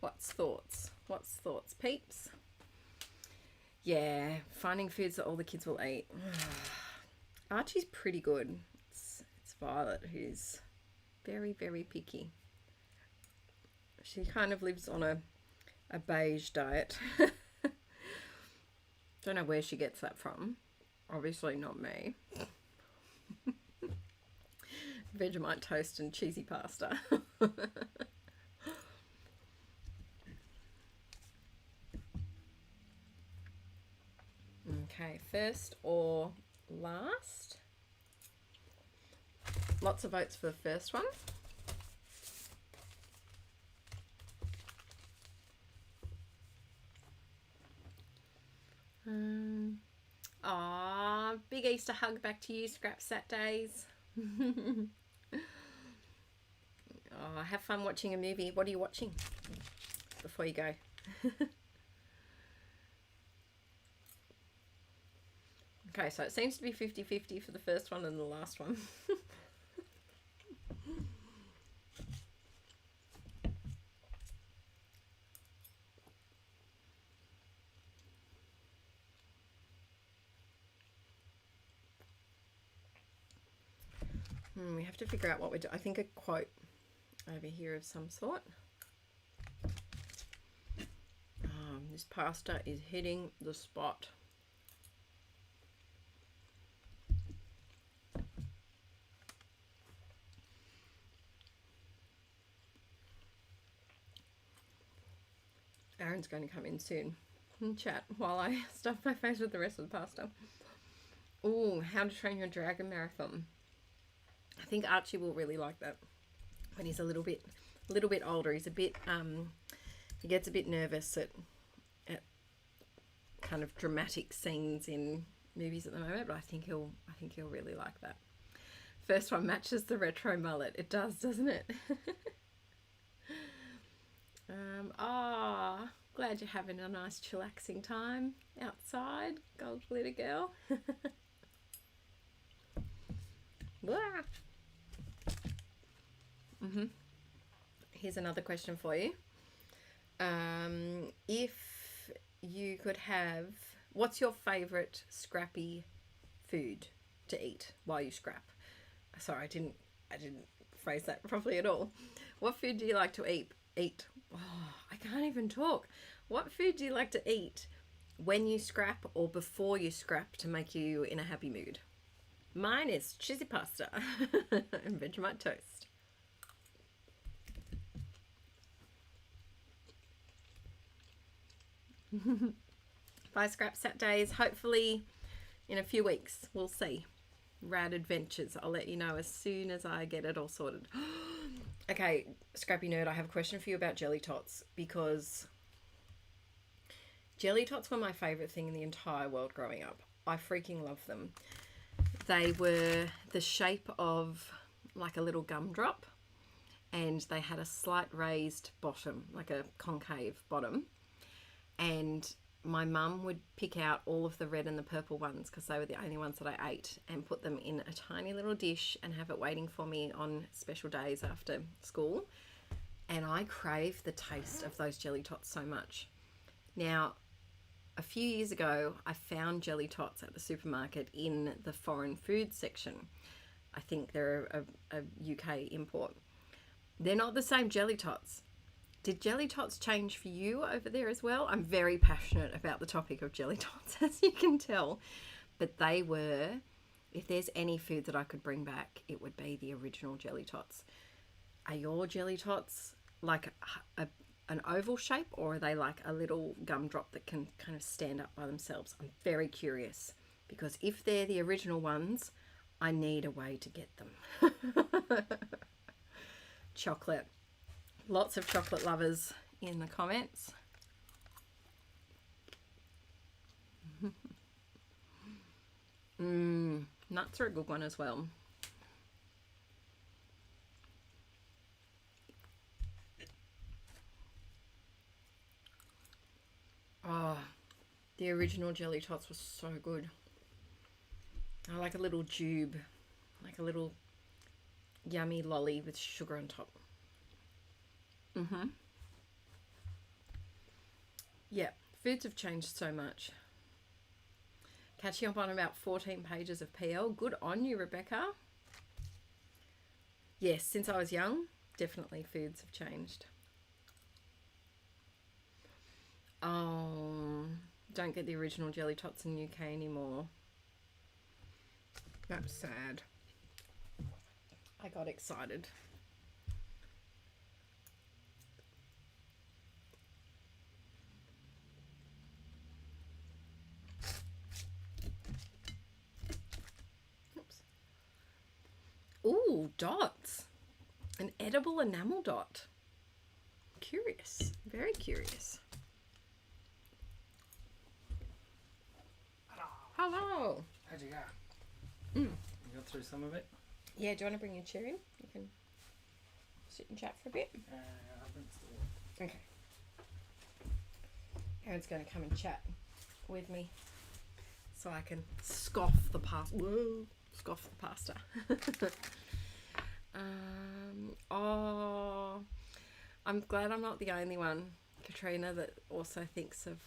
What's thoughts? What's thoughts, peeps? Yeah, finding foods that all the kids will eat. Archie's pretty good. It's Violet who's very, very picky. She kind of lives on a beige diet. Don't know where she gets that from. Obviously not me. Vegemite toast and cheesy pasta. Okay, first or last? Lots of votes for the first one. Big Easter hug back to you, Scrap Sat Days. Have fun watching a movie. What are you watching before you go? Okay, so it seems to be 50-50 for the first one and the last one. We have to figure out what we do. I think a quote over here of some sort. This pasta is hitting the spot. Aaron's going to come in soon and chat while I stuff my face with the rest of the pasta. Oh, How to Train Your Dragon Marathon. I think Archie will really like that when he's a little bit older. He's a bit he gets a bit nervous at kind of dramatic scenes in movies at the moment, but I think he'll really like that. First one matches the retro mullet. It does, doesn't it? Glad you're having a nice chillaxing time outside, Gold Glitter Girl. Here's another question for you. If you could have, what's your favourite scrappy food to eat while you scrap? Sorry, I didn't phrase that properly at all. What food do you like to eat? Oh, I can't even talk. What food do you like to eat when you scrap or before you scrap to make you in a happy mood? Mine is cheesy pasta and Vegemite toast. Bye, Scrap Sat Days. Hopefully in a few weeks we'll see. Rad adventures. I'll let you know as soon as I get it all sorted. Okay, Scrappy Nerd, I have a question for you about jelly tots, because jelly tots were my favourite thing in the entire world growing up. I freaking love them. They were the shape of like a little gumdrop, and they had a slight raised bottom, like a concave bottom. And my mum would pick out all of the red and the purple ones because they were the only ones that I ate, and put them in a tiny little dish and have it waiting for me on special days after school. And I crave the taste of those jelly tots so much. Now, a few years ago, I found jelly tots at the supermarket in the foreign food section. I think they're a UK import. They're not the same jelly tots. Did jelly tots change for you over there as well? I'm very passionate about the topic of jelly tots, as you can tell. But they were, if there's any food that I could bring back, it would be the original jelly tots. Are your jelly tots like an oval shape, or are they like a little gumdrop that can kind of stand up by themselves? I'm very curious, because if they're the original ones, I need a way to get them. Chocolate. Lots of chocolate lovers in the comments. Nuts are a good one as well. Oh, the original jelly tots was so good. I like a little tube, like a little yummy lolly with sugar on top. Yeah, foods have changed so much. Catching up on about 14 pages of PL. Good on you, Rebecca. Yes, since I was young, definitely foods have changed. Oh, don't get the original jelly tots in the UK anymore. That's sad. I got excited. Ooh, dots. An edible enamel dot. Curious. Very curious. Hello. How'd you go? You got through some of it? Yeah, do you want to bring your chair in? You can sit and chat for a bit. I'll bring it. Okay. Aaron's going to come and chat with me so I can scoff the pasta. Whoa. Scoff the pasta. Oh, I'm glad I'm not the only one, Katrina, that also thinks of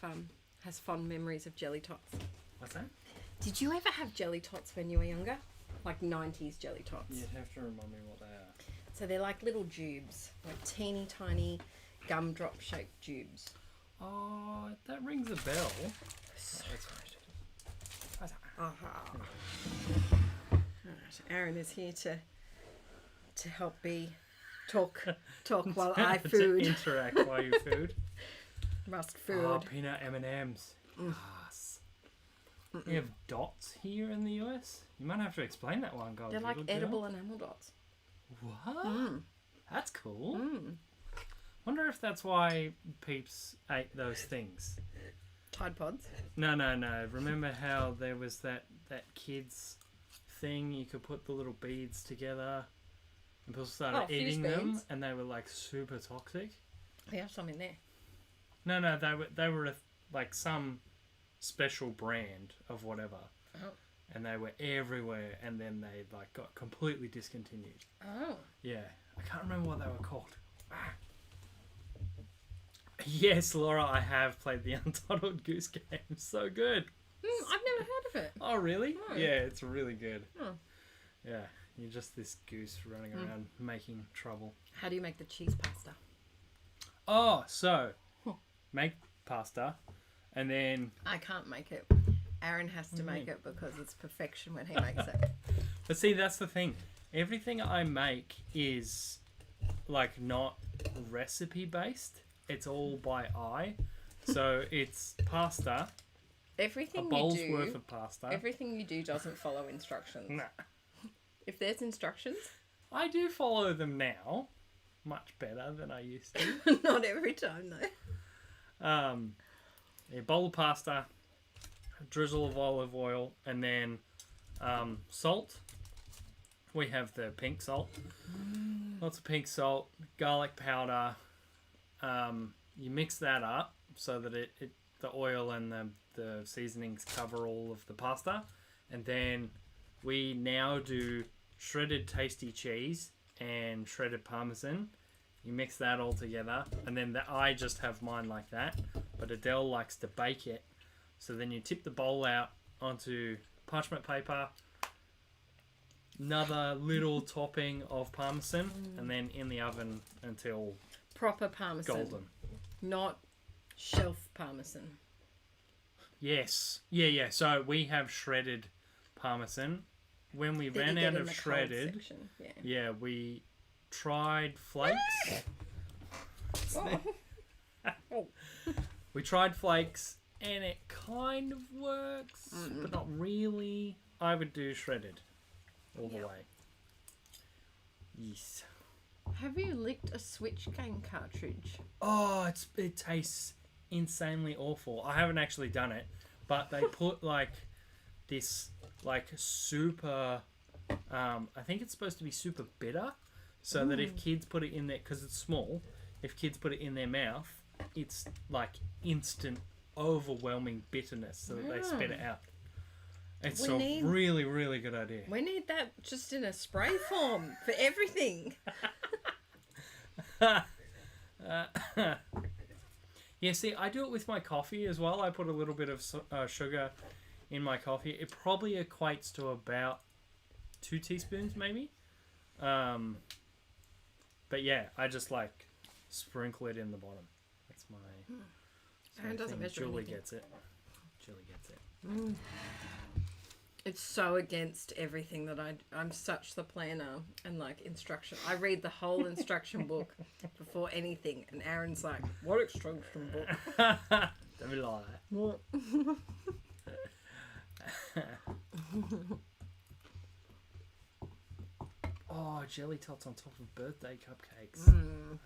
has fond memories of jelly tots. What's that? Did you ever have jelly tots when you were younger? Like 90s jelly tots? You'd have to remind me what they are. So they're like little tubes, like teeny tiny gumdrop shaped tubes. Oh, that rings a bell. So Right. Aaron is here to help me talk while I food. To interact while you food. Must food. Oh, peanut M&Ms. Yes. We have dots here in the US. You might have to explain that one, guys. They're like edible enamel dots. What? That's cool. Wonder if that's why Peeps ate those things. Tide Pods? No. Remember how there was that kids thing, you could put the little beads together and people started eating them and they were like super toxic? We have some in there. No, they were like some special brand of whatever. Oh. And they were everywhere and then they like got completely discontinued. Oh. Yeah. I can't remember what they were called. Yes, Laura, I have played the Untitled Goose Game. So good. I've never heard of it. Oh, really? No. Yeah, it's really good. Oh. Yeah, you're just this goose running around making trouble. How do you make the cheese pasta? Oh, so make pasta and then... I can't make it. Aaron has to make it because it's perfection when he makes it. But see, that's the thing. Everything I make is like not recipe based. It's all by eye. So it's pasta. Everything a bowl's you do, worth of pasta. Everything you do doesn't follow instructions. Nah. If there's instructions, I do follow them now. much better than I used to. Not every time though. A bowl of pasta, a drizzle of olive oil, and then salt. We have the pink salt. Lots of pink salt, garlic powder. You mix that up so that the oil and the seasonings cover all of the pasta. And then we now do shredded tasty cheese and shredded parmesan. You mix that all together. And then I just have mine like that. But Adele likes to bake it. So then you tip the bowl out onto parchment paper. Another little topping of parmesan. And then in the oven until Proper parmesan. golden. Not shelf parmesan. Yes. Yeah. So we have shredded parmeson. When we That you ran get out in of the cold shredded, section. Yeah. yeah, we tried flakes. Oh. We tried flakes, and it kind of works, but not really. I would do shredded all the way. Yes. Have you licked a Switch game cartridge? Oh, it tastes insanely awful. I haven't actually done it, but they put like this like super I think it's supposed to be super bitter, so that if kids put it in there, because it's small, if kids put it in their mouth, it's like instant overwhelming bitterness, so that they spit it out. It's a really, really good idea. We need that just in a spray form for everything. Yeah, see, I do it with my coffee as well. I put a little bit of sugar in my coffee. It probably equates to about 2 teaspoons, maybe. But yeah, I just like sprinkle it in the bottom. That's my. Aaron doesn't measure Julie anything. gets it. Julie gets it. It's so against everything that I'm such the planner and like instruction. I read the whole instruction book before anything, and Aaron's like, "What instruction book?" Don't be like that. What? Oh, jelly tots on top of birthday cupcakes.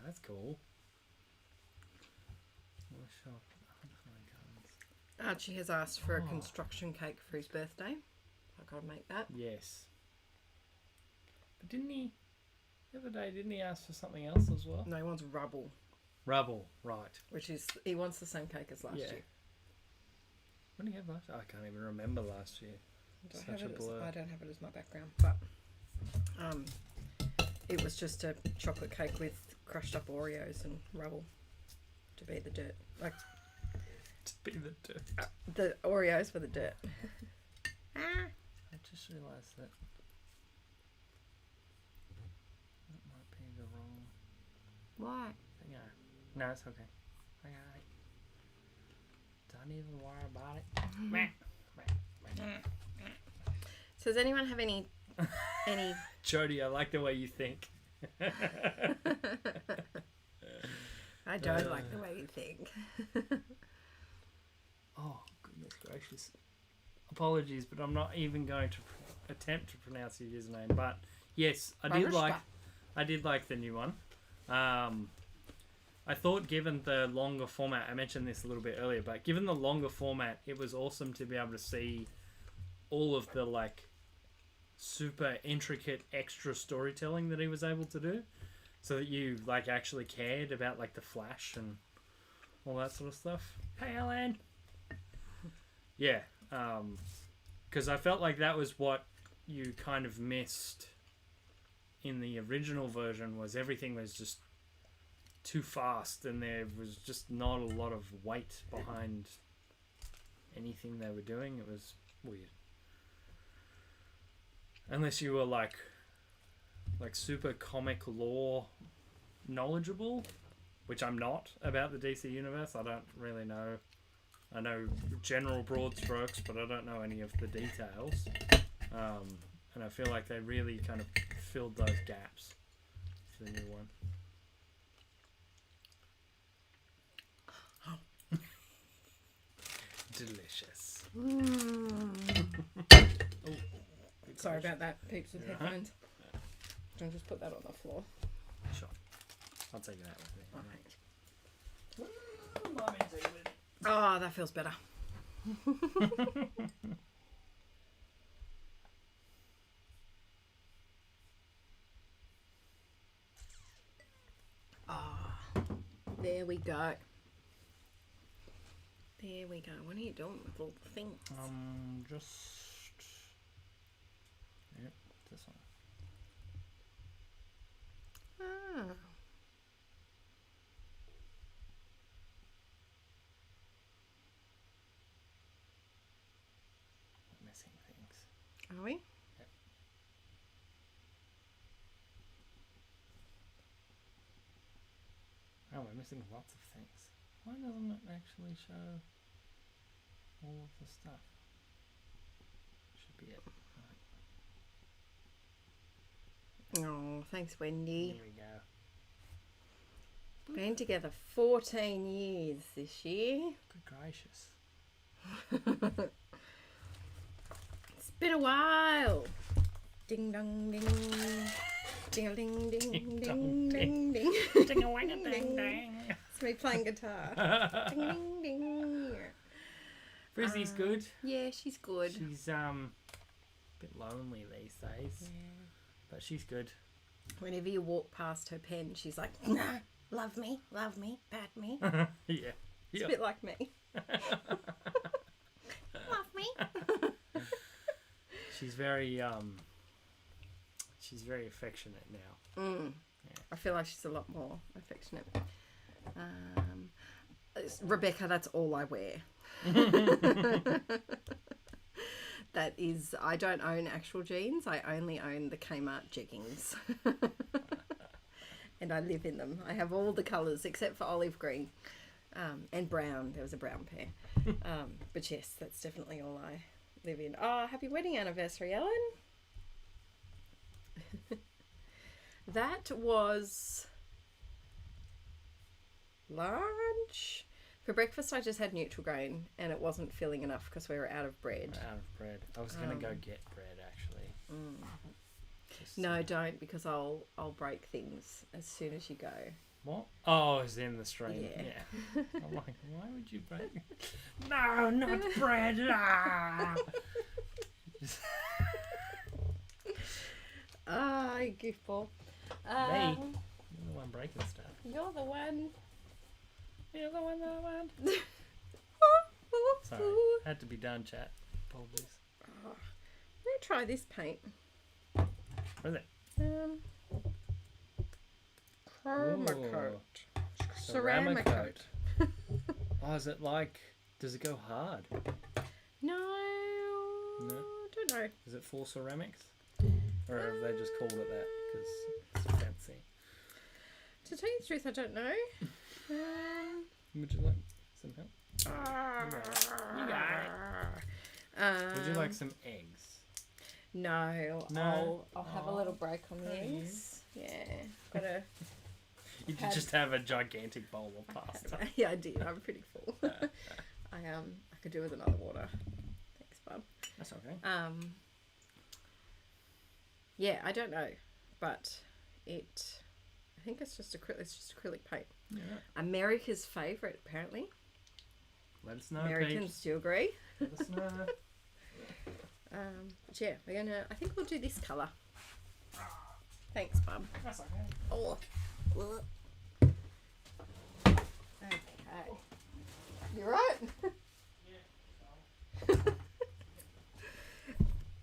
That's cool. Archie has asked for a construction cake for his birthday. I gotta make that. Yes. But didn't he, the other day, didn't he ask for something else as well? No, he wants rubble, Rubble, right. which is he wants the same cake as last year. What did he have last year? I can't even remember last year. I Such a blur. don't have it as my background, but it was just a chocolate cake with crushed up Oreos and rubble to beat the dirt. Like To be the dirt. the Oreos for the dirt. I just realised that might be the wrong Why? thing. No, it's okay. Okay. Don't even worry about it. So does anyone have any Jody, I like the way you think. I don't like the way you think. Oh, goodness gracious. Apologies, but I'm not even going to attempt to pronounce your username. But yes, I did like the new one. I thought, given the longer format, I mentioned this a little bit earlier, but given the longer format, it was awesome to be able to see all of the like super intricate extra storytelling that he was able to do, so that you like actually cared about like the flash and all that sort of stuff. Hey, Alan. Yeah, because I felt like that was what you kind of missed in the original version, was everything was just too fast and there was just not a lot of weight behind anything they were doing. It was weird. Unless you were like super comic lore knowledgeable, which I'm not about the DC universe. I don't really know. I know general broad strokes, but I don't know any of the details. And I feel like they really kind of filled those gaps for the new one. Delicious. Oh, Sorry about that, peeps with headphones. I'll just put that on the floor. Sure. I'll take that with me. Oh, that feels better. There we go. There we go. What are you doing with all the things? Just... Yep, this one. Ah. We're missing things. Are we? Yep. Oh, we're missing lots of things. Why doesn't it actually show all of the stuff? Should be it. Right. Oh, thanks, Wendy. Here we go. Been together 14 years this year. Good gracious. It's been a while. Ding dong ding. Ding ding ding ding ding ding. Ding a wang a ding ding. It's me playing guitar. Ding ding ding. Frizzy's good. Yeah, she's good. She's a bit lonely these days. Yeah. But she's good. Whenever you walk past her pen, she's like, nah, love me, pat me. Yeah. It's a bit like me. Love me. She's very affectionate now. Mm. Yeah. I feel like she's a lot more affectionate. Rebecca, that's all I wear. That is, I don't own actual jeans. I only own the Kmart jeggings. And I live in them. I have all the colours except for olive green and brown. There was a brown pair. But yes, that's definitely all I live in. Oh, happy wedding anniversary, Ellen. That was lunch. For breakfast, I just had neutral grain, and it wasn't filling enough because we were out of bread. Out of bread. I was gonna go get bread actually. Just, No, don't, because I'll break things as soon as you go. What? Oh, it's in the stream. Yeah. Yeah. I'm like, why would you break? No, not bread. Ah! Ah, goofball. Me. You're the one breaking stuff. You're the one. You're the one. Sorry, had to be done, chat. Apologies. Let me try this paint. What is it? Chroma Ooh. coat. Ceramic Ceramic coat. Oh, is it like? Does it go hard? No. No. Don't know. Is it full ceramics? Or have they just called it that because it's fancy? To tell you the truth, I don't know. Would you like some help? You got it. Would you like some eggs? No, No? I'll have a little break on the eggs. Yeah, gotta. You could just have a gigantic bowl of pasta. Yeah, I did. I'm pretty full. I could do with another water. Thanks, bub. That's okay. Yeah, I don't know, but I think it's just acrylic paint. Yeah. America's favourite, apparently. Let us know, Americans Pete. do agree. Let us know. But yeah, I think we'll do this colour. Thanks, bub. That's okay. Oh. Okay. You right?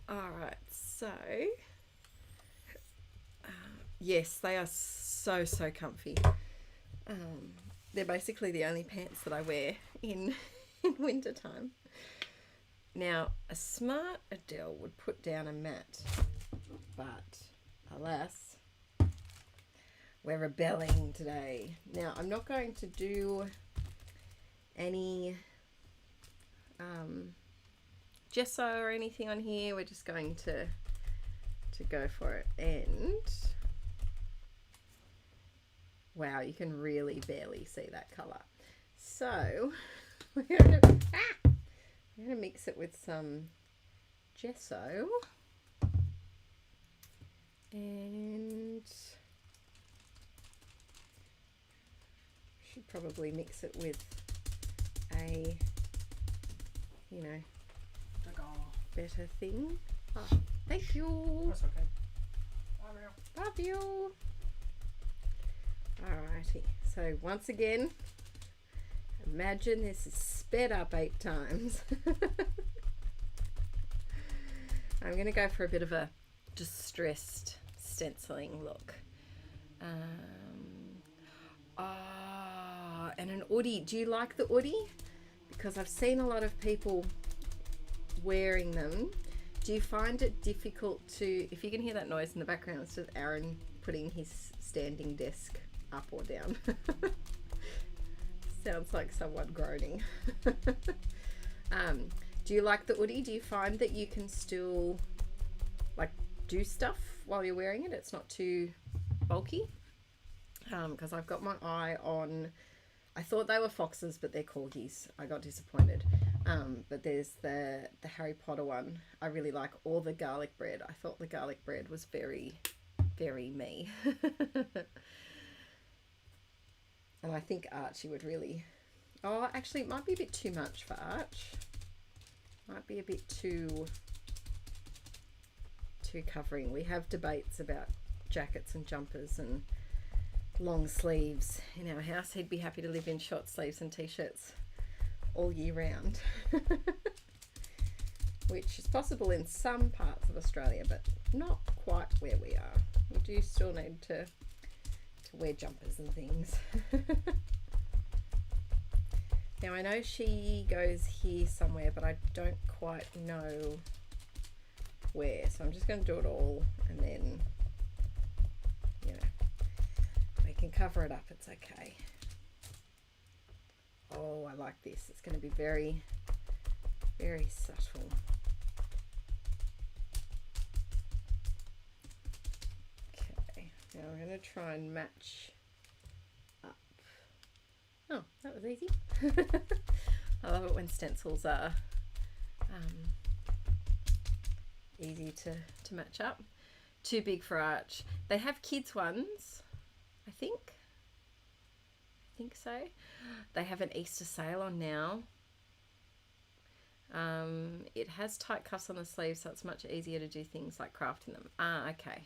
Alright, so yes, they are so comfy. They're basically the only pants that I wear in winter time. Now, a smart Adele would put down a mat, but alas, we're rebelling today. Now, I'm not going to do any gesso or anything on here. We're just going to go for it. And wow, you can really barely see that colour. So we're going to mix it with some gesso and probably mix it with a, you know, better thing. Oh, thank you. That's okay. Love you. Alrighty. So once again, imagine this is sped up 8 times. I'm going to go for a bit of a distressed stenciling look. And an hoodie. Do you like the hoodie? Because I've seen a lot of people wearing them. Do you find it difficult to, if you can hear that noise in the background, it's just Aaron putting his standing desk up or down. Sounds like someone groaning. Do you like the hoodie? Do you find that you can still like do stuff while you're wearing it? It's not too bulky? Because I've got my eye on, I thought they were foxes, but they're corgis. I got disappointed. But there's the Harry Potter one. I really like, all the garlic bread. I thought the garlic bread was very, very me. And I think Archie would really, oh, actually it might be a bit too much for Arch. Might be a bit too covering. We have debates about jackets and jumpers and long sleeves in our house. He'd be happy to live in short sleeves and t-shirts all year round. Which is possible in some parts of Australia, but not quite where we are. We do still need to wear jumpers and things. Now I know she goes here somewhere, but I don't quite know where, so I'm just going to do it all, and then, you know, we can cover it up. It's okay. Oh, I like this. It's going to be very, very subtle. Okay, now I'm going to try and match up. Oh, that was easy. I love it when stencils are easy to match up. Too big for Arch. They have kids ones, I think so. They have an Easter sale on now. It has tight cuffs on the sleeves, so it's much easier to do things like crafting them. Ah, okay.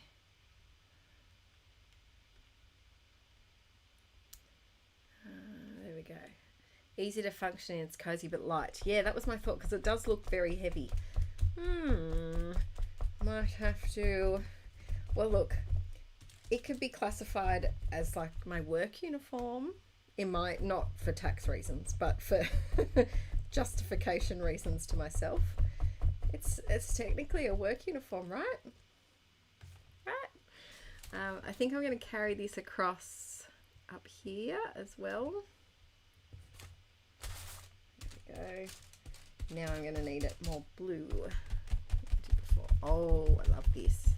There we go. Easy to function, it's cozy but light. Yeah, that was my thought, because it does look very heavy. Might have to, well look, it could be classified as like my work uniform. It might, not for tax reasons, but for justification reasons to myself. It's technically a work uniform, right? I think I'm going to carry this across up here as well. There we go. Now I'm going to need it more blue. Oh, I love this.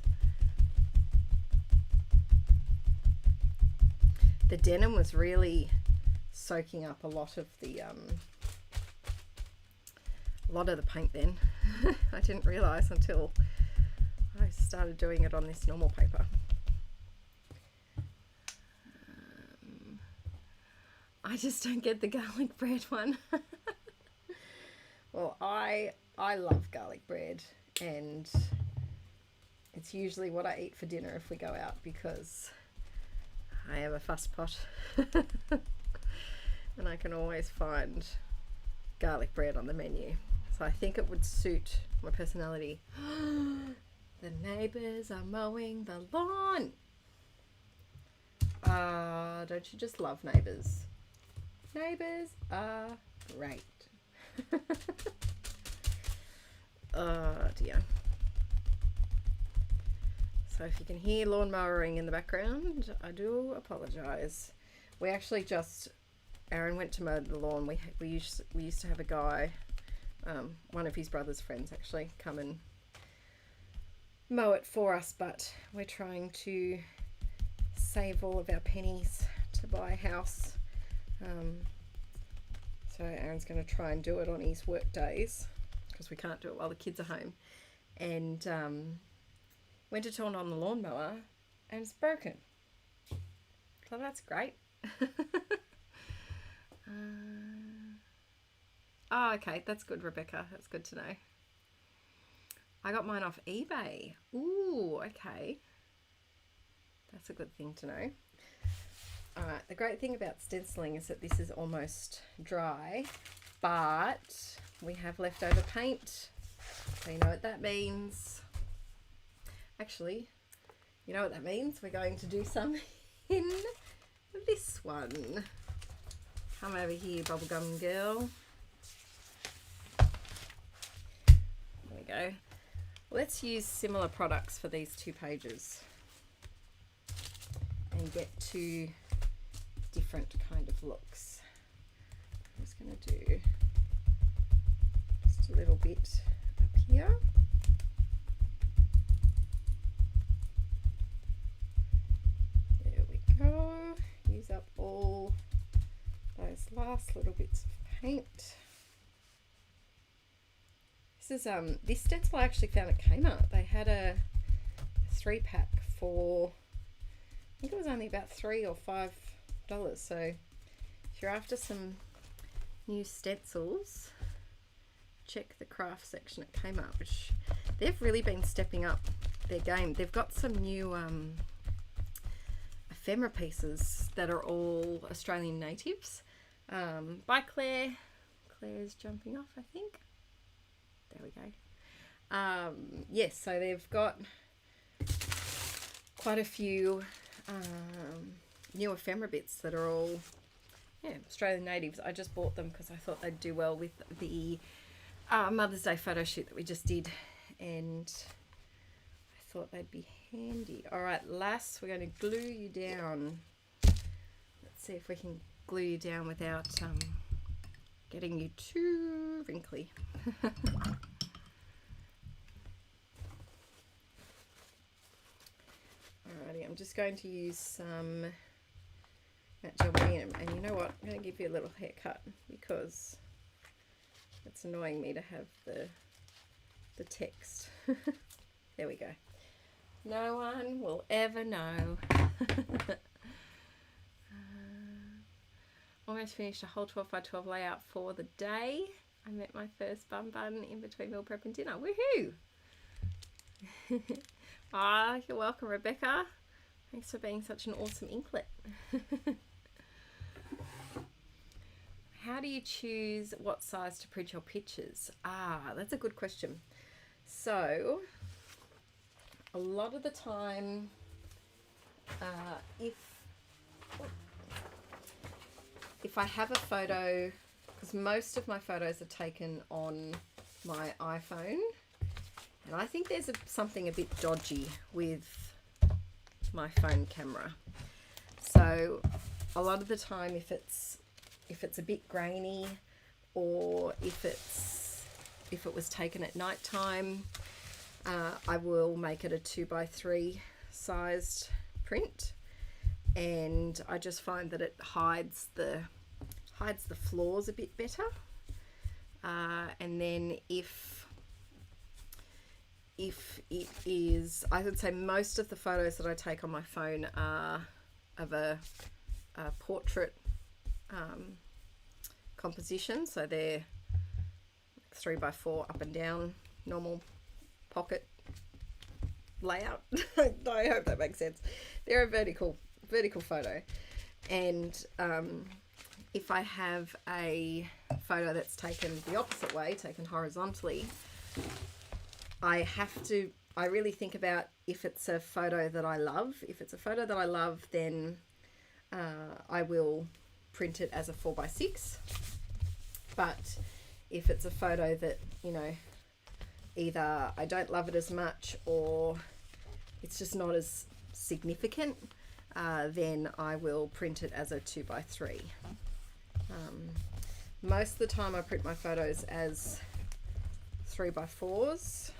The denim was really soaking up a lot of the paint then. I didn't realize until I started doing it on this normal paper. I just don't get the garlic bread one. Well, I love garlic bread, and it's usually what I eat for dinner if we go out, because I am a fuss pot. And I can always find garlic bread on the menu. So I think it would suit my personality. The neighbours are mowing the lawn. Don't you just love neighbours? Neighbours are great. Oh dear. So if you can hear lawn mowing in the background, I do apologise. We actually just, Aaron went to mow the lawn. We used to have a guy, one of his brother's friends actually, come and mow it for us, but we're trying to save all of our pennies to buy a house. So Aaron's going to try and do it on his work days, because we can't do it while the kids are home. And went to turn on the lawnmower and it's broken. So that's great. Oh, okay, that's good, Rebecca. That's good to know. I got mine off eBay. Ooh, okay. That's a good thing to know. All right, the great thing about stenciling is that this is almost dry, but we have leftover paint. So you know what that means. Actually, you know what that means? We're going to do some in this one. Come over here, bubblegum girl. There we go. Let's use similar products for these 2 pages and get 2 different kind of looks. I'm just going to do just a little bit up here. There we go. Use up all those last little bits of paint. This is this stencil I actually found at Kmart. They had a 3-pack for, I think it was only about $3 or $5. So if you're after some new stencils, check the craft section at Kmart, which they've really been stepping up their game. They've got some new ephemera pieces that are all Australian natives by Claire. Claire's jumping off, I think. There we go. Yes, so they've got quite a few new ephemera bits that are all Australian natives. I just bought them because I thought they'd do well with the Mother's Day photo shoot that we just did, and I thought they'd be handy. All right, lass, we're going to glue you down. Let's see if we can glue you down without getting you too wrinkly. Alrighty, I'm just going to use some matte gel medium, and you know what, I'm going to give you a little haircut because it's annoying me to have the text. There we go. No one will ever know. Almost finished a whole 12 by 12 layout for the day. I met my first bun in between meal prep and dinner. Woohoo! Ah, you're welcome, Rebecca. Thanks for being such an awesome inklet. How do you choose what size to print your pictures? Ah, that's a good question. So, a lot of the time, if I have a photo, because most of my photos are taken on my iPhone, and I think there's something a bit dodgy with my phone camera. So a lot of the time, if it's a bit grainy, or if it was taken at night time, I will make it a 2x3 sized print, and I just find that it hides the flaws a bit better. And then if it is, I would say most of the photos that I take on my phone are of a portrait composition, so they're 3x4 up and down, normal pocket layout. I hope that makes sense. They're a vertical photo, and if I have a photo that's taken the opposite way, taken horizontally, I really think about if it's a photo that I love. If it's a photo that I love, then I will print it as a 4x6. But if it's a photo that, you know, either I don't love it as much or it's just not as significant, then I will print it as a 2x3. Most of the time I print my photos as 3x4s.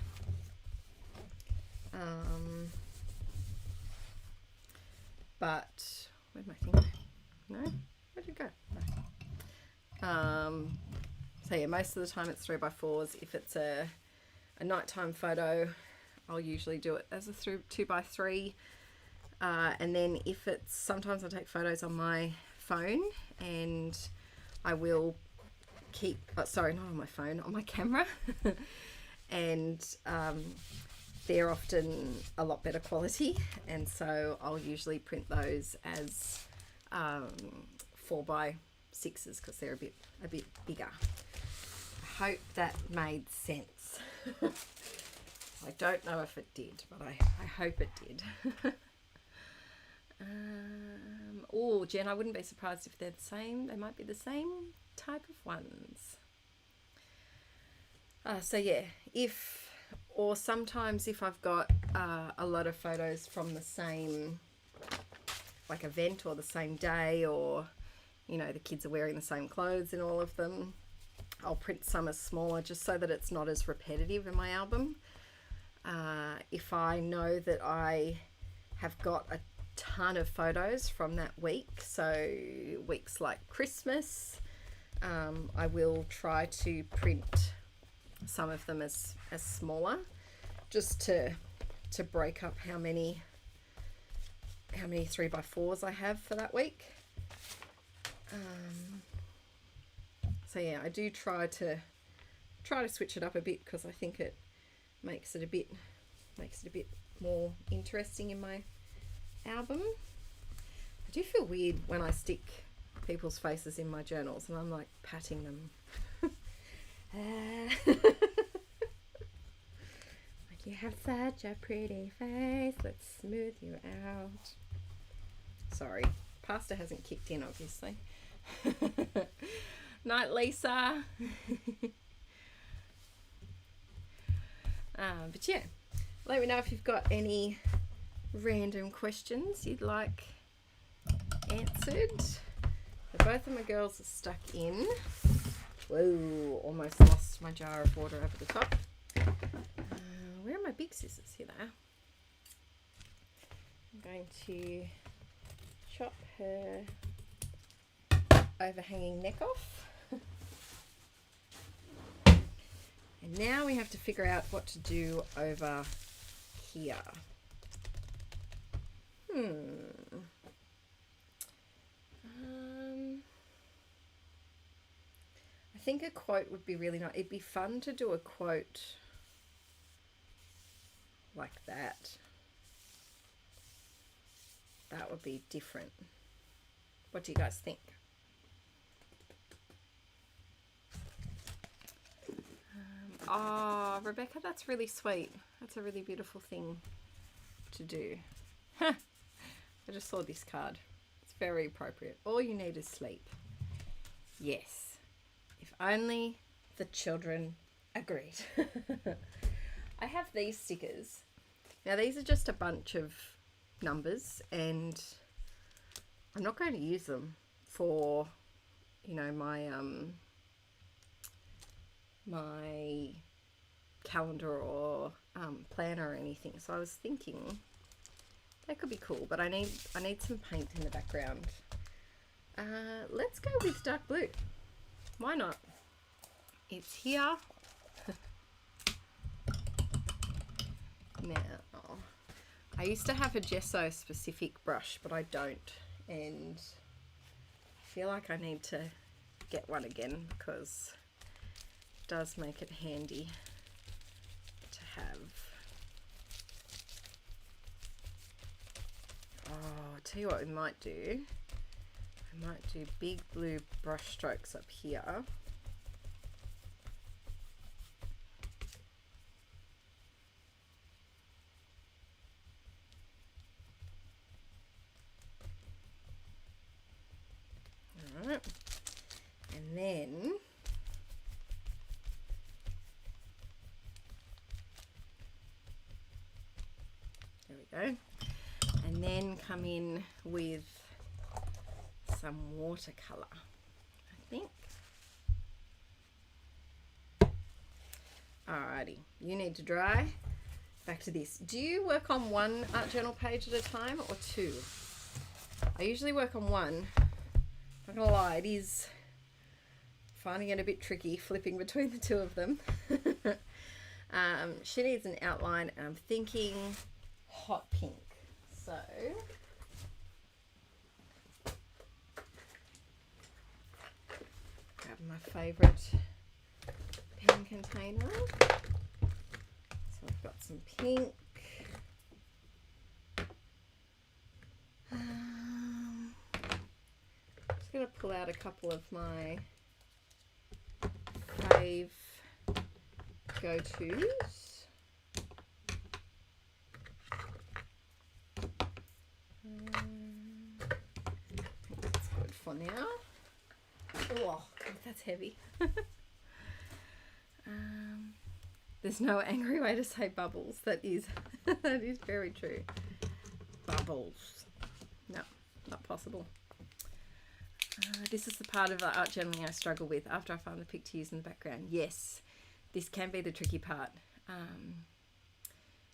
But where'd my thing go? No? Where'd it go? No. So yeah, most of the time it's 3x4s. If it's a nighttime photo, I'll usually do it as a 2x3. And then if it's, sometimes I take photos on my phone, and I will keep, sorry, not on my phone, on my camera. And they're often a lot better quality, and so I'll usually print those as 4x6s because they're a bit bigger. I hope that made sense. I don't know if it did, but I hope it did. Oh, Jen, I wouldn't be surprised if they're the same. They might be the same type of ones. So yeah, or sometimes if I've got a lot of photos from the same like event or the same day, or you know the kids are wearing the same clothes in all of them, I'll print some as smaller just so that it's not as repetitive in my album. If I know that I have got a ton of photos from that week, so weeks like Christmas, I will try to print some of them as smaller, just to break up how many 3x4s I have for that week. So yeah, I do try to switch it up a bit because I think it makes it a bit more interesting in my album. I do feel weird when I stick people's faces in my journals and I'm like patting them. Like, you have such a pretty face, let's smooth you out. Sorry, pasta hasn't kicked in obviously. Night, Lisa. But yeah, let me know if you've got any random questions you'd like answered. So both of my girls are stuck in. Whoa, almost lost my jar of water over the top. Where are my big scissors? Here they are. I'm going to chop her overhanging neck off. And now we have to figure out what to do over here. I think a quote would be really nice. It'd be fun to do a quote like that. That would be different. What do you guys think? Oh, Rebecca, that's really sweet. That's a really beautiful thing to do. I just saw this card. It's very appropriate. All you need is sleep. Yes. If only the children agreed. I have these stickers. Now these are just a bunch of numbers and I'm not going to use them for, you know, my my calendar or planner or anything. So I was thinking that could be cool, but I need some paint in the background. Let's go with dark blue. Why not? It's here. Now, I used to have a gesso specific brush, but I don't, and I feel like I need to get one again because it does make it handy to have. Oh, I'll tell you what we might do. I might do big blue brush strokes up here. Alright, and then there we go, and then come in with some watercolor, I think. Alrighty, you need to dry. Back to this. Do you work on one art journal page at a time or two? I usually work on one. Not gonna lie, it is finding it a bit tricky flipping between the two of them. She needs an outline and I'm thinking hot pink. So favourite pen container. So I've got some pink. Just going to pull out a couple of my fave go-tos. That's good for now. Oh, that's heavy. There's no angry way to say bubbles. That is that is very true. Bubbles. No, not possible. This is the part of art journaling I struggle with after I find the pic to use in the background. Yes, this can be the tricky part.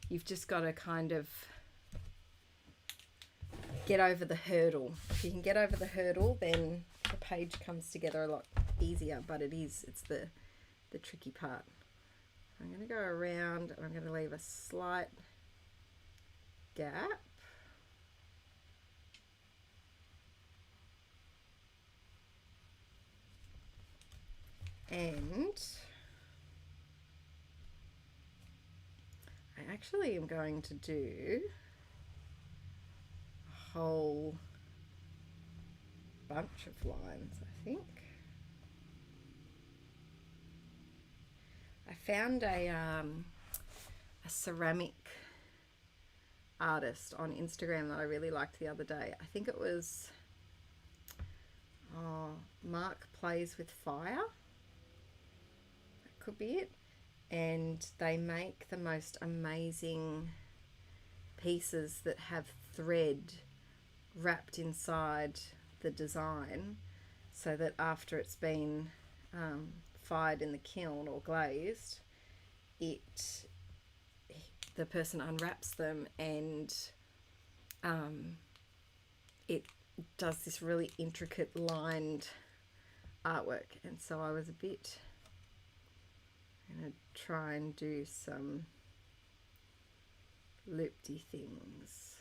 You've just got to kind of get over the hurdle. If you can get over the hurdle, then the page comes together a lot easier, but it's the tricky part. I'm going to go around and I'm going to leave a slight gap. And I actually am going to do a whole bunch of lines, I think. I found a ceramic artist on Instagram that I really liked the other day. I think it was Mark Plays with Fire. That could be it. And they make the most amazing pieces that have thread wrapped inside the design, so that after it's been fired in the kiln or glazed, the person unwraps them and it does this really intricate lined artwork. And so I was a bit going to try and do some loopy things.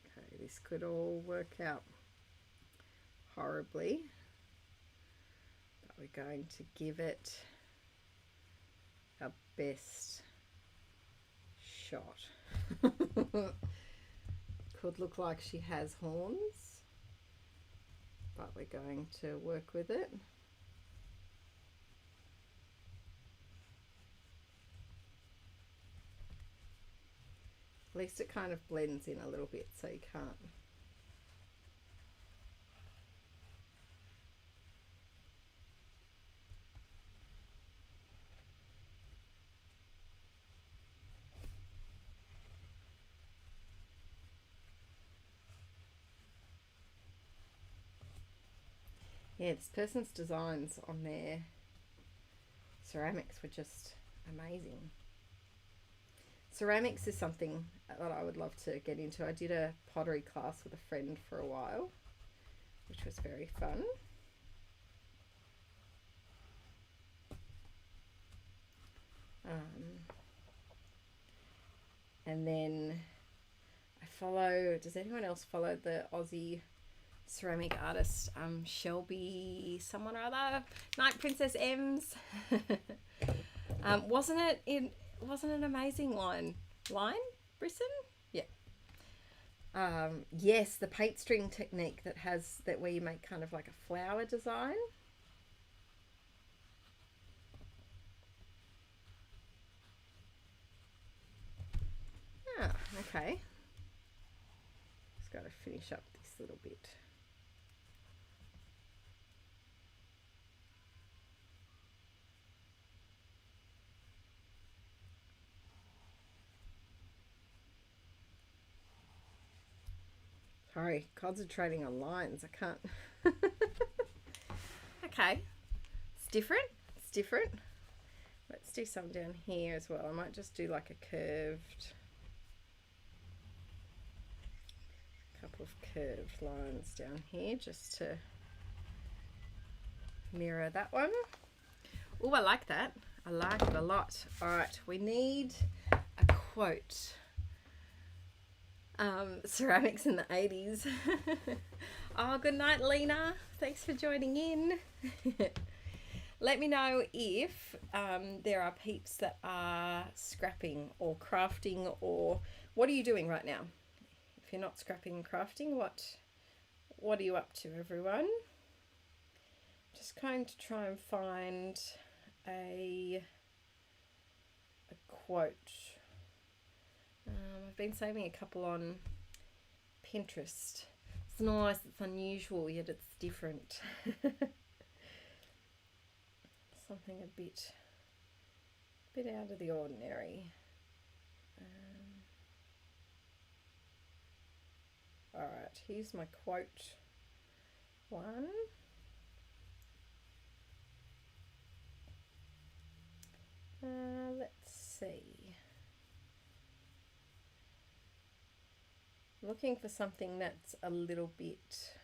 Okay, this could all work out horribly, but we're going to give it our best shot. Could look like she has horns, but we're going to work with it. At least it kind of blends in a little bit, so you can't. Yeah, this person's designs on their ceramics were just amazing. Ceramics is something that I would love to get into. I did a pottery class with a friend for a while, which was very fun. And then I follow, does anyone else follow the Aussie ceramic artist, Shelby someone or other, Night Princess M's? Wasn't it an amazing line Brisson? Yeah. Yes, the paint string technique that where you make kind of like a flower design. Okay, just got to finish up this little bit. Sorry, concentrating on lines. I can't. Okay, it's different. It's different. Let's do some down here as well. I might just do like a couple of curved lines down here just to mirror that one. Oh, I like that. I like it a lot. All right, we need a quote. Ceramics in the 80s. Oh, good night, Lena. Thanks for joining in. Let me know if there are peeps that are scrapping or crafting, or what are you doing right now? If you're not scrapping and crafting, what are you up to, everyone? Just going to try and find a quote. I've been saving a couple on Pinterest. It's nice, it's unusual, yet it's different. Something a bit out of the ordinary. Alright, here's my quote one. Let's see. Looking for something that's a little bit,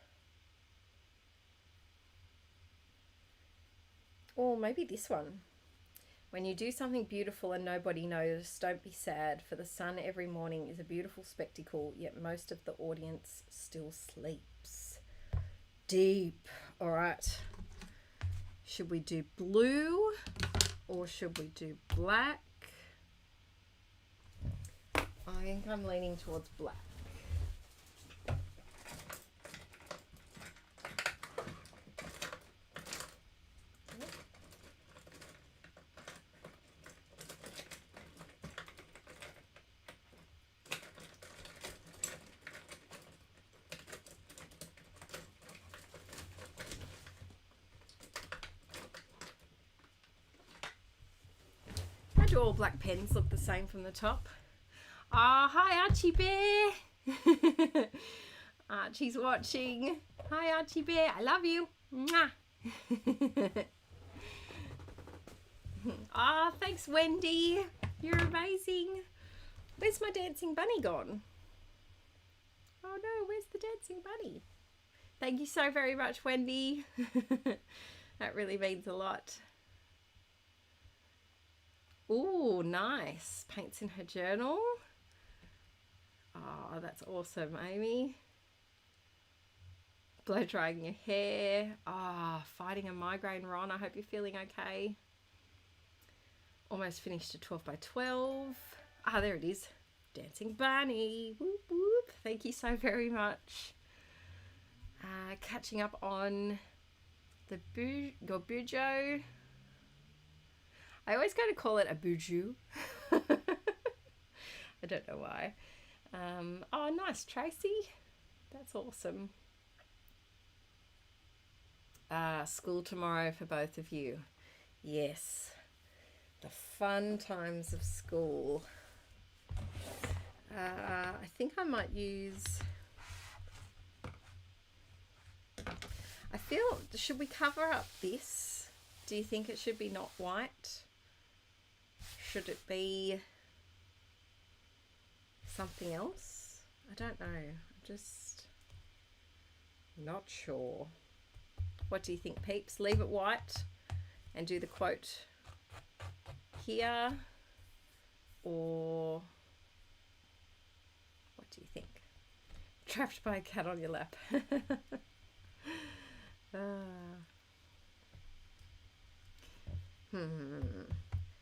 or maybe this one. When you do something beautiful and nobody knows, don't be sad, for the sun every morning is a beautiful spectacle, yet most of the audience still sleeps. Deep. All right. Should we do blue or should we do black? I think I'm leaning towards black. Do all black pens look the same from the top? Hi Archie Bear. Archie's watching. Hi Archie Bear, I love you. Mwah. Thanks Wendy, you're amazing. Where's my dancing bunny gone? Oh no, where's the dancing bunny? Thank you so very much, Wendy. That really means a lot. Ooh, nice. Paints in her journal. Oh, that's awesome, Amy. Blow drying your hair. Fighting a migraine, Ron. I hope you're feeling okay. Almost finished a 12 by 12. There it is. Dancing bunny. Whoop, whoop. Thank you so very much. Catching up on the Gorbujo. I always go to call it a buju. I don't know why. Oh, nice, Tracy. That's awesome. School tomorrow for both of you. Yes. The fun times of school. I think I might use... I feel... Should we cover up this? Do you think it should be not white? Should it be something else? I don't know. I'm just not sure. What do you think, peeps? Leave it white and do the quote here, or what do you think? Trapped by a cat on your lap.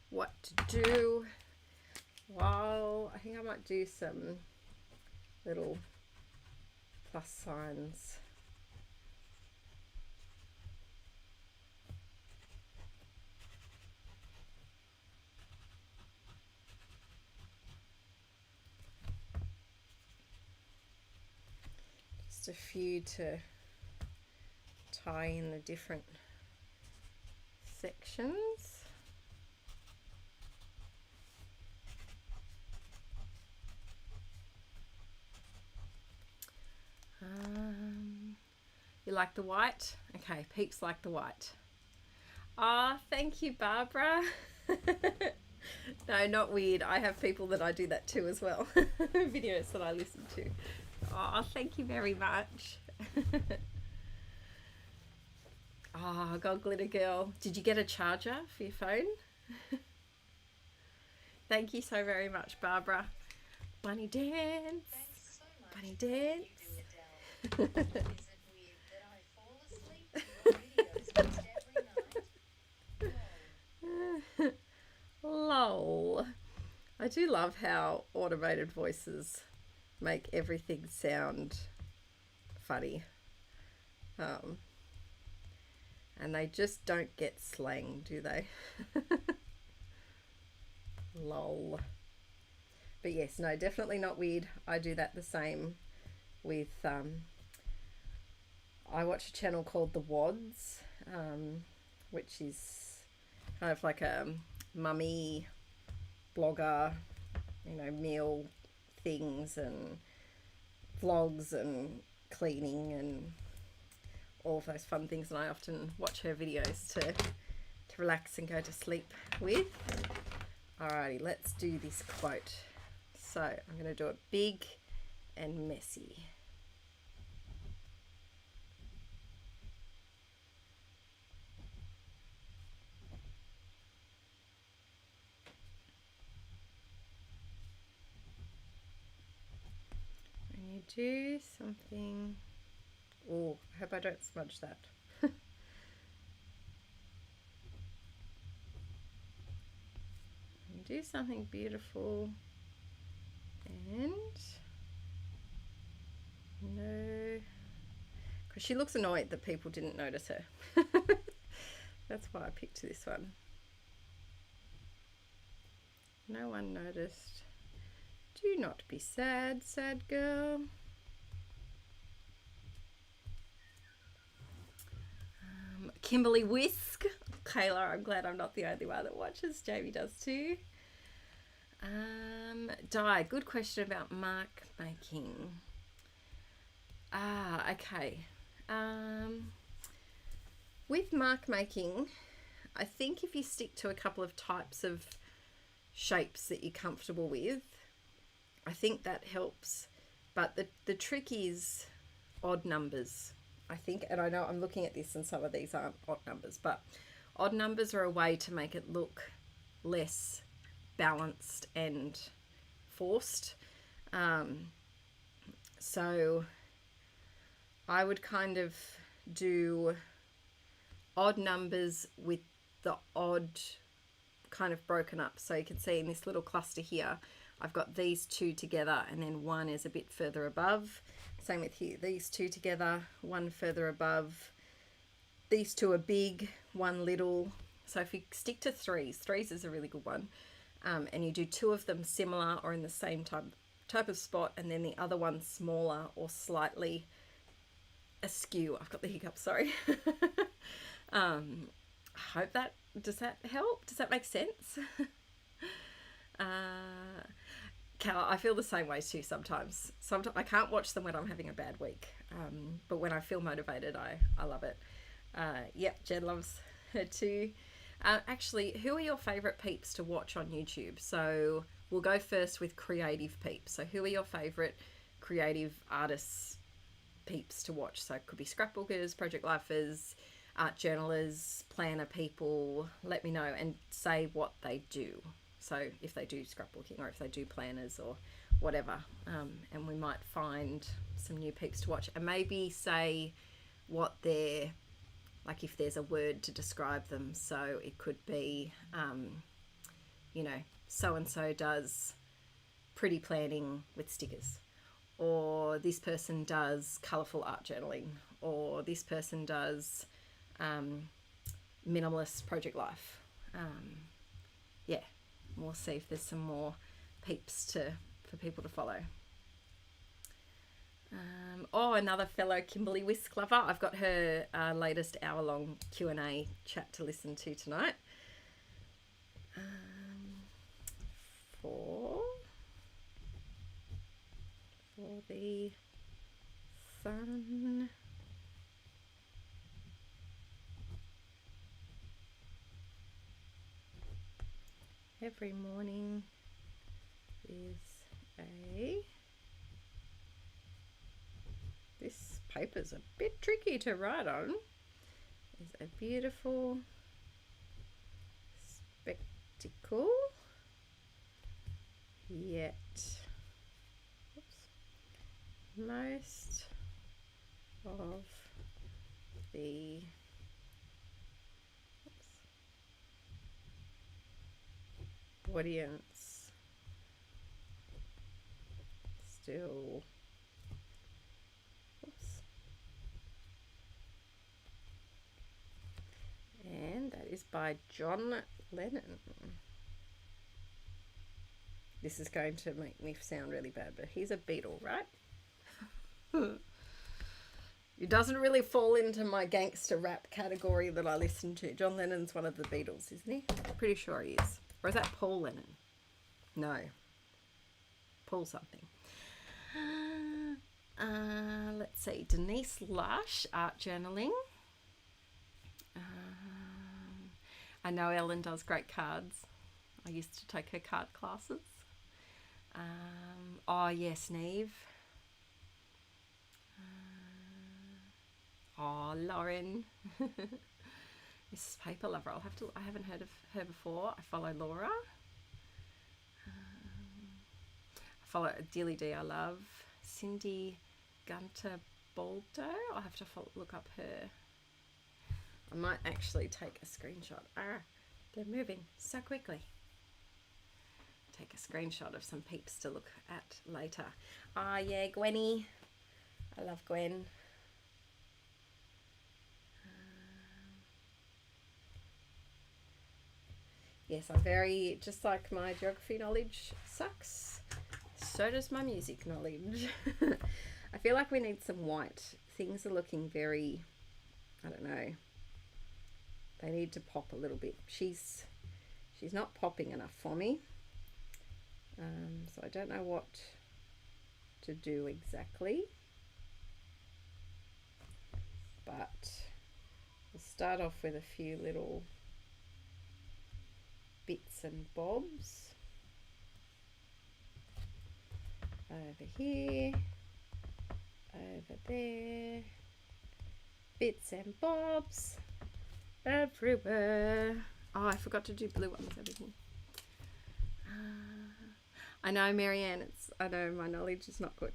What to do? Well, I think I might do some little plus signs. Just a few to tie in the different sections. You like the white? Okay, peeps like the white. Thank you, Barbara. No, not weird. I have people that I do that to as well. Videos that I listen to. Thank you very much. God Glitter Girl. Did you get a charger for your phone? Thank you so very much, Barbara. Bunny dance. Thanks so bunny dance. Is it weird that I fall asleep to your videos most every night? Lol. I do love how automated voices make everything sound funny. And they just don't get slang, do they? Lol. But yes, no, definitely not weird. I do that the same with, I watch a channel called The Wads, which is kind of like a mummy blogger, you know, meal things and vlogs and cleaning and all of those fun things, and I often watch her videos to relax and go to sleep with. Alrighty, let's do this quote. So I'm going to do it big and messy. When you do something, oh, I hope I don't smudge that. Do something beautiful and no, because she looks annoyed that people didn't notice her. That's why I picked this one. No one noticed. Do not be sad, sad girl. Kimberly Whisk. Kayla, I'm glad I'm not the only one that watches. Jamie does too. Di, good question about mark making. Okay. With mark making, I think if you stick to a couple of types of shapes that you're comfortable with, I think that helps. But the trick is odd numbers, I think. And I know I'm looking at this and some of these aren't odd numbers, but odd numbers are a way to make it look less balanced and forced. So I would kind of do odd numbers with the odd kind of broken up. So you can see in this little cluster here, I've got these two together and then one is a bit further above. Same with here, these two together, one further above. These two are big, one little. So if you stick to threes is a really good one. And you do two of them similar or in the same type of spot, and then the other one smaller or slightly askew. I've got the hiccups, sorry. I hope that, does that help? Does that make sense? Cal, I feel the same way too sometimes. Sometimes I can't watch them when I'm having a bad week, but when I feel motivated, I love it. Yep, Jen loves her too. Actually, who are your favourite peeps to watch on YouTube? So we'll go first with creative peeps. So who are your favourite creative artists peeps to watch? So it could be scrapbookers, project lifers, art journalers, planner people. Let me know and say what they do. So if they do scrapbooking or if they do planners or whatever, and we might find some new peeps to watch, and maybe say what they're like, if there's a word to describe them. So it could be, you know, so-and-so does pretty planning with stickers, or this person does colourful art journaling, or this person does minimalist project life. Yeah, we'll see if there's some more peeps for people to follow. Oh, another fellow Kimberly Whisk lover. I've got her latest hour-long Q&A chat to listen to tonight. For the fun. Every morning is a... This paper's a bit tricky to write on. Is a beautiful spectacle, yet most of the audience still and that is by John Lennon. This is going to make me sound really bad, but he's a Beatle, right? He doesn't really fall into my gangster rap category that I listen to. John Lennon's one of the Beatles, isn't he? I'm pretty sure he is. Or is that Paul Lennon? No. Paul something. Let's see. Denise Lush, art journaling. I know Ellen does great cards. I used to take her card classes. Oh, yes, Neve. Oh, Lauren. Mrs. Paper Lover. I haven't heard of her before. I follow Laura. I follow Dilly D. I love Cindy Gunter Baldo. I'll have to look up her. I might actually take a screenshot. They're moving so quickly. Take a screenshot of some peeps to look at later. Yeah, Gwenny. I love Gwen. Yes, I'm very, just like my geography knowledge sucks, so does my music knowledge. I feel like we need some white. Things are looking very, I don't know, they need to pop a little bit. She's not popping enough for me. So I don't know what to do exactly, but we'll start off with a few little bits and bobs over here, over there, bits and bobs everywhere. Oh, I forgot to do blue ones over here. I know, Marianne, I know my knowledge is not good.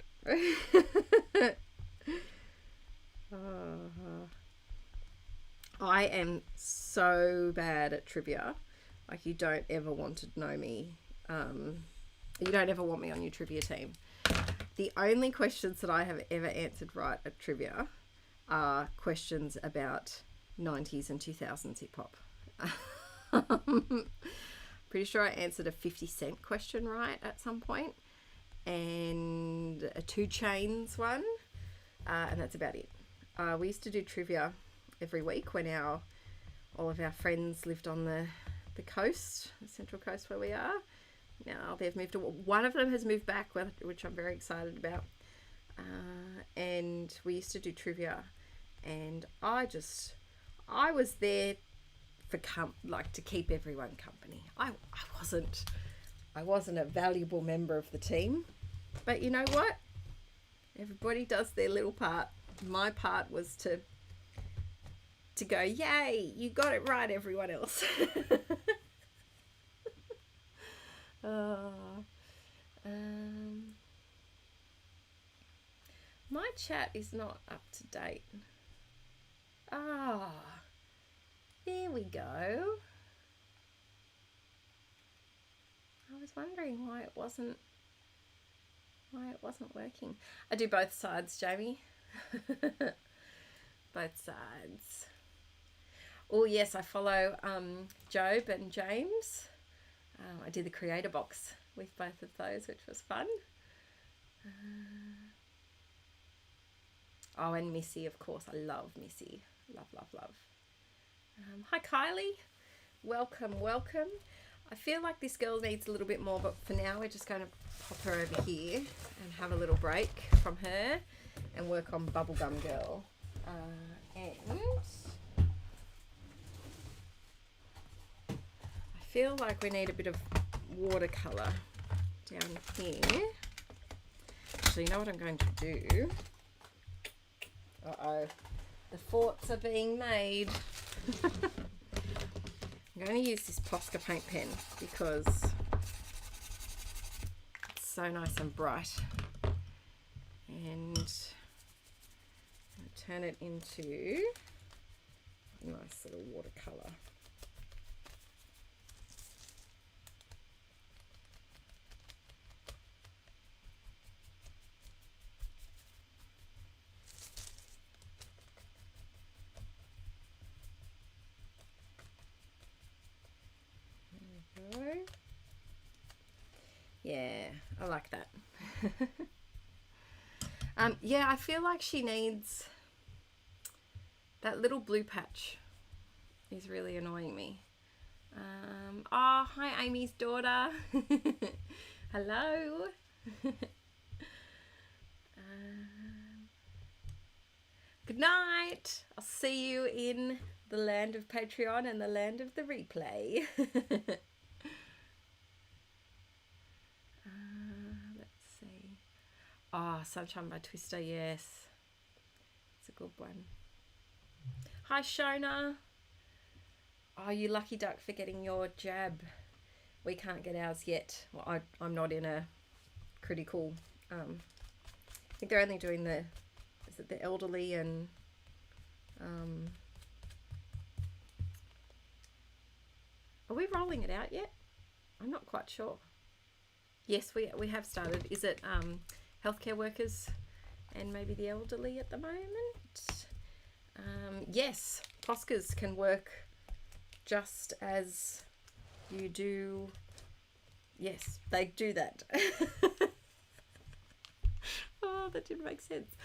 I am so bad at trivia. Like, you don't ever want to know me. You don't ever want me on your trivia team. The only questions that I have ever answered right at trivia are questions about 90s and 2000s hip hop. Pretty sure I answered a 50 Cent question right at some point, and a 2 Chainz one, and that's about it. We used to do trivia every week when all of our friends lived on the coast, the Central Coast where we are. Now they've moved to, one of them has moved back, which I'm very excited about, and we used to do trivia, and I was there for to keep everyone company. I wasn't a valuable member of the team, but you know what? Everybody does their little part. My part was to go, yay, you got it right, everyone else. My chat is not up to date. There we go. I was wondering why it wasn't working. I do both sides, Jamie. Both sides. Oh yes, I follow Job and James. I did the creator box with both of those, which was fun. Oh, and Missy, of course. I love Missy. Love, love, love. Hi, Kylie. Welcome, welcome. I feel like this girl needs a little bit more, but for now we're just going to pop her over here and have a little break from her and work on Bubblegum Girl. And I feel like we need a bit of watercolour down here. So you know what I'm going to do? Uh-oh. The forts are being made. I'm going to use this Posca paint pen because it's so nice and bright. and turn it into a nice little watercolor. There we go. Yeah, I like that. Yeah, I feel like she needs that little blue patch is really annoying me. Oh, hi Amy's daughter. Hello. Good night. I'll see you in the land of Patreon and the land of the replay. Let's see. Oh, Sunshine by Twister, yes. It's a good one. Hi, Shona. Oh, you lucky duck for getting your jab. We can't get ours yet. Well, I'm not in a critical... I think they're only doing the... Is it the elderly and... Are we rolling it out yet? I'm not quite sure. Yes, we have started. Is it healthcare workers and maybe the elderly at the moment? Yes, POSCAs can work just as you do. Yes, they do that. Oh, that didn't make sense.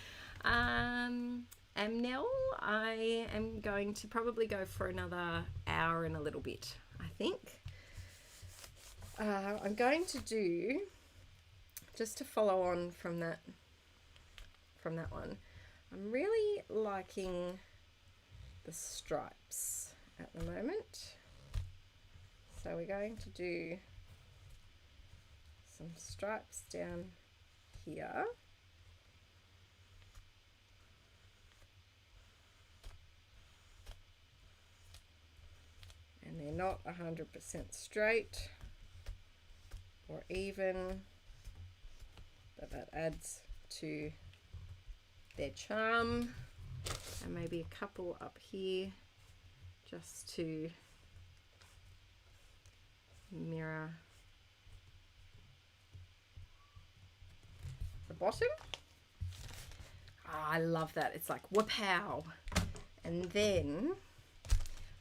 Amnel, I am going to probably go for another hour and a little bit, I think. I'm going to do, just to follow on from that one, I'm really liking the stripes at the moment. So we're going to do some stripes down here. And they're not 100% straight or even, but that adds to their charm. And maybe a couple up here just to mirror the bottom. Oh, I love that. It's like whoop-pow. And then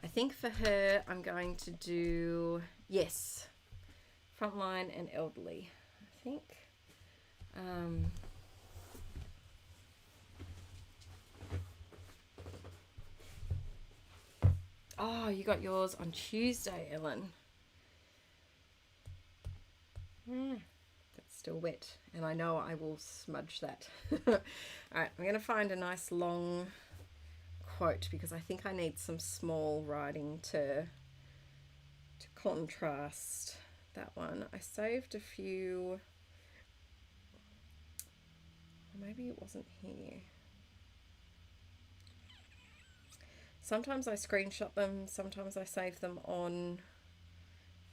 I think for her I'm going to do, yes, frontline and elderly, I think. Oh, you got yours on Tuesday, Ellen. That's still wet, and I know I will smudge that. All right, I'm going to find a nice long quote because I think I need some small writing to contrast that one. I saved a few, maybe it wasn't here. Sometimes I screenshot them, sometimes I save them on,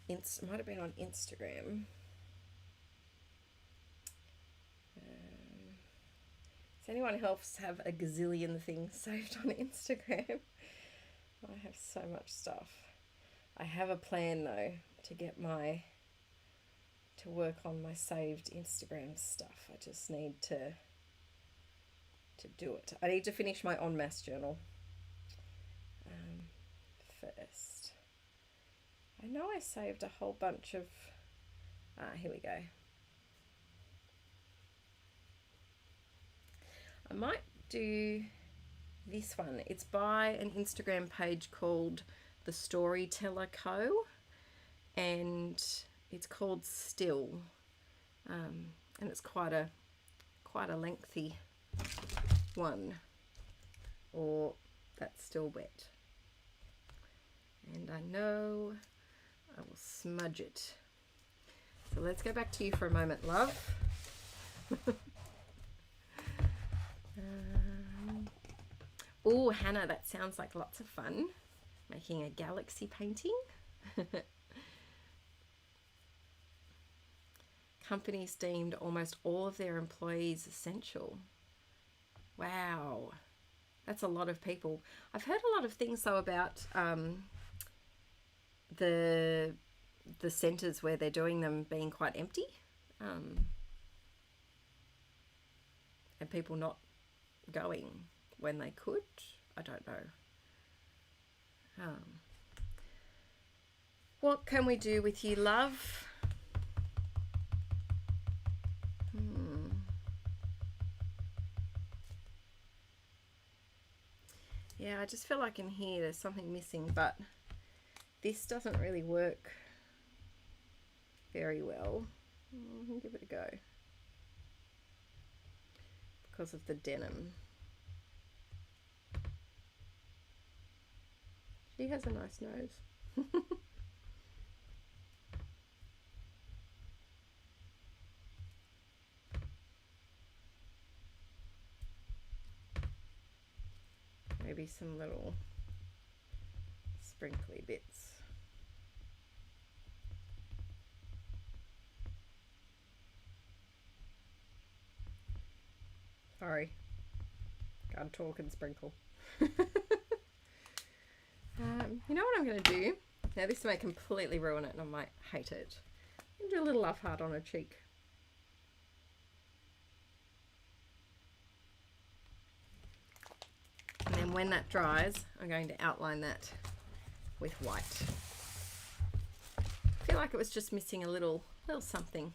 it might have been on Instagram. Does anyone else have a gazillion things saved on Instagram? I have so much stuff. I have a plan though to get to work on my saved Instagram stuff. I just need to do it. I need to finish my en masse journal first. I know I saved a whole bunch of, here we go. I might do this one. It's by an Instagram page called The Storyteller Co. And it's called Still. And it's quite a lengthy one. Or That's Still Wet. And I know I will smudge it. So let's go back to you for a moment, love. Oh, Hannah, that sounds like lots of fun. Making a galaxy painting. Companies deemed almost all of their employees essential. Wow. That's a lot of people. I've heard a lot of things though about the centres where they're doing them being quite empty, and people not going when they could. I don't know. What can we do with you, love? Yeah, I just feel like in here there's something missing, but this doesn't really work very well. I'll give it a go because of the denim. She has a nice nose. Maybe some little sprinkly bits. Sorry, gotta talk and sprinkle. You know what I'm going to do? Now this may completely ruin it and I might hate it. I'm going to do a little love heart on her cheek. And then when that dries, I'm going to outline that with white. I feel like it was just missing a little something.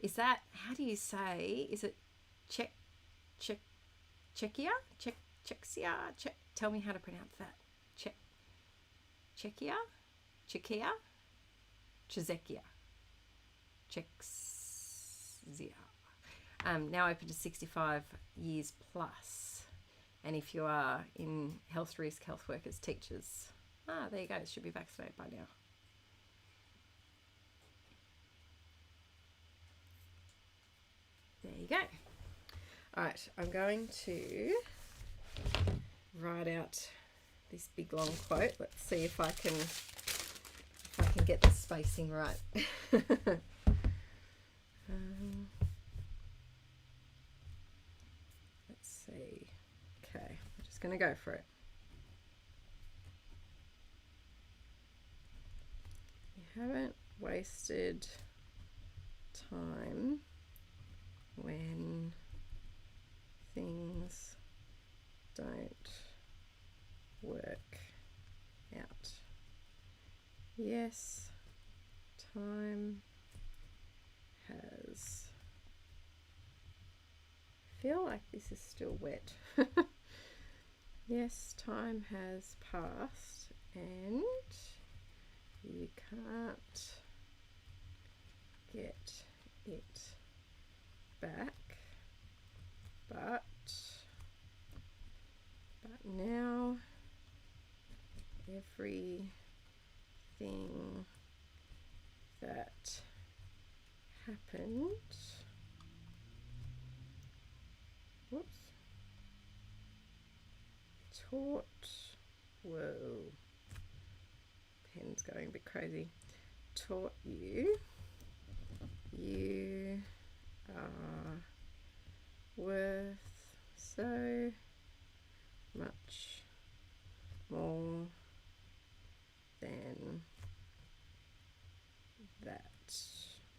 Is that, how do you say, is it Czechia? Tell me how to pronounce that. Czechia? Now open to 65 years plus. And if you are in health risk, health workers, teachers, there you go, should be vaccinated by now. There you go. All right, I'm going to write out this big long quote. Let's see if I can get the spacing right. Let's see. Okay, I'm just going to go for it. You haven't wasted time when things don't work out. Yes, time has. I feel like this is still wet. Yes, time has passed and you can't get it back, but now everything that happened, taught, whoa, pen's going a bit crazy, taught you are worth so much more than that.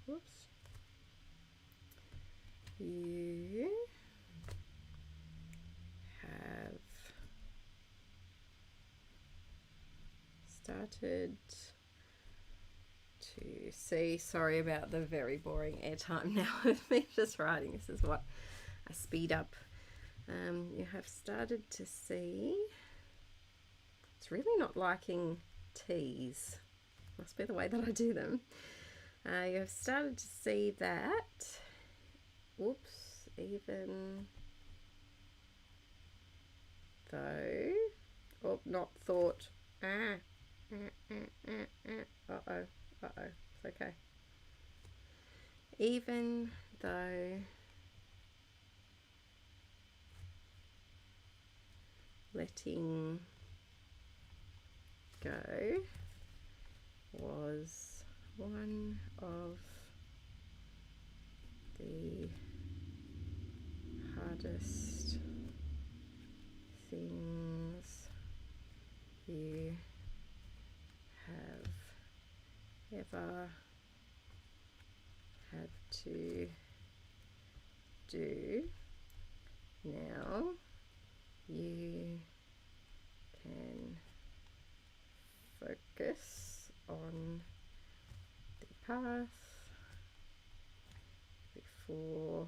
Whoops. You have started to see, sorry about the very boring airtime now with me just writing, this is what I speed up. You have started to see, it's really not liking T's, must be the way that I do them. You have started to see that, whoops, even though, oh, not thought, it's okay. Even though letting go was one of the hardest things you have ever had to do. Now you can focus on the path before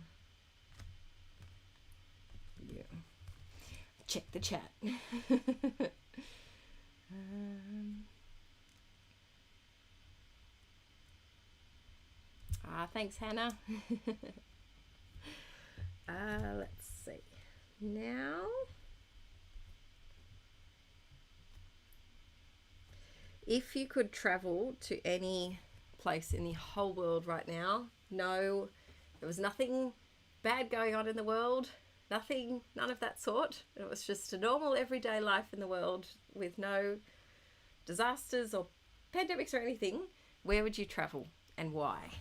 you check the chat. Thanks, Hannah. Let's see. Now, if you could travel to any place in the whole world right now, no, there was nothing bad going on in the world, none of that sort. It was just a normal everyday life in the world with no disasters or pandemics or anything. Where would you travel and why?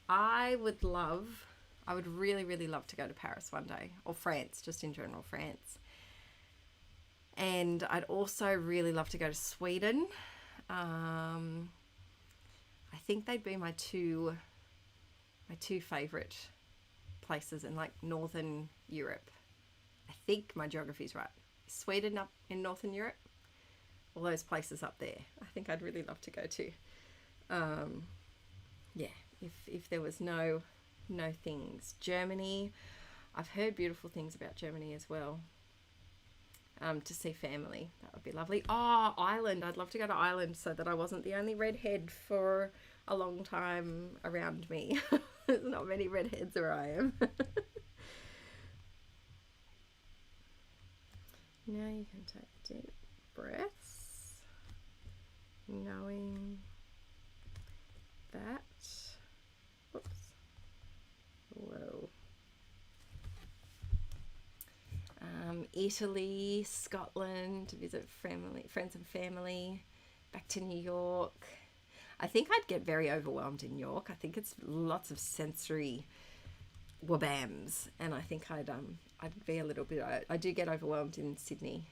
I would really, really love to go to Paris one day, or France, just in general, France. And I'd also really love to go to Sweden. I think they'd be my two favourite places in like Northern Europe. I think my geography's right. Sweden up in Northern Europe, all those places up there. I think I'd really love to go to. Yeah, if there was no things. Germany, I've heard beautiful things about Germany as well. To see family, that would be lovely. Oh, Ireland, I'd love to go to Ireland so that I wasn't the only redhead for a long time around me. There's not many redheads where I am. Now you can take deep breaths, knowing that, whoops, whoa. Italy, Scotland, to visit friends and family, back to New York. I think I'd get very overwhelmed in New York. I think it's lots of sensory wabams, and I think I'd be a little bit. I do get overwhelmed in Sydney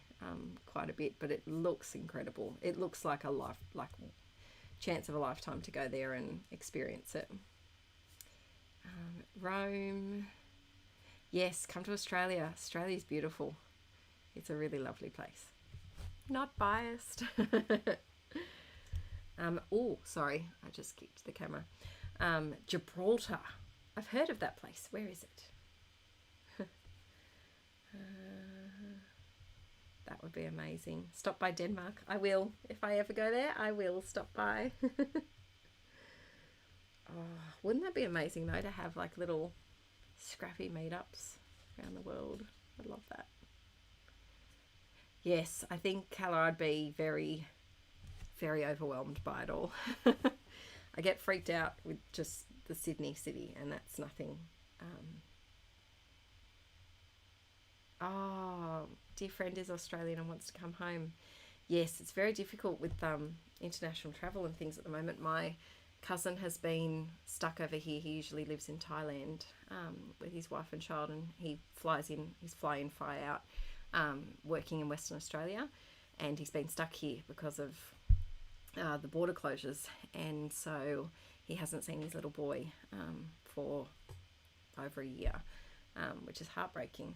quite a bit, but it looks incredible. It looks like chance of a lifetime to go there and experience it. Rome. Yes, come to Australia. Australia's beautiful. It's a really lovely place. Not biased. Oh, sorry, I just kicked the camera. Gibraltar. I've heard of that place. Where is it? That would be amazing. Stop by Denmark. I will. If I ever go there, I will stop by. Oh, wouldn't that be amazing though, to have like little scrappy meetups around the world? I'd love that. Yes, I think, Calla, I'd be very, very overwhelmed by it all. I get freaked out with just the Sydney city, and that's nothing. Oh, dear friend is Australian and wants to come home. Yes, it's very difficult with international travel and things at the moment. My cousin has been stuck over here. He usually lives in Thailand with his wife and child, and he flies in, he's fly in, fly out, working in Western Australia, and he's been stuck here because of the border closures, and so he hasn't seen his little boy for over a year, which is heartbreaking.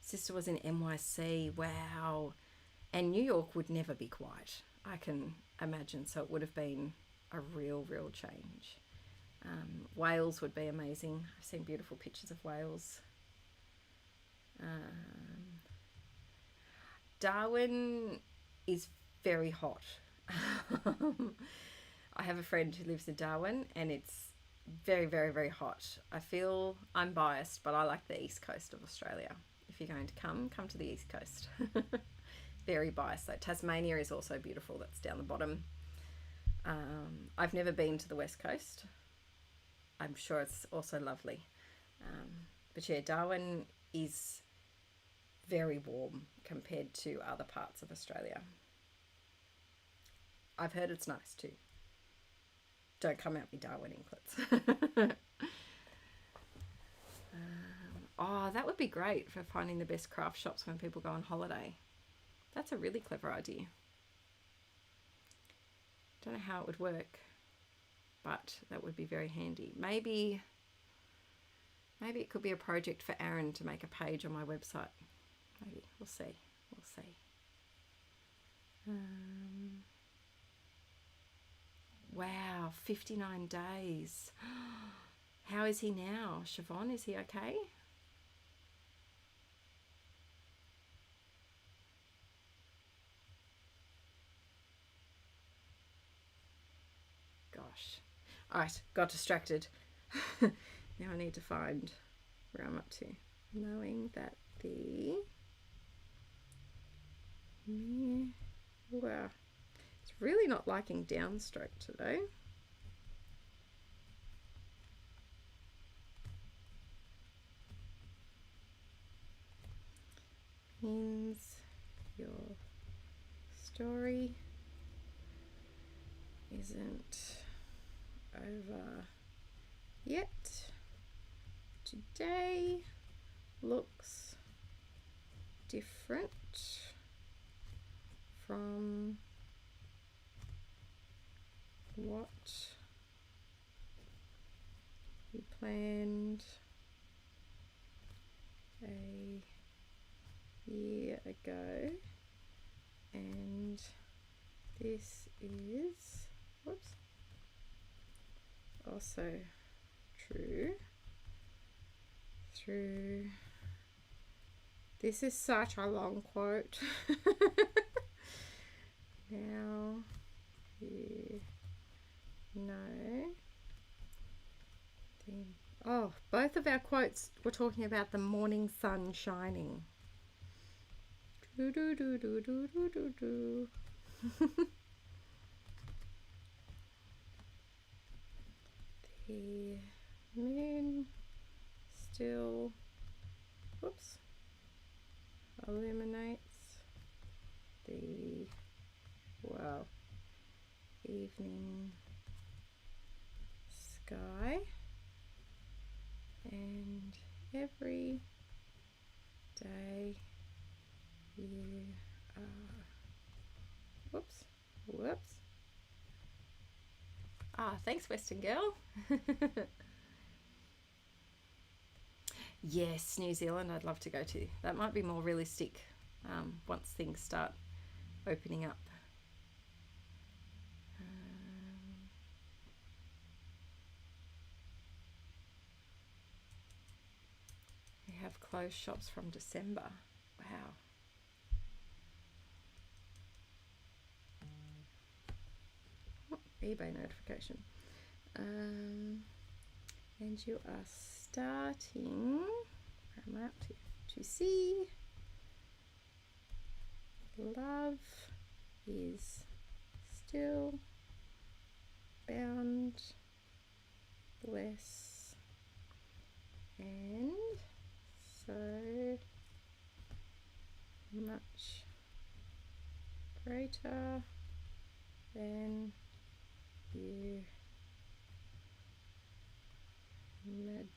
Sister was in NYC. Wow. And New York would never be quiet, I can imagine, so it would have been a real change. Wales would be amazing. I've seen beautiful pictures of Wales. Darwin is very hot. I have a friend who lives in Darwin, and it's very hot. I feel I'm biased, but I like the east coast of Australia. If you're going to come to the east coast. Very biased though. Tasmania is also beautiful. That's down the bottom. I've never been to the west coast. I'm sure it's also lovely. But yeah, Darwin is very warm compared to other parts of Australia. I've heard it's nice too. Don't come at me, Darwin inklets. Oh, that would be great for finding the best craft shops when people go on holiday. That's a really clever idea. Don't know how it would work, but that would be very handy. Maybe it could be a project for Aaron to make a page on my website. Maybe. We'll see. We'll see. Wow, 59 days. How is he now? Siobhan, is he okay? Gosh. Alright, got distracted. Now I need to find where I'm up to. Knowing that the... Wow. It's really not liking downstroke today. Means your story isn't over yet. Today looks different from what you planned a year ago, and this is, whoops, also true through, this is such a long quote. Now you know the, oh, both of our quotes were talking about the morning sun shining. Do do do do do do do do. The moon still, whoops, illuminates the, wow, evening sky, and every day you are, whoops, ah, thanks Western girl. Yes, New Zealand I'd love to go to. That might be more realistic once things start opening up. We have closed shops from December. Wow. Oh, eBay notification. And you are starting, where am I up to see love is still boundless and so much greater than you imagined.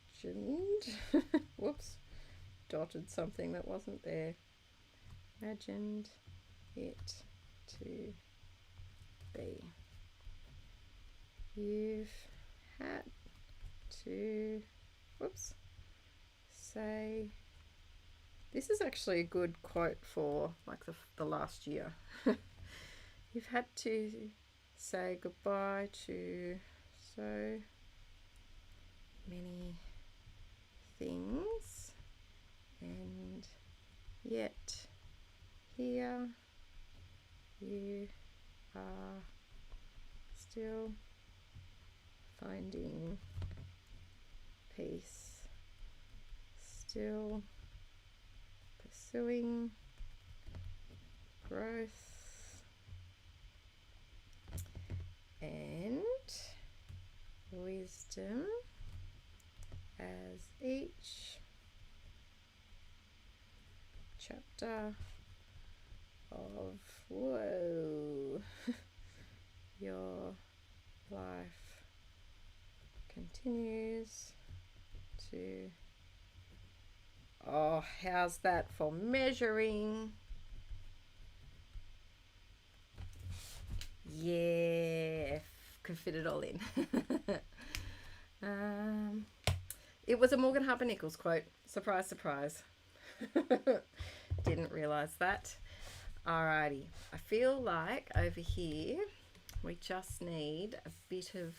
Whoops, dotted something that wasn't there. Imagined it to be. You've had to, whoops, say, this is actually a good quote for like the last year. You've had to say goodbye to so many things, and yet here you are still finding peace, still pursuing growth, and wisdom as each chapter of, whoa, your life continues to, oh, how's that for measuring? Yeah, could fit it all in. It was a Morgan Harper Nichols quote. Surprise, surprise. Didn't realise that. Alrighty, I feel like over here we just need a bit of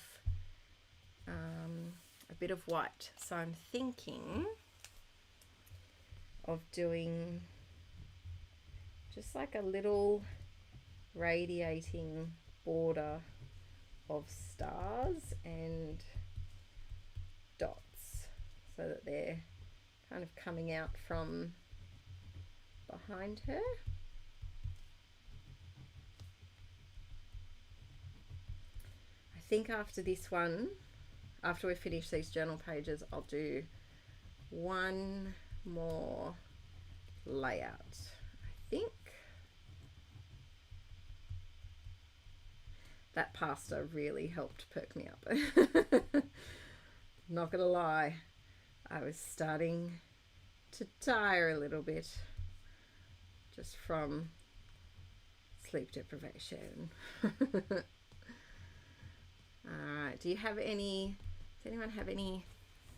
white. So I'm thinking of doing just like a little radiating border of stars and dots so that they're kind of coming out from behind her. I think after this one, after we finish these journal pages, I'll do one more layout, I think. That pasta really helped perk me up. Not gonna lie, I was starting to tire a little bit just from sleep deprivation. Alright, does anyone have any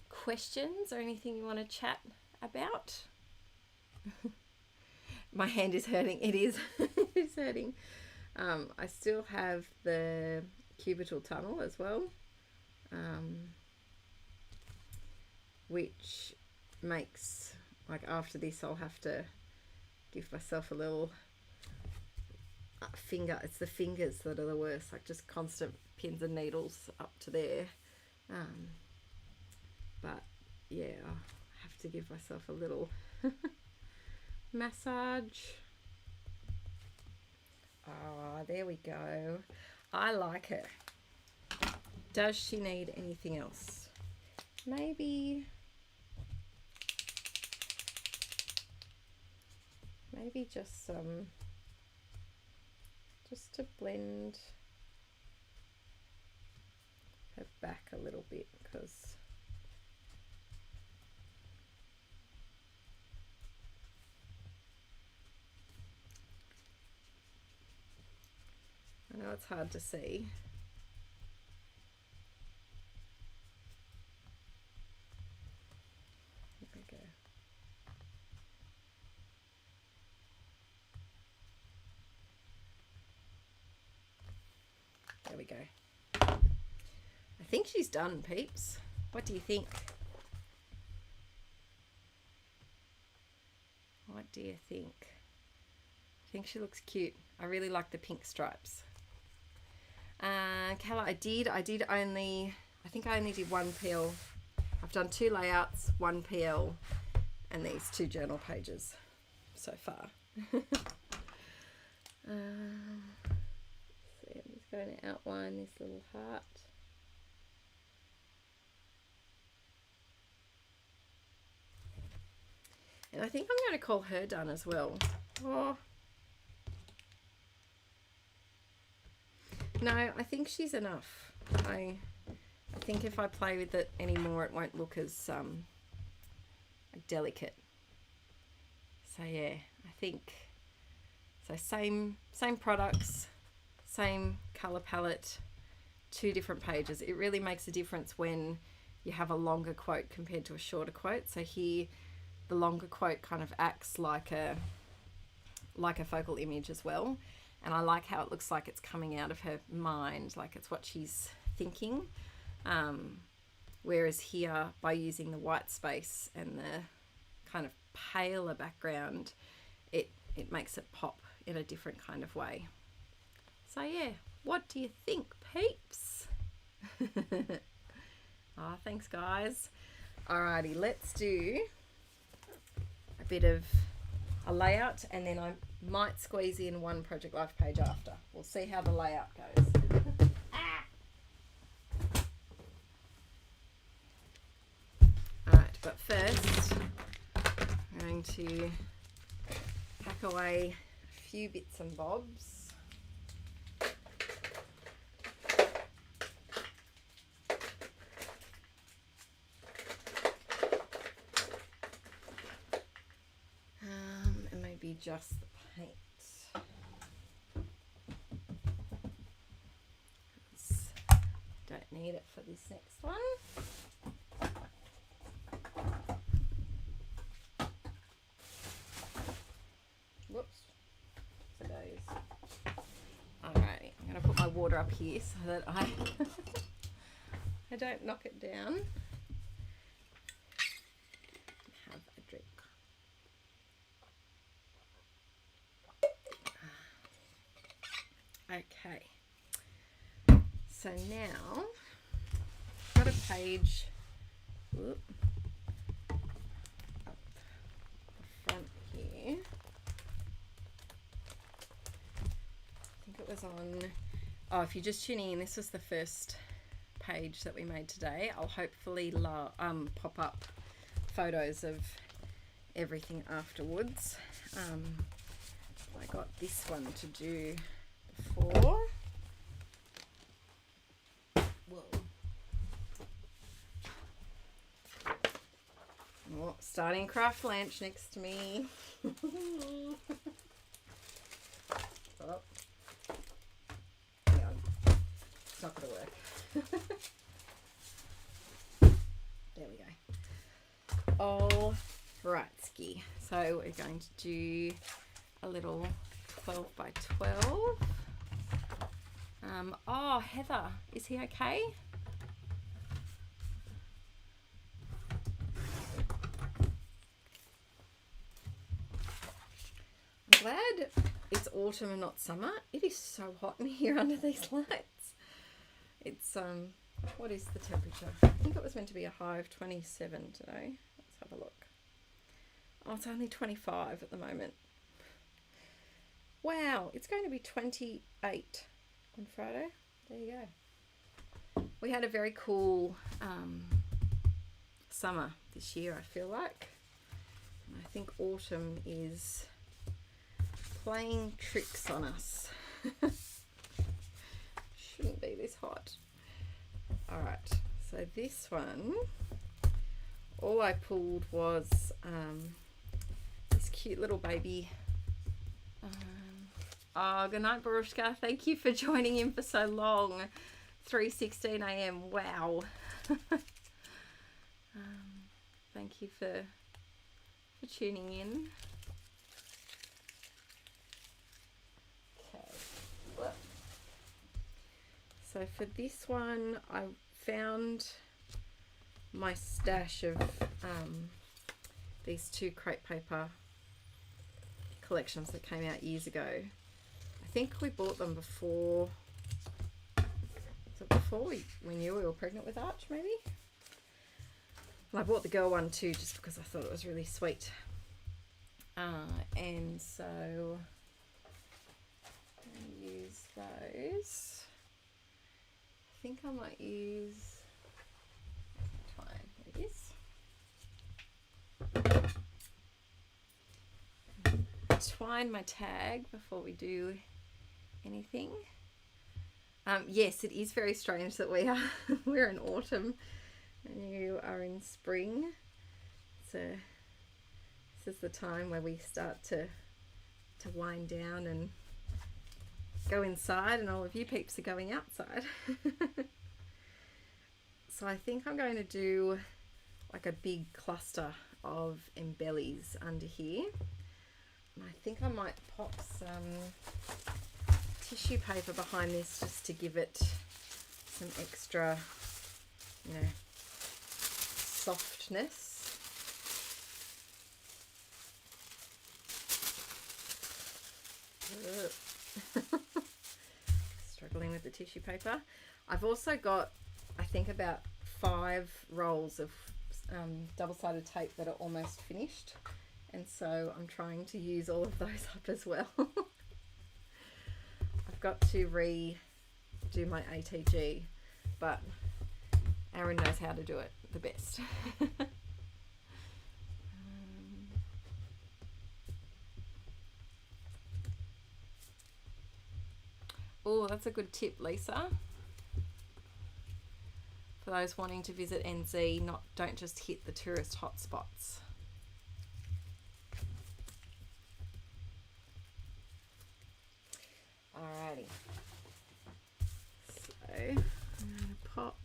questions or anything you want to chat about? My hand is hurting. It is. It's hurting. I still have the cubital tunnel as well, which makes, like, after this I'll have to give myself a little finger. It's the fingers that are the worst, like just constant pins and needles up to there. But yeah, I'll have to give myself a little massage. Ah, there we go. I like her. Does she need anything else? Maybe just some, just to blend her back a little bit, because I know it's hard to see. There we go. There we go. I think she's done, peeps. What do you think? What do you think? I think she looks cute. I really like the pink stripes. Colour, I think I only did one peel. I've done 2 layouts, 1 peel, and these 2 journal pages so far. So I'm just going to outline this little heart. And I think I'm going to call her done as well. Oh. No, I think she's enough. I think if I play with it anymore, it won't look as delicate. So yeah, I think so. Same products, same color palette, 2 different pages. It really makes a difference when you have a longer quote compared to a shorter quote. So here, the longer quote kind of acts like a focal image as well. And I like how it looks like it's coming out of her mind, like it's what she's thinking. Whereas here, by using the white space and the kind of paler background, it makes it pop in a different kind of way. So yeah, what do you think, peeps? Oh, thanks guys. Alrighty, let's do a bit of a layout, and then I might squeeze in one Project Life page after. We'll see how the layout goes. Alright, but first I'm going to pack away a few bits and bobs. just the paint. 'Cause don't need it for this next one. Whoops. So those. Alrighty, I'm going to put my water up here so that I I don't knock it down. Have a drink. Okay. So now I've got a page whoop, up the front here. I think it was on, oh, if you're just tuning in, this was the first page that we made today. I'll hopefully pop up photos of everything afterwards. I got this one to do before. Whoa. Oh, starting craft lunch next to me. Oh. Hang on. It's not going to work. There we go. All right, ski. So we're going to do a little 12 by 12. Oh, Heather, is he okay? I'm glad it's autumn and not summer. It is so hot in here under these lights. It's what is the temperature? I think it was meant to be a high of 27 today. Let's have a look. Oh, it's only 25 at the moment. Wow, it's going to be 28 on Friday. There you go. We had a very cool summer this year, I feel like. And I think autumn is playing tricks on us. Shouldn't be this hot. Alright, so this one, all I pulled was this cute little baby. Oh, good night, Barushka. Thank you for joining in for so long. 3:16 a.m. Wow. Thank you for tuning in. Okay. So for this one, I found my stash of these two crepe paper collections that came out years ago. I think we bought them before, was it before we knew we were pregnant with Arch, maybe? And I bought the girl one too just because I thought it was really sweet. And so I'm going to use those. I think I might use twine. There it is. Twine my tag before we do anything. Yes, it is very strange that we're in autumn and you are in spring. So this is the time where we start to wind down and go inside, and all of you peeps are going outside. So I think I'm going to do like a big cluster of embellies under here. And I think I might pop some tissue paper behind this just to give it some extra, you know, softness. Struggling with the tissue paper. I've also got, I think, about 5 rolls of double-sided tape that are almost finished, and so I'm trying to use all of those up as well. I've got to redo my ATG, but Aaron knows how to do it the best. Oh, that's a good tip, Lisa. For those wanting to visit NZ, don't just hit the tourist hotspots. Alrighty. So I'm going to pop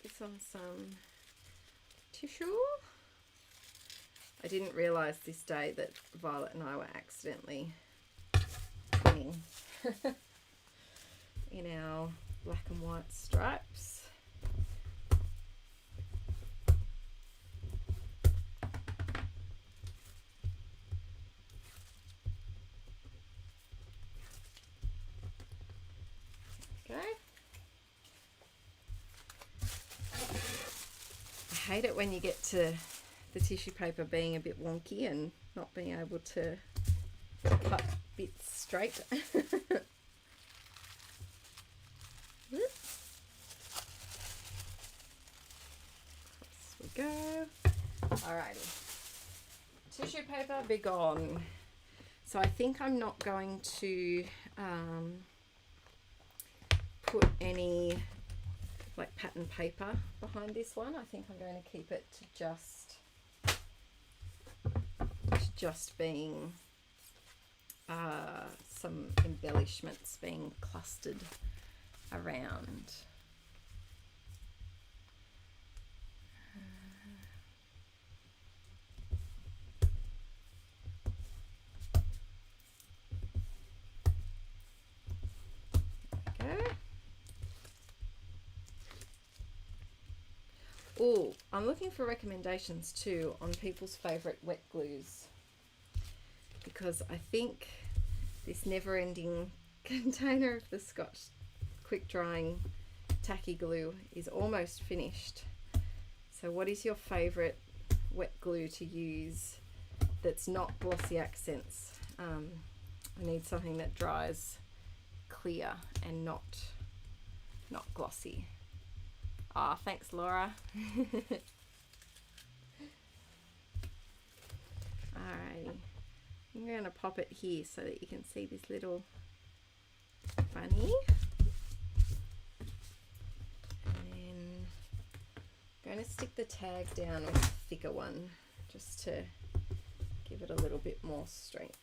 this on some tissue. I didn't realise this day that Violet and I were accidentally twinning in our black and white stripes. Okay. I hate it when you get to the tissue paper being a bit wonky and not being able to cut bits straight. Across we go. Alrighty. Tissue paper, be gone. So I think I'm not going to put any like pattern paper behind this one. I think I'm going to keep it to just being some embellishments being clustered around. Oh, I'm looking for recommendations too on people's favourite wet glues, because I think this never-ending container of the Scotch quick drying tacky glue is almost finished. So what is your favourite wet glue to use that's not glossy accents? I need something that dries clear and not glossy. Ah, thanks, Laura. Alrighty, I'm going to pop it here so that you can see this little bunny. And then I'm going to stick the tag down with a thicker one just to give it a little bit more strength.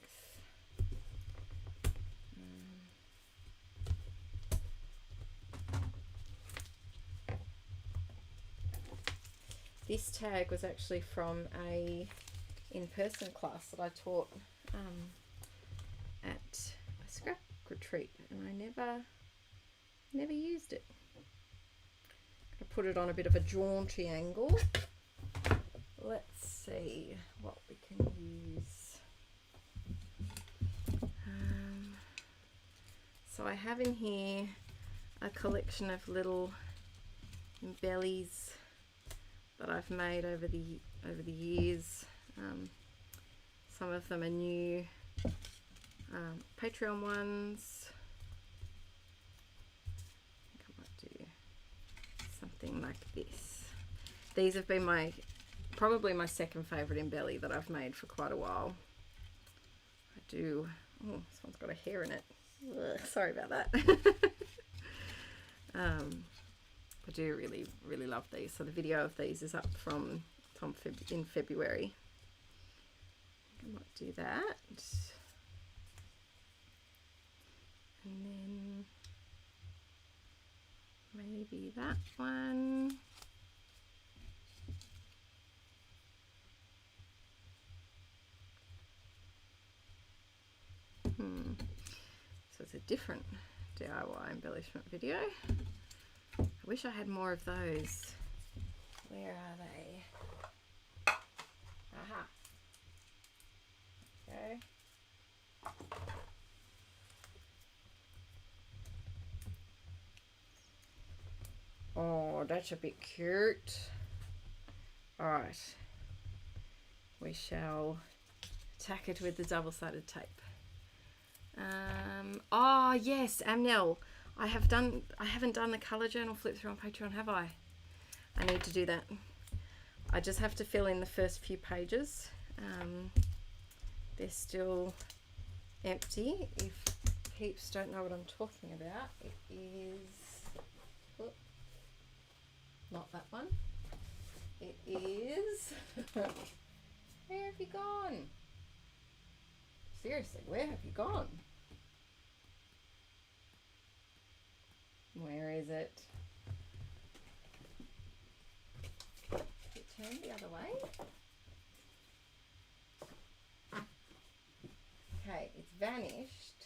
This tag was actually from a in-person class that I taught at a scrap retreat, and I never used it. I'm going to put it on a bit of a jaunty angle. Let's see what we can use. So I have in here a collection of little embellies that I've made over the years. Some of them are new Patreon ones. I think I might do something like this. These have been probably my second favourite embelly that I've made for quite a while. Oh, this one's got a hair in it. Ugh, sorry about that. I do really love these. So the video of these is up in February. I might do that. And then maybe that one. So it's a different DIY embellishment video. I wish I had more of those. Where are they? Aha. Okay. Oh, that's a bit cute. Alright. We shall tack it with the double-sided tape. Oh yes, Amnel. I haven't done the colour journal flip through on Patreon, have I? I need to do that. I just have to fill in the first few pages. They're still empty. If peeps don't know what I'm talking about, it is not that one. It is. Where have you gone? Seriously, where have you gone? Where is it? Is it turned the other way? Okay, it's vanished.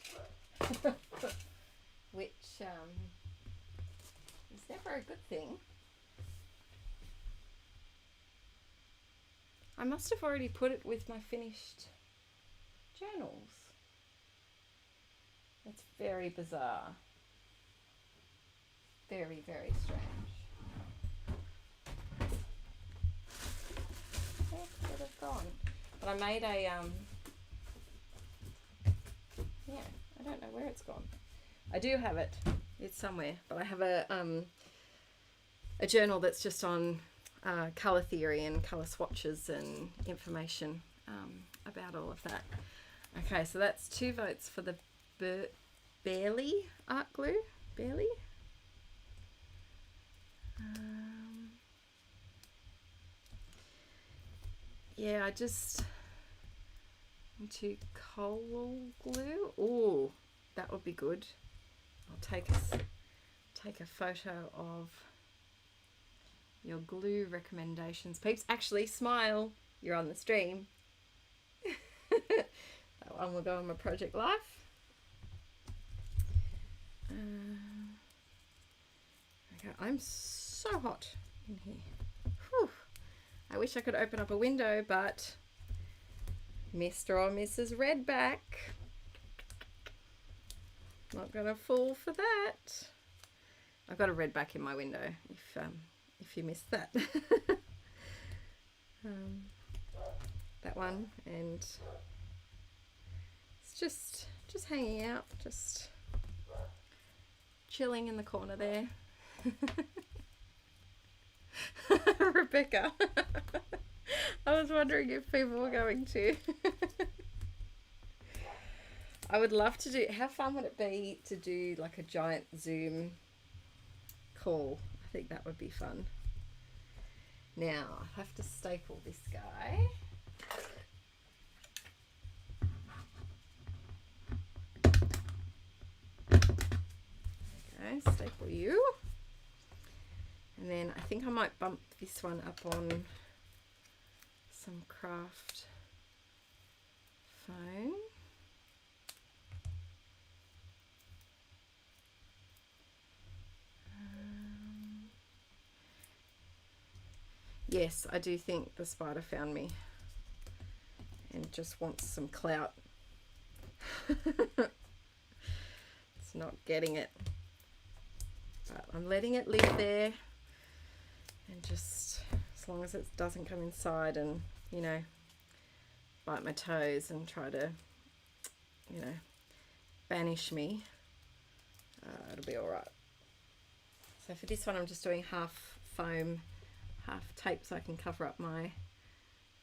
Which is never a good thing. I must have already put it with my finished journals. That's very bizarre. Very, very strange. Where could it have gone? But I made a, yeah, I don't know where it's gone. I do have it. It's somewhere. But I have a journal that's just on colour theory and colour swatches and information about all of that. Okay, so that's 2 votes for the Barely art glue. Barely. Yeah, I just into coal glue. Oh, that would be good. I'll take a photo of your glue recommendations. Peeps, actually smile. You're on the stream. That one will go on my project life. Okay, I'm so hot in here. Whew. I wish I could open up a window, but Mr. or Mrs. Red back. Not gonna fall for that. I've got a red back in my window. If you missed that. That one, and it's just hanging out, just chilling in the corner there. Rebecca. I was wondering if people were going to. I would love to do, how fun would it be to do like a giant Zoom call? I think that would be fun. Now, I have to staple this guy. Okay, staple you. And then I think I might bump this one up on some craft foam. Yes, I do think the spider found me and just wants some clout. It's not getting it. But I'm letting it live there, and just as long as it doesn't come inside and, you know, bite my toes and try to, you know, banish me, it'll be alright. So for this one I'm just doing half foam, half tape, so I can cover up my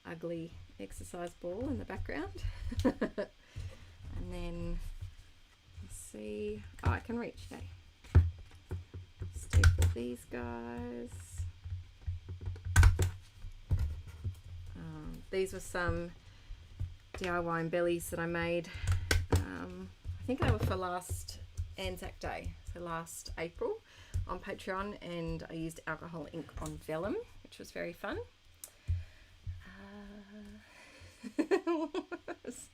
ugly exercise ball in the background. And then let's see, oh, I can reach, yay. Staple these guys. These were some DIY bellies that I made. I think they were for last Anzac Day, so last April, on Patreon, and I used alcohol ink on vellum, which was very fun.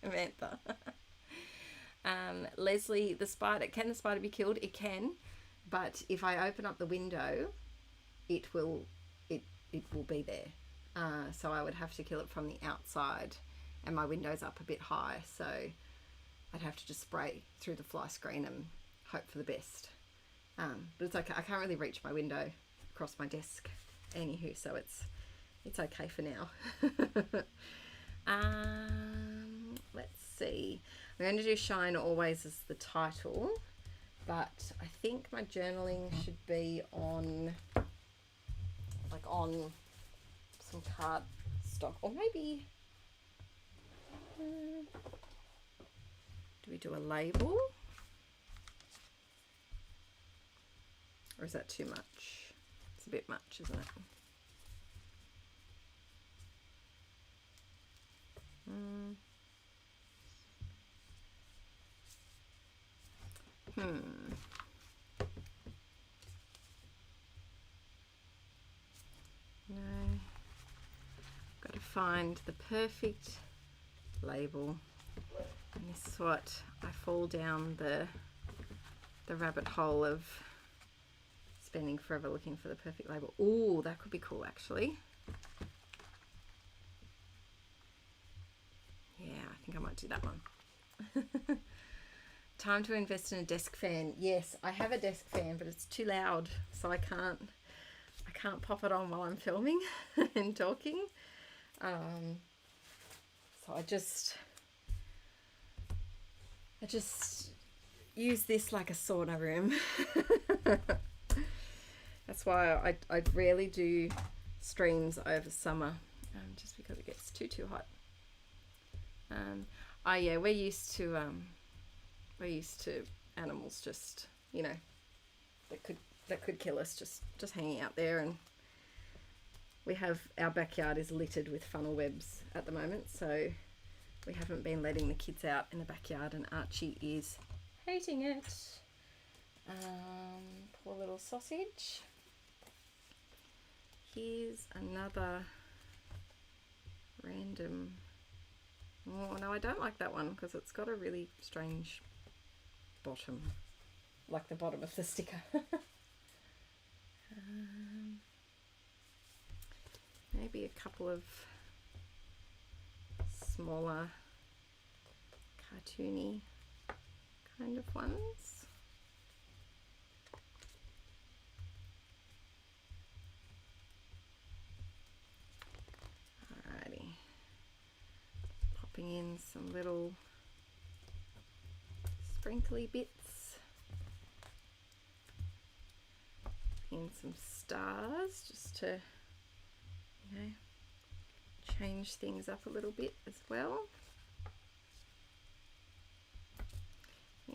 Samantha. Leslie, the spider, can the spider be killed? It can, but if I open up the window, it will be there. So I would have to kill it from the outside, and my window's up a bit high, so I'd have to just spray through the fly screen and hope for the best. But it's okay. I can't really reach my window across my desk, anywho, so it's okay for now. Let's see. I'm going to do Shine Always as the title, but I think my journaling should be on, like, on some cardstock, or maybe do we do a label, or is that too much? It's a bit much, isn't it? No. Got to find the perfect label. And this is what I fall down the rabbit hole of spending forever looking for the perfect label. Oh, that could be cool actually. Yeah, I think I might do that one. Time to invest in a desk fan. Yes, I have a desk fan, but it's too loud, so I can't pop it on while I'm filming and talking. So I just use this like a sauna room. That's why I rarely do streams over summer, just because it gets too hot. Oh yeah, we're used to animals just, you know, that could kill us just hanging out there. And our backyard is littered with funnel webs at the moment, so we haven't been letting the kids out in the backyard, and Archie is hating it. Poor little sausage. Here's another random. Oh no, I don't like that one because it's got a really strange bottom, like the bottom of the sticker. Maybe a couple of smaller cartoony kind of ones. Alrighty, popping in some little sprinkly bits, in some stars just to, you know, change things up a little bit as well.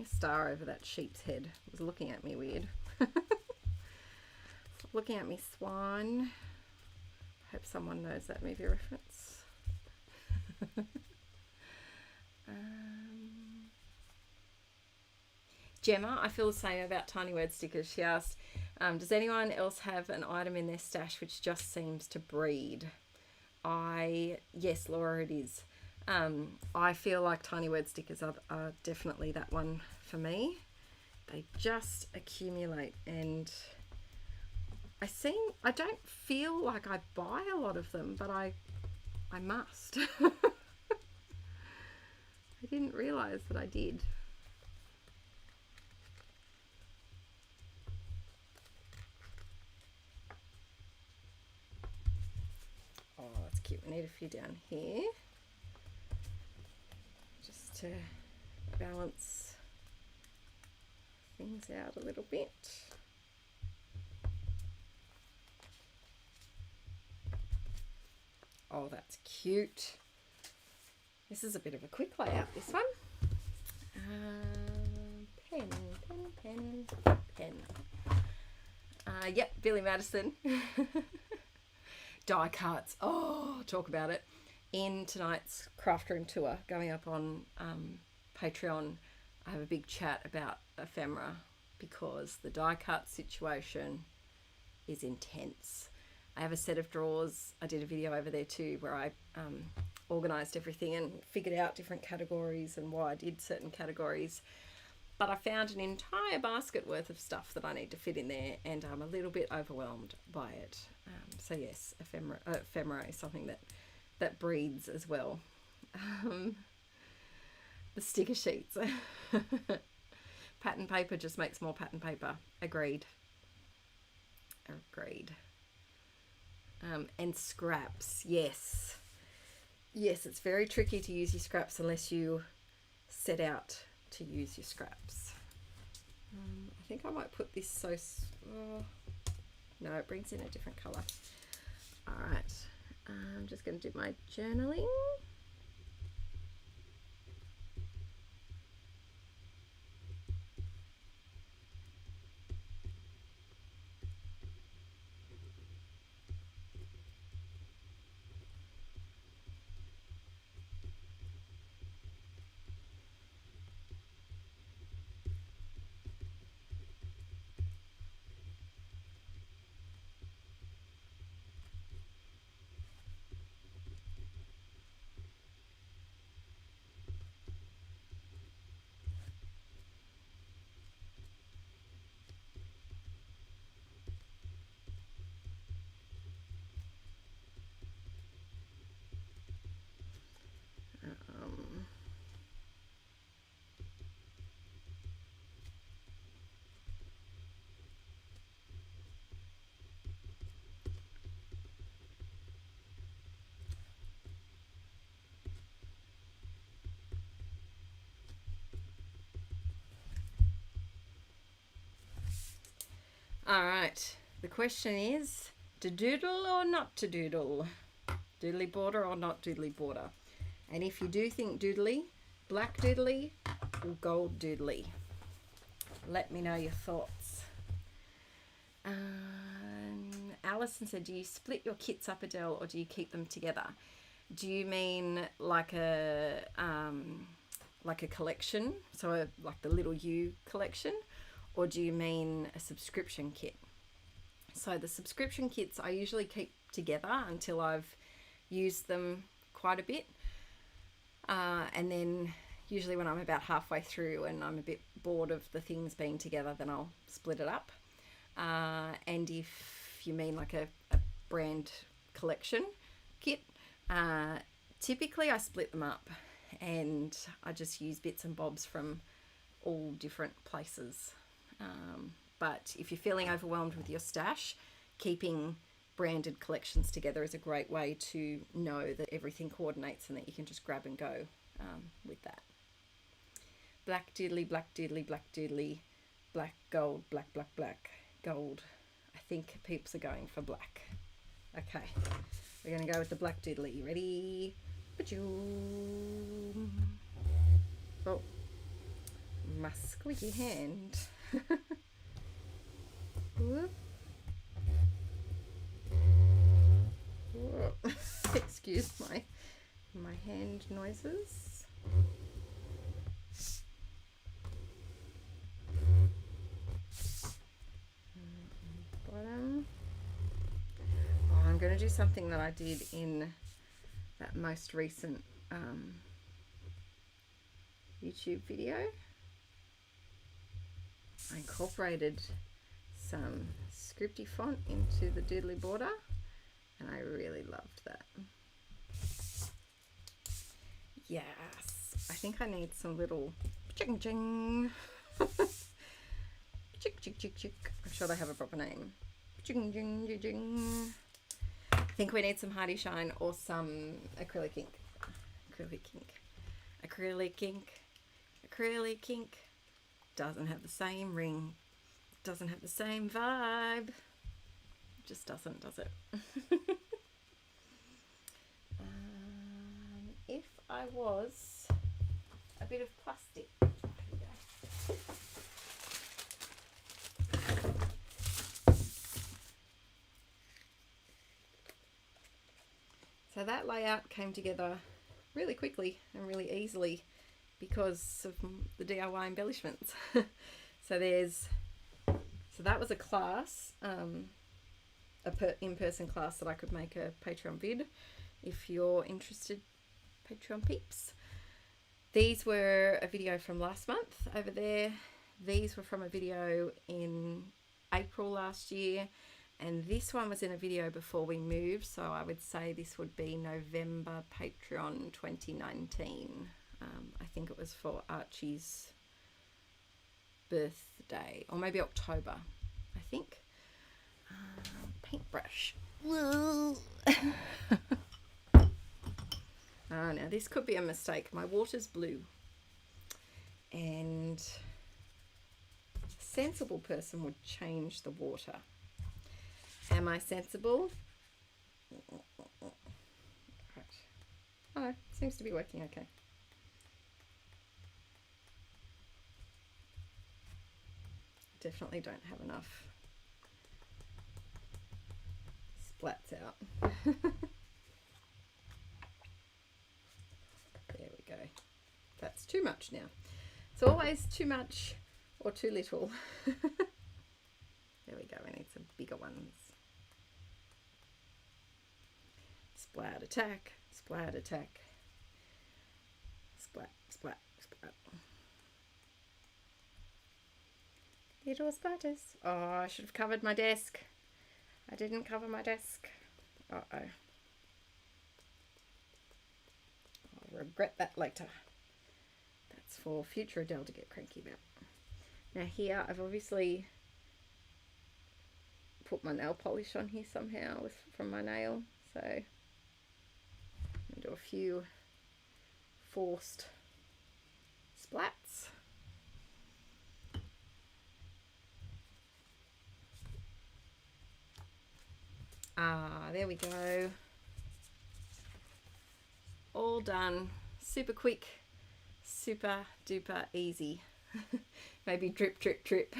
A star over that sheep's head was looking at me weird. Looking at me, Swan. Hope someone knows that movie reference. Gemma, I feel the same about tiny word stickers. She asked, does anyone else have an item in their stash which just seems to breed? Yes, Laura, it is. I feel like tiny word stickers are definitely that one for me. They just accumulate, and I don't feel like I buy a lot of them, but I must. I didn't realize that I did. Oh, that's cute. We need a few down here just to balance things out a little bit. Oh, that's cute. This is a bit of a quick layout, this one. Pen. Yep, Billy Madison. Die cuts. Oh, talk about it. In tonight's craft room tour going up on Patreon, I have a big chat about ephemera because the die cut situation is intense. I have a set of drawers. I did a video over there too where I organised everything and figured out different categories and why I did certain categories. But I found an entire basket worth of stuff that I need to fit in there, and I'm a little bit overwhelmed by it. So yes, ephemera is something that breeds as well. The sticker sheets. Pattern paper just makes more pattern paper. Agreed. And scraps, yes. Yes, it's very tricky to use your scraps unless you set out to use your scraps. I think I might put this no, it brings in a different colour. Alright, I'm just going to do my journaling. All right. The question is, to doodle or not to doodle? Doodly border or not doodly border? And if you do think doodly, black doodly or gold doodly? Let me know your thoughts. Alison said, do you split your kits up, Adele, or do you keep them together? Do you mean like a collection, so like the Little You collection, or do you mean a subscription kit? So the subscription kits I usually keep together until I've used them quite a bit, and then usually when I'm about halfway through and I'm a bit bored of the things being together, then I'll split it up. And if you mean like a brand collection kit, typically I split them up and I just use bits and bobs from all different places. But if you're feeling overwhelmed with your stash, keeping branded collections together is a great way to know that everything coordinates and that you can just grab and go with that. Black doodly, black doodly, black doodly, black gold, black, black, black, gold. I think peeps are going for black. Okay, we're going to go with the black doodly. You ready? Ba-choom. Oh, my squeaky hand. Whoop. Whoa. Excuse my hand noises. Bottom. Oh, I'm going to do something that I did in that most recent YouTube video. I incorporated some scripty font into the doodly border and I really loved that. Yes, I think I need some little ching ching. Chick chick chick chick. I'm sure they have a proper name. Ching ching ching ching. I think we need some Hardy Shine or some acrylic ink. Acrylic ink. Acrylic ink. Acrylic ink. Doesn't have the same ring. Doesn't have the same vibe. Just doesn't, does it? If I was a bit of plastic. There we go. So that layout came together really quickly and really easily because of the DIY embellishments. So that was a class, in-person class that I could make a Patreon vid if you're interested, Patreon peeps. These were a video from last month over there. These were from a video in April last year. And this one was in a video before we moved, so I would say this would be November Patreon 2019. I think it was for Archie's birthday, or maybe October, I think. Paintbrush. Oh, now this could be a mistake. My water's blue. And a sensible person would change the water. Am I sensible? Right. Oh, seems to be working okay. Definitely don't have enough splats out. There we go. That's too much now. It's always too much or too little. There we go. We need some bigger ones. Splat attack, splat attack, splat, splat, splat. Little splatters. Oh, I should have covered my desk. I didn't cover my desk. Uh-oh. I'll regret that later. That's for future Adele to get cranky about. Now here, I've obviously put my nail polish on here somehow from my nail, so I'm do a few forced splats. There we go. All done. Super quick, super duper easy. Maybe drip, drip, drip.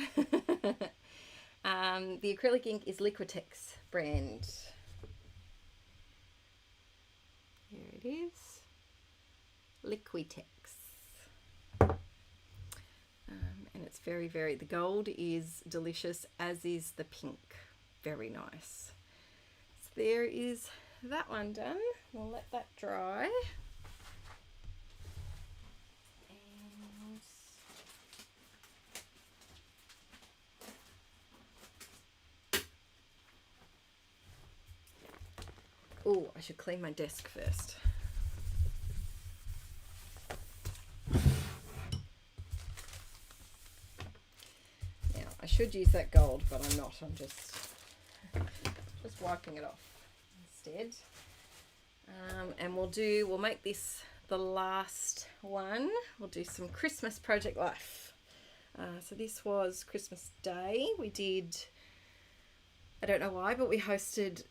The acrylic ink is Liquitex brand. Here it is. Liquitex. And it's very, very, the gold is delicious, as is the pink. Very nice. So there is that one done. We'll let that dry. And oh, I should clean my desk first. Now, I should use that gold, but I'm not. I'm just wiping it off instead. And we'll make this the last one. We'll do some Christmas Project Life. So this was Christmas Day. We did, I don't know why, but we hosted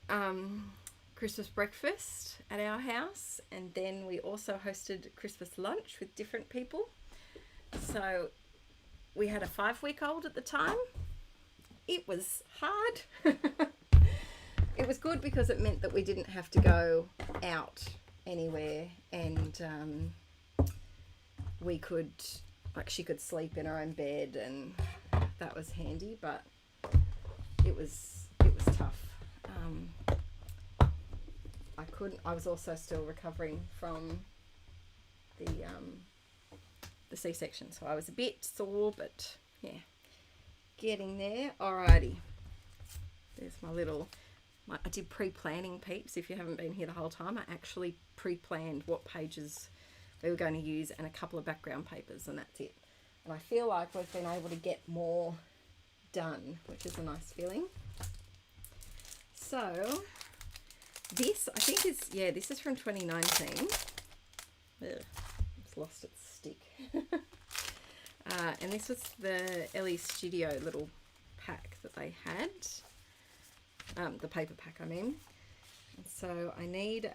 Christmas breakfast at our house, and then we also hosted Christmas lunch with different people. So we had a 5-week-old at the time. It was hard. It was good because it meant that we didn't have to go out anywhere, and we could, like, she could sleep in her own bed, and that was handy, but it was tough. I was also still recovering from the C-section, so I was a bit sore, but yeah, getting there. Alrighty, there's my little, I did pre-planning, peeps. If you haven't been here the whole time, I actually pre-planned what pages we were going to use and a couple of background papers, and that's it. And I feel like we've been able to get more done, which is a nice feeling. So this, I think is, yeah, this is from 2019. It's lost its stick. And this was the Ellie Studio little pack that they had. The paper pack, I mean. And so I need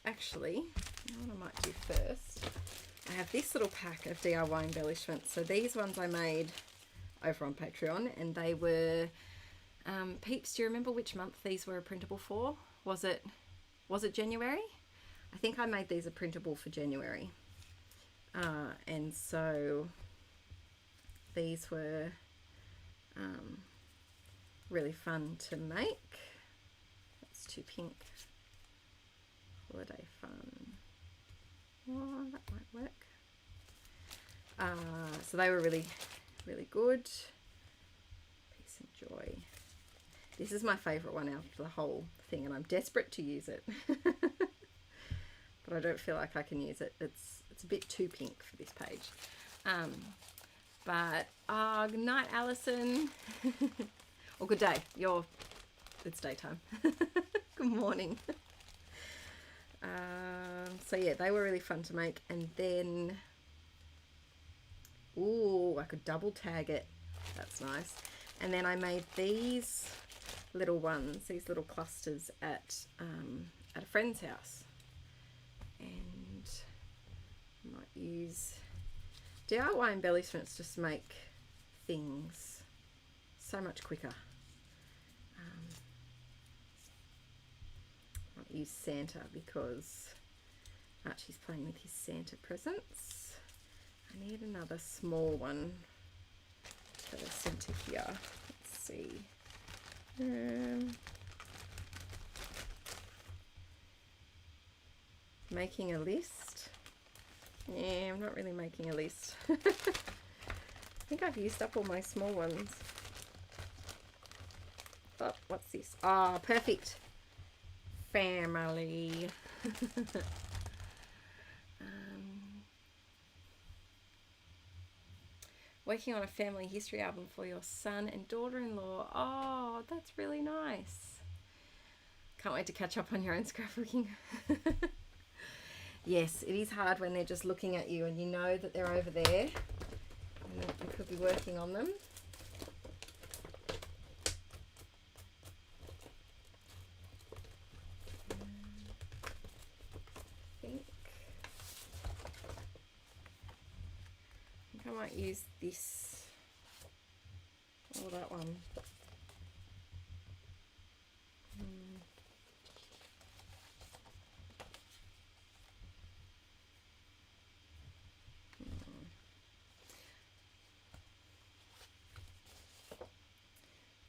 actually, you know what I might do first? I have this little pack of DIY embellishments. So these ones I made over on Patreon, and they were, peeps, do you remember which month these were printable for? Was it January? I think I made these a printable for January. And so these were really fun to make. That's too pink. Holiday fun. Oh, that might work. So they were really, really good. Peace and joy. This is my favourite one out of the whole thing, and I'm desperate to use it. But I don't feel like I can use it. It's a bit too pink for this page. But good night, Alison. Or good day. It's daytime. Good morning. So yeah, they were really fun to make. And then, ooh, I could double tag it. That's nice. And then I made these little ones, these little clusters at a friend's house. And I might use DIY embellishments, just make things so much quicker. I might use Santa because Archie's playing with his Santa presents. I need another small one for the centre here. Let's see. Making a list. Yeah, I'm not really making a list. I think I've used up all my small ones. Oh, what's this? Ah, perfect. Family. Working on a family history album for your son and daughter-in-law. Oh, that's really nice. Can't wait to catch up on your own scrapbooking. Yes, it is hard when they're just looking at you and you know that they're over there and you could be working on them. might use this or that one.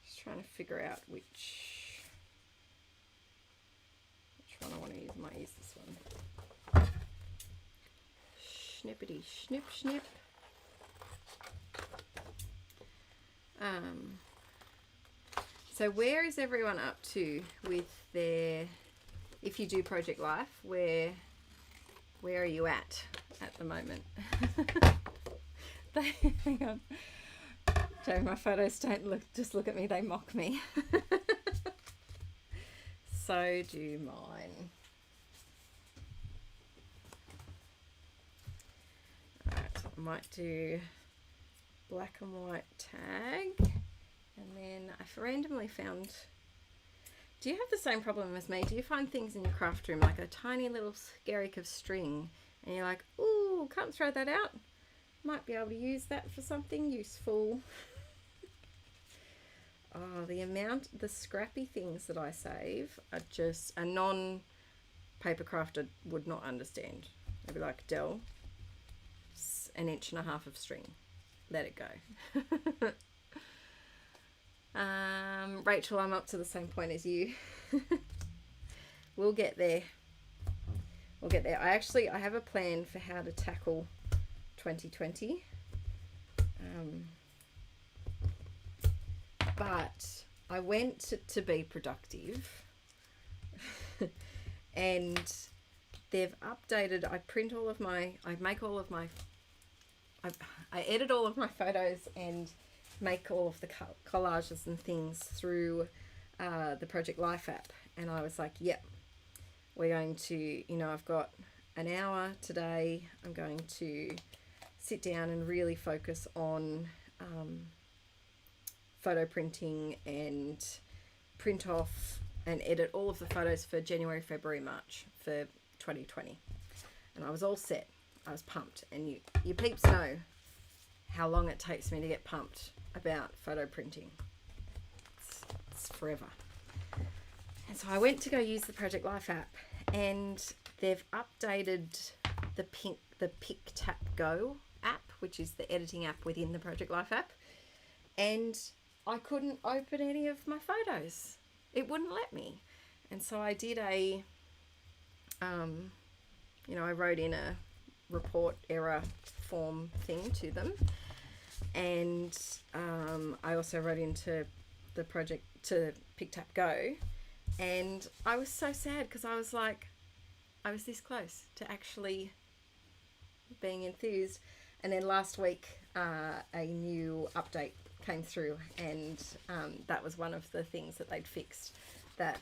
Just trying to figure out which one I want to use. I might use this one. Snippity snip snip. So where is everyone up to with their, if you do Project Life, where are you at the moment? Hang on. Joe, my photos don't look, just look at me, they mock me. So do mine. Alright, I might do black and white tag. And then I've randomly found, do you have the same problem as me? Do you find things in your craft room, like a tiny little skerrick of string, and you're like, ooh, can't throw that out? Might be able to use that for something useful. Oh, the scrappy things that I save are just, a non-paper crafter would not understand. They'd be like, Del, it's 1.5 inches of string. Let it go. Rachel, I'm up to the same point as you. We'll get there. We'll get there. I have a plan for how to tackle 2020. But I went to be productive and they've updated, I edit all of my photos and make all of the collages and things through the Project Life app. And I was like, yep, we're going to, I've got an hour today. I'm going to sit down and really focus on photo printing and print off and edit all of the photos for January, February, March for 2020. And I was all set. I was pumped. And you peeps know how long it takes me to get pumped about photo printing. It's forever. And so I went to go use the Project Life app, and they've updated the Pick Tap Go app, which is the editing app within the Project Life app, and I couldn't open any of my photos. It wouldn't let me. And so I did I wrote in a report error form thing to them, and I also wrote into the project to Pick Tap Go, and I was so sad because I was like, I was this close to actually being enthused. And then last week a new update came through, and that was one of the things that they'd fixed, that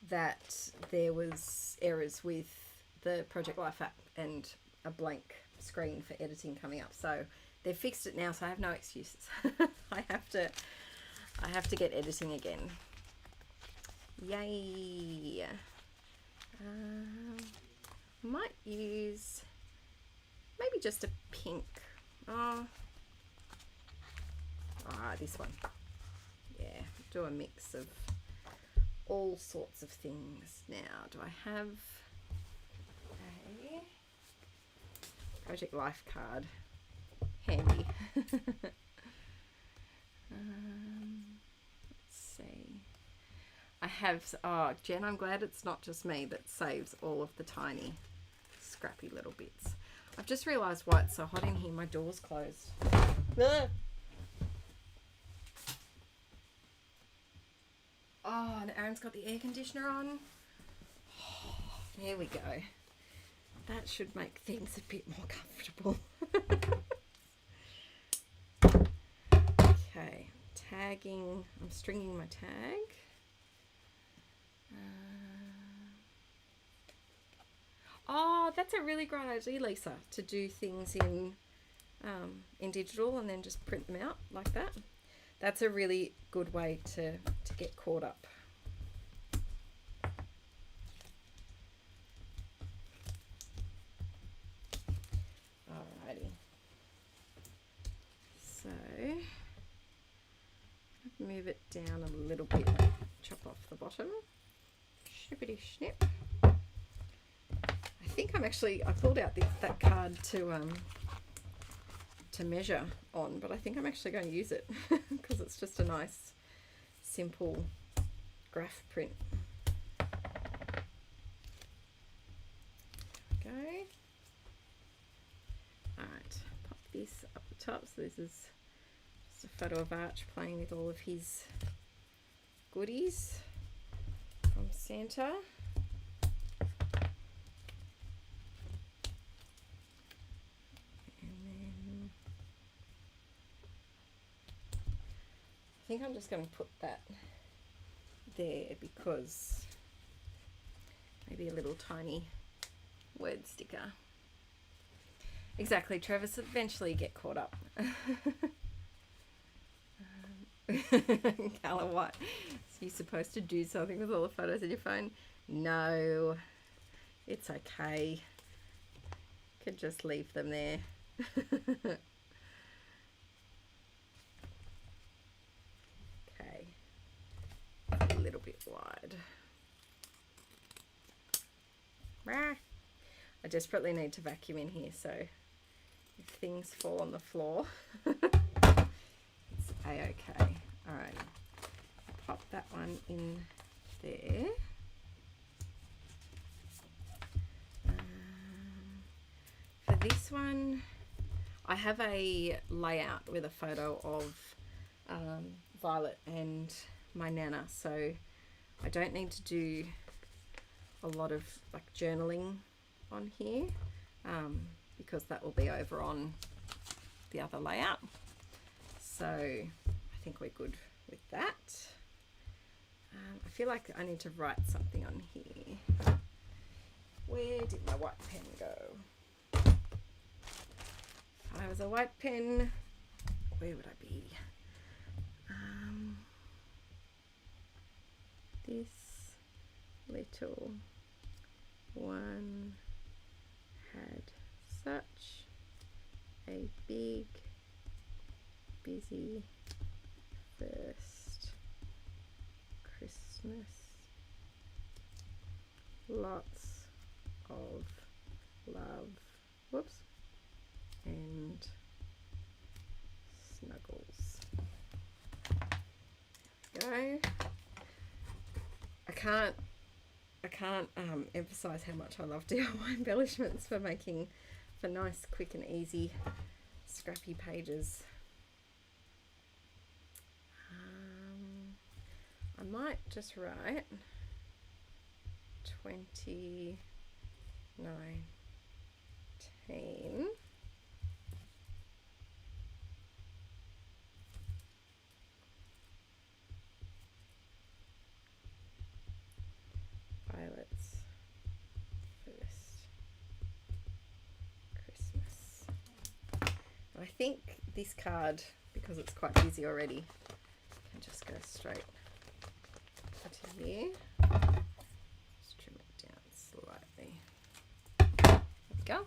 that there was errors with the Project Life app and a blank screen for editing coming up. So they've fixed it now, so I have no excuses. I have to get editing again. Yay! Might use maybe just a pink. This one. Yeah, do a mix of all sorts of things. Now, do I have a Project Life card handy? Let's see. I have, Jen, I'm glad it's not just me that saves all of the tiny scrappy little bits. I've just realised why it's so hot in here. My door's closed. Oh, and Aaron's got the air conditioner on. There we go. That should make things a bit more comfortable. Okay, tagging. I'm stringing my tag. Oh, that's a really great idea, Lisa, to do things in digital and then just print them out like that. That's a really good way to get caught up. move it down a little bit, chop off the bottom, snippity snip. I think I pulled out that card to measure on, but I think I'm actually going to use it because it's just a nice simple graph print. Okay. Alright, pop this up the top. So this is just a photo of Arch playing with all of his goodies from Santa. And then I think I'm just going to put that there because maybe a little tiny word sticker. Exactly, Travis, eventually get caught up. Colour what? So you're supposed to do something with all the photos in your phone? No, it's okay. Could just leave them there. Okay, a little bit wide. I desperately need to vacuum in here, so if things fall on the floor, it's a-okay. Alright, pop that one in there. For this one, I have a layout with a photo of Violet and my Nana, so I don't need to do a lot of like journaling on here because that will be over on the other layout. So I think we're good with that. I feel like I need to write something on here. Where did my white pen go? If I was a white pen, where would I be? This little one had such a big, busy first Christmas. Lots of love. Whoops. And snuggles. Go. I can't emphasize how much I love DIY embellishments for making for nice, quick and easy scrappy pages. I might just write 2019 Violet's first Christmas. I think this card, because it's quite busy already, can just go straight to here. Just trim it down slightly. There we go.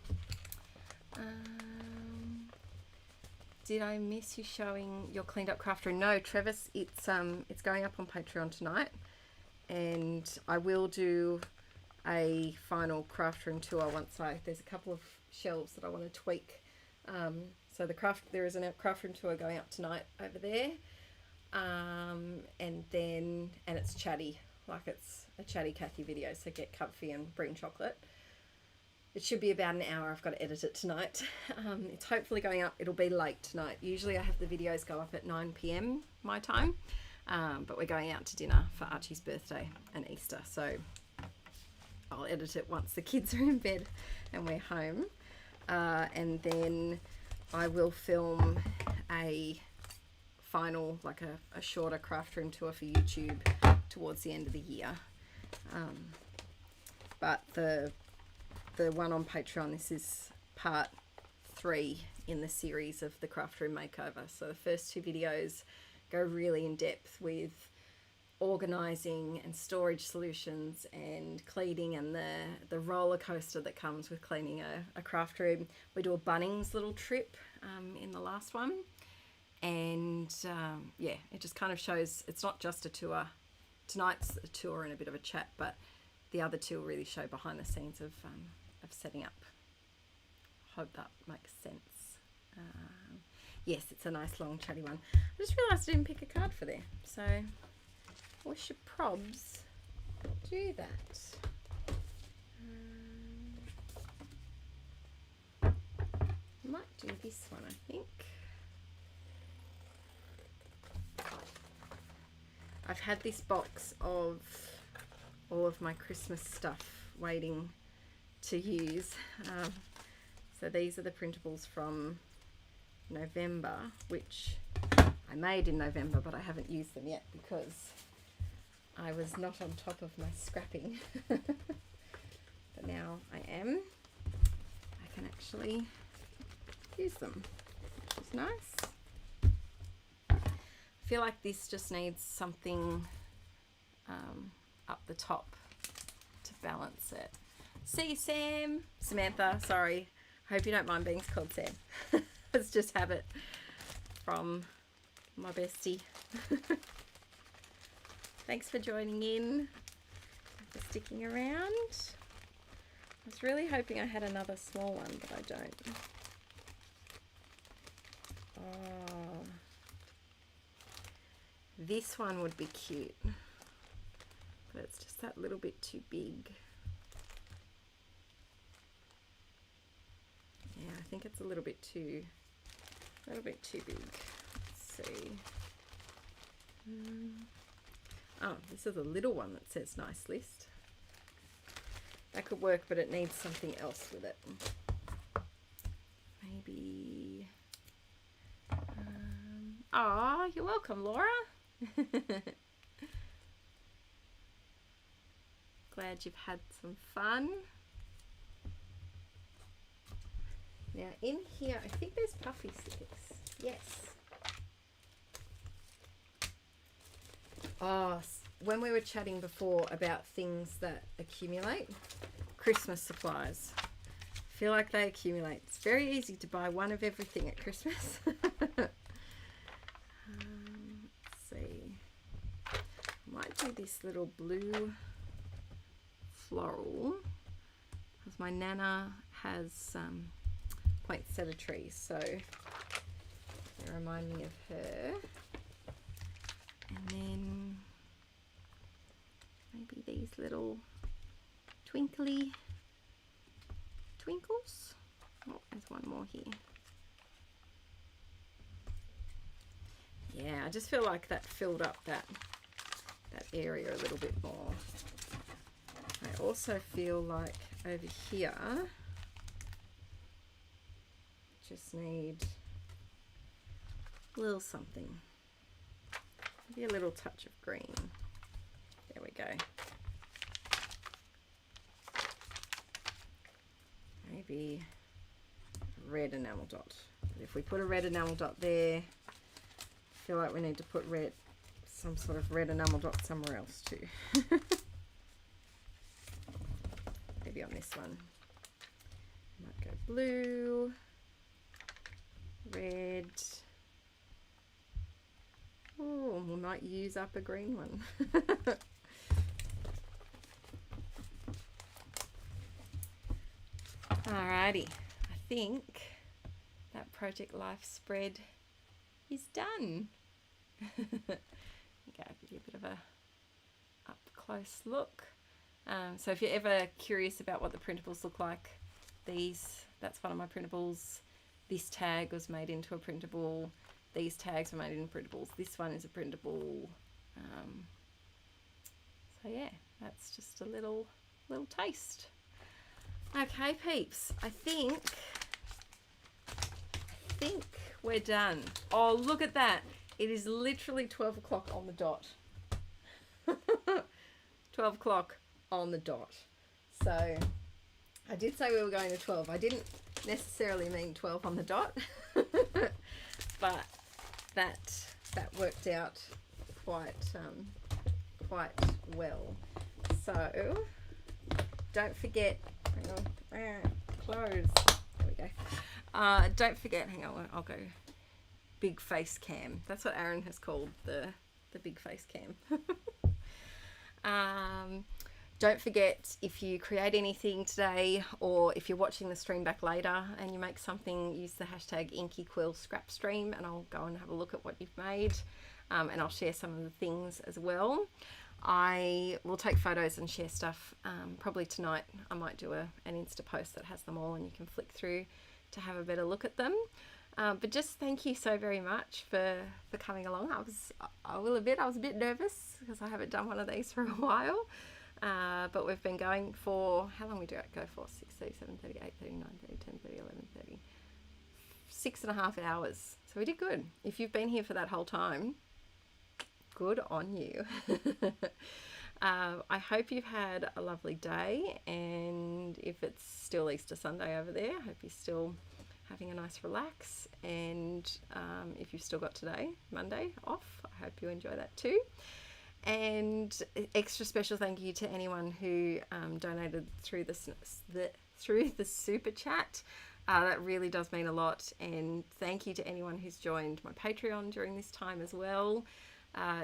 Did I miss you showing your cleaned up craft room? No, Travis, it's going up on Patreon tonight, and I will do a final craft room tour once there's a couple of shelves that I want to tweak. So there is a craft room tour going up tonight over there, and it's chatty, like it's a chatty Cathy video. So get comfy and bring chocolate. It should be about an hour. I've got to edit it tonight. It's hopefully going up. It'll be late tonight. Usually I have the videos go up at 9 PM my time, but we're going out to dinner for Archie's birthday and Easter, so I'll edit it once the kids are in bed and we're home, and then I will film a final, like a shorter craft room tour for YouTube towards the end of the year. But the one on Patreon, this is part 3 in the series of the craft room makeover. So the first 2 videos go really in depth with organizing and storage solutions and cleaning and the roller coaster that comes with cleaning a craft room. We do a Bunnings little trip in the last one, And yeah, it just kind of shows it's not just a tour. Tonight's a tour and a bit of a chat, but the other two will really show behind the scenes of setting up. Hope that makes sense. Yes, it's a nice long chatty one. I just realised I didn't pick a card for there, so we should probs do that. Might do this one, I think. I've had this box of all of my Christmas stuff waiting to use. So these are the printables from November, which I made in November, but I haven't used them yet because I was not on top of my scrapping. But now I am. I can actually use them, which is nice. I feel like this just needs something up the top to balance it. See you, Sam. Samantha, sorry. Hope you don't mind being called Sam. It's just habit from my bestie. Thanks for joining in, for sticking around. I was really hoping I had another small one, but I don't. Oh, this one would be cute, but it's just that little bit too big. Yeah, I think it's a little bit too big. Let's see. Oh, this is a little one that says nice list. That could work, but it needs something else with it. Maybe. Oh, you're welcome, Laura. Glad you've had some fun. Now in here, I think there's puffy stickers. Yes. Oh, when we were chatting before about things that accumulate, Christmas supplies. I feel like they accumulate. It's very easy to buy one of everything at Christmas. Let's see. I might do this little blue floral because my Nana has poinsettia trees, so they remind me of her. And then maybe these little twinkly twinkles. Oh, there's one more here. Yeah, I just feel like that filled up that area a little bit more. I also feel like over here just need a little something. Maybe a little touch of green. There we go. Maybe red enamel dot. But if we put a red enamel dot there, I feel like we need to put some sort of red enamel dot somewhere else too. Maybe on this one. Might go blue, red. Oh, we might use up a green one. Alrighty, I think that Project Life spread is done. Okay, I'll give you a bit of a up close look. So if you're ever curious about what the printables look like, that's one of my printables. This tag was made into a printable. These tags were made into printables. This one is a printable. So yeah, that's just a little taste. Okay, peeps, I think we're done. Oh, look at that. It is literally 12 o'clock on the dot. 12 o'clock on the dot. So I did say we were going to 12. I didn't necessarily mean 12 on the dot, but that worked out quite well. So don't forget, hang on, close. There we go. Don't forget, hang on, I'll go big face cam. That's what Aaron has called the big face cam. Don't forget, if you create anything today, or if you're watching the stream back later and you make something, use the hashtag Inkie Quill Scrap Stream, and I'll go and have a look at what you've made, and I'll share some of the things as well. I will take photos and share stuff. Probably tonight I might do an Insta post that has them all, and you can flick through to have a better look at them. But just thank you so very much for coming along. I will admit I was a bit nervous because I haven't done one of these for a while. But we've been going for, how long we do it go for? 6:30, 7:30, 8:30, 9:30, 10:30, 11:30. 6.5 hours. So we did good. If you've been here for that whole time, good on you. I hope you've had a lovely day, and if it's still Easter Sunday over there, I hope you're still having a nice relax, and if you've still got today, Monday, off, I hope you enjoy that too. And extra special thank you to anyone who donated through the super chat. That really does mean a lot, and thank you to anyone who's joined my Patreon during this time as well.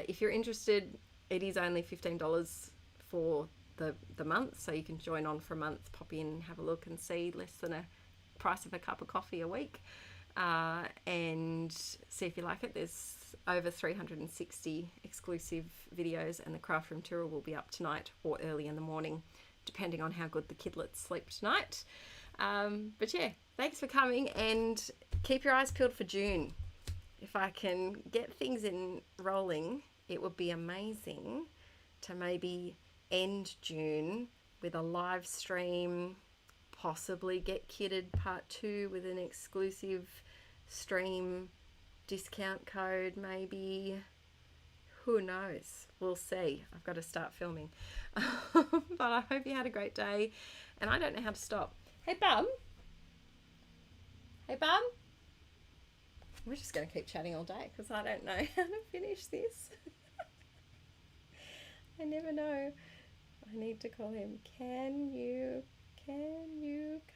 If you're interested, it is only $15 for the month, so you can join on for a month, pop in, have a look and see, less than a price of a cup of coffee a week, and see if you like it. There's over 360 exclusive videos, and the craft room tour will be up tonight or early in the morning, depending on how good the kidlets sleep tonight. But yeah, thanks for coming, and keep your eyes peeled for June. If I can get things in rolling, it would be amazing to maybe end June with a live stream, possibly get kitted part 2 with an exclusive stream discount code, maybe. Who knows? We'll see. I've got to start filming. But I hope you had a great day, and I don't know how to stop. Hey, Bum. Hey, Bum. We're just going to keep chatting all day because I don't know how to finish this. I never know. I need to call him. Can you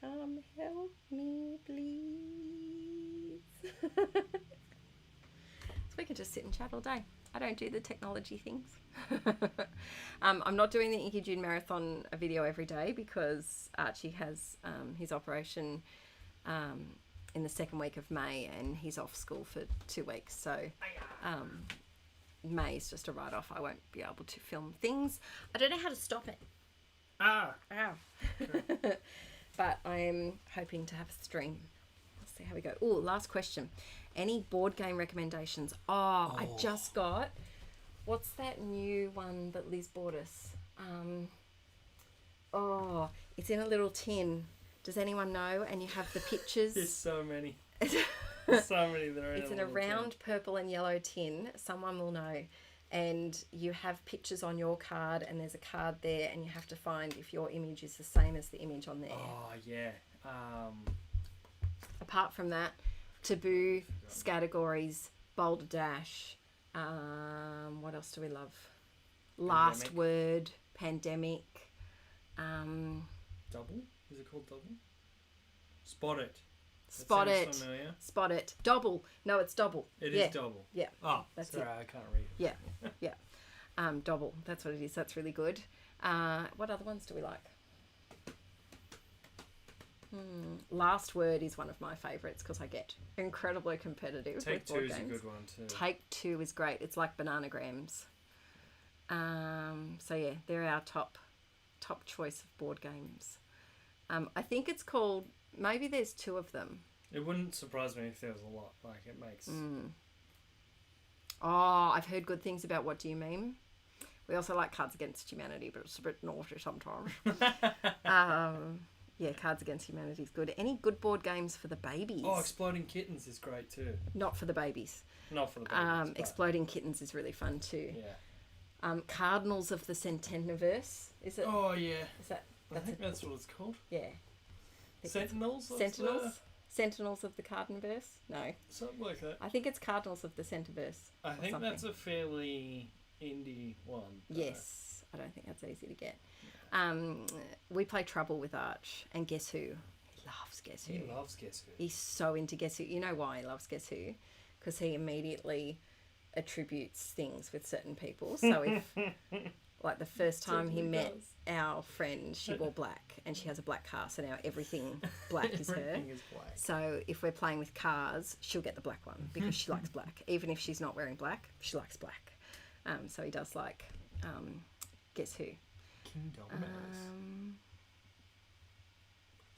come help me, please? So we can just sit and chat all day. I don't do the technology things. I'm not doing the Inkie June Marathon video every day because Archie has his operation in the second week of May, and he's off school for 2 weeks. So May is just a write-off. I won't be able to film things. I don't know how to stop it. Ow. But I'm hoping to have a stream. Let's see how we go. Oh, last question. Any board game recommendations? I just got, what's that new one that Liz bought us? It's in a little tin. Does anyone know? And you have the pictures. There's so many. There's so many that are in It's in a round purple and yellow tin. Someone will know. And you have pictures on your card, and there's a card there, and you have to find if your image is the same as the image on there. Oh, yeah. Apart from that, Taboo, Categories, Boulder Dash. What else do we love? Last Word, Pandemic. Double? Is it called Double? Spot It. Spot It. Double. No, it's Double. It is Double. Yeah. Oh, that's sorry, it. I can't read. Yeah. Double. That's what it is. That's really good. What other ones do we like? Last Word is one of my favourites because I get incredibly competitive Take with board Two is games. a good one too. Take Two is great. It's like bananagrams. So yeah, they're our top choice of board games. I think it's called, maybe there's 2 of them. It wouldn't surprise me if there was a lot. Like, it makes... I've heard good things about What Do You Meme? We also like Cards Against Humanity, but it's a bit naughty sometimes. Yeah, Cards Against Humanity is good. Any good board games for the babies? Oh, Exploding Kittens is great too. Not for the babies. Not for the babies. Exploding Kittens is really fun too. Yeah. Cardinals of the Centeniverse, is it? Oh, yeah. Is that? I think that's what it's called. Yeah. Sentinels? Sentinels of the Cardinverse? No. Something like that. I think it's Cardinals of the Centerverse. I think that's a fairly indie one. Yes. I don't think that's easy to get. We play Trouble with Arch, and Guess Who? He loves Guess Who. He loves Guess Who. He's so into Guess Who. You know why he loves Guess Who? because he immediately attributes things with certain people. So if, like the first time he met our friend, she wore black and she has a black car, so now everything black is her. Everything is black. So if we're playing with cars, she'll get the black one because she likes black. Even if she's not wearing black, she likes black. So he does like, guess who? King Dominoes.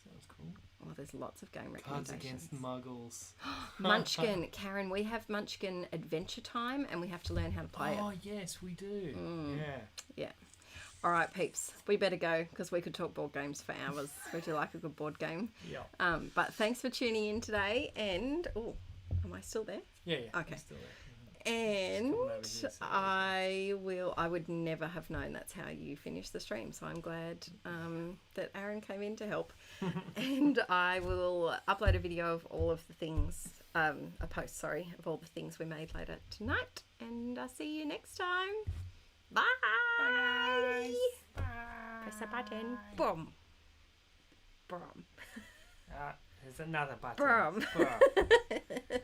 Sounds cool. Well, there's lots of game Cards recommendations. Against Muggles. Munchkin. Karen, we have Munchkin Adventure Time and we have to learn how to play it. Oh, yes, we do. Yeah. Yeah. All right, peeps. We better go because we could talk board games for hours. Would you like a good board game? Yeah. But thanks for tuning in today. And, oh, am I still there? Yeah. Okay. I'm still there. And over here, so I would never have known that's how you finish the stream. So I'm glad that Aaron came in to help. And I will upload a video of all of the things, a post, sorry, of all the things we made later tonight. And I'll see you next time. Bye. Bye, guys. Bye. Press the button. Boom. Boom. There's another button. Boom. Boom.